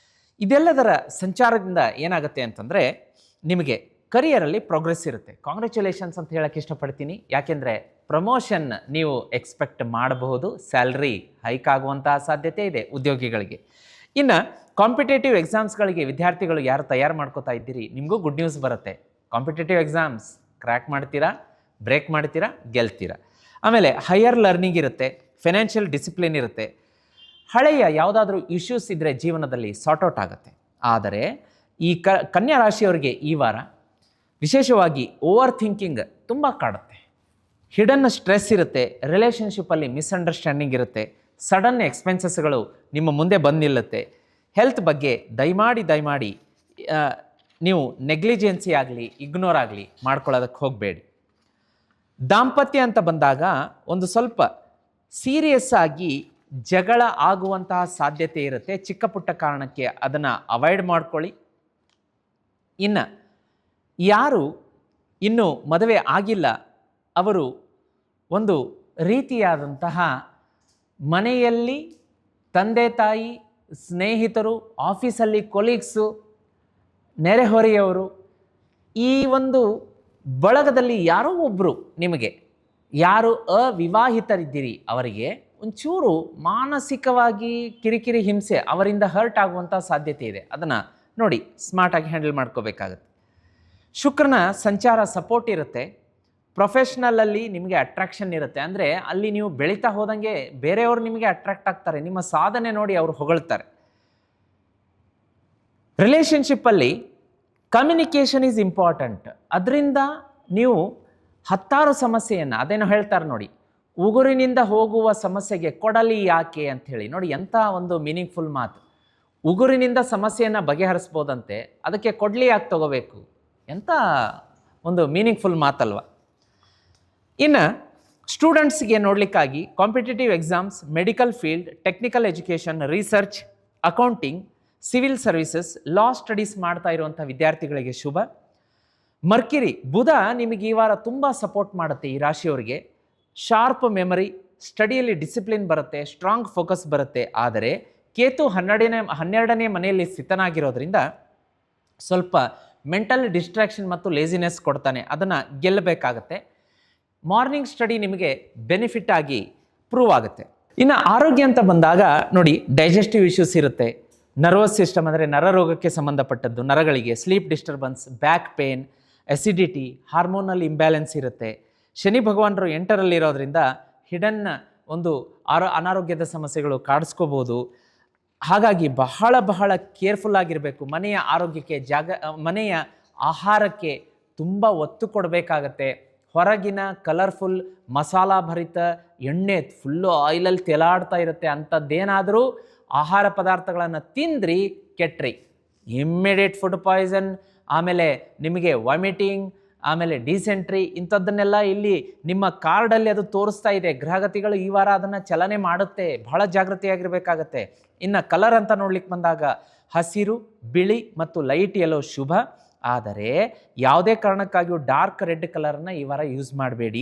ಇದೆಲ್ಲದರ ಸಂಚಾರದಿಂದ ಏನಾಗುತ್ತೆ ಅಂತಂದರೆ ನಿಮಗೆ ಕರಿಯರಲ್ಲಿ ಪ್ರೋಗ್ರೆಸ್ ಇರುತ್ತೆ. ಕಾಂಗ್ರ್ಯಾಚುಲೇಷನ್ಸ್ ಅಂತ ಹೇಳಕ್ಕೆ ಇಷ್ಟಪಡ್ತೀನಿ. ಯಾಕೆಂದರೆ ಪ್ರಮೋಷನ್ ನೀವು ಎಕ್ಸ್ಪೆಕ್ಟ್ ಮಾಡಬಹುದು, ಸ್ಯಾಲ್ರಿ ಹೈಕ್ ಆಗುವಂತಹ ಸಾಧ್ಯತೆ ಇದೆ ಉದ್ಯೋಗಿಗಳಿಗೆ. ಇನ್ನು ಕಾಂಪಿಟೇಟಿವ್ ಎಕ್ಸಾಮ್ಸ್ಗಳಿಗೆ ವಿದ್ಯಾರ್ಥಿಗಳು ಯಾರು ತಯಾರು ಮಾಡ್ಕೋತಾ ಇದ್ದೀರಿ, ನಿಮಗೂ ಗುಡ್ ನ್ಯೂಸ್ ಬರುತ್ತೆ. ಕಾಂಪಿಟೇಟಿವ್ ಎಕ್ಸಾಮ್ಸ್ ಕ್ರ್ಯಾಕ್ ಮಾಡ್ತೀರಾ, ಬ್ರೇಕ್ ಮಾಡ್ತೀರಾ, ಗೆಲ್ತೀರಾ. ಆಮೇಲೆ ಹೈಯರ್ ಲರ್ನಿಂಗ್ ಇರುತ್ತೆ, ಫೈನಾನ್ಷಿಯಲ್ ಡಿಸಿಪ್ಲಿನ್ ಇರುತ್ತೆ. ಹಳೆಯ ಯಾವುದಾದ್ರೂ ಇಶ್ಯೂಸ್ ಇದ್ದರೆ ಜೀವನದಲ್ಲಿ ಸಾರ್ಟ್ ಔಟ್ ಆಗುತ್ತೆ. ಆದರೆ ಈ ಕನ್ಯಾ ರಾಶಿಯವರಿಗೆ ಈ ವಾರ ವಿಶೇಷವಾಗಿ ಓವರ್ ಥಿಂಕಿಂಗ್ ತುಂಬ ಕಾಡುತ್ತೆ. ಹಿಡನ್ ಸ್ಟ್ರೆಸ್ ಇರುತ್ತೆ, ರಿಲೇಷನ್ಶಿಪ್ಪಲ್ಲಿ ಮಿಸ್ಅಂಡರ್ಸ್ಟ್ಯಾಂಡಿಂಗ್ ಇರುತ್ತೆ, ಸಡನ್ ಎಕ್ಸ್ಪೆನ್ಸಸ್ಗಳು ನಿಮ್ಮ ಮುಂದೆ ಬಂದು ನಿಲ್ಲುತ್ತೆ. ಹೆಲ್ತ್ ಬಗ್ಗೆ ದಯಮಾಡಿ ನೀವು ನೆಗ್ಲಿಜೆನ್ಸಿ ಆಗಲಿ ಇಗ್ನೋರ್ ಆಗಲಿ ಮಾಡ್ಕೊಳ್ಳೋದಕ್ಕೆ ಹೋಗಬೇಡಿ. ದಾಂಪತ್ಯ ಅಂತ ಬಂದಾಗ ಒಂದು ಸ್ವಲ್ಪ ಸೀರಿಯಸ್ ಆಗಿ ಜಗಳ ಆಗುವಂತಹ ಸಾಧ್ಯತೆ ಇರುತ್ತೆ. ಚಿಕ್ಕ ಪುಟ್ಟ ಕಾರಣಕ್ಕೆ ಅದನ್ನು ಅವಾಯ್ಡ್ ಮಾಡ್ಕೊಳ್ಳಿ. ಇನ್ನು ಯಾರು ಇನ್ನೂ ಮದುವೆ ಆಗಿಲ್ಲ ಅವರು ಒಂದು ರೀತಿಯಾದಂತಹ ಮನೆಯಲ್ಲಿ ತಂದೆ ತಾಯಿ, ಸ್ನೇಹಿತರು, ಆಫೀಸಲ್ಲಿ ಕೊಲೀಗ್ಸು, ನೆರೆಹೊರೆಯವರು, ಈ ಒಂದು ಬಳಗದಲ್ಲಿ ಯಾರೋ ಒಬ್ಬರು ನಿಮಗೆ ಯಾರು ಅವಿವಾಹಿತರಿದ್ದೀರಿ ಅವರಿಗೆ ಒಂಚೂರು ಮಾನಸಿಕವಾಗಿ ಕಿರಿಕಿರಿ ಹಿಂಸೆ ಅವರಿಂದ ಹರ್ಟ್ ಆಗುವಂಥ ಸಾಧ್ಯತೆ ಇದೆ. ಅದನ್ನು ನೋಡಿ ಸ್ಮಾರ್ಟಾಗಿ ಹ್ಯಾಂಡಲ್ ಮಾಡ್ಕೋಬೇಕಾಗತ್ತೆ. ಶುಕ್ರನ ಸಂಚಾರ ಸಪೋರ್ಟ್ ಇರುತ್ತೆ. ಪ್ರೊಫೆಷ್ನಲಲ್ಲಿ ನಿಮಗೆ ಅಟ್ರಾಕ್ಷನ್ ಇರುತ್ತೆ. ಅಂದರೆ ಅಲ್ಲಿ ನೀವು ಬೆಳೀತಾ ಹೋದಂಗೆ ಬೇರೆಯವರು ನಿಮಗೆ ಅಟ್ರಾಕ್ಟ್ ಆಗ್ತಾರೆ, ನಿಮ್ಮ ಸಾಧನೆ ನೋಡಿ ಅವರು ಹೊಗಳ್ತಾರೆ. ರಿಲೇಷನ್ಶಿಪ್ಪಲ್ಲಿ ಕಮ್ಯುನಿಕೇಷನ್ ಈಸ್ ಇಂಪಾರ್ಟೆಂಟ್. ಅದರಿಂದ ನೀವು 10 ಸಮಸ್ಯೆಯನ್ನು ಅದೇನೋ ಹೇಳ್ತಾರೆ ನೋಡಿ, ಉಗುರಿನಿಂದ ಹೋಗುವ ಸಮಸ್ಯೆಗೆ ಕೊಡಲಿ ಯಾಕೆ ಅಂಥೇಳಿ. ನೋಡಿ ಎಂಥ ಒಂದು ಮೀನಿಂಗ್ಫುಲ್ ಮಾತು. ಉಗುರಿನಿಂದ ಸಮಸ್ಯೆಯನ್ನು ಬಗೆಹರಿಸ್ಬೋದಂತೆ, ಅದಕ್ಕೆ ಕೊಡಲಿ ಯಾಕೆ ತಗೋಬೇಕು? ಎಂಥ ಒಂದು ಮೀನಿಂಗ್ಫುಲ್ ಮಾತಲ್ವ. ಇನ್ನು ಸ್ಟೂಡೆಂಟ್ಸ್ಗೆ ನೋಡಲಿಕ್ಕಾಗಿ competitive exams, medical field, technical education, research, accounting, civil services, law studies ಮಾಡ್ತಾ ಇರುವಂಥ ವಿದ್ಯಾರ್ಥಿಗಳಿಗೆ ಶುಭ. ಮರ್ಕಿರಿ ಬುಧ ನಿಮಗೆ ಈ ವಾರ ತುಂಬ ಸಪೋರ್ಟ್ ಮಾಡುತ್ತೆ. ಈ ರಾಶಿಯವರಿಗೆ ಶಾರ್ಪ್ ಮೆಮರಿ, ಸ್ಟಡಿಯಲ್ಲಿ ಡಿಸಿಪ್ಲಿನ್ ಬರುತ್ತೆ, ಸ್ಟ್ರಾಂಗ್ ಫೋಕಸ್ ಬರುತ್ತೆ. ಆದರೆ ಕೇತು 12ನೇ ಮನೆಯಲ್ಲಿ ಸ್ಥಿತನಾಗಿರೋದ್ರಿಂದ ಸ್ವಲ್ಪ ಮೆಂಟಲ್ ಡಿಸ್ಟ್ರಾಕ್ಷನ್ ಮತ್ತು ಲೇಸಿನೆಸ್ ಕೊಡ್ತಾನೆ. ಅದನ್ನು ಗೆಲ್ಲಬೇಕಾಗತ್ತೆ. ಮಾರ್ನಿಂಗ್ ಸ್ಟಡಿ ನಿಮಗೆ ಬೆನಿಫಿಟ್ ಆಗಿ ಪ್ರೂವ್ ಆಗುತ್ತೆ. ಇನ್ನು ಆರೋಗ್ಯ ಅಂತ ಬಂದಾಗ ನೋಡಿ, ಡೈಜೆಸ್ಟಿವ್ ಇಶ್ಯೂಸ್ ಇರುತ್ತೆ. ನರ್ವಸ್ ಸಿಸ್ಟಮ್ ಅಂದರೆ ನರರೋಗಕ್ಕೆ ಸಂಬಂಧಪಟ್ಟದ್ದು, ನರಗಳಿಗೆ sleep disturbance, back pain, acidity, hormonal imbalance ಇರುತ್ತೆ. ಶನಿ ಭಗವಾನರು 8ರಲ್ಲಿರೋದ್ರಿಂದ ಹಿಡನ್ ಒಂದು ಅನಾರೋಗ್ಯದ ಸಮಸ್ಯೆಗಳು ಕಾಡಿಸ್ಕೋಬೋದು. ಹಾಗಾಗಿ ಬಹಳ ಕೇರ್ಫುಲ್ ಆಗಿರಬೇಕು. ಮನೆಯ ಆರೋಗ್ಯಕ್ಕೆ ಮನೆಯ ಆಹಾರಕ್ಕೆ ತುಂಬ ಒತ್ತು ಕೊಡಬೇಕಾಗತ್ತೆ. ಹೊರಗಿನ ಕಲರ್ಫುಲ್ ಮಸಾಲ ಭರಿತ ಎಣ್ಣೆ ಫುಲ್ಲು ಆಯಿಲಲ್ಲಿ ತೇಲಾಡ್ತಾ ಇರುತ್ತೆ, ಅಂಥದ್ದೇನಾದರೂ ಆಹಾರ ಪದಾರ್ಥಗಳನ್ನು ತಿಂದ್ರಿ ಕೆಟ್ರಿ, ಇಮ್ಮಿಡಿಯೇಟ್ ಫುಡ್ ಪಾಯ್ಸನ್, ಆಮೇಲೆ ನಿಮಗೆ ವಾಮಿಟಿಂಗ್, ಆಮೇಲೆ ಡಿಸೆಂಟ್ರಿ, ಇಂಥದ್ದನ್ನೆಲ್ಲ ಇಲ್ಲಿ ನಿಮ್ಮ ಕಾರ್ಡಲ್ಲಿ ಅದು ತೋರಿಸ್ತಾ ಇದೆ. ಗ್ರಹಗತಿಗಳು ಈ ವಾರ ಅದನ್ನು ಚಲನೆ ಮಾಡುತ್ತೆ. ಬಹಳ ಜಾಗೃತಿಯಾಗಿರಬೇಕಾಗತ್ತೆ. ಇನ್ನು ಕಲರ್ ಅಂತ ನೋಡ್ಲಿಕ್ಕೆ ಬಂದಾಗ ಹಸಿರು, ಬಿಳಿ ಮತ್ತು ಲೈಟ್ ಯೆಲ್ಲೋ ಶುಭ. ಆದರೆ ಯಾವುದೇ ಕಾರಣಕ್ಕಾಗಿಯೂ ಡಾರ್ಕ್ ರೆಡ್ ಕಲರನ್ನು ಈ ವಾರ ಯೂಸ್ ಮಾಡಬೇಡಿ.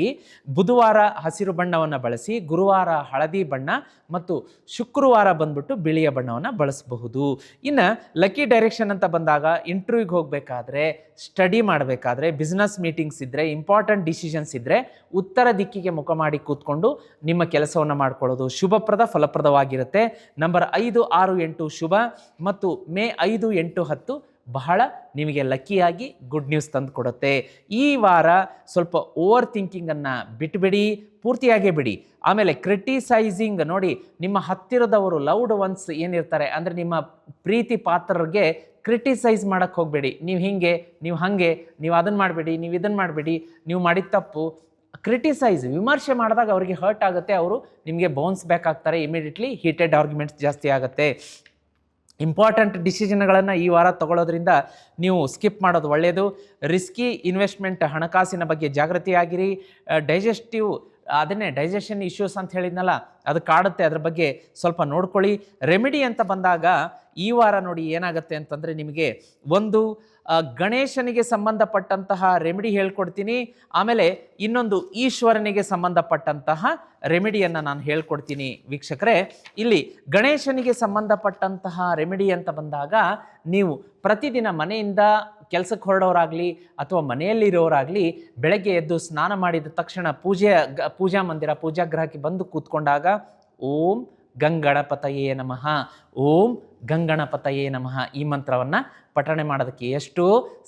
ಬುಧವಾರ ಹಸಿರು ಬಣ್ಣವನ್ನು ಬಳಸಿ, ಗುರುವಾರ ಹಳದಿ ಬಣ್ಣ ಮತ್ತು ಶುಕ್ರವಾರ ಬಂದ್ಬಿಟ್ಟು ಬಿಳಿಯ ಬಣ್ಣವನ್ನು ಬಳಸಬಹುದು. ಇನ್ನು ಲಕ್ಕಿ ಡೈರೆಕ್ಷನ್ ಅಂತ ಬಂದಾಗ ಇಂಟರ್ವ್ಯೂಗೆ ಹೋಗಬೇಕಾದ್ರೆ, ಸ್ಟಡಿ ಮಾಡಬೇಕಾದ್ರೆ, ಬಿಸ್ನೆಸ್ ಮೀಟಿಂಗ್ಸ್ ಇದ್ದರೆ, ಇಂಪಾರ್ಟೆಂಟ್ ಡಿಸಿಷನ್ಸ್ ಇದ್ದರೆ ಉತ್ತರ ದಿಕ್ಕಿಗೆ ಮುಖ ಮಾಡಿ ಕೂತ್ಕೊಂಡು ನಿಮ್ಮ ಕೆಲಸವನ್ನು ಮಾಡ್ಕೊಳ್ಳೋದು ಶುಭಪ್ರದ ಫಲಪ್ರದವಾಗಿರುತ್ತೆ. ನಂಬರ್ 5, 6, 8 ಶುಭ ಮತ್ತು ಮೇ 5, 8, 10 ಬಹಳ ನಿಮಗೆ ಲಕ್ಕಿಯಾಗಿ ಗುಡ್ ನ್ಯೂಸ್ ತಂದು ಕೊಡುತ್ತೆ. ಈ ವಾರ ಸ್ವಲ್ಪ ಓವರ್ ಥಿಂಕಿಂಗನ್ನು ಬಿಟ್ಬಿಡಿ, ಪೂರ್ತಿಯಾಗೇ ಬಿಡಿ. ಆಮೇಲೆ ಕ್ರಿಟಿಸೈಸಿಂಗ್ ನೋಡಿ, ನಿಮ್ಮ ಹತ್ತಿರದವರು ಲವ್ಡ್ ಒನ್ಸ್ ಏನಿರ್ತಾರೆ ಅಂದರೆ ನಿಮ್ಮ ಪ್ರೀತಿ ಪಾತ್ರರಿಗೆ ಕ್ರಿಟಿಸೈಸ್ ಮಾಡೋಕ್ಕೆ ಹೋಗಬೇಡಿ. ನೀವು ಹಿಂಗೆ, ನೀವು ಹಾಗೆ, ನೀವು ಅದನ್ನು ಮಾಡಬೇಡಿ, ನೀವು ಇದನ್ನು ಮಾಡಬೇಡಿ, ನೀವು ಮಾಡಿದ ತಪ್ಪು. ಕ್ರಿಟಿಸೈಸ್, ವಿಮರ್ಶೆ ಮಾಡಿದಾಗ ಅವರಿಗೆ ಹರ್ಟ್ ಆಗುತ್ತೆ, ಅವರು ನಿಮಗೆ ಬೌನ್ಸ್ ಬ್ಯಾಕ್ ಆಗ್ತಾರೆ. ಇಮಿಡಿಯೇಟ್ಲಿ ಹೀಟೆಡ್ ಆರ್ಗ್ಯುಮೆಂಟ್ಸ್ ಜಾಸ್ತಿ ಆಗುತ್ತೆ. ಇಂಪಾರ್ಟೆಂಟ್ ಡಿಸಿಷನ್ಗಳನ್ನು ಈ ವಾರ ತಗೊಳ್ಳೋದ್ರಿಂದ ನೀವು ಸ್ಕಿಪ್ ಮಾಡೋದು ಒಳ್ಳೆಯದು. ರಿಸ್ಕಿ ಇನ್ವೆಸ್ಟ್ಮೆಂಟ್, ಹಣಕಾಸಿನ ಬಗ್ಗೆ ಜಾಗೃತಿಯಾಗಿರಿ. ಡೈಜೆಷನ್ ಇಶ್ಯೂಸ್ ಅಂತ ಹೇಳಿದ್ನಲ್ಲ, ಅದು ಕಾಡುತ್ತೆ, ಅದ್ರ ಬಗ್ಗೆ ಸ್ವಲ್ಪ ನೋಡ್ಕೊಳ್ಳಿ. ರೆಮಿಡಿ ಅಂತ ಬಂದಾಗ ಈ ವಾರ ನೋಡಿ ಏನಾಗುತ್ತೆ ಅಂತಂದರೆ ನಿಮಗೆ ಒಂದು ಗಣೇಶನಿಗೆ ಸಂಬಂಧಪಟ್ಟಂತಹ ರೆಮಿಡಿ ಹೇಳ್ಕೊಡ್ತೀನಿ. ಆಮೇಲೆ ಇನ್ನೊಂದು ಈಶ್ವರನಿಗೆ ಸಂಬಂಧಪಟ್ಟಂತಹ ರೆಮಿಡಿಯನ್ನು ನಾನು ಹೇಳ್ಕೊಡ್ತೀನಿ ವೀಕ್ಷಕರೇ. ಇಲ್ಲಿ ಗಣೇಶನಿಗೆ ಸಂಬಂಧಪಟ್ಟಂತಹ ರೆಮಿಡಿ ಅಂತ ಬಂದಾಗ ನೀವು ಪ್ರತಿದಿನ ಮನೆಯಿಂದ ಕೆಲಸಕ್ಕೆ ಹೊರಡೋರಾಗಲಿ ಅಥವಾ ಮನೆಯಲ್ಲಿರೋರಾಗಲಿ ಬೆಳಗ್ಗೆ ಎದ್ದು ಸ್ನಾನ ಮಾಡಿದ ತಕ್ಷಣ ಪೂಜಾ ಮಂದಿರ ಪೂಜಾಗೃಹಕ್ಕೆ ಬಂದು ಕೂತ್ಕೊಂಡಾಗ ಓಂ ಗಂಗಣಪತಯೇ ನಮಃ, ಓಂ ಗಂಗಣಪತಯೇ ನಮಃ ಈ ಮಂತ್ರವನ್ನು ಪಠಣೆ ಮಾಡೋದಕ್ಕೆ ಎಷ್ಟು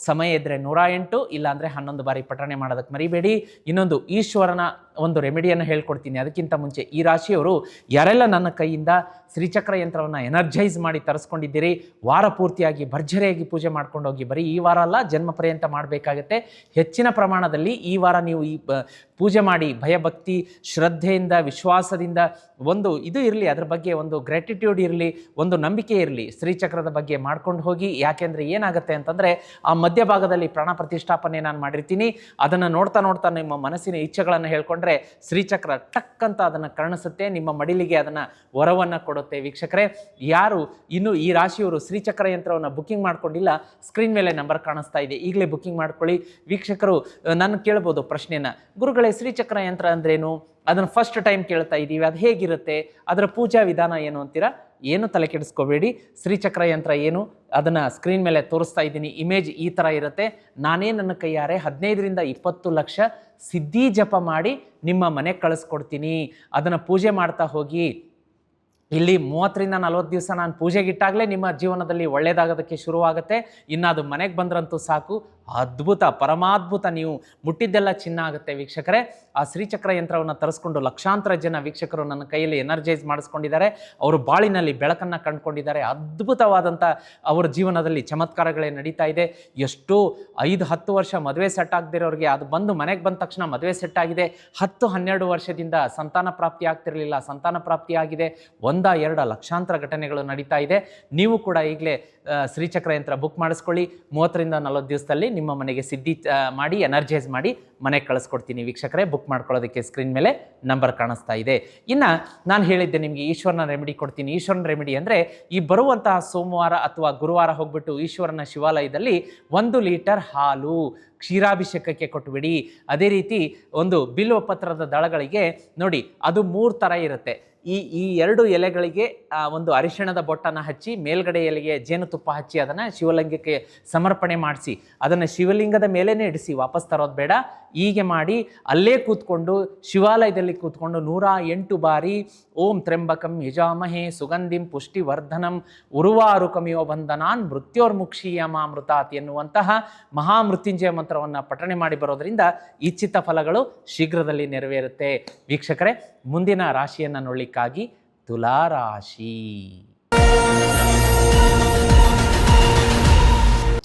ಸಮಯ ಇದ್ದರೆ 108 ಇಲ್ಲಾಂದರೆ 11 ಬಾರಿ ಪಠಣೆ ಮಾಡೋದಕ್ಕೆ ಮರಿಬೇಡಿ. ಇನ್ನೊಂದು ಈಶ್ವರನ ಒಂದು ರೆಮಿಡಿಯನ್ನು ಹೇಳ್ಕೊಡ್ತೀನಿ. ಅದಕ್ಕಿಂತ ಮುಂಚೆ ಈ ರಾಶಿಯವರು ಯಾರೆಲ್ಲ ನನ್ನ ಕೈಯಿಂದ ಶ್ರೀಚಕ್ರ ಯಂತ್ರವನ್ನು ಎನರ್ಜೈಸ್ ಮಾಡಿ ತರಿಸ್ಕೊಂಡಿದ್ದೀರಿ, ವಾರ ಪೂರ್ತಿಯಾಗಿ ಭರ್ಜರಿಯಾಗಿ ಪೂಜೆ ಮಾಡ್ಕೊಂಡು ಹೋಗಿ. ಬರೀ ಈ ವಾರ ಅಲ್ಲ, ಜನ್ಮ ಪರ್ಯಂತ ಮಾಡಬೇಕಾಗತ್ತೆ. ಹೆಚ್ಚಿನ ಪ್ರಮಾಣದಲ್ಲಿ ಈ ವಾರ ನೀವು ಈ ಪೂಜೆ ಮಾಡಿ ಭಯಭಕ್ತಿ ಶ್ರದ್ಧೆಯಿಂದ ವಿಶ್ವಾಸದಿಂದ ಒಂದು ಇದು ಇರಲಿ, ಅದ್ರ ಬಗ್ಗೆ ಒಂದು ಗ್ರ್ಯಾಟಿಟ್ಯೂಡ್ ಇರಲಿ, ಒಂದು ನಂಬಿಕೆ ಇರಲಿ, ಶ್ರೀಚಕ್ರದ ಬಗ್ಗೆ ಮಾಡ್ಕೊಂಡು ಹೋಗಿ. ಯಾಕೆಂದರೆ ಏನಾಗುತ್ತೆ ಅಂತಂದರೆ ಆ ಮಧ್ಯಭಾಗದಲ್ಲಿ ಪ್ರಾಣ ಪ್ರತಿಷ್ಠಾಪನೆ ನಾನು ಮಾಡಿರ್ತೀನಿ, ಅದನ್ನು ನೋಡ್ತಾ ನೋಡ್ತಾ ನಿಮ್ಮ ಮನಸ್ಸಿನ ಇಚ್ಛೆಗಳನ್ನು ಹೇಳ್ಕೊಂಡ್ರೆ ಶ್ರೀಚಕ್ರ ಟಕ್ ಅಂತ ಅದನ್ನು ಕರ್ಣಿಸುತ್ತೆ, ನಿಮ್ಮ ಮಡಿಲಿಗೆ ಅದನ್ನು ವರವನ್ನು ಕೊಡುತ್ತೆ. ವೀಕ್ಷಕರೇ, ಯಾರು ಇನ್ನು ಈ ರಾಶಿಯವರು ಶ್ರೀಚಕ್ರ ಯಂತ್ರವನ್ನು ಬುಕ್ಕಿಂಗ್ ಮಾಡ್ಕೊಂಡಿಲ್ಲ, ಸ್ಕ್ರೀನ್ ಮೇಲೆ ನಂಬರ್ ಕಾಣಿಸ್ತಾ ಇದೆ, ಈಗಲೇ ಬುಕ್ಕಿಂಗ್ ಮಾಡ್ಕೊಳ್ಳಿ. ವೀಕ್ಷಕರು ನನ್ನ ಕೇಳ್ಬೋದು ಪ್ರಶ್ನೆಯನ್ನು, ಗುರುಗಳೇ ಶ್ರೀಚಕ್ರ ಯಂತ್ರ ಅಂದ್ರೇನು, ಅದನ್ನು ಫಸ್ಟ್ ಟೈಮ್ ಕೇಳ್ತಾ ಇದ್ದೀವಿ, ಅದು ಹೇಗಿರುತ್ತೆ, ಅದರ ಪೂಜಾ ವಿಧಾನ ಏನು ಅಂತೀರಾ? ಏನು ತಲೆ ಕೆಡಿಸ್ಕೋಬೇಡಿ. ಶ್ರೀಚಕ್ರ ಯಂತ್ರ ಏನು ಅದನ್ನು ಸ್ಕ್ರೀನ್ ಮೇಲೆ ತೋರಿಸ್ತಾ ಇದ್ದೀನಿ, ಇಮೇಜ್ ಈ ಥರ ಇರುತ್ತೆ. ನಾನೇ ನನ್ನ ಕೈಯಾರೆ 15ರಿಂದ 20 ಲಕ್ಷ ಸಿದ್ಧಿ ಜಪ ಮಾಡಿ ನಿಮ್ಮ ಮನೆಗೆ ಕಳಿಸ್ಕೊಡ್ತೀನಿ. ಅದನ್ನು ಪೂಜೆ ಮಾಡ್ತಾ ಹೋಗಿ. ಇಲ್ಲಿ 30ರಿಂದ 40 ದಿವಸ ನಾನು ಪೂಜೆಗಿಟ್ಟಾಗಲೇ ನಿಮ್ಮ ಜೀವನದಲ್ಲಿ ಒಳ್ಳೆಯದಾಗೋದಕ್ಕೆ ಶುರುವಾಗುತ್ತೆ. ಇನ್ನು ಅದು ಮನೆಗೆ ಬಂದ್ರಂತೂ ಸಾಕು, ಅದ್ಭುತ ಪರಮಾದ್ಭುತ, ನೀವು ಮುಟ್ಟಿದ್ದೆಲ್ಲ ಚಿನ್ನ ಆಗುತ್ತೆ. ವೀಕ್ಷಕರೇ, ಆ ಶ್ರೀಚಕ್ರ ಯಂತ್ರವನ್ನು ತರಿಸ್ಕೊಂಡು ಲಕ್ಷಾಂತರ ಜನ ವೀಕ್ಷಕರು ನನ್ನ ಕೈಯಲ್ಲಿ ಎನರ್ಜೈಸ್ ಮಾಡಿಸ್ಕೊಂಡಿದ್ದಾರೆ. ಅವರು ಬಾಳಿನಲ್ಲಿ ಬೆಳಕನ್ನು ಕಂಡುಕೊಂಡಿದ್ದಾರೆ. ಅದ್ಭುತವಾದಂಥ ಅವರ ಜೀವನದಲ್ಲಿ ಚಮತ್ಕಾರಗಳೇ ನಡೀತಾ ಇದೆ. ಎಷ್ಟೋ 5-10 ವರ್ಷ ಮದುವೆ ಸೆಟ್ ಆಗದಿರೋರಿಗೆ ಅದು ಬಂದು ಮನೆಗೆ ಬಂದ ತಕ್ಷಣ ಮದುವೆ ಸೆಟ್ ಆಗಿದೆ. 10-12 ವರ್ಷದಿಂದ ಸಂತಾನ ಪ್ರಾಪ್ತಿ ಆಗ್ತಿರಲಿಲ್ಲ, ಸಂತಾನ ಪ್ರಾಪ್ತಿ ಆಗಿದೆ. 1-2 ಲಕ್ಷಾಂತರ ಘಟನೆಗಳು ನಡೀತಾ ಇದೆ. ನೀವು ಕೂಡ ಈಗಲೇ ಶ್ರೀಚಕ್ರ ಯಂತ್ರ ಬುಕ್ ಮಾಡಿಸ್ಕೊಳ್ಳಿ. 30ರಿಂದ 40 ದಿವಸದಲ್ಲಿ ನಿಮ್ಮ ಮನೆಗೆ ಸಿದ್ಧಿ ಮಾಡಿ ಎನರ್ಜೈಸ್ ಮಾಡಿ ಮನೆಗೆ ಕಳಿಸ್ಕೊಡ್ತೀನಿ. ವೀಕ್ಷಕರೇ, ಬುಕ್ ಮಾಡ್ಕೊಳ್ಳೋದಕ್ಕೆ ಸ್ಕ್ರೀನ್ ಮೇಲೆ ನಂಬರ್ ಕಾಣಿಸ್ತಾ ಇದೆ. ಇನ್ನು ನಾನು ಹೇಳಿದ್ದೆ ನಿಮಗೆ ಈಶ್ವರನ ರೆಮಿಡಿ ಕೊಡ್ತೀನಿ. ಈಶ್ವರನ ರೆಮಿಡಿ ಅಂದರೆ ಈ ಬರುವಂತಹ ಸೋಮವಾರ ಅಥವಾ ಗುರುವಾರ ಹೋಗ್ಬಿಟ್ಟು ಈಶ್ವರನ ಶಿವಾಲಯದಲ್ಲಿ 1 ಲೀಟರ್ ಹಾಲು ಕ್ಷೀರಾಭಿಷೇಕಕ್ಕೆ ಕೊಟ್ಟುಬಿಡಿ. ಅದೇ ರೀತಿ ಒಂದು ಬಿಲ್ವ ಪತ್ರದ ದಳಗಳಿಗೆ ನೋಡಿ, ಅದು 3 ಥರ ಇರುತ್ತೆ. ಈ 2 ಎಲೆಗಳಿಗೆ ಒಂದು ಅರಿಶಿಣದ ಬೊಟ್ಟನ್ನು ಹಚ್ಚಿ, ಮೇಲ್ಗಡೆ ಎಲೆಗೆ ಜೇನುತುಪ್ಪ ಹಚ್ಚಿ ಅದನ್ನು ಶಿವಲಿಂಗಕ್ಕೆ ಸಮರ್ಪಣೆ ಮಾಡಿಸಿ, ಅದನ್ನು ಶಿವಲಿಂಗದ ಮೇಲೇ ಇಡಿಸಿ, ವಾಪಸ್ ತರೋದು ಬೇಡ. ಹೀಗೆ ಮಾಡಿ ಅಲ್ಲೇ ಕೂತ್ಕೊಂಡು ಶಿವಾಲಯದಲ್ಲಿ ಕೂತ್ಕೊಂಡು 108 ಬಾರಿ ಓಂ ತ್ರ್ಯಂಬಕಂ ಯಜಾಮಹೇ ಸುಗಂಧಿಂ ಪುಷ್ಟಿವರ್ಧನಂ ಉರ್ವಾರುಕಮಿಯೋ ಬಂಧನಾನ್ ಮೃತ್ಯೋರ್ಮುಕ್ಷೀಯಮಾಮೃತಾತ್ ಎನ್ನುವಂತಹ ಮಹಾಮೃತ್ಯುಂಜಯ ಮಂತ್ರವನ್ನು ಪಠಣೆ ಮಾಡಿ ಬರೋದರಿಂದ ಇಚ್ಛಿತ ಫಲಗಳು ಶೀಘ್ರದಲ್ಲಿ ನೆರವೇರುತ್ತೆ. ವೀಕ್ಷಕರೇ, ಮುಂದಿನ ರಾಶಿಯನ್ನು ನೋಡಲಿಕ್ಕಾಗಿ ತುಲಾರಾಶಿ.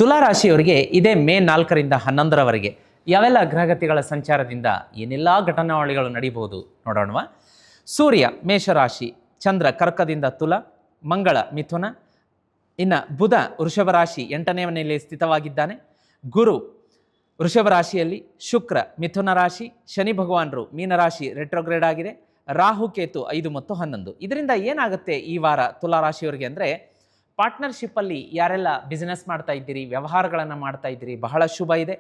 ತುಲಾರಾಶಿಯವರಿಗೆ ಇದೇ ಮೇ 4ರಿಂದ 11ರವರೆಗೆ ಯಾವೆಲ್ಲ ಗ್ರಹಗತಿಗಳ ಸಂಚಾರದಿಂದ ಏನೆಲ್ಲ ಘಟನಾವಳಿಗಳು ನಡೀಬಹುದು ನೋಡೋಣವಾ. ಸೂರ್ಯ ಮೇಷರಾಶಿ, ಚಂದ್ರ ಕರ್ಕದಿಂದ ತುಲ, ಮಂಗಳ ಮಿಥುನ, ಇನ್ನು ಬುಧ ವೃಷಭ ರಾಶಿ 8ನೇ ಮನೆಯಲ್ಲಿ ಸ್ಥಿತವಾಗಿದ್ದಾನೆ, ಗುರು ವೃಷಭ ರಾಶಿಯಲ್ಲಿ, ಶುಕ್ರ ಮಿಥುನ ರಾಶಿ, ಶನಿ ಭಗವಾನರು ಮೀನರಾಶಿ ರೆಟ್ರೋಗ್ರೇಡ್ ಆಗಿದೆ, ರಾಹು ಕೇತು 5 ಮತ್ತು 11. ಇದರಿಂದ ಏನಾಗುತ್ತೆ ಈ ವಾರ ತುಲಾರಾಶಿಯವರಿಗೆ ಅಂದರೆ, ಪಾರ್ಟ್ನರ್ಶಿಪ್ಪಲ್ಲಿ ಯಾರೆಲ್ಲ ಬಿಸ್ನೆಸ್ ಮಾಡ್ತಾ ಇದ್ದೀರಿ, ವ್ಯವಹಾರಗಳನ್ನು ಮಾಡ್ತಾ ಇದ್ದೀರಿ, ಬಹಳ ಶುಭ ಇದೆ.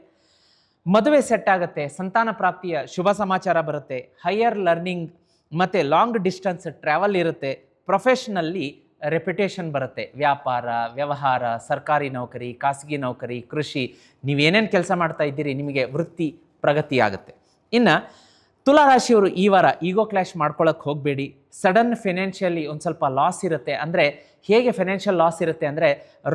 ಮದುವೆ ಸೆಟ್ ಆಗುತ್ತೆ, ಸಂತಾನ ಪ್ರಾಪ್ತಿಯ ಶುಭ ಸಮಾಚಾರ ಬರುತ್ತೆ, ಹೈಯರ್ ಲರ್ನಿಂಗ್ ಮತ್ತು ಲಾಂಗ್ ಡಿಸ್ಟೆನ್ಸ್ ಟ್ರಾವೆಲ್ ಇರುತ್ತೆ, ಪ್ರೊಫೆಷ್ನಲ್ಲಿ ರೆಪ್ಯುಟೇಷನ್ ಬರುತ್ತೆ, ವ್ಯಾಪಾರ ವ್ಯವಹಾರ, ಸರ್ಕಾರಿ ನೌಕರಿ, ಖಾಸಗಿ ನೌಕರಿ, ಕೃಷಿ, ನೀವೇನೇನು ಕೆಲಸ ಮಾಡ್ತಾ ಇದ್ದೀರಿ ನಿಮಗೆ ವೃತ್ತಿ ಪ್ರಗತಿ ಆಗುತ್ತೆ. ಇನ್ನು ತುಲಾರಾಶಿಯವರು ಈ ವಾರ ಈಗೋ ಕ್ಲಾಶ್ ಮಾಡ್ಕೊಳ್ಳೋಕೆ ಹೋಗಬೇಡಿ. ಸಡನ್ ಫೈನಾನ್ಷಿಯಲಿ ಒಂದು ಸ್ವಲ್ಪ ಲಾಸ್ ಇರುತ್ತೆ. ಅಂದರೆ ಹೇಗೆ ಫೈನಾನ್ಷಿಯಲ್ ಲಾಸ್ ಇರುತ್ತೆ ಅಂದರೆ,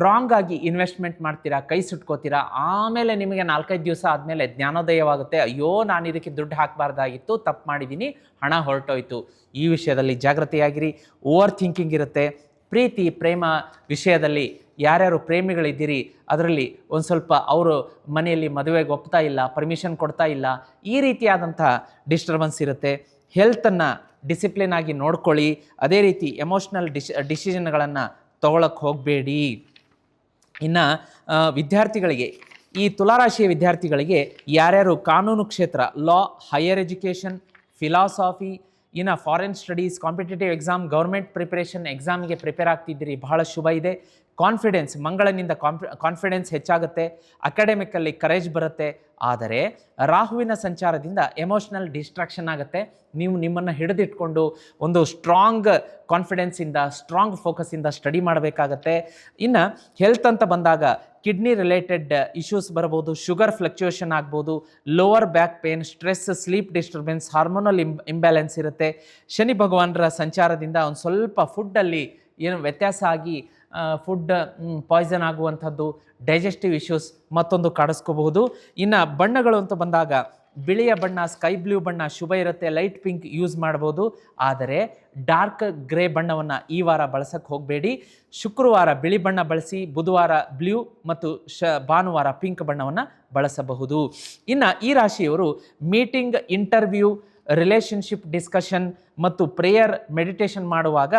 ರಾಂಗ್ ಆಗಿ ಇನ್ವೆಸ್ಟ್ಮೆಂಟ್ ಮಾಡ್ತೀರಾ, ಕೈ ಸುಟ್ಕೋತೀರಾ, ಆಮೇಲೆ ನಿಮಗೆ 4-5 ದಿವಸ ಆದಮೇಲೆ ಜ್ಞಾನೋದಯವಾಗುತ್ತೆ, ಅಯ್ಯೋ ನಾನು ಇದಕ್ಕೆ ದುಡ್ಡು ಹಾಕಬಾರ್ದಾಗಿತ್ತು, ತಪ್ಪು ಮಾಡಿದ್ದೀನಿ, ಹಣ ಹೊರಟೋಯ್ತು. ಈ ವಿಷಯದಲ್ಲಿ ಜಾಗೃತಿಯಾಗಿರಿ. ಓವರ್ ಥಿಂಕಿಂಗ್ ಇರುತ್ತೆ. ಪ್ರೀತಿ ಪ್ರೇಮ ವಿಷಯದಲ್ಲಿ ಯಾರ್ಯಾರು ಪ್ರೇಮಿಗಳಿದ್ದೀರಿ ಅದರಲ್ಲಿ ಒಂದು ಸ್ವಲ್ಪ ಅವರು ಮನೆಯಲ್ಲಿ ಮದುವೆಗೆ ಒಪ್ತಾ ಇಲ್ಲ, ಪರ್ಮಿಷನ್ ಕೊಡ್ತಾ ಇಲ್ಲ, ಈ ರೀತಿಯಾದಂಥ ಡಿಸ್ಟರ್ಬೆನ್ಸ್ ಇರುತ್ತೆ. ಹೆಲ್ತನ್ನು ಡಿಸಿಪ್ಲಿನ್ ಆಗಿ ನೋಡ್ಕೊಳ್ಳಿ. ಅದೇ ರೀತಿ ಎಮೋಷ್ನಲ್ ಡಿಸಿಷನ್ಗಳನ್ನು ತೊಗೊಳಕ್ಕೆ ಹೋಗಬೇಡಿ. ಇನ್ನು ವಿದ್ಯಾರ್ಥಿಗಳಿಗೆ, ಈ ತುಲಾರಾಶಿಯ ವಿದ್ಯಾರ್ಥಿಗಳಿಗೆ ಯಾರ್ಯಾರು ಕಾನೂನು ಕ್ಷೇತ್ರ, ಲಾ, ಹೈಯರ್ ಎಜುಕೇಷನ್, ಫಿಲಾಸಾಫಿ, ಇನ್ನು foreign studies, competitive exam, government preparation ಎಕ್ಸಾಮ್ಗೆ ಪ್ರಿಪೇರ್ ಆಗ್ತಿದ್ದೀರಿ, ಬಹಳ ಶುಭ ಇದೆ. ಕಾನ್ಫಿಡೆನ್ಸ್, ಮಂಗಳನಿಂದ ಕಾನ್ಫಿಡೆನ್ಸ್ ಹೆಚ್ಚಾಗುತ್ತೆ, ಅಕಾಡೆಮಿಕಲ್ಲಿ ಕರೇಜ್ ಬರುತ್ತೆ. ಆದರೆ ರಾಹುವಿನ ಸಂಚಾರದಿಂದ ಎಮೋಷ್ನಲ್ ಡಿಸ್ಟ್ರಾಕ್ಷನ್ ಆಗುತ್ತೆ. ನೀವು ನಿಮ್ಮನ್ನು ಹಿಡಿದಿಟ್ಕೊಂಡು ಒಂದು ಸ್ಟ್ರಾಂಗ್ ಕಾನ್ಫಿಡೆನ್ಸಿಂದ, ಸ್ಟ್ರಾಂಗ್ ಫೋಕಸ್ಸಿಂದ ಸ್ಟಡಿ ಮಾಡಬೇಕಾಗತ್ತೆ. ಇನ್ನು ಹೆಲ್ತ್ ಅಂತ ಬಂದಾಗ ಕಿಡ್ನಿ ರಿಲೇಟೆಡ್ ಇಶ್ಯೂಸ್ ಬರ್ಬೋದು, ಶುಗರ್ ಫ್ಲಕ್ಚುಯೇಷನ್ ಆಗ್ಬೋದು, lower back pain, stress, sleep disturbance, hormonal imbalance ಇರುತ್ತೆ. ಶನಿ ಭಗವಾನರ ಸಂಚಾರದಿಂದ ಒಂದು ಸ್ವಲ್ಪ ಫುಡ್ಡಲ್ಲಿ ಏನು ವ್ಯತ್ಯಾಸ ಆಗಿ ಫುಡ್ ಪಾಯ್ಸನ್ ಆಗುವಂಥದ್ದು, ಡೈಜೆಸ್ಟಿವ್ ಇಶ್ಯೂಸ್ ಮತ್ತೊಂದು ಕಾಡಿಸ್ಕೋಬಹುದು. ಇನ್ನು ಬಣ್ಣಗಳು ಅಂತ ಬಂದಾಗ ಬಿಳಿಯ ಬಣ್ಣ, ಸ್ಕೈ ಬ್ಲೂ ಬಣ್ಣ ಶುಭ ಇರುತ್ತೆ, ಲೈಟ್ ಪಿಂಕ್ ಯೂಸ್ ಮಾಡ್ಬೋದು. ಆದರೆ ಡಾರ್ಕ್ ಗ್ರೇ ಬಣ್ಣವನ್ನು ಈ ವಾರ ಬಳಸಕ್ಕೆ ಹೋಗಬೇಡಿ. ಶುಕ್ರವಾರ ಬಿಳಿ ಬಣ್ಣ ಬಳಸಿ, ಬುಧವಾರ ಬ್ಲೂ ಮತ್ತು ಭಾನುವಾರ ಪಿಂಕ್ ಬಣ್ಣವನ್ನು ಬಳಸಬಹುದು. ಇನ್ನು ಈ ರಾಶಿಯವರು ಮೀಟಿಂಗ್, ಇಂಟರ್ವ್ಯೂ, ರಿಲೇಷನ್ಶಿಪ್ ಡಿಸ್ಕಷನ್ ಮತ್ತು ಪ್ರೇಯರ್, ಮೆಡಿಟೇಷನ್ ಮಾಡುವಾಗ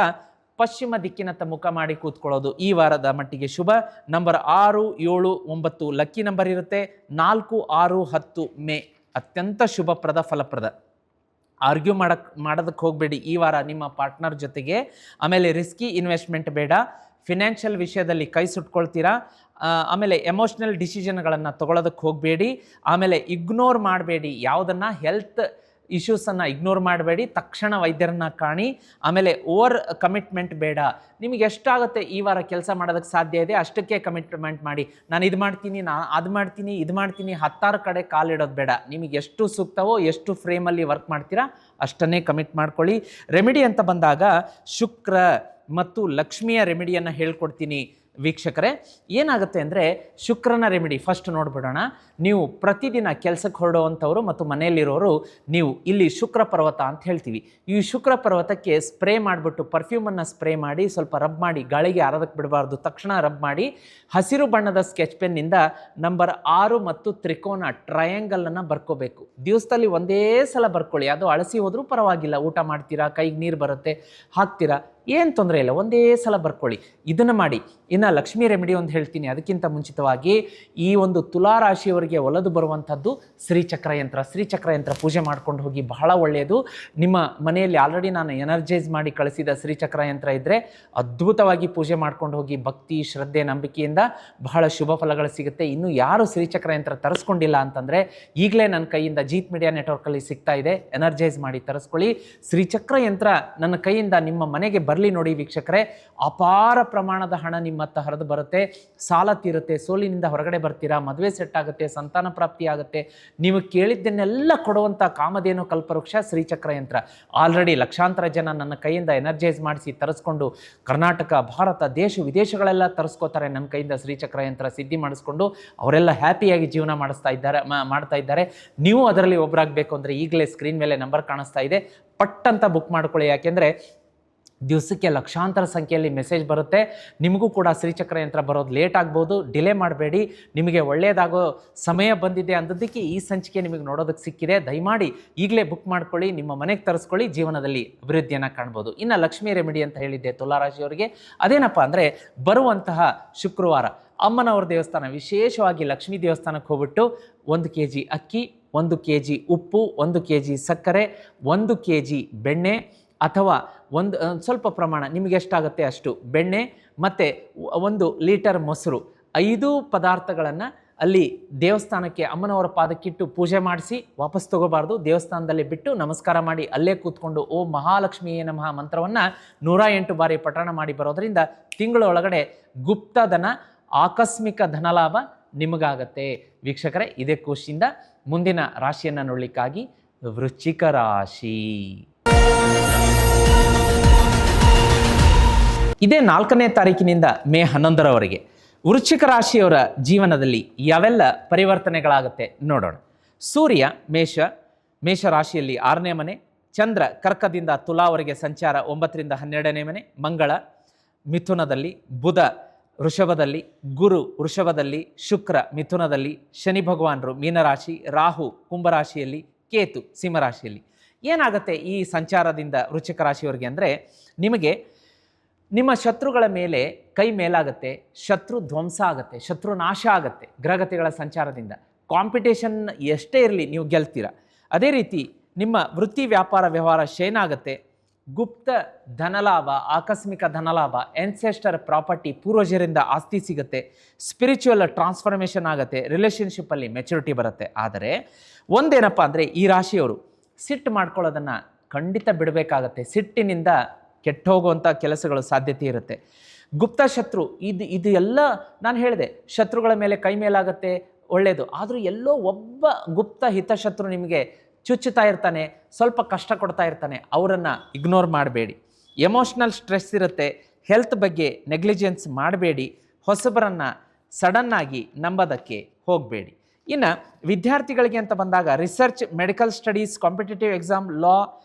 ಪಶ್ಚಿಮ ದಿಕ್ಕಿನತ್ತ ಮುಖ ಮಾಡಿ ಕೂತ್ಕೊಳ್ಳೋದು ಈ ವಾರದ ಮಟ್ಟಿಗೆ ಶುಭ. ನಂಬರ್ 6, 7, 9 ಲಕ್ಕಿ ನಂಬರ್ ಇರುತ್ತೆ. 4, 6, 10 ಮೇ ಅತ್ಯಂತ ಶುಭಪ್ರದ, ಫಲಪ್ರದ. ಆರ್ಗ್ಯೂ ಮಾಡೋದಕ್ಕೆ ಹೋಗಬೇಡಿ ಈ ವಾರ ನಿಮ್ಮ ಪಾರ್ಟ್ನರ್ ಜೊತೆಗೆ. ಆಮೇಲೆ ರಿಸ್ಕಿ ಇನ್ವೆಸ್ಟ್ಮೆಂಟ್ ಬೇಡ. ಫಿನಾನ್ಷಿಯಲ್ ವಿಷಯದಲ್ಲಿ ಕೈ ಸುಟ್ಕೊಳ್ತೀರಾ. ಆಮೇಲೆ ಎಮೋಷ್ನಲ್ ಡಿಸಿಷನ್ಗಳನ್ನು ತಗೊಳ್ಳೋದಕ್ಕೆ ಹೋಗಬೇಡಿ. ಆಮೇಲೆ ಇಗ್ನೋರ್ ಮಾಡಬೇಡಿ, ಯಾವುದನ್ನು ಹೆಲ್ತ್ ಇಶ್ಯೂಸನ್ನು ಇಗ್ನೋರ್ ಮಾಡಬೇಡಿ, ತಕ್ಷಣ ವೈದ್ಯರನ್ನು ಕಾಣಿ. ಆಮೇಲೆ ಓವರ್ ಕಮಿಟ್ಮೆಂಟ್ ಬೇಡ. ನಿಮಗೆ ಎಷ್ಟಾಗುತ್ತೆ ಈ ವಾರ ಕೆಲಸ ಮಾಡೋದಕ್ಕೆ ಸಾಧ್ಯ ಇದೆ ಅಷ್ಟಕ್ಕೆ ಕಮಿಟ್ಮೆಂಟ್ ಮಾಡಿ. ನಾನು ಇದು ಮಾಡ್ತೀನಿ, ನಾನು ಅದು ಮಾಡ್ತೀನಿ, ಇದು ಮಾಡ್ತೀನಿ, 10 ಕಡೆ ಕಾಲಿಡೋದು ಬೇಡ. ನಿಮಗೆ ಎಷ್ಟು ಸೂಕ್ತವೋ, ಎಷ್ಟು ಫ್ರೇಮಲ್ಲಿ ವರ್ಕ್ ಮಾಡ್ತೀರಾ ಅಷ್ಟನ್ನೇ ಕಮಿಟ್ ಮಾಡ್ಕೊಳ್ಳಿ. ರೆಮಿಡಿ ಅಂತ ಬಂದಾಗ ಶುಕ್ರ ಮತ್ತು ಲಕ್ಷ್ಮಿಯ ರೆಮಿಡಿಯನ್ನು ಹೇಳ್ಕೊಡ್ತೀನಿ ವೀಕ್ಷಕರೇ. ಏನಾಗುತ್ತೆ ಅಂದರೆ ಶುಕ್ರನ ರೆಮಿಡಿ ಫಸ್ಟ್ ನೋಡ್ಬಿಡೋಣ. ನೀವು ಪ್ರತಿದಿನ ಕೆಲಸಕ್ಕೆ ಹೊರಡುವಂಥವ್ರು ಮತ್ತು ಮನೆಯಲ್ಲಿರೋರು, ನೀವು ಇಲ್ಲಿ ಶುಕ್ರ ಪರ್ವತ ಅಂತ ಹೇಳ್ತೀವಿ. ಈ ಶುಕ್ರ ಪರ್ವತಕ್ಕೆ ಸ್ಪ್ರೇ ಮಾಡಿಬಿಟ್ಟು, ಪರ್ಫ್ಯೂಮನ್ನು ಸ್ಪ್ರೇ ಮಾಡಿ ಸ್ವಲ್ಪ ರಬ್ ಮಾಡಿ, ಗಾಳಿಗೆ ಆರೋದಕ್ಕೆ ಬಿಡಬಾರ್ದು, ತಕ್ಷಣ ರಬ್ ಮಾಡಿ ಹಸಿರು ಬಣ್ಣದ ಸ್ಕೆಚ್ ಪೆನ್ನಿಂದ ನಂಬರ್ 6 ಮತ್ತು ತ್ರಿಕೋನ ಟ್ರಯಾಂಗಲನ್ನು ಬರ್ಕೋಬೇಕು. ದಿವಸದಲ್ಲಿ ಒಂದೇ ಸಲ ಬರ್ಕೊಳ್ಳಿ, ಅದು ಅಳಸಿ ಹೋದರೂ ಪರವಾಗಿಲ್ಲ. ಊಟ ಮಾಡ್ತೀರಾ, ಕೈಗೆ ನೀರು ಬರುತ್ತೆ, ಹಾಕ್ತೀರಾ, ಏನು ತೊಂದರೆ ಇಲ್ಲ, ಒಂದೇ ಸಲ ಬರ್ಕೊಳ್ಳಿ. ಇದನ್ನು ಮಾಡಿ. ಇನ್ನು ಲಕ್ಷ್ಮೀ ರೆಮಿಡಿ ಒಂದು ಹೇಳ್ತೀನಿ. ಅದಕ್ಕಿಂತ ಮುಂಚಿತವಾಗಿ ಈ ಒಂದು ತುಲಾ ರಾಶಿಯವರಿಗೆ ಒಲದು ಬರುವಂಥದ್ದು ಶ್ರೀಚಕ್ರ ಯಂತ್ರ. ಶ್ರೀಚಕ್ರ ಯಂತ್ರ ಪೂಜೆ ಮಾಡ್ಕೊಂಡು ಹೋಗಿ, ಬಹಳ ಒಳ್ಳೆಯದು. ನಿಮ್ಮ ಮನೆಯಲ್ಲಿ ಆಲ್ರೆಡಿ ನಾನು ಎನರ್ಜೈಸ್ ಮಾಡಿ ಕಳಿಸಿದ ಶ್ರೀಚಕ್ರ ಯಂತ್ರ ಇದ್ದರೆ ಅದ್ಭುತವಾಗಿ ಪೂಜೆ ಮಾಡ್ಕೊಂಡು ಹೋಗಿ, ಭಕ್ತಿ, ಶ್ರದ್ಧೆ, ನಂಬಿಕೆಯಿಂದ ಬಹಳ ಶುಭ ಫಲಗಳು ಸಿಗುತ್ತೆ. ಇನ್ನು ಯಾರು ಶ್ರೀಚಕ್ರ ಯಂತ್ರ ತರಿಸ್ಕೊಂಡಿಲ್ಲ ಅಂತಂದರೆ ಈಗಲೇ ನನ್ನ ಕೈಯಿಂದ ಜೀತ್ ಮೀಡಿಯಾ ನೆಟ್ವರ್ಕಲ್ಲಿ ಸಿಗ್ತಾ ಇದೆ, ಎನರ್ಜೈಸ್ ಮಾಡಿ ತರಿಸ್ಕೊಳ್ಳಿ. ಶ್ರೀಚಕ್ರ ಯಂತ್ರ ನನ್ನ ಕೈಯಿಂದ ನಿಮ್ಮ ಮನೆಗೆ ಬರಲಿ ನೋಡಿ ವೀಕ್ಷಕರೇ, ಅಪಾರ ಪ್ರಮಾಣದ ಹಣ ನಿಮ್ಮತ್ತ ಹರಿದು ಬರುತ್ತೆ, ಸಾಲ ತೀರುತ್ತೆ, ಸೋಲಿನಿಂದ ಹೊರಗಡೆ ಬರ್ತೀರಾ, ಮದುವೆ ಸೆಟ್ ಆಗುತ್ತೆ, ಸಂತಾನ ಪ್ರಾಪ್ತಿ ಆಗುತ್ತೆ. ನೀವು ಕೇಳಿದ್ದನ್ನೆಲ್ಲ ಕೊಡುವಂಥ ಕಾಮಧೇನು ಕಲ್ಪವೃಕ್ಷ ಶ್ರೀಚಕ್ರ ಯಂತ್ರ. ಆಲ್ರೆಡಿ ಲಕ್ಷಾಂತರ ಜನ ನನ್ನ ಕೈಯಿಂದ ಎನರ್ಜೈಸ್ ಮಾಡಿಸಿ ತರಿಸ್ಕೊಂಡು ಕರ್ನಾಟಕ, ಭಾರತ, ದೇಶ ವಿದೇಶಗಳೆಲ್ಲ ತರಿಸ್ಕೋತಾರೆ ನನ್ನ ಕೈಯಿಂದ ಶ್ರೀಚಕ್ರ ಯಂತ್ರ ಸಿದ್ಧಿ ಮಾಡಿಸ್ಕೊಂಡು. ಅವರೆಲ್ಲ ಹ್ಯಾಪಿಯಾಗಿ ಜೀವನ ಮಾಡ್ತಾ ಇದ್ದಾರೆ. ನೀವು ಅದರಲ್ಲಿ ಒಬ್ಬರಾಗಬೇಕು ಅಂದರೆ ಈಗಲೇ ಸ್ಕ್ರೀನ್ ಮೇಲೆ ನಂಬರ್ ಕಾಣಿಸ್ತಾ ಇದೆ, ಪಟ್ಟಂತ ಬುಕ್ ಮಾಡ್ಕೊಳ್ಳಿ. ಯಾಕೆಂದರೆ ದಿವಸಕ್ಕೆ ಲಕ್ಷಾಂತರ ಸಂಖ್ಯೆಯಲ್ಲಿ ಮೆಸೇಜ್ ಬರುತ್ತೆ. ನಿಮಗೂ ಕೂಡ ಶ್ರೀಚಕ್ರ ಯಂತ್ರ ಬರೋದು ಲೇಟ್ ಆಗ್ಬೋದು, ಡಿಲೇ ಮಾಡಬೇಡಿ. ನಿಮಗೆ ಒಳ್ಳೆಯದಾಗೋ ಸಮಯ ಬಂದಿದೆ ಅಂದದ್ದಕ್ಕೆ ಈ ಸಂಚಿಕೆ ನಿಮಗೆ ನೋಡೋದಕ್ಕೆ ಸಿಕ್ಕಿದೆ. ದಯಮಾಡಿ ಈಗಲೇ ಬುಕ್ ಮಾಡ್ಕೊಳ್ಳಿ, ನಿಮ್ಮ ಮನೆಗೆ ತರಿಸ್ಕೊಳ್ಳಿ, ಜೀವನದಲ್ಲಿ ಅಭಿವೃದ್ಧಿಯನ್ನು ಕಾಣ್ಬೋದು. ಇನ್ನು ಲಕ್ಷ್ಮೀ ರೆಮಿಡಿ ಅಂತ ಹೇಳಿದ್ದೆ ತುಲಾರಾಶಿಯವರಿಗೆ. ಅದೇನಪ್ಪ ಅಂದರೆ ಬರುವಂತಹ ಶುಕ್ರವಾರ ಅಮ್ಮನವ್ರ ದೇವಸ್ಥಾನ, ವಿಶೇಷವಾಗಿ ಲಕ್ಷ್ಮೀ ದೇವಸ್ಥಾನಕ್ಕೆ ಹೋಗ್ಬಿಟ್ಟು 1 kg ಅಕ್ಕಿ, 1 kg ಉಪ್ಪು, 1 kg ಸಕ್ಕರೆ, 1 kg ಬೆಣ್ಣೆ ಅಥವಾ ಒಂದು ಸ್ವಲ್ಪ ಪ್ರಮಾಣ ನಿಮಗೆ ಎಷ್ಟಾಗುತ್ತೆ ಅಷ್ಟು ಬೆಣ್ಣೆ ಮತ್ತು 1 ಲೀಟರ್ ಮೊಸರು, 5 ಪದಾರ್ಥಗಳನ್ನು ಅಲ್ಲಿ ದೇವಸ್ಥಾನಕ್ಕೆ ಅಮ್ಮನವರ ಪಾದಕ್ಕಿಟ್ಟು ಪೂಜೆ ಮಾಡಿಸಿ ವಾಪಸ್ ತಗೋಬಾರ್ದು. ದೇವಸ್ಥಾನದಲ್ಲಿ ಬಿಟ್ಟು ನಮಸ್ಕಾರ ಮಾಡಿ ಅಲ್ಲೇ ಕೂತ್ಕೊಂಡು ಓಂ ಮಹಾಲಕ್ಷ್ಮಿಯೇ ನಮಃ ಮಂತ್ರವನ್ನು 108 ಬಾರಿ ಪಠಣ ಮಾಡಿ ಬರೋದರಿಂದ ತಿಂಗಳೊಳಗಡೆ ಗುಪ್ತಧನ, ಆಕಸ್ಮಿಕ ಧನಲಾಭ ನಿಮಗಾಗತ್ತೆ. ವೀಕ್ಷಕರೇ, ಇದೇ ಖುಷಿಯಿಂದ ಮುಂದಿನ ರಾಶಿಯನ್ನು ನೋಡಲಿಕ್ಕಾಗಿ ವೃಶ್ಚಿಕ ರಾಶಿ. ಇದೇ 4ನೇ ತಾರೀಕಿನಿಂದ ಮೇ 11ರವರೆಗೆ ವೃಶ್ಚಿಕ ರಾಶಿಯವರ ಜೀವನದಲ್ಲಿ ಯಾವೆಲ್ಲ ಪರಿವರ್ತನೆಗಳಾಗುತ್ತೆ ನೋಡೋಣ. ಸೂರ್ಯ ಮೇಷ ರಾಶಿಯಲ್ಲಿ 6ನೇ ಮನೆ, ಚಂದ್ರ ಕರ್ಕದಿಂದ ತುಲಾವರೆಗೆ ಸಂಚಾರ 9ರಿಂದ 12ನೇ ಮನೆ, ಮಂಗಳ ಮಿಥುನದಲ್ಲಿ, ಬುಧ ವೃಷಭದಲ್ಲಿ, ಗುರು ವೃಷಭದಲ್ಲಿ, ಶುಕ್ರ ಮಿಥುನದಲ್ಲಿ, ಶನಿ ಭಗವಾನರು ಮೀನರಾಶಿ, ರಾಹು ಕುಂಭರಾಶಿಯಲ್ಲಿ, ಕೇತು ಸಿಂಹರಾಶಿಯಲ್ಲಿ. ಏನಾಗುತ್ತೆ ಈ ಸಂಚಾರದಿಂದ ವೃಶ್ಚಿಕ ರಾಶಿಯವರಿಗೆ ಅಂದರೆ, ನಿಮಗೆ ನಿಮ್ಮ ಶತ್ರುಗಳ ಮೇಲೆ ಕೈ ಮೇಲಾಗುತ್ತೆ, ಶತ್ರು ಧ್ವಂಸ ಆಗುತ್ತೆ, ಶತ್ರು ನಾಶ ಆಗುತ್ತೆ ಗ್ರಹಗತಿಗಳ ಸಂಚಾರದಿಂದ. ಕಾಂಪಿಟೇಷನ್ ಎಷ್ಟೇ ಇರಲಿ ನೀವು ಗೆಲ್ತೀರ. ಅದೇ ರೀತಿ ನಿಮ್ಮ ವೃತ್ತಿ ವ್ಯಾಪಾರ ವ್ಯವಹಾರ ಶೈನ್ ಆಗುತ್ತೆ. ಗುಪ್ತ ಧನಲಾಭ, ಆಕಸ್ಮಿಕ ಧನಲಾಭ, ಎನ್ಸೆಸ್ಟರ್ ಪ್ರಾಪರ್ಟಿ, ಪೂರ್ವಜರಿಂದ ಆಸ್ತಿ ಸಿಗುತ್ತೆ. ಸ್ಪಿರಿಚುವಲ್ ಟ್ರಾನ್ಸ್ಫಾರ್ಮೇಷನ್ ಆಗುತ್ತೆ. ರಿಲೇಷನ್ಶಿಪ್ಪಲ್ಲಿ ಮೆಚುರಿಟಿ ಬರುತ್ತೆ. ಆದರೆ ಒಂದೇನಪ್ಪ ಅಂದರೆ ಈ ರಾಶಿಯವರು ಸಿಟ್ಟು ಮಾಡ್ಕೊಳ್ಳೋದನ್ನು ಖಂಡಿತ ಬಿಡಬೇಕಾಗತ್ತೆ. ಸಿಟ್ಟಿನಿಂದ ಕೆಟ್ಟು ಹೋಗುವಂಥ ಕೆಲಸಗಳು ಸಾಧ್ಯತೆ ಇರುತ್ತೆ. ಗುಪ್ತ ಶತ್ರು, ಇದು ಎಲ್ಲ ನಾನು ಹೇಳಿದೆ, ಶತ್ರುಗಳ ಮೇಲೆ ಕೈ ಮೇಲಾಗತ್ತೆ, ಒಳ್ಳೆಯದು. ಆದರೂ ಎಲ್ಲೋ ಒಬ್ಬ ಗುಪ್ತ ಹಿತಶತ್ರು ನಿಮಗೆ ಚುಚ್ಚುತ್ತಾ ಇರ್ತಾನೆ, ಸ್ವಲ್ಪ ಕಷ್ಟ ಕೊಡ್ತಾ ಇರ್ತಾನೆ. ಅವರನ್ನು ಇಗ್ನೋರ್ ಮಾಡಬೇಡಿ. ಎಮೋಷ್ನಲ್ ಸ್ಟ್ರೆಸ್ ಇರುತ್ತೆ. ಹೆಲ್ತ್ ಬಗ್ಗೆ ನೆಗ್ಲಿಜೆನ್ಸ್ ಮಾಡಬೇಡಿ. ಹೊಸಬರನ್ನು ಸಡನ್ನಾಗಿ ನಂಬೋದಕ್ಕೆ ಹೋಗಬೇಡಿ. ಇನ್ನು ವಿದ್ಯಾರ್ಥಿಗಳಿಗೆ ಅಂತ ಬಂದಾಗ research, medical studies, competitive exam, law,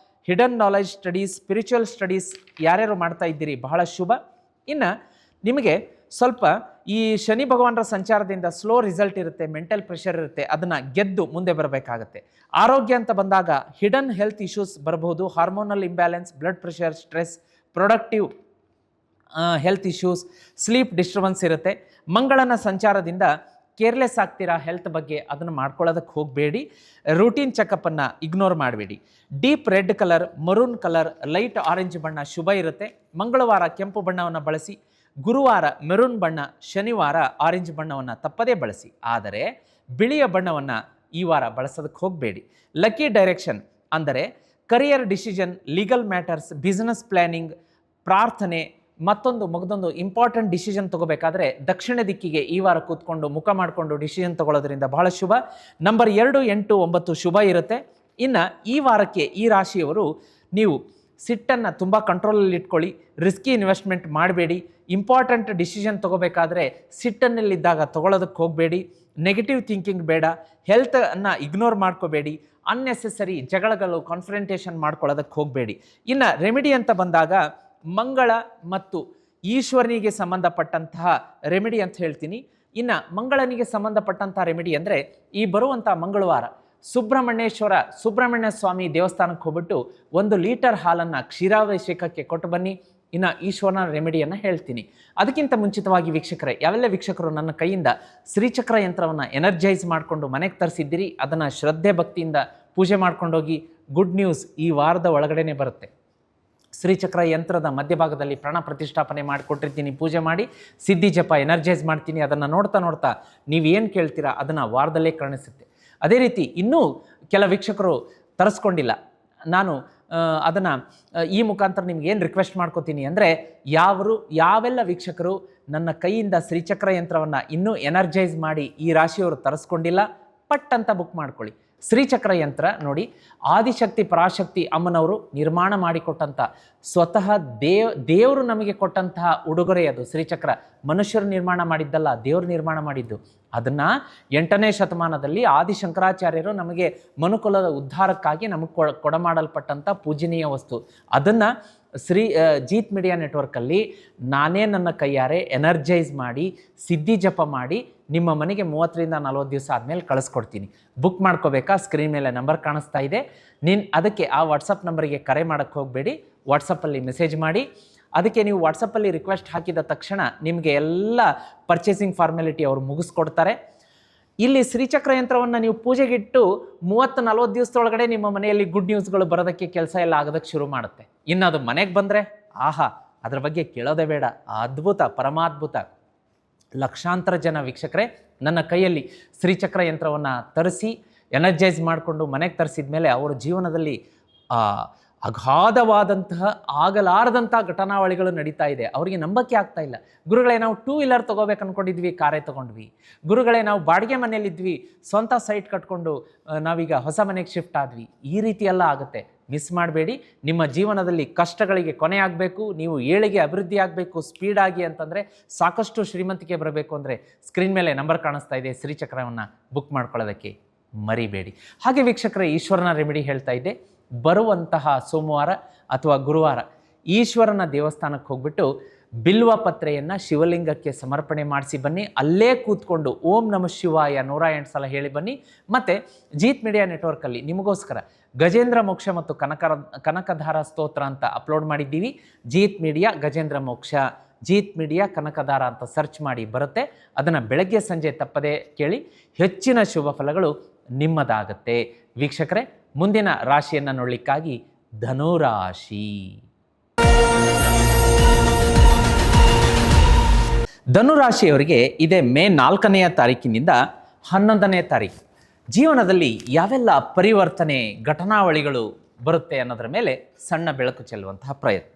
hidden knowledge studies, spiritual studies ಯಾರ್ಯಾರು ಮಾಡ್ತಾ ಇದ್ದೀರಿ ಬಹಳ ಶುಭ. ಇನ್ನು ನಿಮಗೆ ಸ್ವಲ್ಪ ಈ ಶನಿ ಭಗವಾನರ ಸಂಚಾರದಿಂದ ಸ್ಲೋ ರಿಸಲ್ಟ್ ಇರುತ್ತೆ, ಮೆಂಟಲ್ ಪ್ರೆಷರ್ ಇರುತ್ತೆ, ಅದನ್ನು ಗೆದ್ದು ಮುಂದೆ ಬರಬೇಕಾಗತ್ತೆ. ಆರೋಗ್ಯ ಅಂತ ಬಂದಾಗ ಹಿಡನ್ ಹೆಲ್ತ್ ಇಶ್ಯೂಸ್ ಬರಬಹುದು. Hormonal imbalance, blood pressure, stress, productive health issues, sleep disturbance ಇರುತ್ತೆ. ಮಂಗಳನ ಸಂಚಾರದಿಂದ ಕೇರ್ಲೆಸ್ ಆಗ್ತೀರಾ ಹೆಲ್ತ್ ಬಗ್ಗೆ, ಅದನ್ನು ಮಾಡ್ಕೊಳ್ಳೋದಕ್ಕೆ ಹೋಗಬೇಡಿ. ರೂಟೀನ್ ಚೆಕಪ್ಪನ್ನು ಇಗ್ನೋರ್ ಮಾಡಬೇಡಿ. Deep red colour, maroon colour, light orange ಬಣ್ಣ ಶುಭ ಇರುತ್ತೆ. ಮಂಗಳವಾರ ಕೆಂಪು ಬಣ್ಣವನ್ನು ಬಳಸಿ, ಗುರುವಾರ ಮೆರೂನ್ ಬಣ್ಣ, ಶನಿವಾರ ಆರೆಂಜ್ ಬಣ್ಣವನ್ನು ತಪ್ಪದೇ ಬಳಸಿ. ಆದರೆ ಬಿಳಿಯ ಬಣ್ಣವನ್ನು ಈ ವಾರ ಬಳಸೋದಕ್ಕೆ ಹೋಗಬೇಡಿ. ಲಕ್ಕಿ ಡೈರೆಕ್ಷನ್ ಅಂದರೆ career decision, legal matters, business planning, ಪ್ರಾರ್ಥನೆ, ಮಗದೊಂದು ಇಂಪಾರ್ಟೆಂಟ್ ಡಿಸಿಷನ್ ತಗೋಬೇಕಾದ್ರೆ ದಕ್ಷಿಣ ದಿಕ್ಕಿಗೆ ಈ ವಾರ ಕೂತ್ಕೊಂಡು ಮುಖ ಮಾಡಿಕೊಂಡು ಡಿಸಿಷನ್ ತಗೊಳ್ಳೋದ್ರಿಂದ ಬಹಳ ಶುಭ. ನಂಬರ್ 2, 8, 9 ಶುಭ ಇರುತ್ತೆ. ಇನ್ನು ಈ ವಾರಕ್ಕೆ ಈ ರಾಶಿಯವರು ನೀವು ಸಿಟ್ಟನ್ನು ತುಂಬ ಕಂಟ್ರೋಲಲ್ಲಿ ಇಟ್ಕೊಳ್ಳಿ. ರಿಸ್ಕಿ ಇನ್ವೆಸ್ಟ್ಮೆಂಟ್ ಮಾಡಬೇಡಿ. ಇಂಪಾರ್ಟೆಂಟ್ ಡಿಸಿಷನ್ ತಗೋಬೇಕಾದ್ರೆ ಸಿಟ್ಟನ್ನಲ್ಲಿದ್ದಾಗ ತಗೊಳ್ಳೋದಕ್ಕೆ ಹೋಗಬೇಡಿ. ನೆಗೆಟಿವ್ ಥಿಂಕಿಂಗ್ ಬೇಡ. ಹೆಲ್ತನ್ನು ಇಗ್ನೋರ್ ಮಾಡ್ಕೋಬೇಡಿ. ಅನ್ನೆಸೆಸರಿ ಜಗಳಗಳು, ಕಾನ್ಫ್ರಂಟೇಷನ್ ಮಾಡ್ಕೊಳ್ಳೋದಕ್ಕೆ ಹೋಗಬೇಡಿ. ಇನ್ನು ರೆಮಿಡಿ ಅಂತ ಬಂದಾಗ ಮಂಗಳ ಮತ್ತು ಈಶ್ವರನಿಗೆ ಸಂಬಂಧಪಟ್ಟಂತಹ ರೆಮಿಡಿ ಅಂತ ಹೇಳ್ತೀನಿ. ಇನ್ನು ಮಂಗಳನಿಗೆ ಸಂಬಂಧಪಟ್ಟಂತಹ ರೆಮಿಡಿ ಅಂದರೆ ಈ ಬರುವಂಥ ಮಂಗಳವಾರ ಸುಬ್ರಹ್ಮಣ್ಯ ಸ್ವಾಮಿ ದೇವಸ್ಥಾನಕ್ಕೆ ಹೋಗ್ಬಿಟ್ಟು 1 ಲೀಟರ್ ಹಾಲನ್ನು ಕ್ಷೀರಾಭಿಷೇಕಕ್ಕೆ ಕೊಟ್ಟು ಬನ್ನಿ. ಇನ್ನು ಈಶ್ವರನ ರೆಮಿಡಿಯನ್ನು ಹೇಳ್ತೀನಿ. ಅದಕ್ಕಿಂತ ಮುಂಚಿತವಾಗಿ ವೀಕ್ಷಕರೇ, ಯಾವೆಲ್ಲ ವೀಕ್ಷಕರು ನನ್ನ ಕೈಯಿಂದ ಶ್ರೀಚಕ್ರ ಯಂತ್ರವನ್ನು ಎನರ್ಜೈಸ್ ಮಾಡಿಕೊಂಡು ಮನೆಗೆ ತರಿಸಿದ್ದೀರಿ, ಅದನ್ನು ಶ್ರದ್ಧೆ ಭಕ್ತಿಯಿಂದ ಪೂಜೆ ಮಾಡ್ಕೊಂಡೋಗಿ. ಗುಡ್ ನ್ಯೂಸ್, ಈ ವಾರದ ಒಳಗಡೆನೆ ಬರುತ್ತೆ. ಶ್ರೀಚಕ್ರ ಯಂತ್ರದ ಮಧ್ಯಭಾಗದಲ್ಲಿ ಪ್ರಾಣ ಪ್ರತಿಷ್ಠಾಪನೆ ಮಾಡಿಕೊಟ್ಟಿರ್ತೀನಿ. ಪೂಜೆ ಮಾಡಿ ಸಿದ್ಧಿ ಜಪ ಎನರ್ಜೈಸ್ ಮಾಡ್ತೀನಿ. ಅದನ್ನು ನೋಡ್ತಾ ನೀವೇನು ಕೇಳ್ತೀರಾ ಅದನ್ನು ವಾರದಲ್ಲೇ ಕಾಣಿಸುತ್ತೆ. ಅದೇ ರೀತಿ ಇನ್ನೂ ಕೆಲ ವೀಕ್ಷಕರು ತರಿಸ್ಕೊಂಡಿಲ್ಲ. ನಾನು ಅದನ್ನು ಈ ಮುಖಾಂತರ ನಿಮ್ಗೆ ಏನು ರಿಕ್ವೆಸ್ಟ್ ಮಾಡ್ಕೋತೀನಿ ಅಂದರೆ, ಯಾವೆಲ್ಲ ವೀಕ್ಷಕರು ನನ್ನ ಕೈಯಿಂದ ಶ್ರೀಚಕ್ರ ಯಂತ್ರವನ್ನು ಇನ್ನೂ ಎನರ್ಜೈಸ್ ಮಾಡಿ ಈ ರಾಶಿಯವರು ತರಿಸ್ಕೊಂಡಿಲ್ಲ, ಪಟ್ ಅಂತ ಬುಕ್ ಮಾಡ್ಕೊಳ್ಳಿ. ಶ್ರೀಚಕ್ರ ಯಂತ್ರ ನೋಡಿ, ಆದಿಶಕ್ತಿ ಪರಾಶಕ್ತಿ ಅಮ್ಮನವರು ನಿರ್ಮಾಣ ಮಾಡಿಕೊಟ್ಟಂಥ, ಸ್ವತಃ ದೇವರು ನಮಗೆ ಕೊಟ್ಟಂತಹ ಉಡುಗೊರೆ ಅದು. ಶ್ರೀಚಕ್ರ ಮನುಷ್ಯರು ನಿರ್ಮಾಣ ಮಾಡಿದ್ದಲ್ಲ, ದೇವರು ನಿರ್ಮಾಣ ಮಾಡಿದ್ದು. ಅದನ್ನು 8ನೇ ಶತಮಾನದಲ್ಲಿ ಆದಿಶಂಕರಾಚಾರ್ಯರು ನಮಗೆ ಮನುಕುಲದ ಉದ್ಧಾರಕ್ಕಾಗಿ ನಮಗೆ ಕೊಡಮಾಡಲ್ಪಟ್ಟಂಥ ಪೂಜನೀಯ ವಸ್ತು. ಅದನ್ನು ಜೀತ್ ಮೀಡಿಯಾ ನೆಟ್ವರ್ಕಲ್ಲಿ ನಾನೇ ನನ್ನ ಕೈಯಾರೆ ಎನರ್ಜೈಸ್ ಮಾಡಿ ಸಿದ್ಧಿ ಜಪ ಮಾಡಿ ನಿಮ್ಮ ಮನೆಗೆ 30ರಿಂದ 40 ದಿವಸ ಆದಮೇಲೆ ಕಳಿಸ್ಕೊಡ್ತೀನಿ. ಬುಕ್ ಮಾಡ್ಕೋಬೇಕಾ? ಸ್ಕ್ರೀನ್ ಮೇಲೆ ನಂಬರ್ ಕಾಣಿಸ್ತಾ ಇದೆ. ಅದಕ್ಕೆ ಆ ವಾಟ್ಸಪ್ ನಂಬರಿಗೆ ಕರೆ ಮಾಡೋಕ್ಕೆ ಹೋಗಬೇಡಿ, ವಾಟ್ಸಪ್ಪಲ್ಲಿ ಮೆಸೇಜ್ ಮಾಡಿ. ಅದಕ್ಕೆ ನೀವು ವಾಟ್ಸಪ್ಪಲ್ಲಿ ರಿಕ್ವೆಸ್ಟ್ ಹಾಕಿದ ತಕ್ಷಣ ನಿಮಗೆ ಎಲ್ಲ ಪರ್ಚೇಸಿಂಗ್ ಫಾರ್ಮ್ಯಾಲಿಟಿ ಅವರು ಮುಗಿಸ್ಕೊಡ್ತಾರೆ. ಇಲ್ಲಿ ಶ್ರೀಚಕ್ರ ಯಂತ್ರವನ್ನು ನೀವು ಪೂಜೆಗಿಟ್ಟು 30-40 ದಿವಸದೊಳಗಡೆ ನಿಮ್ಮ ಮನೆಯಲ್ಲಿ ಗುಡ್ ನ್ಯೂಸ್ಗಳು ಬರೋದಕ್ಕೆ, ಕೆಲಸ ಎಲ್ಲ ಆಗೋದಕ್ಕೆ ಶುರು ಮಾಡುತ್ತೆ. ಇನ್ನು ಅದು ಮನೆಗೆ ಬಂದರೆ ಆಹಾ, ಅದ್ರ ಬಗ್ಗೆ ಕೇಳೋದೇ ಬೇಡ. ಅದ್ಭುತ, ಪರಮಾದ್ಭುತ. ಲಕ್ಷಾಂತರ ಜನ ವೀಕ್ಷಕರೇ ನನ್ನ ಕೈಯಲ್ಲಿ ಶ್ರೀಚಕ್ರ ಯಂತ್ರವನ್ನು ತರಿಸಿ ಎನರ್ಜೈಸ್ ಮಾಡಿಕೊಂಡು ಮನೆಗೆ ತರಿಸಿದ ಮೇಲೆ ಅವರ ಜೀವನದಲ್ಲಿ ಅಗಾಧವಾದಂತಹ ಆಗಲಾರದಂಥ ಘಟನಾವಳಿಗಳು ನಡೀತಾ ಇದೆ. ಅವರಿಗೆ ನಂಬಕ್ಕೆ ಆಗ್ತಾ ಇಲ್ಲ. ಗುರುಗಳೇ, ನಾವು 2 ವೀಲರ್ ತೊಗೋಬೇಕು ಅಂದ್ಕೊಂಡಿದ್ವಿ, ಕಾರೇ ತೊಗೊಂಡ್ವಿ. ಗುರುಗಳೇ, ನಾವು ಬಾಡಿಗೆ ಮನೆಯಲ್ಲಿದ್ವಿ, ಸ್ವಂತ ಸೈಟ್ ಕಟ್ಕೊಂಡು ನಾವೀಗ ಹೊಸ ಮನೆಗೆ ಶಿಫ್ಟ್ ಆದ್ವಿ. ಈ ರೀತಿ ಎಲ್ಲ ಆಗುತ್ತೆ. ಮಿಸ್ ಮಾಡಬೇಡಿ. ನಿಮ್ಮ ಜೀವನದಲ್ಲಿ ಕಷ್ಟಗಳಿಗೆ ಕೊನೆ ಆಗಬೇಕು, ನೀವು ಏಳಿಗೆ ಅಭಿವೃದ್ಧಿ ಆಗಬೇಕು ಸ್ಪೀಡಾಗಿ ಅಂತಂದರೆ, ಸಾಕಷ್ಟು ಶ್ರೀಮಂತಿಕೆ ಬರಬೇಕು ಅಂದರೆ ಸ್ಕ್ರೀನ್ ಮೇಲೆ ನಂಬರ್ ಕಾಣಿಸ್ತಾ ಇದೆ. ಶ್ರೀಚಕ್ರವನ್ನು ಬುಕ್ ಮಾಡ್ಕೊಳ್ಳೋದಕ್ಕೆ ಮರಿಬೇಡಿ. ಹಾಗೆ ವೀಕ್ಷಕರೇ, ಈಶ್ವರನ ರೆಮಿಡಿ ಹೇಳ್ತಾ ಇದ್ದೆ. ಬರುವಂತಹ ಸೋಮವಾರ ಅಥವಾ ಗುರುವಾರ ಈಶ್ವರನ ದೇವಸ್ಥಾನಕ್ಕೆ ಹೋಗ್ಬಿಟ್ಟು ಬಿಲ್ವ ಪತ್ರೆಯನ್ನು ಶಿವಲಿಂಗಕ್ಕೆ ಸಮರ್ಪಣೆ ಮಾಡಿಸಿ ಬನ್ನಿ. ಅಲ್ಲೇ ಕೂತ್ಕೊಂಡು ಓಂ ನಮಃ ಶಿವಾಯ 108 ಸಲ ಹೇಳಿ ಬನ್ನಿ. ಮತ್ತು ಜೀತ್ ಮೀಡಿಯಾ ನೆಟ್ವರ್ಕಲ್ಲಿ ನಿಮಗೋಸ್ಕರ ಗಜೇಂದ್ರ ಮೋಕ್ಷ ಮತ್ತು ಕನಕಧಾರ ಸ್ತೋತ್ರ ಅಂತ ಅಪ್ಲೋಡ್ ಮಾಡಿದ್ದೀವಿ. ಜೀತ್ ಮೀಡಿಯಾ ಗಜೇಂದ್ರ ಮೋಕ್ಷ, ಜೀತ್ ಮೀಡಿಯಾ ಕನಕಧಾರ ಅಂತ ಸರ್ಚ್ ಮಾಡಿ ಬರುತ್ತೆ. ಅದನ್ನು ಬೆಳಗ್ಗೆ ಸಂಜೆ ತಪ್ಪದೇ ಕೇಳಿ. ಹೆಚ್ಚಿನ ಶುಭ ಫಲಗಳು ನಿಮ್ಮದಾಗತ್ತೆ. ವೀಕ್ಷಕರೇ, ಮುಂದಿನ ರಾಶಿಯನ್ನು ನೋಡಲಿಕ್ಕಾಗಿ ಧನುರಾಶಿ. ಧನುರಾಶಿಯವರಿಗೆ ಇದೇ ಮೇ 4ನೇ ತಾರೀಕಿನಿಂದ 11ನೇ ತಾರೀಕು ಜೀವನದಲ್ಲಿ ಯಾವೆಲ್ಲ ಪರಿವರ್ತನೆ ಘಟನಾವಳಿಗಳು ಬರುತ್ತೆ ಅನ್ನೋದರ ಮೇಲೆ ಸಣ್ಣ ಬೆಳಕು ಚೆಲ್ಲುವಂತಹ ಪ್ರಯತ್ನ.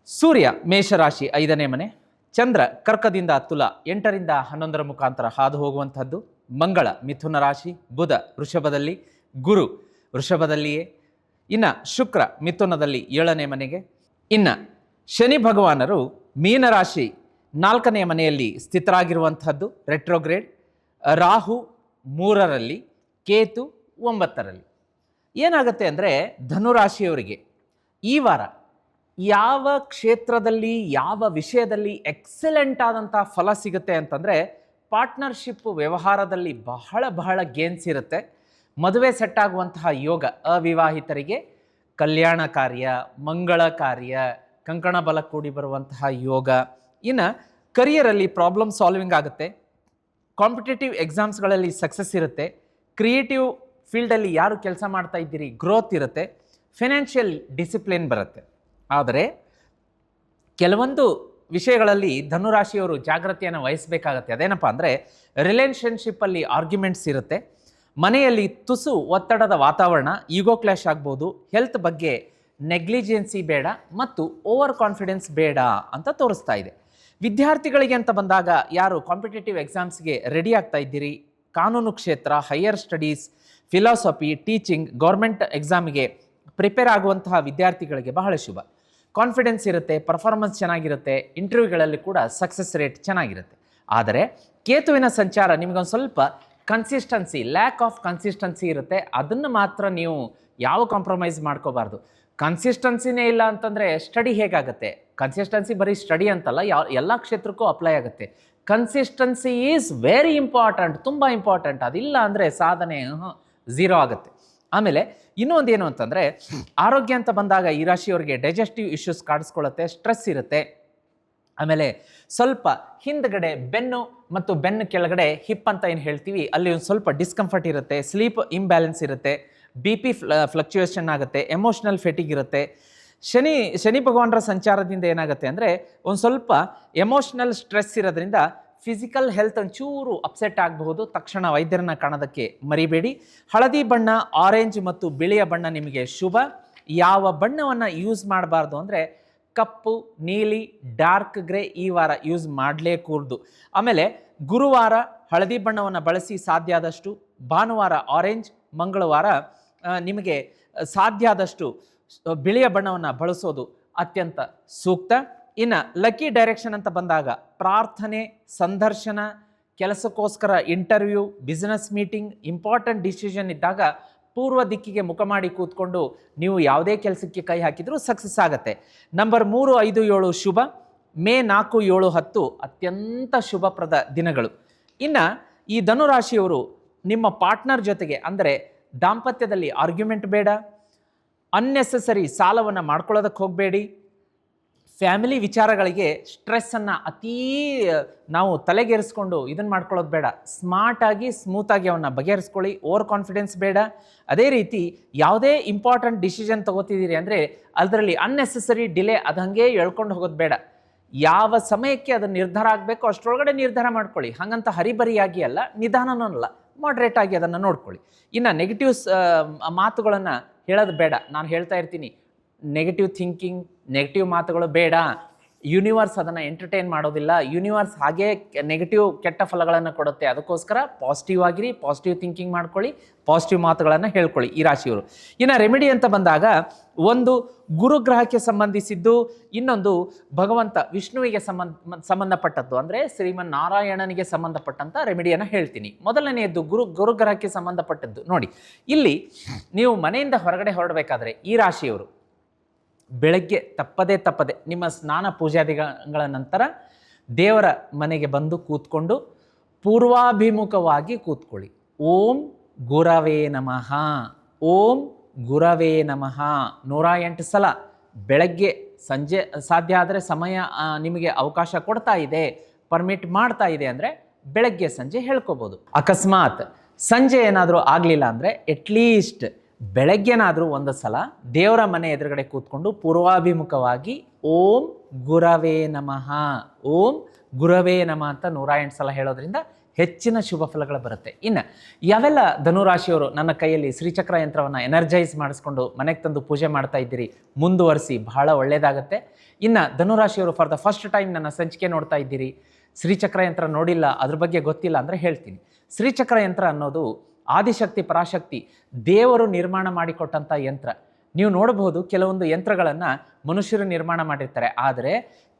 ಸೂರ್ಯ ಮೇಷರಾಶಿ 5ನೇ ಮನೆ, ಚಂದ್ರ ಕರ್ಕದಿಂದ ತುಲಾ 8ರಿಂದ 11ರ ಮುಖಾಂತರ ಹಾದು ಹೋಗುವಂಥದ್ದು, ಮಂಗಳ ಮಿಥುನ ರಾಶಿ, ಬುಧ ವೃಷಭದಲ್ಲಿ, ಗುರು ವೃಷಭದಲ್ಲಿಯೇ, ಇನ್ನು ಶುಕ್ರ ಮಿಥುನದಲ್ಲಿ 7ನೇ ಮನೆಗೆ, ಇನ್ನು ಶನಿ ಭಗವಾನರು ಮೀನರಾಶಿ 4ನೇ ಮನೆಯಲ್ಲಿ ಸ್ಥಿತರಾಗಿರುವಂಥದ್ದು ರೆಟ್ರೋಗ್ರೇಡ್, ರಾಹು 3ರಲ್ಲಿ, ಕೇತು 9ರಲ್ಲಿ. ಏನಾಗುತ್ತೆ ಅಂದರೆ ಧನುರಾಶಿಯವರಿಗೆ ಈ ವಾರ ಯಾವ ಕ್ಷೇತ್ರದಲ್ಲಿ ಯಾವ ವಿಷಯದಲ್ಲಿ ಎಕ್ಸಲೆಂಟ್ ಆದಂಥ ಫಲ ಸಿಗುತ್ತೆ ಅಂತಂದರೆ ಪಾರ್ಟ್ನರ್ಶಿಪ್ ವ್ಯವಹಾರದಲ್ಲಿ ಬಹಳ ಗೇನ್ಸ್ ಇರುತ್ತೆ. ಮದುವೆ ಸೆಟ್ ಆಗುವಂತಹ ಯೋಗ, ಅವಿವಾಹಿತರಿಗೆ ಕಲ್ಯಾಣ ಕಾರ್ಯ, ಮಂಗಳ ಕಾರ್ಯ, ಕಂಕಣ ಬಲ ಕೂಡಿ ಬರುವಂತಹ ಯೋಗ. ಇನ್ನು ಕರಿಯರಲ್ಲಿ ಪ್ರಾಬ್ಲಮ್ ಸಾಲ್ವಿಂಗ್ ಆಗುತ್ತೆ, ಕಾಂಪಿಟೇಟಿವ್ ಎಕ್ಸಾಮ್ಸ್ಗಳಲ್ಲಿ ಸಕ್ಸಸ್ ಇರುತ್ತೆ, ಕ್ರಿಯೇಟಿವ್ ಫೀಲ್ಡಲ್ಲಿ ಯಾರು ಕೆಲಸ ಮಾಡ್ತಾ ಇದ್ದೀರಿ ಗ್ರೋತ್ ಇರುತ್ತೆ, ಫಿನಾನ್ಷಿಯಲ್ ಡಿಸಿಪ್ಲಿನ್ ಬರುತ್ತೆ. ಆದರೆ ಕೆಲವೊಂದು ವಿಷಯಗಳಲ್ಲಿ ಧನುರಾಶಿಯವರು ಜಾಗೃತಿಯನ್ನು ವಹಿಸಬೇಕಾಗತ್ತೆ. ಅದೇನಪ್ಪ ಅಂದರೆ ರಿಲೇಷನ್ಶಿಪ್ಪಲ್ಲಿ ಆರ್ಗ್ಯುಮೆಂಟ್ಸ್ ಇರುತ್ತೆ, ಮನೆಯಲ್ಲಿ ತುಸು ಒತ್ತಡದ ವಾತಾವರಣ, ಈಗೋ ಕ್ಲಾಶ್ ಆಗ್ಬೋದು, ಹೆಲ್ತ್ ಬಗ್ಗೆ ನೆಗ್ಲಿಜೆನ್ಸಿ ಬೇಡ ಮತ್ತು ಓವರ್ ಕಾನ್ಫಿಡೆನ್ಸ್ ಬೇಡ ಅಂತ ತೋರಿಸ್ತಾ ಇದೆ. ವಿದ್ಯಾರ್ಥಿಗಳಿಗೆ ಅಂತ ಬಂದಾಗ ಯಾರು ಕಾಂಪಿಟೇಟಿವ್ ಎಕ್ಸಾಮ್ಸ್ಗೆ ರೆಡಿ ಆಗ್ತಾ ಇದ್ದೀರಿ, ಕಾನೂನು ಕ್ಷೇತ್ರ, higher studies, philosophy, teaching, government ಎಕ್ಸಾಮಿಗೆ ಪ್ರಿಪೇರ್ ಆಗುವಂತಹ ವಿದ್ಯಾರ್ಥಿಗಳಿಗೆ ಬಹಳ ಶುಭ. ಕಾನ್ಫಿಡೆನ್ಸ್ ಇರುತ್ತೆ, ಪರ್ಫಾರ್ಮೆನ್ಸ್ ಚೆನ್ನಾಗಿರುತ್ತೆ, ಇಂಟರ್ವ್ಯೂಗಳಲ್ಲಿ ಕೂಡ ಸಕ್ಸಸ್ ರೇಟ್ ಚೆನ್ನಾಗಿರುತ್ತೆ. ಆದರೆ ಕೇತುವಿನ ಸಂಚಾರ ನಿಮಗೊಂದು ಸ್ವಲ್ಪ ಕನ್ಸಿಸ್ಟೆನ್ಸಿ, ಲ್ಯಾಕ್ ಆಫ್ ಕನ್ಸಿಸ್ಟೆನ್ಸಿ ಇರುತ್ತೆ. ಅದನ್ನು ಮಾತ್ರ ನೀವು ಯಾವ ಕಾಂಪ್ರಮೈಸ್ ಮಾಡ್ಕೋಬಾರ್ದು. ಕನ್ಸಿಸ್ಟೆನ್ಸಿನೇ ಇಲ್ಲ ಅಂತಂದರೆ ಸ್ಟಡಿ ಹೇಗಾಗುತ್ತೆ? ಕನ್ಸಿಸ್ಟೆನ್ಸಿ ಬರೀ ಸ್ಟಡಿ ಅಂತಲ್ಲ, ಎಲ್ಲ ಕ್ಷೇತ್ರಕ್ಕೂ ಅಪ್ಲೈ ಆಗುತ್ತೆ. ಕನ್ಸಿಸ್ಟೆನ್ಸಿ ಈಸ್ ವೆರಿ ಇಂಪಾರ್ಟೆಂಟ್, ತುಂಬ ಇಂಪಾರ್ಟೆಂಟ್. ಅದಿಲ್ಲ ಅಂದರೆ ಸಾಧನೆ ಝೀರೋ ಆಗುತ್ತೆ. ಆಮೇಲೆ ಇನ್ನೊಂದು ಏನು ಅಂತಂದರೆ ಆರೋಗ್ಯ ಅಂತ ಬಂದಾಗ ಈ ರಾಶಿಯವರಿಗೆ ಡೈಜೆಸ್ಟಿವ್ ಇಶ್ಯೂಸ್ ಕಾಡಿಸ್ಕೊಳ್ಳುತ್ತೆ, ಸ್ಟ್ರೆಸ್ ಇರುತ್ತೆ. ಆಮೇಲೆ ಸ್ವಲ್ಪ ಹಿಂದ್ಗಡೆ ಬೆನ್ನು ಮತ್ತು ಬೆನ್ನು ಕೆಳಗಡೆ ಹಿಪ್ ಅಂತ ಏನು ಹೇಳ್ತೀವಿ ಅಲ್ಲಿ ಒಂದು ಸ್ವಲ್ಪ ಡಿಸ್ಕಂಫರ್ಟ್ ಇರುತ್ತೆ, ಸ್ಲೀಪ್ ಇಂಬ್ಯಾಲೆನ್ಸ್ ಇರುತ್ತೆ, BP ಫ್ಲಕ್ಚುಯೇಷನ್ ಆಗುತ್ತೆ, ಎಮೋಷ್ನಲ್ ಫೆಟಿಗ್ ಇರುತ್ತೆ. ಶನಿ ಭಗವಾನರ ಸಂಚಾರದಿಂದ ಏನಾಗುತ್ತೆ ಅಂದರೆ ಒಂದು ಸ್ವಲ್ಪ ಎಮೋಷ್ನಲ್ ಸ್ಟ್ರೆಸ್ ಇರೋದ್ರಿಂದ ಫಿಸಿಕಲ್ ಹೆಲ್ತ್ ಒಂಚೂರು ಅಪ್ಸೆಟ್ ಆಗಬಹುದು. ತಕ್ಷಣ ವೈದ್ಯರನ್ನ ಕಾಣೋದಕ್ಕೆ ಮರಿಬೇಡಿ. ಹಳದಿ ಬಣ್ಣ, ಆರೆಂಜ್ ಮತ್ತು ಬಿಳಿಯ ಬಣ್ಣ ನಿಮಗೆ ಶುಭ. ಯಾವ ಬಣ್ಣವನ್ನು ಯೂಸ್ ಮಾಡಬಾರ್ದು ಅಂದರೆ ಕಪ್ಪು, ನೀಲಿ, ಡಾರ್ಕ್ ಗ್ರೇ ಈ ವಾರ ಯೂಸ್ ಮಾಡಲೇಕೂಡ್ದು. ಆಮೇಲೆ ಗುರುವಾರ ಹಳದಿ ಬಣ್ಣವನ್ನು ಬಳಸಿ ಸಾಧ್ಯ ಆದಷ್ಟು, ಭಾನುವಾರ ಆರೆಂಜ್, ಮಂಗಳವಾರ ನಿಮಗೆ ಸಾಧ್ಯ ಆದಷ್ಟು ಬಿಳಿಯ ಬಣ್ಣವನ್ನು ಬಳಸೋದು ಅತ್ಯಂತ ಸೂಕ್ತ. ಇನ್ನು ಲಕ್ಕಿ ಡೈರೆಕ್ಷನ್ ಅಂತ ಬಂದಾಗ ಪ್ರಾರ್ಥನೆ, ಸಂದರ್ಶನ, ಕೆಲಸಕ್ಕೋಸ್ಕರ interview, business meeting, important decision ಇದ್ದಾಗ ಪೂರ್ವ ದಿಕ್ಕಿಗೆ ಮುಖ ಮಾಡಿ ಕೂತ್ಕೊಂಡು ನೀವು ಯಾವುದೇ ಕೆಲಸಕ್ಕೆ ಕೈ ಹಾಕಿದರೂ ಸಕ್ಸಸ್ ಆಗುತ್ತೆ. ನಂಬರ್ 3, 5, 7 ಶುಭ. ಮೇ 4, 7, 10 ಅತ್ಯಂತ ಶುಭಪ್ರದ ದಿನಗಳು. ಇನ್ನು ಈ ಧನುರಾಶಿಯವರು ನಿಮ್ಮ ಪಾರ್ಟ್ನರ್ ಜೊತೆಗೆ ಅಂದರೆ ದಾಂಪತ್ಯದಲ್ಲಿ ಆರ್ಗ್ಯುಮೆಂಟ್ ಬೇಡ, ಅನ್ನೆಸೆಸರಿ ಸಾಲವನ್ನು ಮಾಡ್ಕೊಳ್ಳೋದಕ್ಕೆ ಹೋಗಬೇಡಿ, ಫ್ಯಾಮಿಲಿ ವಿಚಾರಗಳಿಗೆ ಸ್ಟ್ರೆಸ್ಸನ್ನು ನಾವು ತಲೆಗೇರಿಸ್ಕೊಂಡು ಇದನ್ನು ಮಾಡ್ಕೊಳ್ಳೋದು ಬೇಡ. ಸ್ಮಾರ್ಟಾಗಿ ಸ್ಮೂತಾಗಿ ಅವನ್ನ ಬಗೆಹರಿಸ್ಕೊಳ್ಳಿ, ಓವರ್ ಕಾನ್ಫಿಡೆನ್ಸ್ ಬೇಡ. ಅದೇ ರೀತಿ ಯಾವುದೇ ಇಂಪಾರ್ಟೆಂಟ್ ಡಿಸಿಷನ್ ತೊಗೋತಿದ್ದೀರಿ ಅಂದರೆ ಅದರಲ್ಲಿ ಅನ್ನೆಸೆಸರಿ ಡಿಲೇ ಅದು ಹಾಗೆ ಎಳ್ಕೊಂಡು ಹೋಗೋದು ಬೇಡ. ಯಾವ ಸಮಯಕ್ಕೆ ಅದು ನಿರ್ಧಾರ ಆಗಬೇಕು ಅಷ್ಟರೊಳಗಡೆ ನಿರ್ಧಾರ ಮಾಡ್ಕೊಳ್ಳಿ. ಹಾಗಂತ ಹರಿಬರಿಯಾಗಿ ಅಲ್ಲ, ನಿಧಾನನೂ ಅಲ್ಲ, ಮಾಡ್ರೇಟ್ ಆಗಿ ಅದನ್ನು ನೋಡ್ಕೊಳ್ಳಿ. ಇನ್ನು ನೆಗೆಟಿವ್ಸ್ ಮಾತುಗಳನ್ನು ಹೇಳೋದು ಬೇಡ. ನಾನು ಹೇಳ್ತಾ ಇರ್ತೀನಿ, ನೆಗೆಟಿವ್ ಥಿಂಕಿಂಗ್, ನೆಗೆಟಿವ್ ಮಾತುಗಳು ಬೇಡ. ಯೂನಿವರ್ಸ್ ಅದನ್ನು ಎಂಟರ್ಟೈನ್ ಮಾಡೋದಿಲ್ಲ. ಯೂನಿವರ್ಸ್ ಹಾಗೇ ನೆಗೆಟಿವ್ ಕೆಟ್ಟ ಫಲಗಳನ್ನು ಕೊಡುತ್ತೆ. ಅದಕ್ಕೋಸ್ಕರ ಪಾಸಿಟಿವ್ ಆಗಿರಿ, ಪಾಸಿಟಿವ್ ಥಿಂಕಿಂಗ್ ಮಾಡ್ಕೊಳ್ಳಿ, ಪಾಸಿಟಿವ್ ಮಾತುಗಳನ್ನು ಹೇಳ್ಕೊಳ್ಳಿ ಈ ರಾಶಿಯವರು. ಇನ್ನು ರೆಮಿಡಿ ಅಂತ ಬಂದಾಗ ಒಂದು ಗುರುಗ್ರಹಕ್ಕೆ ಸಂಬಂಧಿಸಿದ್ದು, ಇನ್ನೊಂದು ಭಗವಂತ ವಿಷ್ಣುವಿಗೆ ಸಂಬಂಧಪಟ್ಟದ್ದು ಅಂದರೆ ಶ್ರೀಮನ್ ನಾರಾಯಣನಿಗೆ ಸಂಬಂಧಪಟ್ಟಂಥ ರೆಮಿಡಿಯನ್ನು ಹೇಳ್ತೀನಿ. ಮೊದಲನೆಯದ್ದು ಗುರುಗ್ರಹಕ್ಕೆ ಸಂಬಂಧಪಟ್ಟದ್ದು. ನೋಡಿ, ಇಲ್ಲಿ ನೀವು ಮನೆಯಿಂದ ಹೊರಗಡೆ ಹೊರಡಬೇಕಾದ್ರೆ ಈ ರಾಶಿಯವರು ಬೆಳಗ್ಗೆ ತಪ್ಪದೆ ನಿಮ್ಮ ಸ್ನಾನ ಪೂಜಾದಿಗಳ ನಂತರ ದೇವರ ಮನೆಗೆ ಬಂದು ಕೂತ್ಕೊಂಡು ಪೂರ್ವಾಭಿಮುಖವಾಗಿ ಕೂತ್ಕೊಳ್ಳಿ. ಓಂ ಗುರವೇ ನಮಃ, ಓಂ ಗುರವೇ ನಮಃ 108 ಸಲ ಬೆಳಗ್ಗೆ, ಸಂಜೆ ಸಾಧ್ಯ ಆದರೆ ಸಮಯ ನಿಮಗೆ ಅವಕಾಶ ಕೊಡ್ತಾ ಇದೆ, ಪರ್ಮಿಟ್ ಮಾಡ್ತಾ ಇದೆ ಅಂದರೆ ಬೆಳಗ್ಗೆ ಸಂಜೆ ಹೇಳ್ಕೊಬೋದು. ಅಕಸ್ಮಾತ್ ಸಂಜೆ ಏನಾದರೂ ಆಗಲಿಲ್ಲ ಅಂದರೆ ಅಟ್ಲೀಸ್ಟ್ ಬೆಳಗ್ಗೆನಾದರೂ ಒಂದು ಸಲ ದೇವರ ಮನೆ ಎದುರುಗಡೆ ಕೂತ್ಕೊಂಡು ಪೂರ್ವಾಭಿಮುಖವಾಗಿ ಓಂ ಗುರವೇ ನಮಃ, ಓಂ ಗುರವೇ ನಮಃ ಅಂತ 108 ಸಲ ಹೇಳೋದ್ರಿಂದ ಹೆಚ್ಚಿನ ಶುಭ ಫಲಗಳು ಬರುತ್ತೆ. ಇನ್ನು ಯಾವೆಲ್ಲ ಧನುರಾಶಿಯವರು ನನ್ನ ಕೈಯಲ್ಲಿ ಶ್ರೀಚಕ್ರ ಯಂತ್ರವನ್ನು ಎನರ್ಜೈಸ್ ಮಾಡಿಸ್ಕೊಂಡು ಮನೆಗೆ ತಂದು ಪೂಜೆ ಮಾಡ್ತಾ ಇದ್ದೀರಿ, ಮುಂದುವರಿಸಿ, ಬಹಳ ಒಳ್ಳೆಯದಾಗತ್ತೆ. ಇನ್ನು ಧನುರಾಶಿಯವರು ಫಾರ್ ದ ಫಸ್ಟ್ ಟೈಮ್ ನನ್ನ ಸಂಚಿಕೆ ನೋಡ್ತಾ ಇದ್ದೀರಿ, ಶ್ರೀಚಕ್ರ ಯಂತ್ರ ನೋಡಿಲ್ಲ, ಅದ್ರ ಬಗ್ಗೆ ಗೊತ್ತಿಲ್ಲ ಅಂದರೆ ಹೇಳ್ತೀನಿ. ಶ್ರೀಚಕ್ರ ಯಂತ್ರ ಅನ್ನೋದು ಆದಿಶಕ್ತಿ ಪರಾಶಕ್ತಿ ದೇವರು ನಿರ್ಮಾಣ ಮಾಡಿಕೊಟ್ಟಂಥ ಯಂತ್ರ. ನೀವು ನೋಡಬಹುದು ಕೆಲವೊಂದು ಯಂತ್ರಗಳನ್ನು ಮನುಷ್ಯರು ನಿರ್ಮಾಣ ಮಾಡಿರ್ತಾರೆ, ಆದರೆ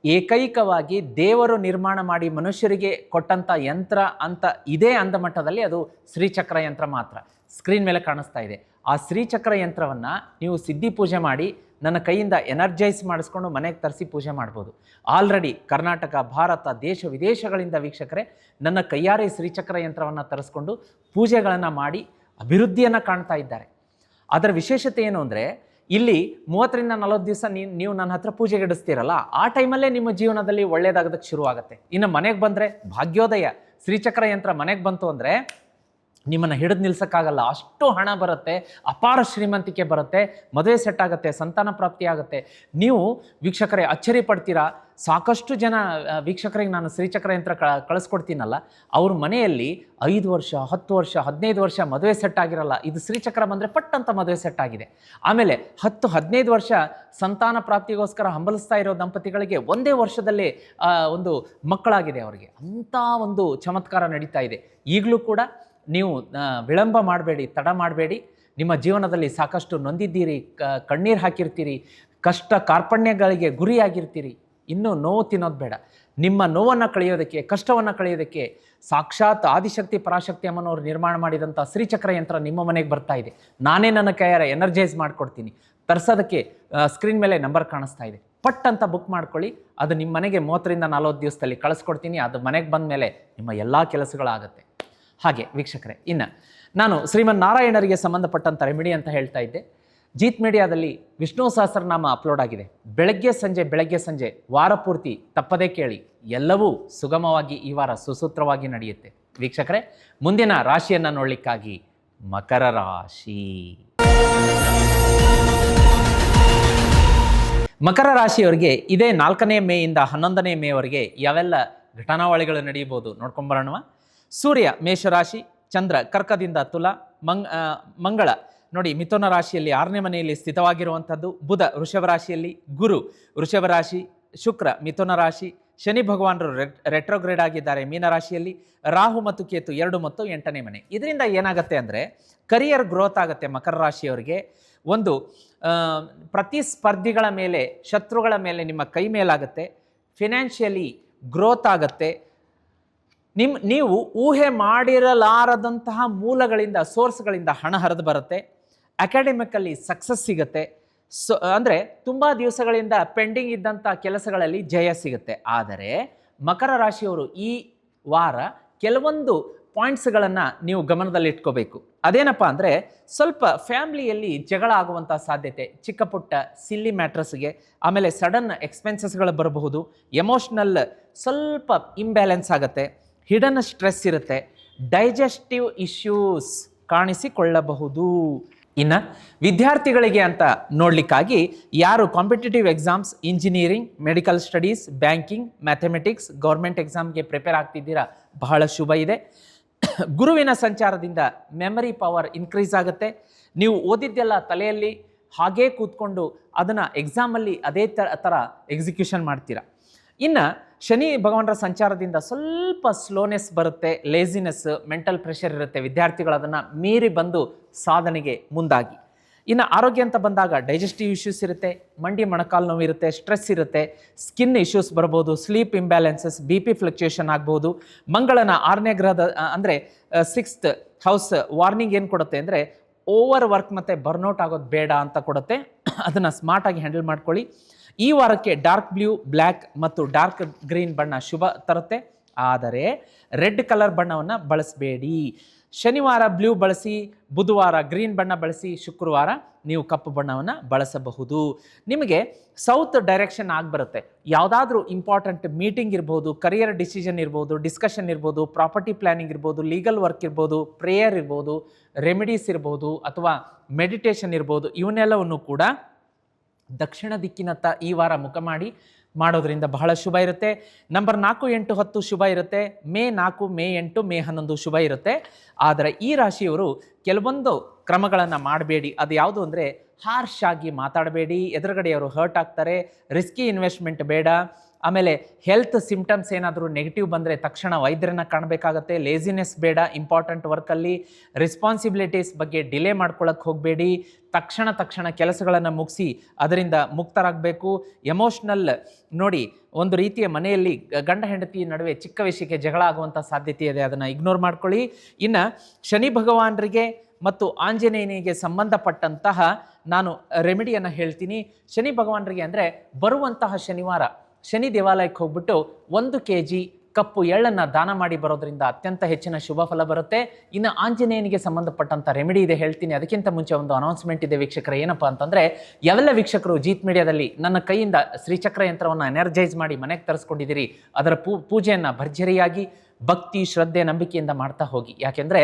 ಏಕೈಕವಾಗಿ ದೇವರು ನಿರ್ಮಾಣ ಮಾಡಿ ಮನುಷ್ಯರಿಗೆ ಕೊಟ್ಟಂಥ ಯಂತ್ರ ಅಂತ ಇದೇ ಅಂದ ಮಟ್ಟದಲ್ಲಿ ಅದು ಶ್ರೀಚಕ್ರ ಯಂತ್ರ ಮಾತ್ರ. ಸ್ಕ್ರೀನ್ ಮೇಲೆ ಕಾಣಿಸ್ತಾ ಇದೆ. ಆ ಶ್ರೀಚಕ್ರ ಯಂತ್ರವನ್ನು ನೀವು ಸಿದ್ಧಿ ಪೂಜೆ ಮಾಡಿ ನನ್ನ ಕೈಯಿಂದ ಎನರ್ಜೈಸ್ ಮಾಡಿಸ್ಕೊಂಡು ಮನೆಗೆ ತರಿಸಿ ಪೂಜೆ ಮಾಡ್ಬೋದು. ಆಲ್ರೆಡಿ ಕರ್ನಾಟಕ, ಭಾರತ, ದೇಶ ವಿದೇಶಗಳಿಂದ ವೀಕ್ಷಕರೇ ನನ್ನ ಕೈಯಾರೆ ಶ್ರೀಚಕ್ರ ಯಂತ್ರವನ್ನು ತರಿಸ್ಕೊಂಡು ಪೂಜೆಗಳನ್ನು ಮಾಡಿ ಅಭಿವೃದ್ಧಿಯನ್ನು ಕಾಣ್ತಾ ಇದ್ದಾರೆ. ಅದರ ವಿಶೇಷತೆ ಏನು ಅಂದರೆ, ಇಲ್ಲಿ 30ರಿಂದ 40 ದಿವಸ ನೀವು ನನ್ನ ಹತ್ರ ಪೂಜೆಗೆ ಇಡಿಸ್ತೀರಲ್ಲ, ಆ ಟೈಮಲ್ಲೇ ನಿಮ್ಮ ಜೀವನದಲ್ಲಿ ಒಳ್ಳೆಯದಾಗೋದಕ್ಕೆ ಶುರುವಾಗುತ್ತೆ. ಇನ್ನು ಮನೆಗೆ ಬಂದರೆ ಭಾಗ್ಯೋದಯ, ಶ್ರೀಚಕ್ರ ಯಂತ್ರ ಮನೆಗೆ ಬಂತು ಅಂದರೆ ನಿಮ್ಮನ್ನು ಹಿಡಿದು ನಿಲ್ಸೋಕ್ಕಾಗಲ್ಲ, ಅಷ್ಟು ಹಣ ಬರುತ್ತೆ, ಅಪಾರ ಶ್ರೀಮಂತಿಕೆ ಬರುತ್ತೆ, ಮದುವೆ ಸೆಟ್ ಆಗುತ್ತೆ, ಸಂತಾನ ಪ್ರಾಪ್ತಿ ಆಗುತ್ತೆ. ನೀವು ವೀಕ್ಷಕರೇ ಅಚ್ಚರಿ ಪಡ್ತೀರಾ. ಸಾಕಷ್ಟು ಜನ ವೀಕ್ಷಕರಿಗೆ ನಾನು ಶ್ರೀಚಕ್ರ ಯಂತ್ರ ಕಳಿಸ್ಕೊಡ್ತೀನಲ್ಲ, ಅವ್ರ ಮನೆಯಲ್ಲಿ 5 ವರ್ಷ 10 ವರ್ಷ 15 ವರ್ಷ ಮದುವೆ ಸೆಟ್ ಆಗಿರಲ್ಲ. ಇದು ಶ್ರೀಚಕ್ರ ಬಂದರೆ ಪಟ್ಟಂತ ಮದುವೆ ಸೆಟ್ ಆಗಿದೆ. ಆಮೇಲೆ 10-15 ವರ್ಷ ಸಂತಾನ ಪ್ರಾಪ್ತಿಗೋಸ್ಕರ ಹಂಬಲಿಸ್ತಾ ಇರೋ ದಂಪತಿಗಳಿಗೆ ಒಂದೇ ವರ್ಷದಲ್ಲಿ ಒಂದು ಮಕ್ಕಳಾಗಿದೆ ಅವರಿಗೆ. ಅಂಥ ಒಂದು ಚಮತ್ಕಾರ ನಡೀತಾ ಇದೆ. ಈಗಲೂ ಕೂಡ ನೀವು ವಿಳಂಬ ಮಾಡಬೇಡಿ, ತಡ ಮಾಡಬೇಡಿ. ನಿಮ್ಮ ಜೀವನದಲ್ಲಿ ಸಾಕಷ್ಟು ನೊಂದಿದ್ದೀರಿ, ಕಣ್ಣೀರು ಹಾಕಿರ್ತೀರಿ, ಕಷ್ಟ ಕಾರ್ಪಣ್ಯಗಳಿಗೆ ಗುರಿಯಾಗಿರ್ತೀರಿ. ಇನ್ನೂ ನೋವು ತಿನ್ನೋದು ಬೇಡ. ನಿಮ್ಮ ನೋವನ್ನು ಕಳೆಯೋದಕ್ಕೆ, ಕಷ್ಟವನ್ನು ಕಳೆಯೋದಕ್ಕೆ ಸಾಕ್ಷಾತ್ ಆದಿಶಕ್ತಿ ಪರಾಶಕ್ತಿ ಅಮ್ಮನವರು ನಿರ್ಮಾಣ ಮಾಡಿದಂಥ ಶ್ರೀಚಕ್ರ ಯಂತ್ರ ನಿಮ್ಮ ಮನೆಗೆ ಬರ್ತಾ ಇದೆ. ನಾನೇ ನನ್ನ ಕೈಯಾರ ಎನರ್ಜೈಸ್ ಮಾಡಿಕೊಡ್ತೀನಿ. ತರಿಸೋದಕ್ಕೆ ಸ್ಕ್ರೀನ್ ಮೇಲೆ ನಂಬರ್ ಕಾಣಿಸ್ತಾ ಇದೆ, ಪಟ್ ಅಂತ ಬುಕ್ ಮಾಡ್ಕೊಳ್ಳಿ. ಅದು ನಿಮ್ಮ ಮನೆಗೆ 30ರಿಂದ 40 ದಿವಸದಲ್ಲಿ ಕಳಿಸ್ಕೊಡ್ತೀನಿ. ಅದು ಮನೆಗೆ ಬಂದ ಮೇಲೆ ನಿಮ್ಮ ಎಲ್ಲ ಕೆಲಸಗಳಾಗುತ್ತೆ. ಹಾಗೆ ವೀಕ್ಷಕರೇ, ಇನ್ನು ನಾನು ಶ್ರೀಮನ್ ನಾರಾಯಣರಿಗೆ ಸಂಬಂಧಪಟ್ಟಂಥ ರೆಮಿಡಿ ಅಂತ ಹೇಳ್ತಾ ಇದ್ದೆ. ಜೀತ್ ಮೀಡಿಯಾದಲ್ಲಿ ವಿಷ್ಣು ಸಹಸ್ರನಾಮ ಅಪ್ಲೋಡ್ ಆಗಿದೆ. ಬೆಳಗ್ಗೆ ಸಂಜೆ ವಾರ ಪೂರ್ತಿ ತಪ್ಪದೇ ಕೇಳಿ. ಎಲ್ಲವೂ ಸುಗಮವಾಗಿ ಈ ವಾರ ಸುಸೂತ್ರವಾಗಿ ನಡೆಯುತ್ತೆ. ವೀಕ್ಷಕರೇ, ಮುಂದಿನ ರಾಶಿಯನ್ನು ನೋಡಲಿಕ್ಕಾಗಿ ಮಕರ ರಾಶಿ. ಮಕರ ರಾಶಿಯವರಿಗೆ ಇದೇ 4ನೇ ಮೇಯಿಂದ 11ನೇ ಮೇವರೆಗೆ ಯಾವೆಲ್ಲ ಘಟನಾವಳಿಗಳು ನಡೆಯಬಹುದು ನೋಡ್ಕೊಂಬರೋಣ. ಸೂರ್ಯ ಮೇಷರಾಶಿ, ಚಂದ್ರ ಕರ್ಕದಿಂದ ತುಲಾ, ಮಂಗಳ ನೋಡಿ ಮಿಥುನ ರಾಶಿಯಲ್ಲಿ 6ನೇ ಮನೆಯಲ್ಲಿ ಸ್ಥಿತವಾಗಿರುವಂಥದ್ದು, ಬುಧ ವೃಷಭ ರಾಶಿಯಲ್ಲಿ, ಗುರು ವೃಷಭ ರಾಶಿ, ಶುಕ್ರ ಮಿಥುನ ರಾಶಿ, ಶನಿ ಭಗವಾನರು ರೆಟ್ರೋಗ್ರೇಡ್ ಆಗಿದ್ದಾರೆ ಮೀನರಾಶಿಯಲ್ಲಿ, ರಾಹು ಮತ್ತು ಕೇತು 2 ಮತ್ತು 8ನೇ ಮನೆ. ಇದರಿಂದ ಏನಾಗುತ್ತೆ ಅಂದರೆ ಕರಿಯರ್ ಗ್ರೋತ್ ಆಗುತ್ತೆ. ಮಕರ ರಾಶಿಯವರಿಗೆ ಒಂದು ಪ್ರತಿಸ್ಪರ್ಧಿಗಳ ಮೇಲೆ, ಶತ್ರುಗಳ ಮೇಲೆ ನಿಮ್ಮ ಕೈ ಮೇಲಾಗುತ್ತೆ. ಫಿನಾನ್ಷಿಯಲಿ ಗ್ರೋತ್ ಆಗುತ್ತೆ. ನೀವು ಊಹೆ ಮಾಡಿರಲಾರದಂತಹ ಮೂಲಗಳಿಂದ, ಸೋರ್ಸ್ಗಳಿಂದ ಹಣ ಹರಿದು ಬರುತ್ತೆ. ಅಕಾಡೆಮಿಕಲ್ಲಿ ಸಕ್ಸಸ್ ಸಿಗುತ್ತೆ. ಅಂದರೆ ತುಂಬ ದಿವಸಗಳಿಂದ ಪೆಂಡಿಂಗ್ ಇದ್ದಂಥ ಕೆಲಸಗಳಲ್ಲಿ ಜಯ ಸಿಗುತ್ತೆ. ಆದರೆ ಮಕರ ರಾಶಿಯವರು ಈ ವಾರ ಕೆಲವೊಂದು ಪಾಯಿಂಟ್ಸ್ಗಳನ್ನು ನೀವು ಗಮನದಲ್ಲಿ ಇಟ್ಕೋಬೇಕು. ಅದೇನಪ್ಪ ಅಂದರೆ, ಸ್ವಲ್ಪ ಫ್ಯಾಮ್ಲಿಯಲ್ಲಿ ಜಗಳ ಆಗುವಂಥ ಸಾಧ್ಯತೆ, ಚಿಕ್ಕ ಪುಟ್ಟ ಸಿಲ್ಲಿ ಮ್ಯಾಟ್ರಸ್ಗೆ, ಆಮೇಲೆ ಸಡನ್ ಎಕ್ಸ್ಪೆನ್ಸಸ್ಗಳು ಬರಬಹುದು. ಎಮೋಷ್ನಲ್ ಸ್ವಲ್ಪ ಇಂಬ್ಯಾಲೆನ್ಸ್ ಆಗುತ್ತೆ. ಹಿಡನ್ ಸ್ಟ್ರೆಸ್ ಇರುತ್ತೆ. ಡೈಜೆಸ್ಟಿವ್ ಇಶ್ಯೂಸ್ ಕಾಣಿಸಿಕೊಳ್ಳಬಹುದು. ಇನ್ನು ವಿದ್ಯಾರ್ಥಿಗಳಿಗೆ ಅಂತ ನೋಡಲಿಕ್ಕಾಗಿ ಯಾರು competitive exams, engineering, medical studies, banking, mathematics, government ಎಕ್ಸಾಮ್ಗೆ ಪ್ರಿಪೇರ್ ಆಗ್ತಿದ್ದೀರಾ, ಬಹಳ ಶುಭ ಇದೆ. ಗುರುವಿನ ಸಂಚಾರದಿಂದ ಮೆಮರಿ ಪವರ್ ಇನ್ಕ್ರೀಸ್ ಆಗುತ್ತೆ. ನೀವು ಓದಿದ್ದೆಲ್ಲ ತಲೆಯಲ್ಲಿ ಹಾಗೇ ಕೂತ್ಕೊಂಡು ಅದನ್ನು ಎಕ್ಸಾಮಲ್ಲಿ ಅದೇ ಥರ ಎಕ್ಸಿಕ್ಯೂಷನ್ ಮಾಡ್ತೀರಾ. ಇನ್ನು ಶನಿ ಭಗವಾನರ ಸಂಚಾರದಿಂದ ಸ್ವಲ್ಪ ಸ್ಲೋನೆಸ್ ಬರುತ್ತೆ, ಲೇಸಿನೆಸ್, ಮೆಂಟಲ್ ಪ್ರೆಷರ್ ಇರುತ್ತೆ. ವಿದ್ಯಾರ್ಥಿಗಳು ಅದನ್ನು ಮೀರಿ ಬಂದು ಸಾಧನೆಗೆ ಮುಂದಾಗಿ. ಇನ್ನು ಆರೋಗ್ಯ ಅಂತ ಬಂದಾಗ ಡೈಜೆಸ್ಟಿವ್ ಇಶ್ಯೂಸ್ ಇರುತ್ತೆ, ಮಂಡಿ ಮೊಣಕಾಲು ನೋವು ಇರುತ್ತೆ, ಸ್ಟ್ರೆಸ್ ಇರುತ್ತೆ, ಸ್ಕಿನ್ ಇಶ್ಯೂಸ್ ಬರ್ಬೋದು, ಸ್ಲೀಪ್ ಇಂಬ್ಯಾಲೆನ್ಸಸ್, BP ಫ್ಲಕ್ಚುಯೇಷನ್ ಆಗ್ಬೋದು. ಮಂಗಳನ 6ನೇ ಗ್ರಹದ ಅಂದರೆ 6th ಹೌಸ್ ವಾರ್ನಿಂಗ್ ಏನು ಕೊಡುತ್ತೆ ಅಂದರೆ, ಓವರ್ ವರ್ಕ್ ಮತ್ತು ಬರ್ನೌಟ್ ಆಗೋದು ಬೇಡ ಅಂತ ಕೊಡುತ್ತೆ. ಅದನ್ನು ಸ್ಮಾರ್ಟಾಗಿ ಹ್ಯಾಂಡಲ್ ಮಾಡ್ಕೊಳ್ಳಿ. ಈ ವಾರಕ್ಕೆ ಡಾರ್ಕ್ ಬ್ಲೂ, ಬ್ಲ್ಯಾಕ್ ಮತ್ತು ಡಾರ್ಕ್ ಗ್ರೀನ್ ಬಣ್ಣ ಶುಭ ತರುತ್ತೆ. ಆದರೆ ರೆಡ್ ಕಲರ್ ಬಣ್ಣವನ್ನು ಬಳಸಬೇಡಿ. ಶನಿವಾರ ಬ್ಲೂ ಬಳಸಿ, ಬುಧವಾರ ಗ್ರೀನ್ ಬಣ್ಣ ಬಳಸಿ, ಶುಕ್ರವಾರ ನೀವು ಕಪ್ಪು ಬಣ್ಣವನ್ನು ಬಳಸಬಹುದು. ನಿಮಗೆ ಸೌತ್ ಡೈರೆಕ್ಷನ್ ಆಗಿಬರುತ್ತೆ. ಯಾವುದಾದ್ರೂ ಇಂಪಾರ್ಟೆಂಟ್ ಮೀಟಿಂಗ್ ಇರ್ಬೋದು, ಕರಿಯರ್ ಡಿಸಿಷನ್ ಇರ್ಬೋದು, ಡಿಸ್ಕಷನ್ ಇರ್ಬೋದು, ಪ್ರಾಪರ್ಟಿ ಪ್ಲ್ಯಾನಿಂಗ್ ಇರ್ಬೋದು, ಲೀಗಲ್ ವರ್ಕ್ ಇರ್ಬೋದು, ಪ್ರೇಯರ್ ಇರ್ಬೋದು, ರೆಮಿಡೀಸ್ ಇರ್ಬೋದು, ಅಥವಾ ಮೆಡಿಟೇಷನ್ ಇರ್ಬೋದು, ಇವನ್ನೆಲ್ಲವನ್ನು ಕೂಡ ದಕ್ಷಿಣ ದಿಕ್ಕಿನತ್ತ ಈ ವಾರ ಮುಖ ಮಾಡೋದ್ರಿಂದ ಬಹಳ ಶುಭ ಇರುತ್ತೆ. ನಂಬರ್ 4, 8, 10 ಶುಭ ಇರುತ್ತೆ. ಮೇ 4, ಮೇ 8, ಮೇ 11 ಶುಭ ಇರುತ್ತೆ. ಆದರೆ ಈ ರಾಶಿಯವರು ಕೆಲವೊಂದು ಕ್ರಮಗಳನ್ನು ಮಾಡಬೇಡಿ. ಅದು ಯಾವುದು ಅಂದರೆ, ಹಾರ್ಶ್ ಆಗಿ ಮಾತಾಡಬೇಡಿ, ಎದುರುಗಡೆಯವರು ಹರ್ಟ್ ಆಗ್ತಾರೆ, ರಿಸ್ಕಿ ಇನ್ವೆಸ್ಟ್ಮೆಂಟ್ ಬೇಡ. ಆಮೇಲೆ ಹೆಲ್ತ್ ಸಿಂಪ್ಟಮ್ಸ್ ಏನಾದರೂ ನೆಗೆಟಿವ್ ಬಂದರೆ ತಕ್ಷಣ ವೈದ್ಯರನ್ನ ಕಾಣಬೇಕಾಗತ್ತೆ. ಲೇಸಿನೆಸ್ ಬೇಡ. ಇಂಪಾರ್ಟೆಂಟ್ ವರ್ಕಲ್ಲಿ ರೆಸ್ಪಾನ್ಸಿಬಿಲಿಟೀಸ್ ಬಗ್ಗೆ ಡಿಲೇ ಮಾಡ್ಕೊಳ್ಳೋಕ್ಕೆ ಹೋಗಬೇಡಿ. ತಕ್ಷಣ ಕೆಲಸಗಳನ್ನು ಮುಗಿಸಿ ಅದರಿಂದ ಮುಕ್ತರಾಗಬೇಕು. ಎಮೋಷ್ನಲ್ ನೋಡಿ, ಒಂದು ರೀತಿಯ ಮನೆಯಲ್ಲಿ ಗಂಡ ಹೆಂಡತಿ ನಡುವೆ ಚಿಕ್ಕ ವಿಷಯಕ್ಕೆ ಜಗಳ ಆಗುವಂಥ ಸಾಧ್ಯತೆ ಇದೆ, ಅದನ್ನು ಇಗ್ನೋರ್ ಮಾಡ್ಕೊಳ್ಳಿ. ಇನ್ನು ಶನಿ ಭಗವಾನರಿಗೆ ಮತ್ತು ಆಂಜನೇಯನಿಗೆ ಸಂಬಂಧಪಟ್ಟಂತಹ ನಾನು ರೆಮಿಡಿಯನ್ನು ಹೇಳ್ತೀನಿ. ಶನಿ ಭಗವಾನರಿಗೆ ಅಂದರೆ, ಬರುವಂತಹ ಶನಿವಾರ ಶನಿ ದೇವಾಲಯಕ್ಕೆ ಹೋಗ್ಬಿಟ್ಟು 1 kg ಕಪ್ಪು ಎಳ್ಳನ್ನು ದಾನ ಮಾಡಿ ಬರೋದ್ರಿಂದ ಅತ್ಯಂತ ಹೆಚ್ಚಿನ ಶುಭ ಫಲ ಬರುತ್ತೆ. ಇನ್ನು ಆಂಜನೇಯನಿಗೆ ಸಂಬಂಧಪಟ್ಟಂಥ ರೆಮಿಡಿ ಇದೆ, ಹೇಳ್ತೀನಿ. ಅದಕ್ಕಿಂತ ಮುಂಚೆ ಒಂದು ಅನೌನ್ಸ್ಮೆಂಟ್ ಇದೆ ವೀಕ್ಷಕರೇ. ಏನಪ್ಪ ಅಂತಂದರೆ, ಯಾವೆಲ್ಲ ವೀಕ್ಷಕರು ಜೀತ್ ಮೀಡಿಯಾದಲ್ಲಿ ನನ್ನ ಕೈಯಿಂದ ಶ್ರೀಚಕ್ರ ಯಂತ್ರವನ್ನು ಎನರ್ಜೈಸ್ ಮಾಡಿ ಮನೆಗೆ ತರಿಸ್ಕೊಂಡಿದ್ದೀರಿ, ಅದರ ಪೂಜೆಯನ್ನು ಭರ್ಜರಿಯಾಗಿ ಭಕ್ತಿ, ಶ್ರದ್ಧೆ, ನಂಬಿಕೆಯಿಂದ ಮಾಡ್ತಾ ಹೋಗಿ. ಯಾಕೆಂದರೆ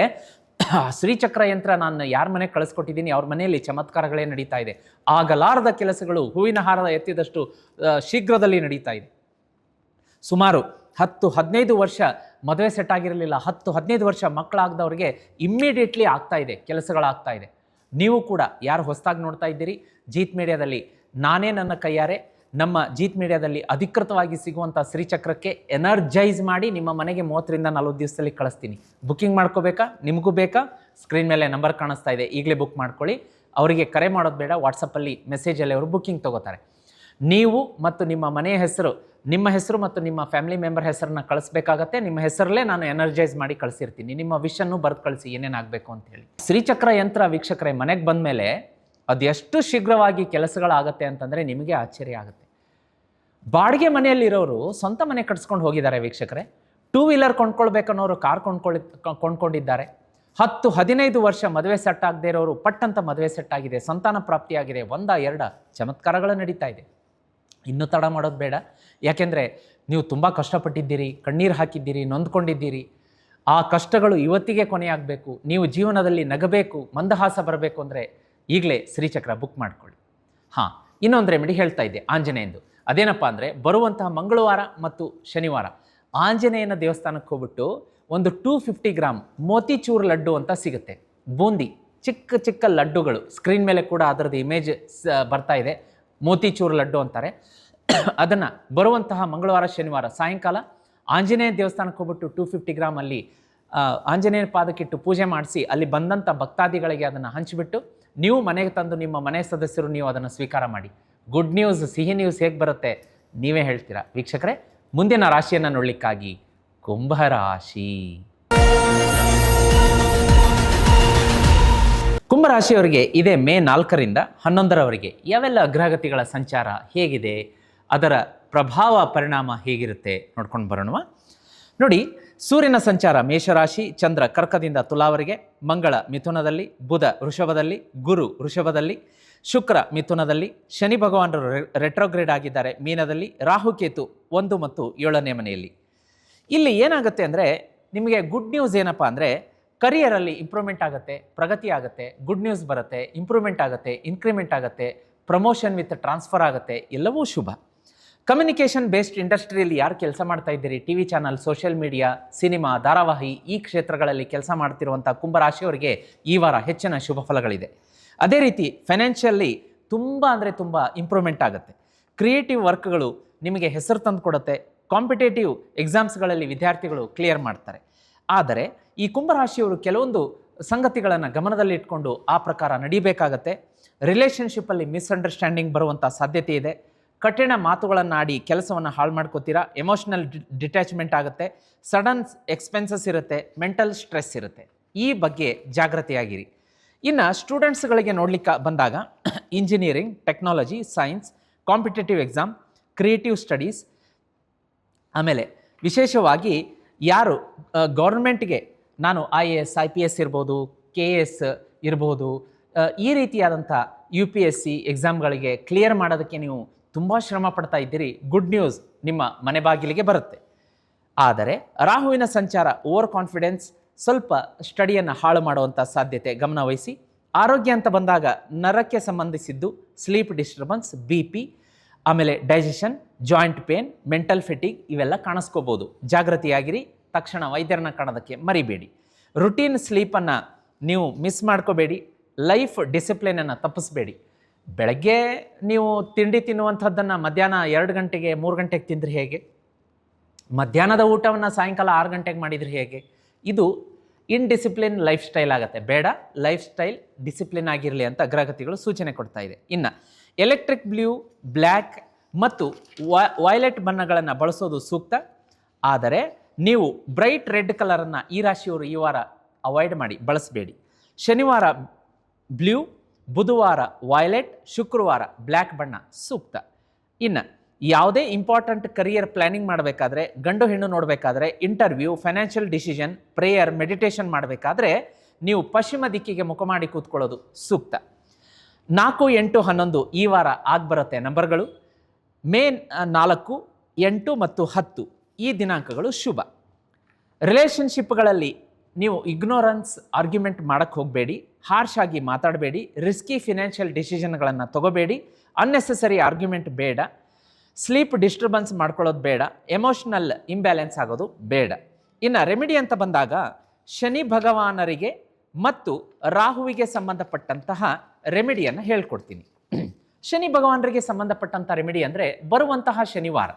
ಶ್ರೀಚಕ್ರ ಯಂತ್ರ ನಾನು ಯಾರ ಮನೆಗೆ ಕಳಿಸ್ಕೊಟ್ಟಿದ್ದೀನಿ ಅವ್ರ ಮನೆಯಲ್ಲಿ ಚಮತ್ಕಾರಗಳೇ ನಡೀತಾ ಇದೆ. ಆಗಲಾರದ ಕೆಲಸಗಳು ಹೂವಿನ ಹಾರದ ಎತ್ತಿದಷ್ಟು ಶೀಘ್ರದಲ್ಲಿ ನಡೀತಾ ಇದೆ. ಸುಮಾರು 10-15 ವರ್ಷ ಮದುವೆ ಸೆಟ್ ಆಗಿರಲಿಲ್ಲ, 10-15 ವರ್ಷ ಮಕ್ಕಳಾಗದವ್ರಿಗೆ ಇಮ್ಮಿಡಿಯೇಟ್ಲಿ ಆಗ್ತಾ ಇದೆ, ಕೆಲಸಗಳಾಗ್ತಾ ಇದೆ. ನೀವು ಕೂಡ ಯಾರು ಹೊಸದಾಗಿ ನೋಡ್ತಾ ಇದ್ದೀರಿ, ಜೀತ್ ಮೀಡಿಯಾದಲ್ಲಿ ನಾನೇ ನನ್ನ ಕೈಯಾರೆ ನಮ್ಮ ಜೀತ್ ಮೀಡಿಯಾದಲ್ಲಿ ಅಧಿಕೃತವಾಗಿ ಸಿಗುವಂಥ ಶ್ರೀಚಕ್ರಕ್ಕೆ ಎನರ್ಜೈಸ್ ಮಾಡಿ ನಿಮ್ಮ ಮನೆಗೆ 30-40 ದಿವಸದಲ್ಲಿ ಕಳಿಸ್ತೀನಿ. ಬುಕ್ಕಿಂಗ್ ಮಾಡ್ಕೋಬೇಕಾ? ನಿಮಗೂ ಬೇಕಾ? ಸ್ಕ್ರೀನ್ ಮೇಲೆ ನಂಬರ್ ಕಾಣಿಸ್ತಾ ಇದೆ, ಈಗಲೇ ಬುಕ್ ಮಾಡ್ಕೊಳ್ಳಿ. ಅವರಿಗೆ ಕರೆ ಮಾಡೋದು ಬೇಡ, ವಾಟ್ಸಪ್ಪಲ್ಲಿ ಮೆಸೇಜಲ್ಲಿ ಅವರು ಬುಕ್ಕಿಂಗ್ ತೊಗೋತಾರೆ. ನೀವು ಮತ್ತು ನಿಮ್ಮ ಮನೆಯ ಹೆಸರು, ನಿಮ್ಮ ಹೆಸರು ಮತ್ತು ನಿಮ್ಮ ಫ್ಯಾಮಿಲಿ ಮೆಂಬರ್ ಹೆಸರನ್ನ ಕಳಿಸ್ಬೇಕಾಗತ್ತೆ. ನಿಮ್ಮ ಹೆಸರಲ್ಲೇ ನಾನು ಎನರ್ಜೈಸ್ ಮಾಡಿ ಕಳಿಸಿರ್ತೀನಿ. ನಿಮ್ಮ ವಿಷನ್ನು ಬರೆದು ಕಳಿಸಿ ಏನೇನಾಗಬೇಕು ಅಂತೇಳಿ. ಶ್ರೀಚಕ್ರ ಯಂತ್ರ ವೀಕ್ಷಕರೇ ಮನೆಗೆ ಬಂದ ಮೇಲೆ ಅದು ಎಷ್ಟು ಶೀಘ್ರವಾಗಿ ಕೆಲಸಗಳಾಗತ್ತೆ ಅಂತಂದರೆ ನಿಮಗೆ ಆಶ್ಚರ್ಯ ಆಗುತ್ತೆ. ಬಾಡಿಗೆ ಮನೆಯಲ್ಲಿರೋರು ಸ್ವಂತ ಮನೆ ಕಟ್ಸ್ಕೊಂಡು ಹೋಗಿದ್ದಾರೆ ವೀಕ್ಷಕರೇ. 2 ವೀಲರ್ ಕೊಂಡ್ಕೊಳ್ಬೇಕನ್ನೋರು ಕಾರ್ ಕೊಂಡ್ಕೊಂಡಿದ್ದಾರೆ. 10-15 ವರ್ಷ ಮದುವೆ ಸೆಟ್ ಆಗದೆ ಇರೋರು ಪಟ್ಟಂತ ಮದುವೆ ಸೆಟ್ ಆಗಿದೆ, ಸಂತಾನ ಪ್ರಾಪ್ತಿಯಾಗಿದೆ. 1-2 ಚಮತ್ಕಾರಗಳು ನಡೀತಾ ಇದೆ. ಇನ್ನೂ ತಡ ಮಾಡೋದು ಬೇಡ. ಯಾಕೆಂದರೆ ನೀವು ತುಂಬ ಕಷ್ಟಪಟ್ಟಿದ್ದೀರಿ, ಕಣ್ಣೀರು ಹಾಕಿದ್ದೀರಿ, ನೊಂದ್ಕೊಂಡಿದ್ದೀರಿ. ಆ ಕಷ್ಟಗಳು ಇವತ್ತಿಗೆ ಕೊನೆಯಾಗಬೇಕು. ನೀವು ಜೀವನದಲ್ಲಿ ನಗಬೇಕು, ಮಂದಹಾಸ ಬರಬೇಕು ಅಂದರೆ ಈಗಲೇ ಶ್ರೀಚಕ್ರ ಬುಕ್ ಮಾಡ್ಕೊಳ್ಳಿ. ಇನ್ನೊಂದು ರೆಮಿಡಿ ಹೇಳ್ತಾ ಇದ್ದೆ ಆಂಜನೇಯಂದು. ಅದೇನಪ್ಪ ಅಂದರೆ, ಬರುವಂತಹ ಮಂಗಳವಾರ ಮತ್ತು ಶನಿವಾರ ಆಂಜನೇಯನ ದೇವಸ್ಥಾನಕ್ಕೆ ಹೋಗ್ಬಿಟ್ಟು ಒಂದು 250 ಗ್ರಾಮ್ ಮೋತಿಚೂರ್ ಲಡ್ಡು ಅಂತ ಸಿಗುತ್ತೆ. ಬೂಂದಿ ಚಿಕ್ಕ ಚಿಕ್ಕ ಲಡ್ಡುಗಳು, ಸ್ಕ್ರೀನ್ ಮೇಲೆ ಕೂಡ ಅದರದ್ದು ಇಮೇಜ್ ಬರ್ತಾ ಇದೆ. ಮೋತಿಚೂರ್ ಲಡ್ಡು ಅಂತಾರೆ. ಅದನ್ನು ಬರುವಂತಹ ಮಂಗಳವಾರ ಶನಿವಾರ ಸಾಯಂಕಾಲ ಆಂಜನೇಯ ದೇವಸ್ಥಾನಕ್ಕೆ ಹೋಗ್ಬಿಟ್ಟು 250 ಗ್ರಾಮ್ ಅಲ್ಲಿ ಆಂಜನೇಯನ ಪಾದಕ್ಕಿಟ್ಟು ಪೂಜೆ ಮಾಡಿಸಿ ಅಲ್ಲಿ ಬಂದಂಥ ಭಕ್ತಾದಿಗಳಿಗೆ ಅದನ್ನು ಹಂಚಿಬಿಟ್ಟು ನೀವು ಮನೆಗೆ ತಂದು ನಿಮ್ಮ ಮನೆ ಸದಸ್ಯರು ನೀವು ಅದನ್ನು ಸ್ವೀಕಾರ ಮಾಡಿ. ಗುಡ್ ನ್ಯೂಸ್, ಸಿಹಿ ನ್ಯೂಸ್ ಹೇಗೆ ಬರುತ್ತೆ ನೀವೇ ಹೇಳ್ತೀರಾ ವೀಕ್ಷಕರೇ. ಮುಂದಿನ ರಾಶಿಯನ್ನು ನೋಡಲಿಕ್ಕಾಗಿ ಕುಂಭರಾಶಿ. ಕುಂಭರಾಶಿಯವರಿಗೆ ಇದೇ ಮೇ 4ರಿಂದ 11ರವರೆಗೆ ಯಾವೆಲ್ಲ ಗ್ರಹಗತಿಗಳ ಸಂಚಾರ ಹೇಗಿದೆ, ಅದರ ಪ್ರಭಾವ ಪರಿಣಾಮ ಹೇಗಿರುತ್ತೆ ನೋಡ್ಕೊಂಡು ಬರೋಣ. ನೋಡಿ, ಸೂರ್ಯನ ಸಂಚಾರ ಮೇಷರಾಶಿ, ಚಂದ್ರ ಕರ್ಕದಿಂದ ತುಲಾವರೆಗೆ, ಮಂಗಳ ಮಿಥುನದಲ್ಲಿ, ಬುಧ ವೃಷಭದಲ್ಲಿ, ಗುರು ವೃಷಭದಲ್ಲಿ, ಶುಕ್ರ ಮಿಥುನದಲ್ಲಿ, ಶನಿ ಭಗವಾನರು ರೆಟ್ರೋಗ್ರೇಡ್ ಆಗಿದ್ದಾರೆ ಮೀನದಲ್ಲಿ, ರಾಹುಕೇತು 1 ಮತ್ತು 7ನೇ ಮನೆಯಲ್ಲಿ. ಇಲ್ಲಿ ಏನಾಗುತ್ತೆ ಅಂದರೆ, ನಿಮಗೆ ಗುಡ್ ನ್ಯೂಸ್ ಏನಪ್ಪ ಅಂದರೆ, ಕರಿಯರಲ್ಲಿ ಇಂಪ್ರೂವ್ಮೆಂಟ್ ಆಗುತ್ತೆ, ಪ್ರಗತಿ ಆಗುತ್ತೆ, ಗುಡ್ ನ್ಯೂಸ್ ಬರುತ್ತೆ, ಇಂಪ್ರೂವ್ಮೆಂಟ್ ಆಗುತ್ತೆ, ಇನ್ಕ್ರಿಮೆಂಟ್ ಆಗುತ್ತೆ, ಪ್ರಮೋಷನ್ ವಿತ್ ಟ್ರಾನ್ಸ್ಫರ್ ಆಗುತ್ತೆ, ಎಲ್ಲವೂ ಶುಭ. ಕಮ್ಯುನಿಕೇಷನ್ ಬೇಸ್ಡ್ ಇಂಡಸ್ಟ್ರಿಯಲ್ಲಿ ಯಾರು ಕೆಲಸ ಮಾಡ್ತಾ ಇದ್ದೀರಿ, T V channel, social media, cinema, ಧಾರಾವಾಹಿ, ಈ ಕ್ಷೇತ್ರಗಳಲ್ಲಿ ಕೆಲಸ ಮಾಡ್ತಿರುವಂಥ ಕುಂಭರಾಶಿಯವರಿಗೆ ಈ ವಾರ ಹೆಚ್ಚಿನ ಶುಭ ಫಲಗಳಿದೆ. ಅದೇ ರೀತಿ ಫೈನಾನ್ಷಿಯಲಿ ತುಂಬ ಅಂದರೆ ತುಂಬ ಇಂಪ್ರೂವ್ಮೆಂಟ್ ಆಗುತ್ತೆ. ಕ್ರಿಯೇಟಿವ್ ವರ್ಕ್ಗಳು ನಿಮಗೆ ಹೆಸರು ತಂದು ಕೊಡುತ್ತೆ. ಕಾಂಪಿಟೇಟಿವ್ ಎಕ್ಸಾಮ್ಸ್ಗಳಲ್ಲಿ ವಿದ್ಯಾರ್ಥಿಗಳು ಕ್ಲಿಯರ್ ಮಾಡ್ತಾರೆ. ಆದರೆ ಈ ಕುಂಭರಾಶಿಯವರು ಕೆಲವೊಂದು ಸಂಗತಿಗಳನ್ನು ಗಮನದಲ್ಲಿಟ್ಕೊಂಡು ಆ ಪ್ರಕಾರ ನಡಿಬೇಕಾಗತ್ತೆ. ರಿಲೇಷನ್ಶಿಪ್ಪಲ್ಲಿ ಮಿಸ್ಅಂಡರ್ಸ್ಟ್ಯಾಂಡಿಂಗ್ ಬರುವಂಥ ಸಾಧ್ಯತೆ ಇದೆ. ಕಠಿಣ ಮಾತುಗಳನ್ನು ಆಡಿ ಕೆಲಸವನ್ನು ಹಾಳು ಮಾಡ್ಕೋತೀರಾ. ಎಮೋಷ್ನಲ್ ಡಿಟ್ಯಾಚ್ಮೆಂಟ್ ಆಗುತ್ತೆ. ಸಡನ್ ಎಕ್ಸ್ಪೆನ್ಸಸ್ ಇರುತ್ತೆ. ಮೆಂಟಲ್ ಸ್ಟ್ರೆಸ್ ಇರುತ್ತೆ. ಈ ಬಗ್ಗೆ ಜಾಗೃತಿಯಾಗಿರಿ. ಇನ್ನು ಸ್ಟೂಡೆಂಟ್ಸ್ಗಳಿಗೆ ನೋಡ್ಲಿಕ್ಕೆ ಬಂದಾಗ engineering, technology, science, competitive exam, creative studies, ಆಮೇಲೆ ವಿಶೇಷವಾಗಿ ಯಾರು ಗೌರ್ಮೆಂಟ್ಗೆ ನಾನು IAS IPS ಇರ್ಬೋದು, KS ಇರ್ಬೋದು, ಈ ರೀತಿಯಾದಂಥ UPSC ಎಕ್ಸಾಮ್ಗಳಿಗೆ ಕ್ಲಿಯರ್ ಮಾಡೋದಕ್ಕೆ ನೀವು ತುಂಬ ಶ್ರಮ ಪಡ್ತಾ ಇದ್ದೀರಿ, ಗುಡ್ ನ್ಯೂಸ್, ನಿಮ್ಮ ಮನೆ ಬಾಗಿಲಿಗೆ ಬರುತ್ತೆ. ಆದರೆ ರಾಹುವಿನ ಸಂಚಾರ ಓವರ್ ಕಾನ್ಫಿಡೆನ್ಸ್, ಸ್ವಲ್ಪ ಸ್ಟಡಿಯನ್ನು ಹಾಳು ಮಾಡುವಂಥ ಸಾಧ್ಯತೆ ಗಮನವಹಿಸಿ. ಆರೋಗ್ಯ ಅಂತ ಬಂದಾಗ ನರಕ್ಕೆ ಸಂಬಂಧಿಸಿದ್ದು ಸ್ಲೀಪ್ ಡಿಸ್ಟರ್ಬೆನ್ಸ್, BP, ಆಮೇಲೆ ಡೈಜೆಷನ್, ಜಾಯಿಂಟ್ ಪೇನ್, ಮೆಂಟಲ್ ಫೆಟಿಗ್ ಇವೆಲ್ಲ ಕಾಣಿಸ್ಕೋಬೋದು. ಜಾಗೃತಿಯಾಗಿರಿ, ತಕ್ಷಣ ವೈದ್ಯರನ್ನ ಕಾಣೋದಕ್ಕೆ ಮರಿಬೇಡಿ. ರುಟೀನ್ ಸ್ಲೀಪನ್ನು ನೀವು ಮಿಸ್ ಮಾಡ್ಕೋಬೇಡಿ. ಲೈಫ್ ಡಿಸಿಪ್ಲಿನನ್ನು ತಪ್ಪಿಸ್ಬೇಡಿ. ಬೆಳಗ್ಗೆ ನೀವು ತಿಂಡಿ ತಿನ್ನುವಂಥದ್ದನ್ನು ಮಧ್ಯಾಹ್ನ 2 ಗಂಟೆಗೆ 3 ಗಂಟೆಗೆ ತಿಂದರೆ ಹೇಗೆ? ಮಧ್ಯಾಹ್ನದ ಊಟವನ್ನು ಸಾಯಂಕಾಲ 6 ಗಂಟೆಗೆ ಮಾಡಿದರೆ ಹೇಗೆ? ಇದು ಇನ್ಡಿಸಿಪ್ಲಿನ್ ಲೈಫ್ ಸ್ಟೈಲ್ ಆಗುತ್ತೆ. ಬೇಡ, ಲೈಫ್ ಸ್ಟೈಲ್ ಡಿಸಿಪ್ಲಿನ್ ಆಗಿರಲಿ ಅಂತ ಗ್ರಹಗತಿಗಳು ಸೂಚನೆ ಕೊಡ್ತಾ ಇದೆ. ಇನ್ನು ಎಲೆಕ್ಟ್ರಿಕ್ ಬ್ಲೂ, ಬ್ಲ್ಯಾಕ್ ಮತ್ತು ವೈಲೆಟ್ ಬಣ್ಣಗಳನ್ನು ಬಳಸೋದು ಸೂಕ್ತ. ಆದರೆ ನೀವು ಬ್ರೈಟ್ ರೆಡ್ ಕಲರನ್ನು ಈ ರಾಶಿಯವರು ಈ ವಾರ ಅವಾಯ್ಡ್ ಮಾಡಿ, ಬಳಸಬೇಡಿ. ಶನಿವಾರ ಬ್ಲೂ, ಬುಧವಾರ ವೈಲೆಟ್, ಶುಕ್ರವಾರ ಬ್ಲ್ಯಾಕ್ ಬಣ್ಣ ಸೂಕ್ತ. ಇನ್ನು ಯಾವುದೇ ಇಂಪಾರ್ಟೆಂಟ್ ಕರಿಯರ್ ಪ್ಲ್ಯಾನಿಂಗ್ ಮಾಡಬೇಕಾದ್ರೆ, ಗಂಡು ಹೆಣ್ಣು ನೋಡಬೇಕಾದ್ರೆ, interview, financial decision, prayer, meditation ಮಾಡಬೇಕಾದ್ರೆ ನೀವು ಪಶ್ಚಿಮ ದಿಕ್ಕಿಗೆ ಮುಖ ಮಾಡಿ ಕೂತ್ಕೊಳ್ಳೋದು ಸೂಕ್ತ. 4, 8, 11 ಈ ವಾರ ಆಗ್ಬರುತ್ತೆ ನಂಬರ್ಗಳು. ಮೇ 4, 8 ಮತ್ತು 10 ಈ ದಿನಾಂಕಗಳು ಶುಭ. ರಿಲೇಷನ್ಶಿಪ್ಗಳಲ್ಲಿ ನೀವು ಇಗ್ನೋರೆನ್ಸ್ ಆರ್ಗ್ಯುಮೆಂಟ್ ಮಾಡೋಕ್ಕೆ ಹೋಗಬೇಡಿ, ಹಾರ್ಶ್ ಆಗಿ ಮಾತಾಡಬೇಡಿ, ರಿಸ್ಕಿ ಫಿನಾನ್ಷಿಯಲ್ ಡಿಸಿಷನ್ಗಳನ್ನು ತಗೋಬೇಡಿ, ಅನ್ನೆಸೆಸರಿ ಆರ್ಗ್ಯುಮೆಂಟ್ ಬೇಡ, ಸ್ಲೀಪ್ ಡಿಸ್ಟರ್ಬೆನ್ಸ್ ಮಾಡ್ಕೊಳ್ಳೋದು ಬೇಡ, ಎಮೋಷನಲ್ ಇಂಬ್ಯಾಲೆನ್ಸ್ ಆಗೋದು ಬೇಡ. ಇನ್ನು ರೆಮಿಡಿ ಅಂತ ಬಂದಾಗ ಶನಿ ಭಗವಾನರಿಗೆ ಮತ್ತು ರಾಹುವಿಗೆ ಸಂಬಂಧಪಟ್ಟಂತಹ ರೆಮಿಡಿಯನ್ನು ಹೇಳ್ಕೊಡ್ತೀನಿ. ಶನಿ ಭಗವಾನರಿಗೆ ಸಂಬಂಧಪಟ್ಟಂಥ ರೆಮಿಡಿ ಅಂದರೆ ಬರುವಂತಹ ಶನಿವಾರ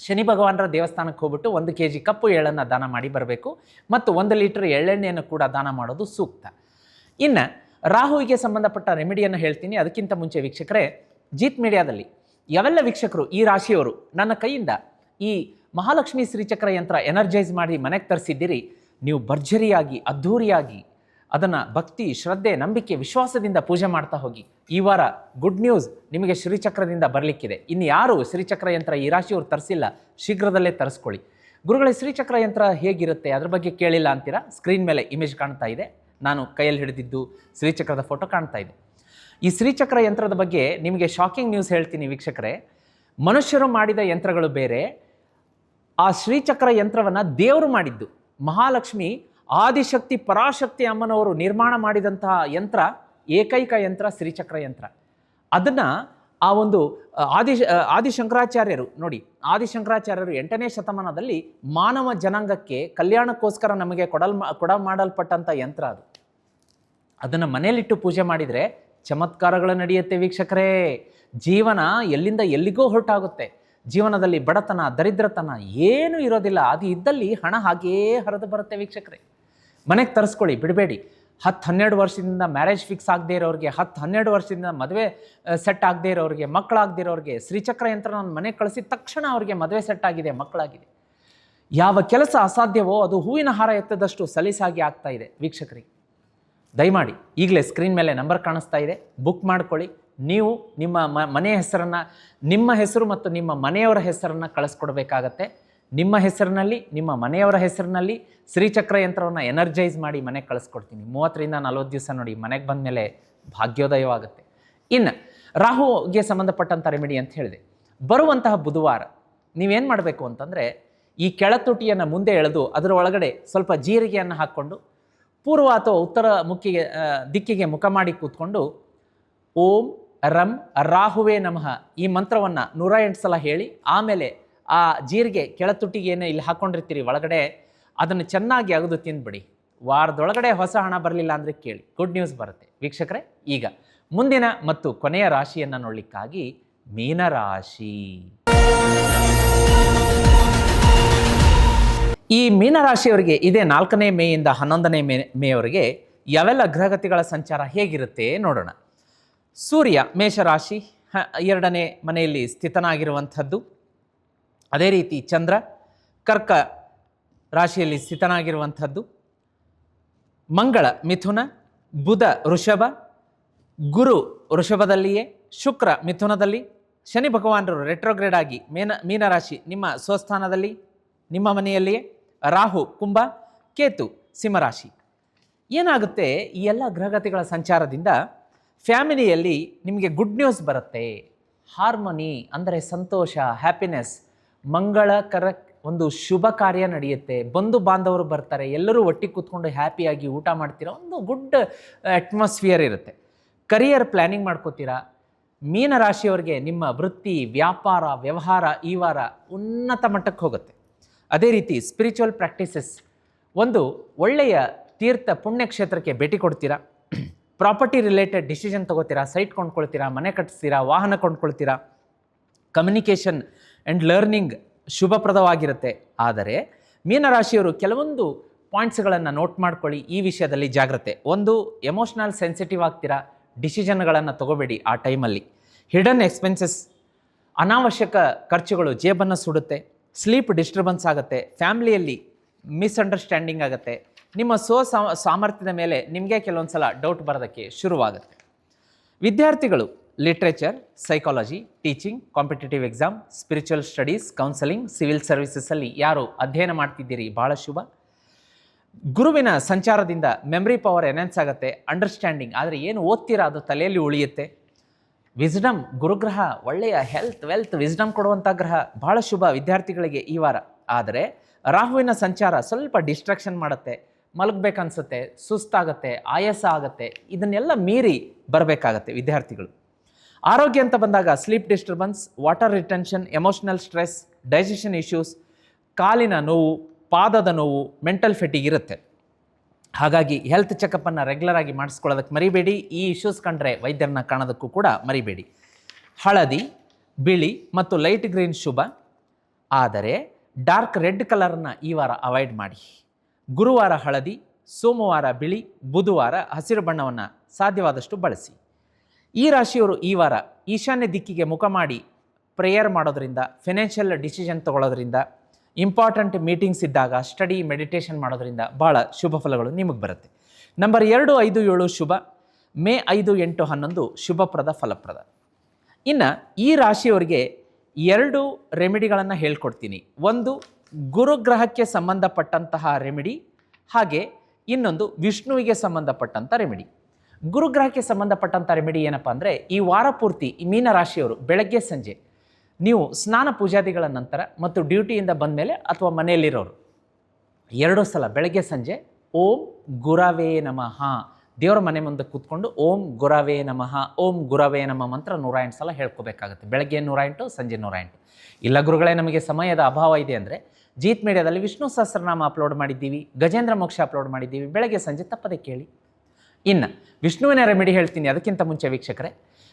ಶನಿ ಭಗವಾನರ ದೇವಸ್ಥಾನಕ್ಕೆ ಹೋಗ್ಬಿಟ್ಟು 1 kg ಕಪ್ಪು ಎಳ್ಳನ್ನು ದಾನ ಮಾಡಿ ಬರಬೇಕು ಮತ್ತು 1 ಲೀಟರ್ ಎಳ್ಳೆಣ್ಣೆಯನ್ನು ಕೂಡ ದಾನ ಮಾಡೋದು ಸೂಕ್ತ. ಇನ್ನು ರಾಹುವಿಗೆ ಸಂಬಂಧಪಟ್ಟ ರೆಮಿಡಿಯನ್ನು ಹೇಳ್ತೀನಿ. ಅದಕ್ಕಿಂತ ಮುಂಚೆ ವೀಕ್ಷಕರೇ, ಜೀತ್ ಮೀಡಿಯಾದಲ್ಲಿ ಯಾವೆಲ್ಲ ವೀಕ್ಷಕರು ಈ ರಾಶಿಯವರು ನನ್ನ ಕೈಯಿಂದ ಈ ಮಹಾಲಕ್ಷ್ಮಿ ಶ್ರೀಚಕ್ರ ಯಂತ್ರ ಎನರ್ಜೈಸ್ ಮಾಡಿ ಮನೆಗೆ ತರಿಸಿದ್ದೀರಿ, ನೀವು ಭರ್ಜರಿಯಾಗಿ ಅದ್ಧೂರಿಯಾಗಿ ಅದನ್ನು ಭಕ್ತಿ, ಶ್ರದ್ಧೆ, ನಂಬಿಕೆ, ವಿಶ್ವಾಸದಿಂದ ಪೂಜೆ ಮಾಡ್ತಾ ಹೋಗಿ. ಈ ವಾರ ಗುಡ್ ನ್ಯೂಸ್, ನಿಮಗೆ ಶ್ರೀಚಕ್ರದಿಂದ ಬರಲಿಕ್ಕಿದೆ. ಇನ್ನು ಯಾರು ಶ್ರೀಚಕ್ರ ಯಂತ್ರ ಈ ರಾಶಿಯವರು ತರಿಸಿಲ್ಲ, ಶೀಘ್ರದಲ್ಲೇ ತರಿಸ್ಕೊಳ್ಳಿ. ಗುರುಗಳೇ, ಶ್ರೀಚಕ್ರ ಯಂತ್ರ ಹೇಗಿರುತ್ತೆ, ಅದ್ರ ಬಗ್ಗೆ ಕೇಳಿಲ್ಲ ಅಂತೀರಾ? ಸ್ಕ್ರೀನ್ ಮೇಲೆ ಇಮೇಜ್ ಕಾಣ್ತಾ ಇದೆ, ನಾನು ಕೈಯಲ್ಲಿ ಹಿಡಿದಿದ್ದು ಶ್ರೀಚಕ್ರದ ಫೋಟೋ ಕಾಣ್ತಾ ಇದೆ. ಈ ಶ್ರೀಚಕ್ರ ಯಂತ್ರದ ಬಗ್ಗೆ ನಿಮಗೆ ಶಾಕಿಂಗ್ ನ್ಯೂಸ್ ಹೇಳ್ತೀನಿ ವೀಕ್ಷಕರೇ. ಮನುಷ್ಯರು ಮಾಡಿದ ಯಂತ್ರಗಳು ಬೇರೆ, ಆ ಶ್ರೀಚಕ್ರ ಯಂತ್ರವನ್ನು ದೇವರು ಮಾಡಿದ್ದು. ಮಹಾಲಕ್ಷ್ಮಿ ಆದಿಶಕ್ತಿ ಪರಾಶಕ್ತಿ ಅಮ್ಮನವರು ನಿರ್ಮಾಣ ಮಾಡಿದಂತಹ ಯಂತ್ರ, ಏಕೈಕ ಯಂತ್ರ ಶ್ರೀಚಕ್ರ ಯಂತ್ರ. ಅದನ್ನು ಆ ಒಂದು ಆದಿಶಂಕರಾಚಾರ್ಯರು ನೋಡಿ, ಆದಿಶಂಕರಾಚಾರ್ಯರು 8ನೇ ಶತಮಾನದಲ್ಲಿ ಮಾನವ ಜನಾಂಗಕ್ಕೆ ಕಲ್ಯಾಣಕ್ಕೋಸ್ಕರ ನಮಗೆ ಕೊಡ ಮಾಡಲ್ಪಟ್ಟಂಥ ಯಂತ್ರ ಅದು. ಅದನ್ನು ಮನೆಯಲ್ಲಿಟ್ಟು ಪೂಜೆ ಮಾಡಿದರೆ ಚಮತ್ಕಾರಗಳು ನಡೆಯುತ್ತೆ ವೀಕ್ಷಕರೇ. ಜೀವನ ಎಲ್ಲಿಂದ ಎಲ್ಲಿಗೋ ಹೊರಟಾಗುತ್ತೆ. ಜೀವನದಲ್ಲಿ ಬಡತನ, ದರಿದ್ರತನ ಏನೂ ಇರೋದಿಲ್ಲ. ಅದು ಇದ್ದಲ್ಲಿ ಹಣ ಹಾಗೇ ಹರಿದು ಬರುತ್ತೆ ವೀಕ್ಷಕರೇ. ಮನೆಗೆ ತರಿಸ್ಕೊಳ್ಳಿ, ಬಿಡಬೇಡಿ. 10-12 ವರ್ಷದಿಂದ ಮ್ಯಾರೇಜ್ ಫಿಕ್ಸ್ ಆಗದೆ ಇರೋರಿಗೆ, 10-12 ವರ್ಷದಿಂದ ಮದುವೆ ಸೆಟ್ ಆಗದೆ ಇರೋರಿಗೆ, ಮಕ್ಕಳಾಗದೇ ಇರೋರಿಗೆ ಶ್ರೀಚಕ್ರ ಯಂತ್ರ ನನ್ನ ಮನೆಗೆ ಕಳಿಸಿದ ತಕ್ಷಣ ಅವರಿಗೆ ಮದುವೆ ಸೆಟ್ ಆಗಿದೆ, ಮಕ್ಕಳಾಗಿದೆ. ಯಾವ ಕೆಲಸ ಅಸಾಧ್ಯವೋ ಅದು ಹೂವಿನ ಹಾರ ಎತ್ತದಷ್ಟು ಸಲೀಸಾಗಿ ಆಗ್ತಾ ಇದೆ ವೀಕ್ಷಕರಿಗೆ. ದಯಮಾಡಿ ಈಗಲೇ ಸ್ಕ್ರೀನ್ ಮೇಲೆ ನಂಬರ್ ಕಾಣಿಸ್ತಾ ಇದೆ, ಬುಕ್ ಮಾಡ್ಕೊಳ್ಳಿ. ನೀವು ನಿಮ್ಮ ಮನೆಯ ಹೆಸರನ್ನು, ನಿಮ್ಮ ಹೆಸರು ಮತ್ತು ನಿಮ್ಮ ಮನೆಯವರ ಹೆಸರನ್ನು ಕಳಿಸ್ಕೊಡ್ಬೇಕಾಗತ್ತೆ. ನಿಮ್ಮ ಹೆಸರಿನಲ್ಲಿ, ನಿಮ್ಮ ಮನೆಯವರ ಹೆಸರಿನಲ್ಲಿ ಶ್ರೀಚಕ್ರ ಯಂತ್ರವನ್ನು ಎನರ್ಜೈಸ್ ಮಾಡಿ ಮನೆಗೆ ಕಳಿಸ್ಕೊಡ್ತೀನಿ. 30ರಿಂದ 40 ದಿವಸ ನೋಡಿ, ಮನೆಗೆ ಬಂದ ಮೇಲೆ ಭಾಗ್ಯೋದಯವಾಗುತ್ತೆ. ಇನ್ನು ರಾಹುಗೆ ಸಂಬಂಧಪಟ್ಟಂಥ ರೆಮಿಡಿ ಅಂತ ಹೇಳಿದೆ. ಬರುವಂತಹ ಬುಧವಾರ ನೀವೇನು ಮಾಡಬೇಕು ಅಂತಂದರೆ, ಈ ಕೆಳತುಟಿಯನ್ನು ಮುಂದೆ ಎಳೆದು ಅದರ ಒಳಗಡೆ ಸ್ವಲ್ಪ ಜೀರಿಗೆಯನ್ನು ಹಾಕ್ಕೊಂಡು ಪೂರ್ವ ಅಥವಾ ಉತ್ತರ ದಿಕ್ಕಿಗೆ ಮುಖ ಮಾಡಿ ಕೂತ್ಕೊಂಡು ಓಂ ರಂ ರಾಹುವೇ ನಮಃ ಈ ಮಂತ್ರವನ್ನು 108 ಸಲ ಹೇಳಿ, ಆಮೇಲೆ ಆ ಜೀರಿಗೆ ಕೆಳತುಟ್ಟಿಗೆ ಏನು ಇಲ್ಲಿ ಹಾಕ್ಕೊಂಡಿರ್ತೀರಿ ಒಳಗಡೆ, ಅದನ್ನು ಚೆನ್ನಾಗಿ ಅಗದು ತಿಂದ್ಬಿಡಿ. ವಾರದೊಳಗಡೆ ಹೊಸ ಹಣ ಬರಲಿಲ್ಲ ಅಂದರೆ ಕೇಳಿ, ಗುಡ್ ನ್ಯೂಸ್ ಬರುತ್ತೆ ವೀಕ್ಷಕರೇ. ಈಗ ಮುಂದಿನ ಮತ್ತು ಕೊನೆಯ ರಾಶಿಯನ್ನು ನೋಡಲಿಕ್ಕಾಗಿ ಮೀನರಾಶಿ. ಈ ಮೀನರಾಶಿಯವರಿಗೆ ಇದೇ 4ನೇ ಮೇಯಿಂದ 11ನೇ ಮೇಯವರೆಗೆ ಯಾವೆಲ್ಲ ಗ್ರಹಗತಿಗಳ ಸಂಚಾರ ಹೇಗಿರುತ್ತೆ ನೋಡೋಣ. ಸೂರ್ಯ ಮೇಷರಾಶಿ 2ನೇ ಮನೆಯಲ್ಲಿ ಸ್ಥಿತನಾಗಿರುವಂಥದ್ದು. ಅದೇ ರೀತಿ ಚಂದ್ರ ಕರ್ಕ ರಾಶಿಯಲ್ಲಿ ಸ್ಥಿತನಾಗಿರುವಂಥದ್ದು. ಮಂಗಳ ಮಿಥುನ, ಬುಧ ವೃಷಭ, ಗುರು ವೃಷಭದಲ್ಲಿಯೇ, ಶುಕ್ರ ಮಿಥುನದಲ್ಲಿ, ಶನಿ ಭಗವಾನರು ರೆಟ್ರೋಗ್ರೇಡ್ ಆಗಿ ಮೀನರಾಶಿ ನಿಮ್ಮ ಸ್ವಸ್ಥಾನದಲ್ಲಿ, ನಿಮ್ಮ ಮನೆಯಲ್ಲಿಯೇ, ರಾಹು ಕುಂಭ, ಕೇತು ಸಿಂಹರಾಶಿ. ಏನಾಗುತ್ತೆ, ಈ ಎಲ್ಲ ಗ್ರಹಗತಿಗಳ ಸಂಚಾರದಿಂದ ಫ್ಯಾಮಿಲಿಯಲ್ಲಿ ನಿಮಗೆ ಗುಡ್ ನ್ಯೂಸ್ ಬರುತ್ತೆ. ಹಾರ್ಮೋನಿ ಅಂದರೆ ಸಂತೋಷ, ಹ್ಯಾಪಿನೆಸ್, ಮಂಗಳಕರ ಒಂದು ಶುಭ ಕಾರ್ಯ ನಡೆಯುತ್ತೆ. ಬಂಧು ಬಾಂಧವರು ಬರ್ತಾರೆ, ಎಲ್ಲರೂ ಒಟ್ಟಿಗೆ ಕೂತ್ಕೊಂಡು ಹ್ಯಾಪಿಯಾಗಿ ಊಟ ಮಾಡ್ತೀರಾ, ಒಂದು ಗುಡ್ ಅಟ್ಮಾಸ್ಫಿಯರ್ ಇರುತ್ತೆ. ಕರಿಯರ್ ಪ್ಲ್ಯಾನಿಂಗ್ ಮಾಡ್ಕೋತೀರಾ. ಮೀನರಾಶಿಯವರಿಗೆ ನಿಮ್ಮ ವೃತ್ತಿ, ವ್ಯಾಪಾರ, ವ್ಯವಹಾರ ಈ ವಾರ ಉನ್ನತ ಮಟ್ಟಕ್ಕೆ ಹೋಗುತ್ತೆ. ಅದೇ ರೀತಿ ಸ್ಪಿರಿಚುವಲ್ ಪ್ರಾಕ್ಟೀಸಸ್, ಒಂದು ಒಳ್ಳೆಯ ತೀರ್ಥ ಪುಣ್ಯಕ್ಷೇತ್ರಕ್ಕೆ ಭೇಟಿ ಕೊಡ್ತೀರಾ. ಪ್ರಾಪರ್ಟಿ ರಿಲೇಟೆಡ್ ಡಿಸಿಷನ್ ತೊಗೋತೀರಾ, ಸೈಟ್ ಕೊಂಡ್ಕೊಳ್ತೀರಾ, ಮನೆ ಕಟ್ಟಿಸ್ತೀರಾ, ವಾಹನ ಕೊಂಡ್ಕೊಳ್ತೀರಾ. ಕಮ್ಯುನಿಕೇಷನ್ ಆ್ಯಂಡ್ ಲರ್ನಿಂಗ್ ಶುಭಪ್ರದವಾಗಿರುತ್ತೆ. ಆದರೆ ಮೀನರಾಶಿಯವರು ಕೆಲವೊಂದು ಪಾಯಿಂಟ್ಸ್ಗಳನ್ನು ನೋಟ್ ಮಾಡ್ಕೊಳ್ಳಿ. ಈ ವಿಷಯದಲ್ಲಿ ಜಾಗ್ರತೆ. ಒಂದು, ಎಮೋಷ್ನಲ್ ಸೆನ್ಸಿಟಿವ್ ಆಗ್ತೀರಾ, ಡಿಸಿಷನ್ಗಳನ್ನು ತಗೋಬೇಡಿ ಆ ಟೈಮಲ್ಲಿ. ಹಿಡನ್ ಎಕ್ಸ್ಪೆನ್ಸಸ್, ಅನಾವಶ್ಯಕ ಖರ್ಚುಗಳು ಜೇಬನ್ನು ಸುಡುತ್ತೆ. ಸ್ಲೀಪ್ ಡಿಸ್ಟರ್ಬೆನ್ಸ್ ಆಗುತ್ತೆ. ಫ್ಯಾಮಿಲಿಯಲ್ಲಿ ಮಿಸ್ಅಂಡರ್ಸ್ಟ್ಯಾಂಡಿಂಗ್ ಆಗುತ್ತೆ. ನಿಮ್ಮ ಸಾಮರ್ಥ್ಯದ ಮೇಲೆ ನಿಮಗೆ ಕೆಲವೊಂದು ಸಲ ಡೌಟ್ ಬರೋದಕ್ಕೆ ಶುರುವಾಗುತ್ತೆ. ವಿದ್ಯಾರ್ಥಿಗಳು literature, psychology, teaching, competitive exam, spiritual studies, counselling, civil ಸರ್ವಿಸಸ್ಸಲ್ಲಿ ಯಾರು ಅಧ್ಯಯನ ಮಾಡ್ತಿದ್ದೀರಿ ಭಾಳ ಶುಭ. ಗುರುವಿನ ಸಂಚಾರದಿಂದ ಮೆಮರಿ ಪವರ್ ಎನ್ಹಾನ್ಸ್ ಆಗುತ್ತೆ, ಅಂಡರ್ಸ್ಟ್ಯಾಂಡಿಂಗ್. ಆದರೆ ಏನು ಓದ್ತೀರಾ ಅದು ತಲೆಯಲ್ಲಿ ಉಳಿಯುತ್ತೆ. ವಿಸ್ಡಮ್, ಗುರುಗ್ರಹ ಒಳ್ಳೆಯ ಹೆಲ್ತ್, ವೆಲ್ತ್, ವಿಸ್ಡಮ್ ಕೊಡುವಂಥ ಗ್ರಹ, ಬಹಳ ಶುಭ ವಿದ್ಯಾರ್ಥಿಗಳಿಗೆ ಈ ವಾರ. ಆದರೆ ರಾಹುವಿನ ಸಂಚಾರ ಸ್ವಲ್ಪ ಡಿಸ್ಟ್ರಾಕ್ಷನ್ ಮಾಡುತ್ತೆ, ಮಲಗಬೇಕನ್ಸುತ್ತೆ, ಸುಸ್ತಾಗುತ್ತೆ, ಆಯಾಸ ಆಗುತ್ತೆ. ಇದನ್ನೆಲ್ಲ ಮೀರಿ ಬರಬೇಕಾಗತ್ತೆ ವಿದ್ಯಾರ್ಥಿಗಳು. ಆರೋಗ್ಯ ಅಂತ ಬಂದಾಗ sleep disturbance, water retention, emotional stress, digestion issues, ಕಾಲಿನ ನೋವು, ಪಾದದ ನೋವು, ಮೆಂಟಲ್ ಫೆಟಿಗ್ ಇರುತ್ತೆ. ಹಾಗಾಗಿ ಹೆಲ್ತ್ ಚೆಕಪ್ಪನ್ನು ರೆಗ್ಯುಲರಾಗಿ ಮಾಡಿಸ್ಕೊಳ್ಳೋದಕ್ಕೆ ಮರಿಬೇಡಿ. ಈ ಇಶ್ಯೂಸ್ ಕಂಡ್ರೆ ವೈದ್ಯರನ್ನ ಕಾಣೋದಕ್ಕೂ ಕೂಡ ಮರಿಬೇಡಿ. ಹಳದಿ, ಬಿಳಿ ಮತ್ತು ಲೈಟ್ ಗ್ರೀನ್ ಶುಭ. ಆದರೆ ಡಾರ್ಕ್ ರೆಡ್ ಕಲರನ್ನು ಈ ವಾರ ಅವಾಯ್ಡ್ ಮಾಡಿ. ಗುರುವಾರ ಹಳದಿ, ಸೋಮವಾರ ಬಿಳಿ, ಬುಧವಾರ ಹಸಿರು ಬಣ್ಣವನ್ನು ಸಾಧ್ಯವಾದಷ್ಟು ಬಳಸಿ. ಈ ರಾಶಿಯವರು ಈ ವಾರ ಈಶಾನ್ಯ ದಿಕ್ಕಿಗೆ ಮುಖ ಮಾಡಿ ಪ್ರೇಯರ್ ಮಾಡೋದ್ರಿಂದ, ಫಿನಾನ್ಷಿಯಲ್ ಡಿಸಿಷನ್ ತೊಗೊಳ್ಳೋದ್ರಿಂದ, ಇಂಪಾರ್ಟೆಂಟ್ ಮೀಟಿಂಗ್ಸ್ ಇದ್ದಾಗ ಸ್ಟಡಿ, ಮೆಡಿಟೇಷನ್ ಮಾಡೋದ್ರಿಂದ ಭಾಳ ಶುಭ ಫಲಗಳು ನಿಮಗೆ ಬರುತ್ತೆ. ನಂಬರ್ 2, 5, 7 ಶುಭ. ಮೇ 5, 8, 11 ಶುಭಪ್ರದ, ಫಲಪ್ರದ. ಇನ್ನು ಈ ರಾಶಿಯವರಿಗೆ 2 ರೆಮಿಡಿಗಳನ್ನು ಹೇಳ್ಕೊಡ್ತೀನಿ. ಒಂದು ಗುರುಗ್ರಹಕ್ಕೆ ಸಂಬಂಧಪಟ್ಟಂತಹ ರೆಮಿಡಿ, ಹಾಗೆ ಇನ್ನೊಂದು ವಿಷ್ಣುವಿಗೆ ಸಂಬಂಧಪಟ್ಟಂಥ ರೆಮಿಡಿ. ಗುರುಗ್ರಹಕ್ಕೆ ಸಂಬಂಧಪಟ್ಟಂಥ ರೆಮಿಡಿ ಏನಪ್ಪ ಅಂದರೆ, ಈ ವಾರ ಪೂರ್ತಿ ಈ ಮೀನರಾಶಿಯವರು ಬೆಳಗ್ಗೆ ಸಂಜೆ ನೀವು ಸ್ನಾನ ಪೂಜಾದಿಗಳ ನಂತರ ಮತ್ತು ಡ್ಯೂಟಿಯಿಂದ ಬಂದ ಮೇಲೆ ಅಥವಾ ಮನೆಯಲ್ಲಿರೋರು 2 ಸಲ ಬೆಳಗ್ಗೆ ಸಂಜೆ ಓಂ ಗುರವೇ ನಮಃ, ದೇವರ ಮನೆ ಮುಂದೆ ಕೂತ್ಕೊಂಡು ಓಂ ಗುರವೇ ನಮಃ, ಓಂ ಗುರವೇ ನಮಃ ಮಂತ್ರ 108 ಸಲ ಹೇಳ್ಕೋಬೇಕಾಗುತ್ತೆ. ಬೆಳಗ್ಗೆ 108, ಸಂಜೆ 108. ಇಲ್ಲ ಗುರುಗಳೇ, ನಮಗೆ ಸಮಯದ ಅಭಾವ ಇದೆ ಅಂದರೆ ಜೀತ್ ಮೀಡಿಯಾದಲ್ಲಿ ವಿಷ್ಣು ಸಹಸ್ರನಾಮ ಅಪ್ಲೋಡ್ ಮಾಡಿದ್ದೀವಿ, ಗಜೇಂದ್ರ ಮೋಕ್ಷ ಅಪ್ಲೋಡ್ ಮಾಡಿದ್ದೀವಿ. ಬೆಳಗ್ಗೆ ಸಂಜೆ ತಪ್ಪದೆ ಕೇಳಿ. ಇನ್ನು ವಿಷ್ಣುವಿನ ರೆಮಿಡಿ ಹೇಳ್ತೀನಿ. ಅದಕ್ಕಿಂತ ಮುಂಚೆ ವೀಕ್ಷಕರೇ,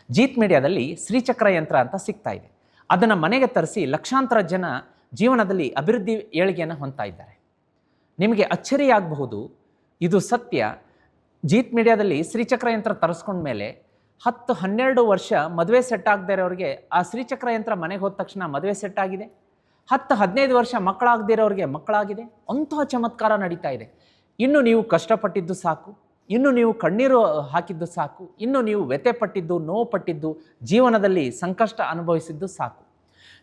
ಜೀತ್ ಮೀಡಿಯಾದಲ್ಲಿ ಶ್ರೀಚಕ್ರ ಯಂತ್ರ ಅಂತ ಸಿಗ್ತಾ ಇದೆ. ಅದನ್ನು ಮನೆಗೆ ತರಿಸಿ ಲಕ್ಷಾಂತರ ಜನ ಜೀವನದಲ್ಲಿ ಅಭಿವೃದ್ಧಿ ಏಳಿಗೆಯನ್ನು ಹೊಂದ್ತಾ ಇದ್ದಾರೆ. ನಿಮಗೆ ಅಚ್ಚರಿಯಾಗಬಹುದು, ಇದು ಸತ್ಯ. ಜೀತ್ ಮೀಡಿಯಾದಲ್ಲಿ ಶ್ರೀಚಕ್ರ ಯಂತ್ರ ತರಿಸ್ಕೊಂಡ ಮೇಲೆ 10-12 ವರ್ಷ ಮದುವೆ ಸೆಟ್ ಆಗದೇ ಇರೋರಿಗೆ ಆ ಶ್ರೀಚಕ್ರ ಯಂತ್ರ ಮನೆಗೆ ಹೋದ ತಕ್ಷಣ ಮದುವೆ ಸೆಟ್ ಆಗಿದೆ. 10-15 ವರ್ಷ ಮಕ್ಕಳಾಗದೇ ಇರೋರಿಗೆ ಮಕ್ಕಳಾಗಿದೆ. ಅಂತಹ ಚಮತ್ಕಾರ ನಡೀತಾ ಇದೆ. ಇನ್ನು ನೀವು ಕಷ್ಟಪಟ್ಟಿದ್ದು ಸಾಕು, ಇನ್ನು ನೀವು ಕಣ್ಣೀರು ಹಾಕಿದ್ದು ಸಾಕು, ಇನ್ನು ನೀವು ವ್ಯಥೆ ಪಟ್ಟಿದ್ದು, ನೋವು ಪಟ್ಟಿದ್ದು, ಜೀವನದಲ್ಲಿ ಸಂಕಷ್ಟ ಅನುಭವಿಸಿದ್ದು ಸಾಕು.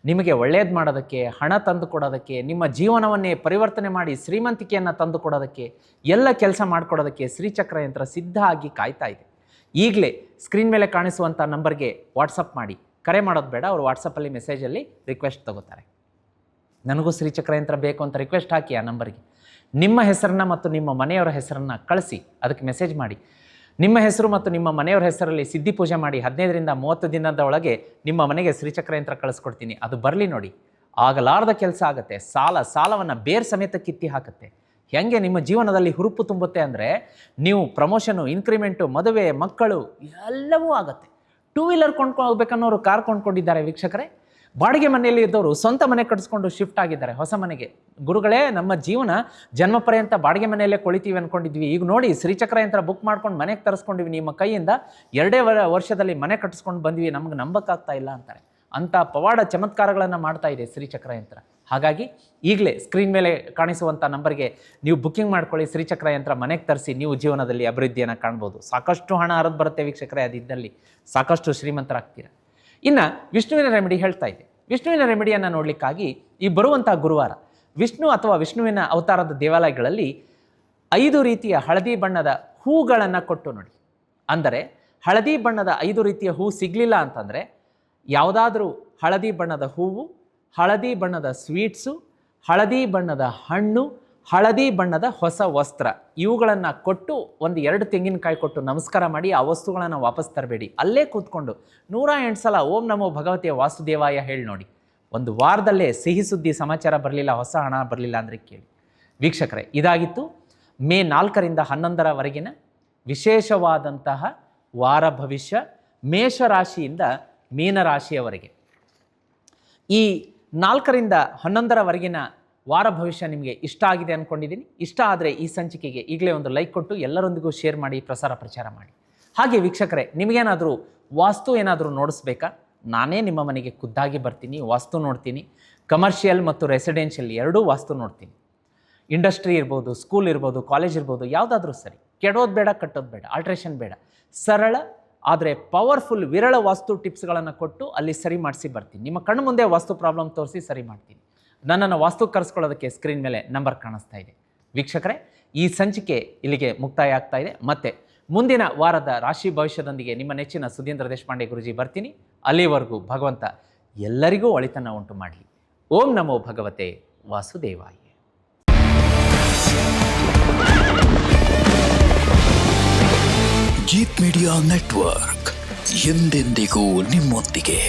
ನಿಮಗೆ ಒಳ್ಳೆಯದು ಮಾಡೋದಕ್ಕೆ, ಹಣ ತಂದು ಕೊಡೋದಕ್ಕೆ, ನಿಮ್ಮ ಜೀವನವನ್ನೇ ಪರಿವರ್ತನೆ ಮಾಡಿ ಶ್ರೀಮಂತಿಕೆಯನ್ನು ತಂದು ಕೊಡೋದಕ್ಕೆ, ಎಲ್ಲ ಕೆಲಸ ಮಾಡಿಕೊಡೋದಕ್ಕೆ ಶ್ರೀಚಕ್ರ ಯಂತ್ರ ಸಿದ್ಧ ಆಗಿ ಕಾಯ್ತಾ ಇದೆ. ಈಗಲೇ ಸ್ಕ್ರೀನ್ ಮೇಲೆ ಕಾಣಿಸುವಂಥ ನಂಬರ್ಗೆ ವಾಟ್ಸಪ್ ಮಾಡಿ. ಕರೆ ಮಾಡೋದು ಬೇಡ, ಅವರು ವಾಟ್ಸಪ್ಪಲ್ಲಿ ಮೆಸೇಜಲ್ಲಿ ರಿಕ್ವೆಸ್ಟ್ ತಗೋತಾರೆ. ನನಗೂ ಶ್ರೀಚಕ್ರ ಯಂತ್ರ ಬೇಕು ಅಂತ ರಿಕ್ವೆಸ್ಟ್ ಹಾಕಿ ಆ ನಂಬರ್ಗೆ. ನಿಮ್ಮ ಹೆಸರನ್ನು ಮತ್ತು ನಿಮ್ಮ ಮನೆಯವರ ಹೆಸರನ್ನು ಕಳಿಸಿ, ಅದಕ್ಕೆ ಮೆಸೇಜ್ ಮಾಡಿ. ನಿಮ್ಮ ಹೆಸರು ಮತ್ತು ನಿಮ್ಮ ಮನೆಯವರ ಹೆಸರಲ್ಲಿ ಸಿದ್ಧಿ ಪೂಜೆ ಮಾಡಿ 15ರಿಂದ 30 ದಿನದ ಒಳಗೆ ನಿಮ್ಮ ಮನೆಗೆ ಶ್ರೀಚಕ್ರ ಯಂತ್ರ ಕಳಿಸ್ಕೊಡ್ತೀನಿ. ಅದು ಬರಲಿ ನೋಡಿ, ಆಗಲಾರದ ಕೆಲಸ ಆಗುತ್ತೆ. ಸಾಲವನ್ನು ಬೇರ್ ಸಮೇತ ಕಿತ್ತಿ ಹಾಕುತ್ತೆ. ಹೆಂಗೆ ನಿಮ್ಮ ಜೀವನದಲ್ಲಿ ಹುರುಪು ತುಂಬುತ್ತೆ ಅಂದರೆ, ನೀವು ಪ್ರಮೋಷನು, ಇನ್ಕ್ರಿಮೆಂಟು, ಮದುವೆ, ಮಕ್ಕಳು ಎಲ್ಲವೂ ಆಗುತ್ತೆ. 2 ವೀಲರ್ ಕೊಂಡ್ಕೋಬೇಕನ್ನೋರು ಕಾರ್ ಕೊಂಡ್ಕೊಂಡಿದ್ದಾರೆ ವೀಕ್ಷಕರೇ. ಬಾಡಿಗೆ ಮನೆಯಲ್ಲಿ ಇದ್ದವರು ಸ್ವಂತ ಮನೆ ಕಟ್ಟಿಸ್ಕೊಂಡು ಶಿಫ್ಟ್ ಆಗಿದ್ದಾರೆ ಹೊಸ ಮನೆಗೆ. ಗುರುಗಳೇ, ನಮ್ಮ ಜೀವನ ಜನ್ಮ ಪರ್ಯಂತ ಬಾಡಿಗೆ ಮನೆಯಲ್ಲೇ ಕೊಳಿತೀವಿ ಅಂದ್ಕೊಂಡಿದ್ವಿ. ಈಗ ನೋಡಿ, ಶ್ರೀಚಕ್ರ ಯಂತ್ರ ಬುಕ್ ಮಾಡ್ಕೊಂಡು ಮನೆಗೆ ತರಿಸ್ಕೊಂಡಿವಿ. ನಿಮ್ಮ ಕೈಯಿಂದ 2 ವರ್ಷದಲ್ಲಿ ಮನೆ ಕಟ್ಟಿಸ್ಕೊಂಡು ಬಂದ್ವಿ, ನಮ್ಗೆ ನಂಬಕ್ಕಾಗ್ತಾ ಇಲ್ಲ ಅಂತಾರೆ. ಅಂಥ ಪವಾಡ ಚಮತ್ಕಾರಗಳನ್ನು ಮಾಡ್ತಾ ಇದೆ ಶ್ರೀಚಕ್ರ ಯಂತ್ರ. ಹಾಗಾಗಿ ಈಗಲೇ ಸ್ಕ್ರೀನ್ ಮೇಲೆ ಕಾಣಿಸುವಂಥ ನಂಬರ್ಗೆ ನೀವು ಬುಕ್ಕಿಂಗ್ ಮಾಡ್ಕೊಳ್ಳಿ. ಶ್ರೀಚಕ್ರ ಯಂತ್ರ ಮನೆಗೆ ತರಿಸಿ, ನೀವು ಜೀವನದಲ್ಲಿ ಅಭಿವೃದ್ಧಿಯನ್ನು ಕಾಣ್ಬೋದು. ಸಾಕಷ್ಟು ಹಣ ಹರಿದು ಬರುತ್ತೆ ವೀಕ್ಷಕರೇ. ಅದಿದ್ದಲ್ಲಿ ಸಾಕಷ್ಟು ಶ್ರೀಮಂತರಾಗ್ತೀರ. ಇನ್ನು ವಿಷ್ಣುವಿನ ರೆಮಿಡಿ ಹೇಳ್ತಾ ಇದೆ. ವಿಷ್ಣುವಿನ ರೆಮಿಡಿಯನ್ನು ನೋಡಲಿಕ್ಕಾಗಿ ಈ ಬರುವಂಥ ಗುರುವಾರ ವಿಷ್ಣು ಅಥವಾ ವಿಷ್ಣುವಿನ ಅವತಾರದ ದೇವಾಲಯಗಳಲ್ಲಿ 5 ರೀತಿಯ ಹಳದಿ ಬಣ್ಣದ ಹೂಗಳನ್ನು ಕೊಟ್ಟು ನೋಡಿ. ಅಂದರೆ ಹಳದಿ ಬಣ್ಣದ 5 ರೀತಿಯ ಹೂ ಸಿಗಲಿಲ್ಲ ಅಂತಂದರೆ ಯಾವುದಾದ್ರೂ ಹಳದಿ ಬಣ್ಣದ ಹೂವು, ಹಳದಿ ಬಣ್ಣದ ಸ್ವೀಟ್ಸು, ಹಳದಿ ಬಣ್ಣದ ಹಣ್ಣು, ಹಳದಿ ಬಣ್ಣದ ಹೊಸ ವಸ್ತ್ರ ಇವುಗಳನ್ನು ಕೊಟ್ಟು 1-2 ತೆಂಗಿನಕಾಯಿ ಕೊಟ್ಟು ನಮಸ್ಕಾರ ಮಾಡಿ ಆ ವಸ್ತುಗಳನ್ನು ವಾಪಸ್ ತರಬೇಡಿ. ಅಲ್ಲೇ ಕೂತ್ಕೊಂಡು 108 ಸಲ ಓಂ ನಮೋ ಭಗವತಿಯ ವಾಸುದೇವಾಯ ಹೇಳಿ ನೋಡಿ. ಒಂದು ವಾರದಲ್ಲೇ ಸಿಹಿ ಸುದ್ದಿ ಸಮಾಚಾರ ಬರಲಿಲ್ಲ, ಹೊಸ ಹಣ ಬರಲಿಲ್ಲ ಅಂದರೆ ಕೇಳಿ. ವೀಕ್ಷಕರೇ, ಇದಾಗಿತ್ತು ಮೇ 4ರಿಂದ 11ರವರೆಗಿನ ವಿಶೇಷವಾದಂತಹ ವಾರ ಭವಿಷ್ಯ ಮೇಷರಾಶಿಯಿಂದ ಮೀನರಾಶಿಯವರೆಗೆ. ಈ 4ರಿಂದ 11ರವರೆಗಿನ ವಾರ ಭವಿಷ್ಯ ನಿಮಗೆ ಇಷ್ಟ ಆಗಿದೆ ಅಂದ್ಕೊಂಡಿದ್ದೀನಿ. ಇಷ್ಟ ಆದರೆ ಈ ಸಂಚಿಕೆಗೆ ಈಗಲೇ ಒಂದು ಲೈಕ್ ಕೊಟ್ಟು ಎಲ್ಲರೊಂದಿಗೂ ಶೇರ್ ಮಾಡಿ, ಪ್ರಸಾರ ಪ್ರಚಾರ ಮಾಡಿ. ಹಾಗೆ ವೀಕ್ಷಕರೇ, ನಿಮಗೇನಾದರೂ ವಾಸ್ತು ಏನಾದರೂ ನೋಡಿಸ್ಬೇಕಾ? ನಾನೇ ನಿಮ್ಮ ಮನೆಗೆ ಖುದ್ದಾಗಿ ಬರ್ತೀನಿ, ವಾಸ್ತು ನೋಡ್ತೀನಿ. ಕಮರ್ಷಿಯಲ್ ಮತ್ತು ರೆಸಿಡೆನ್ಷಿಯಲ್ ಎರಡೂ ವಾಸ್ತು ನೋಡ್ತೀನಿ. ಇಂಡಸ್ಟ್ರಿ ಇರ್ಬೋದು, ಸ್ಕೂಲ್ ಇರ್ಬೋದು, ಕಾಲೇಜ್ ಇರ್ಬೋದು, ಯಾವುದಾದ್ರೂ ಸರಿ. ಕೆಡೋದು ಬೇಡ, ಕಟ್ಟೋದು ಬೇಡ, ಆಲ್ಟ್ರೇಷನ್ ಬೇಡ. ಸರಳ ಆದರೆ ಪವರ್ಫುಲ್ ವಿರಳ ವಾಸ್ತು ಟಿಪ್ಸ್ಗಳನ್ನು ಕೊಟ್ಟು ಅಲ್ಲಿ ಸರಿ ಮಾಡಿಸಿ ಬರ್ತೀನಿ. ನಿಮ್ಮ ಕಣ್ಣು ಮುಂದೆ ವಾಸ್ತು ಪ್ರಾಬ್ಲಮ್ ತೋರಿಸಿ ಸರಿ ಮಾಡ್ತೀನಿ. ನನ್ನನ್ನು ವಾಸ್ತು ಕರೆಸ್ಕೊಳ್ಳೋದಕ್ಕೆ ಸ್ಕ್ರೀನ್ ಮೇಲೆ ನಂಬರ್ ಕಾಣಿಸ್ತಾ ಇದೆ. ವೀಕ್ಷಕರೇ, ಈ ಸಂಚಿಕೆ ಇಲ್ಲಿಗೆ ಮುಕ್ತಾಯ ಆಗ್ತಾ ಇದೆ. ಮತ್ತೆ ಮುಂದಿನ ವಾರದ ರಾಶಿ ಭವಿಷ್ಯದೊಂದಿಗೆ ನಿಮ್ಮ ನೆಚ್ಚಿನ ಸುಧೀಂದ್ರ ದೇಶಪಾಂಡೆ ಗುರುಜಿ ಬರ್ತೀನಿ. ಅಲ್ಲಿವರೆಗೂ ಭಗವಂತ ಎಲ್ಲರಿಗೂ ಒಳಿತನ್ನು ಉಂಟು ಮಾಡಲಿ. ಓಂ ನಮೋ ಭಗವತೆ ವಾಸುದೇವಾಯ. ಜೀತ್ ಮೀಡಿಯಾ ನೆಟ್ವರ್ಕ್ ಎಂದೆಂದಿಗೂ ನಿಮ್ಮೊಂದಿಗೆ.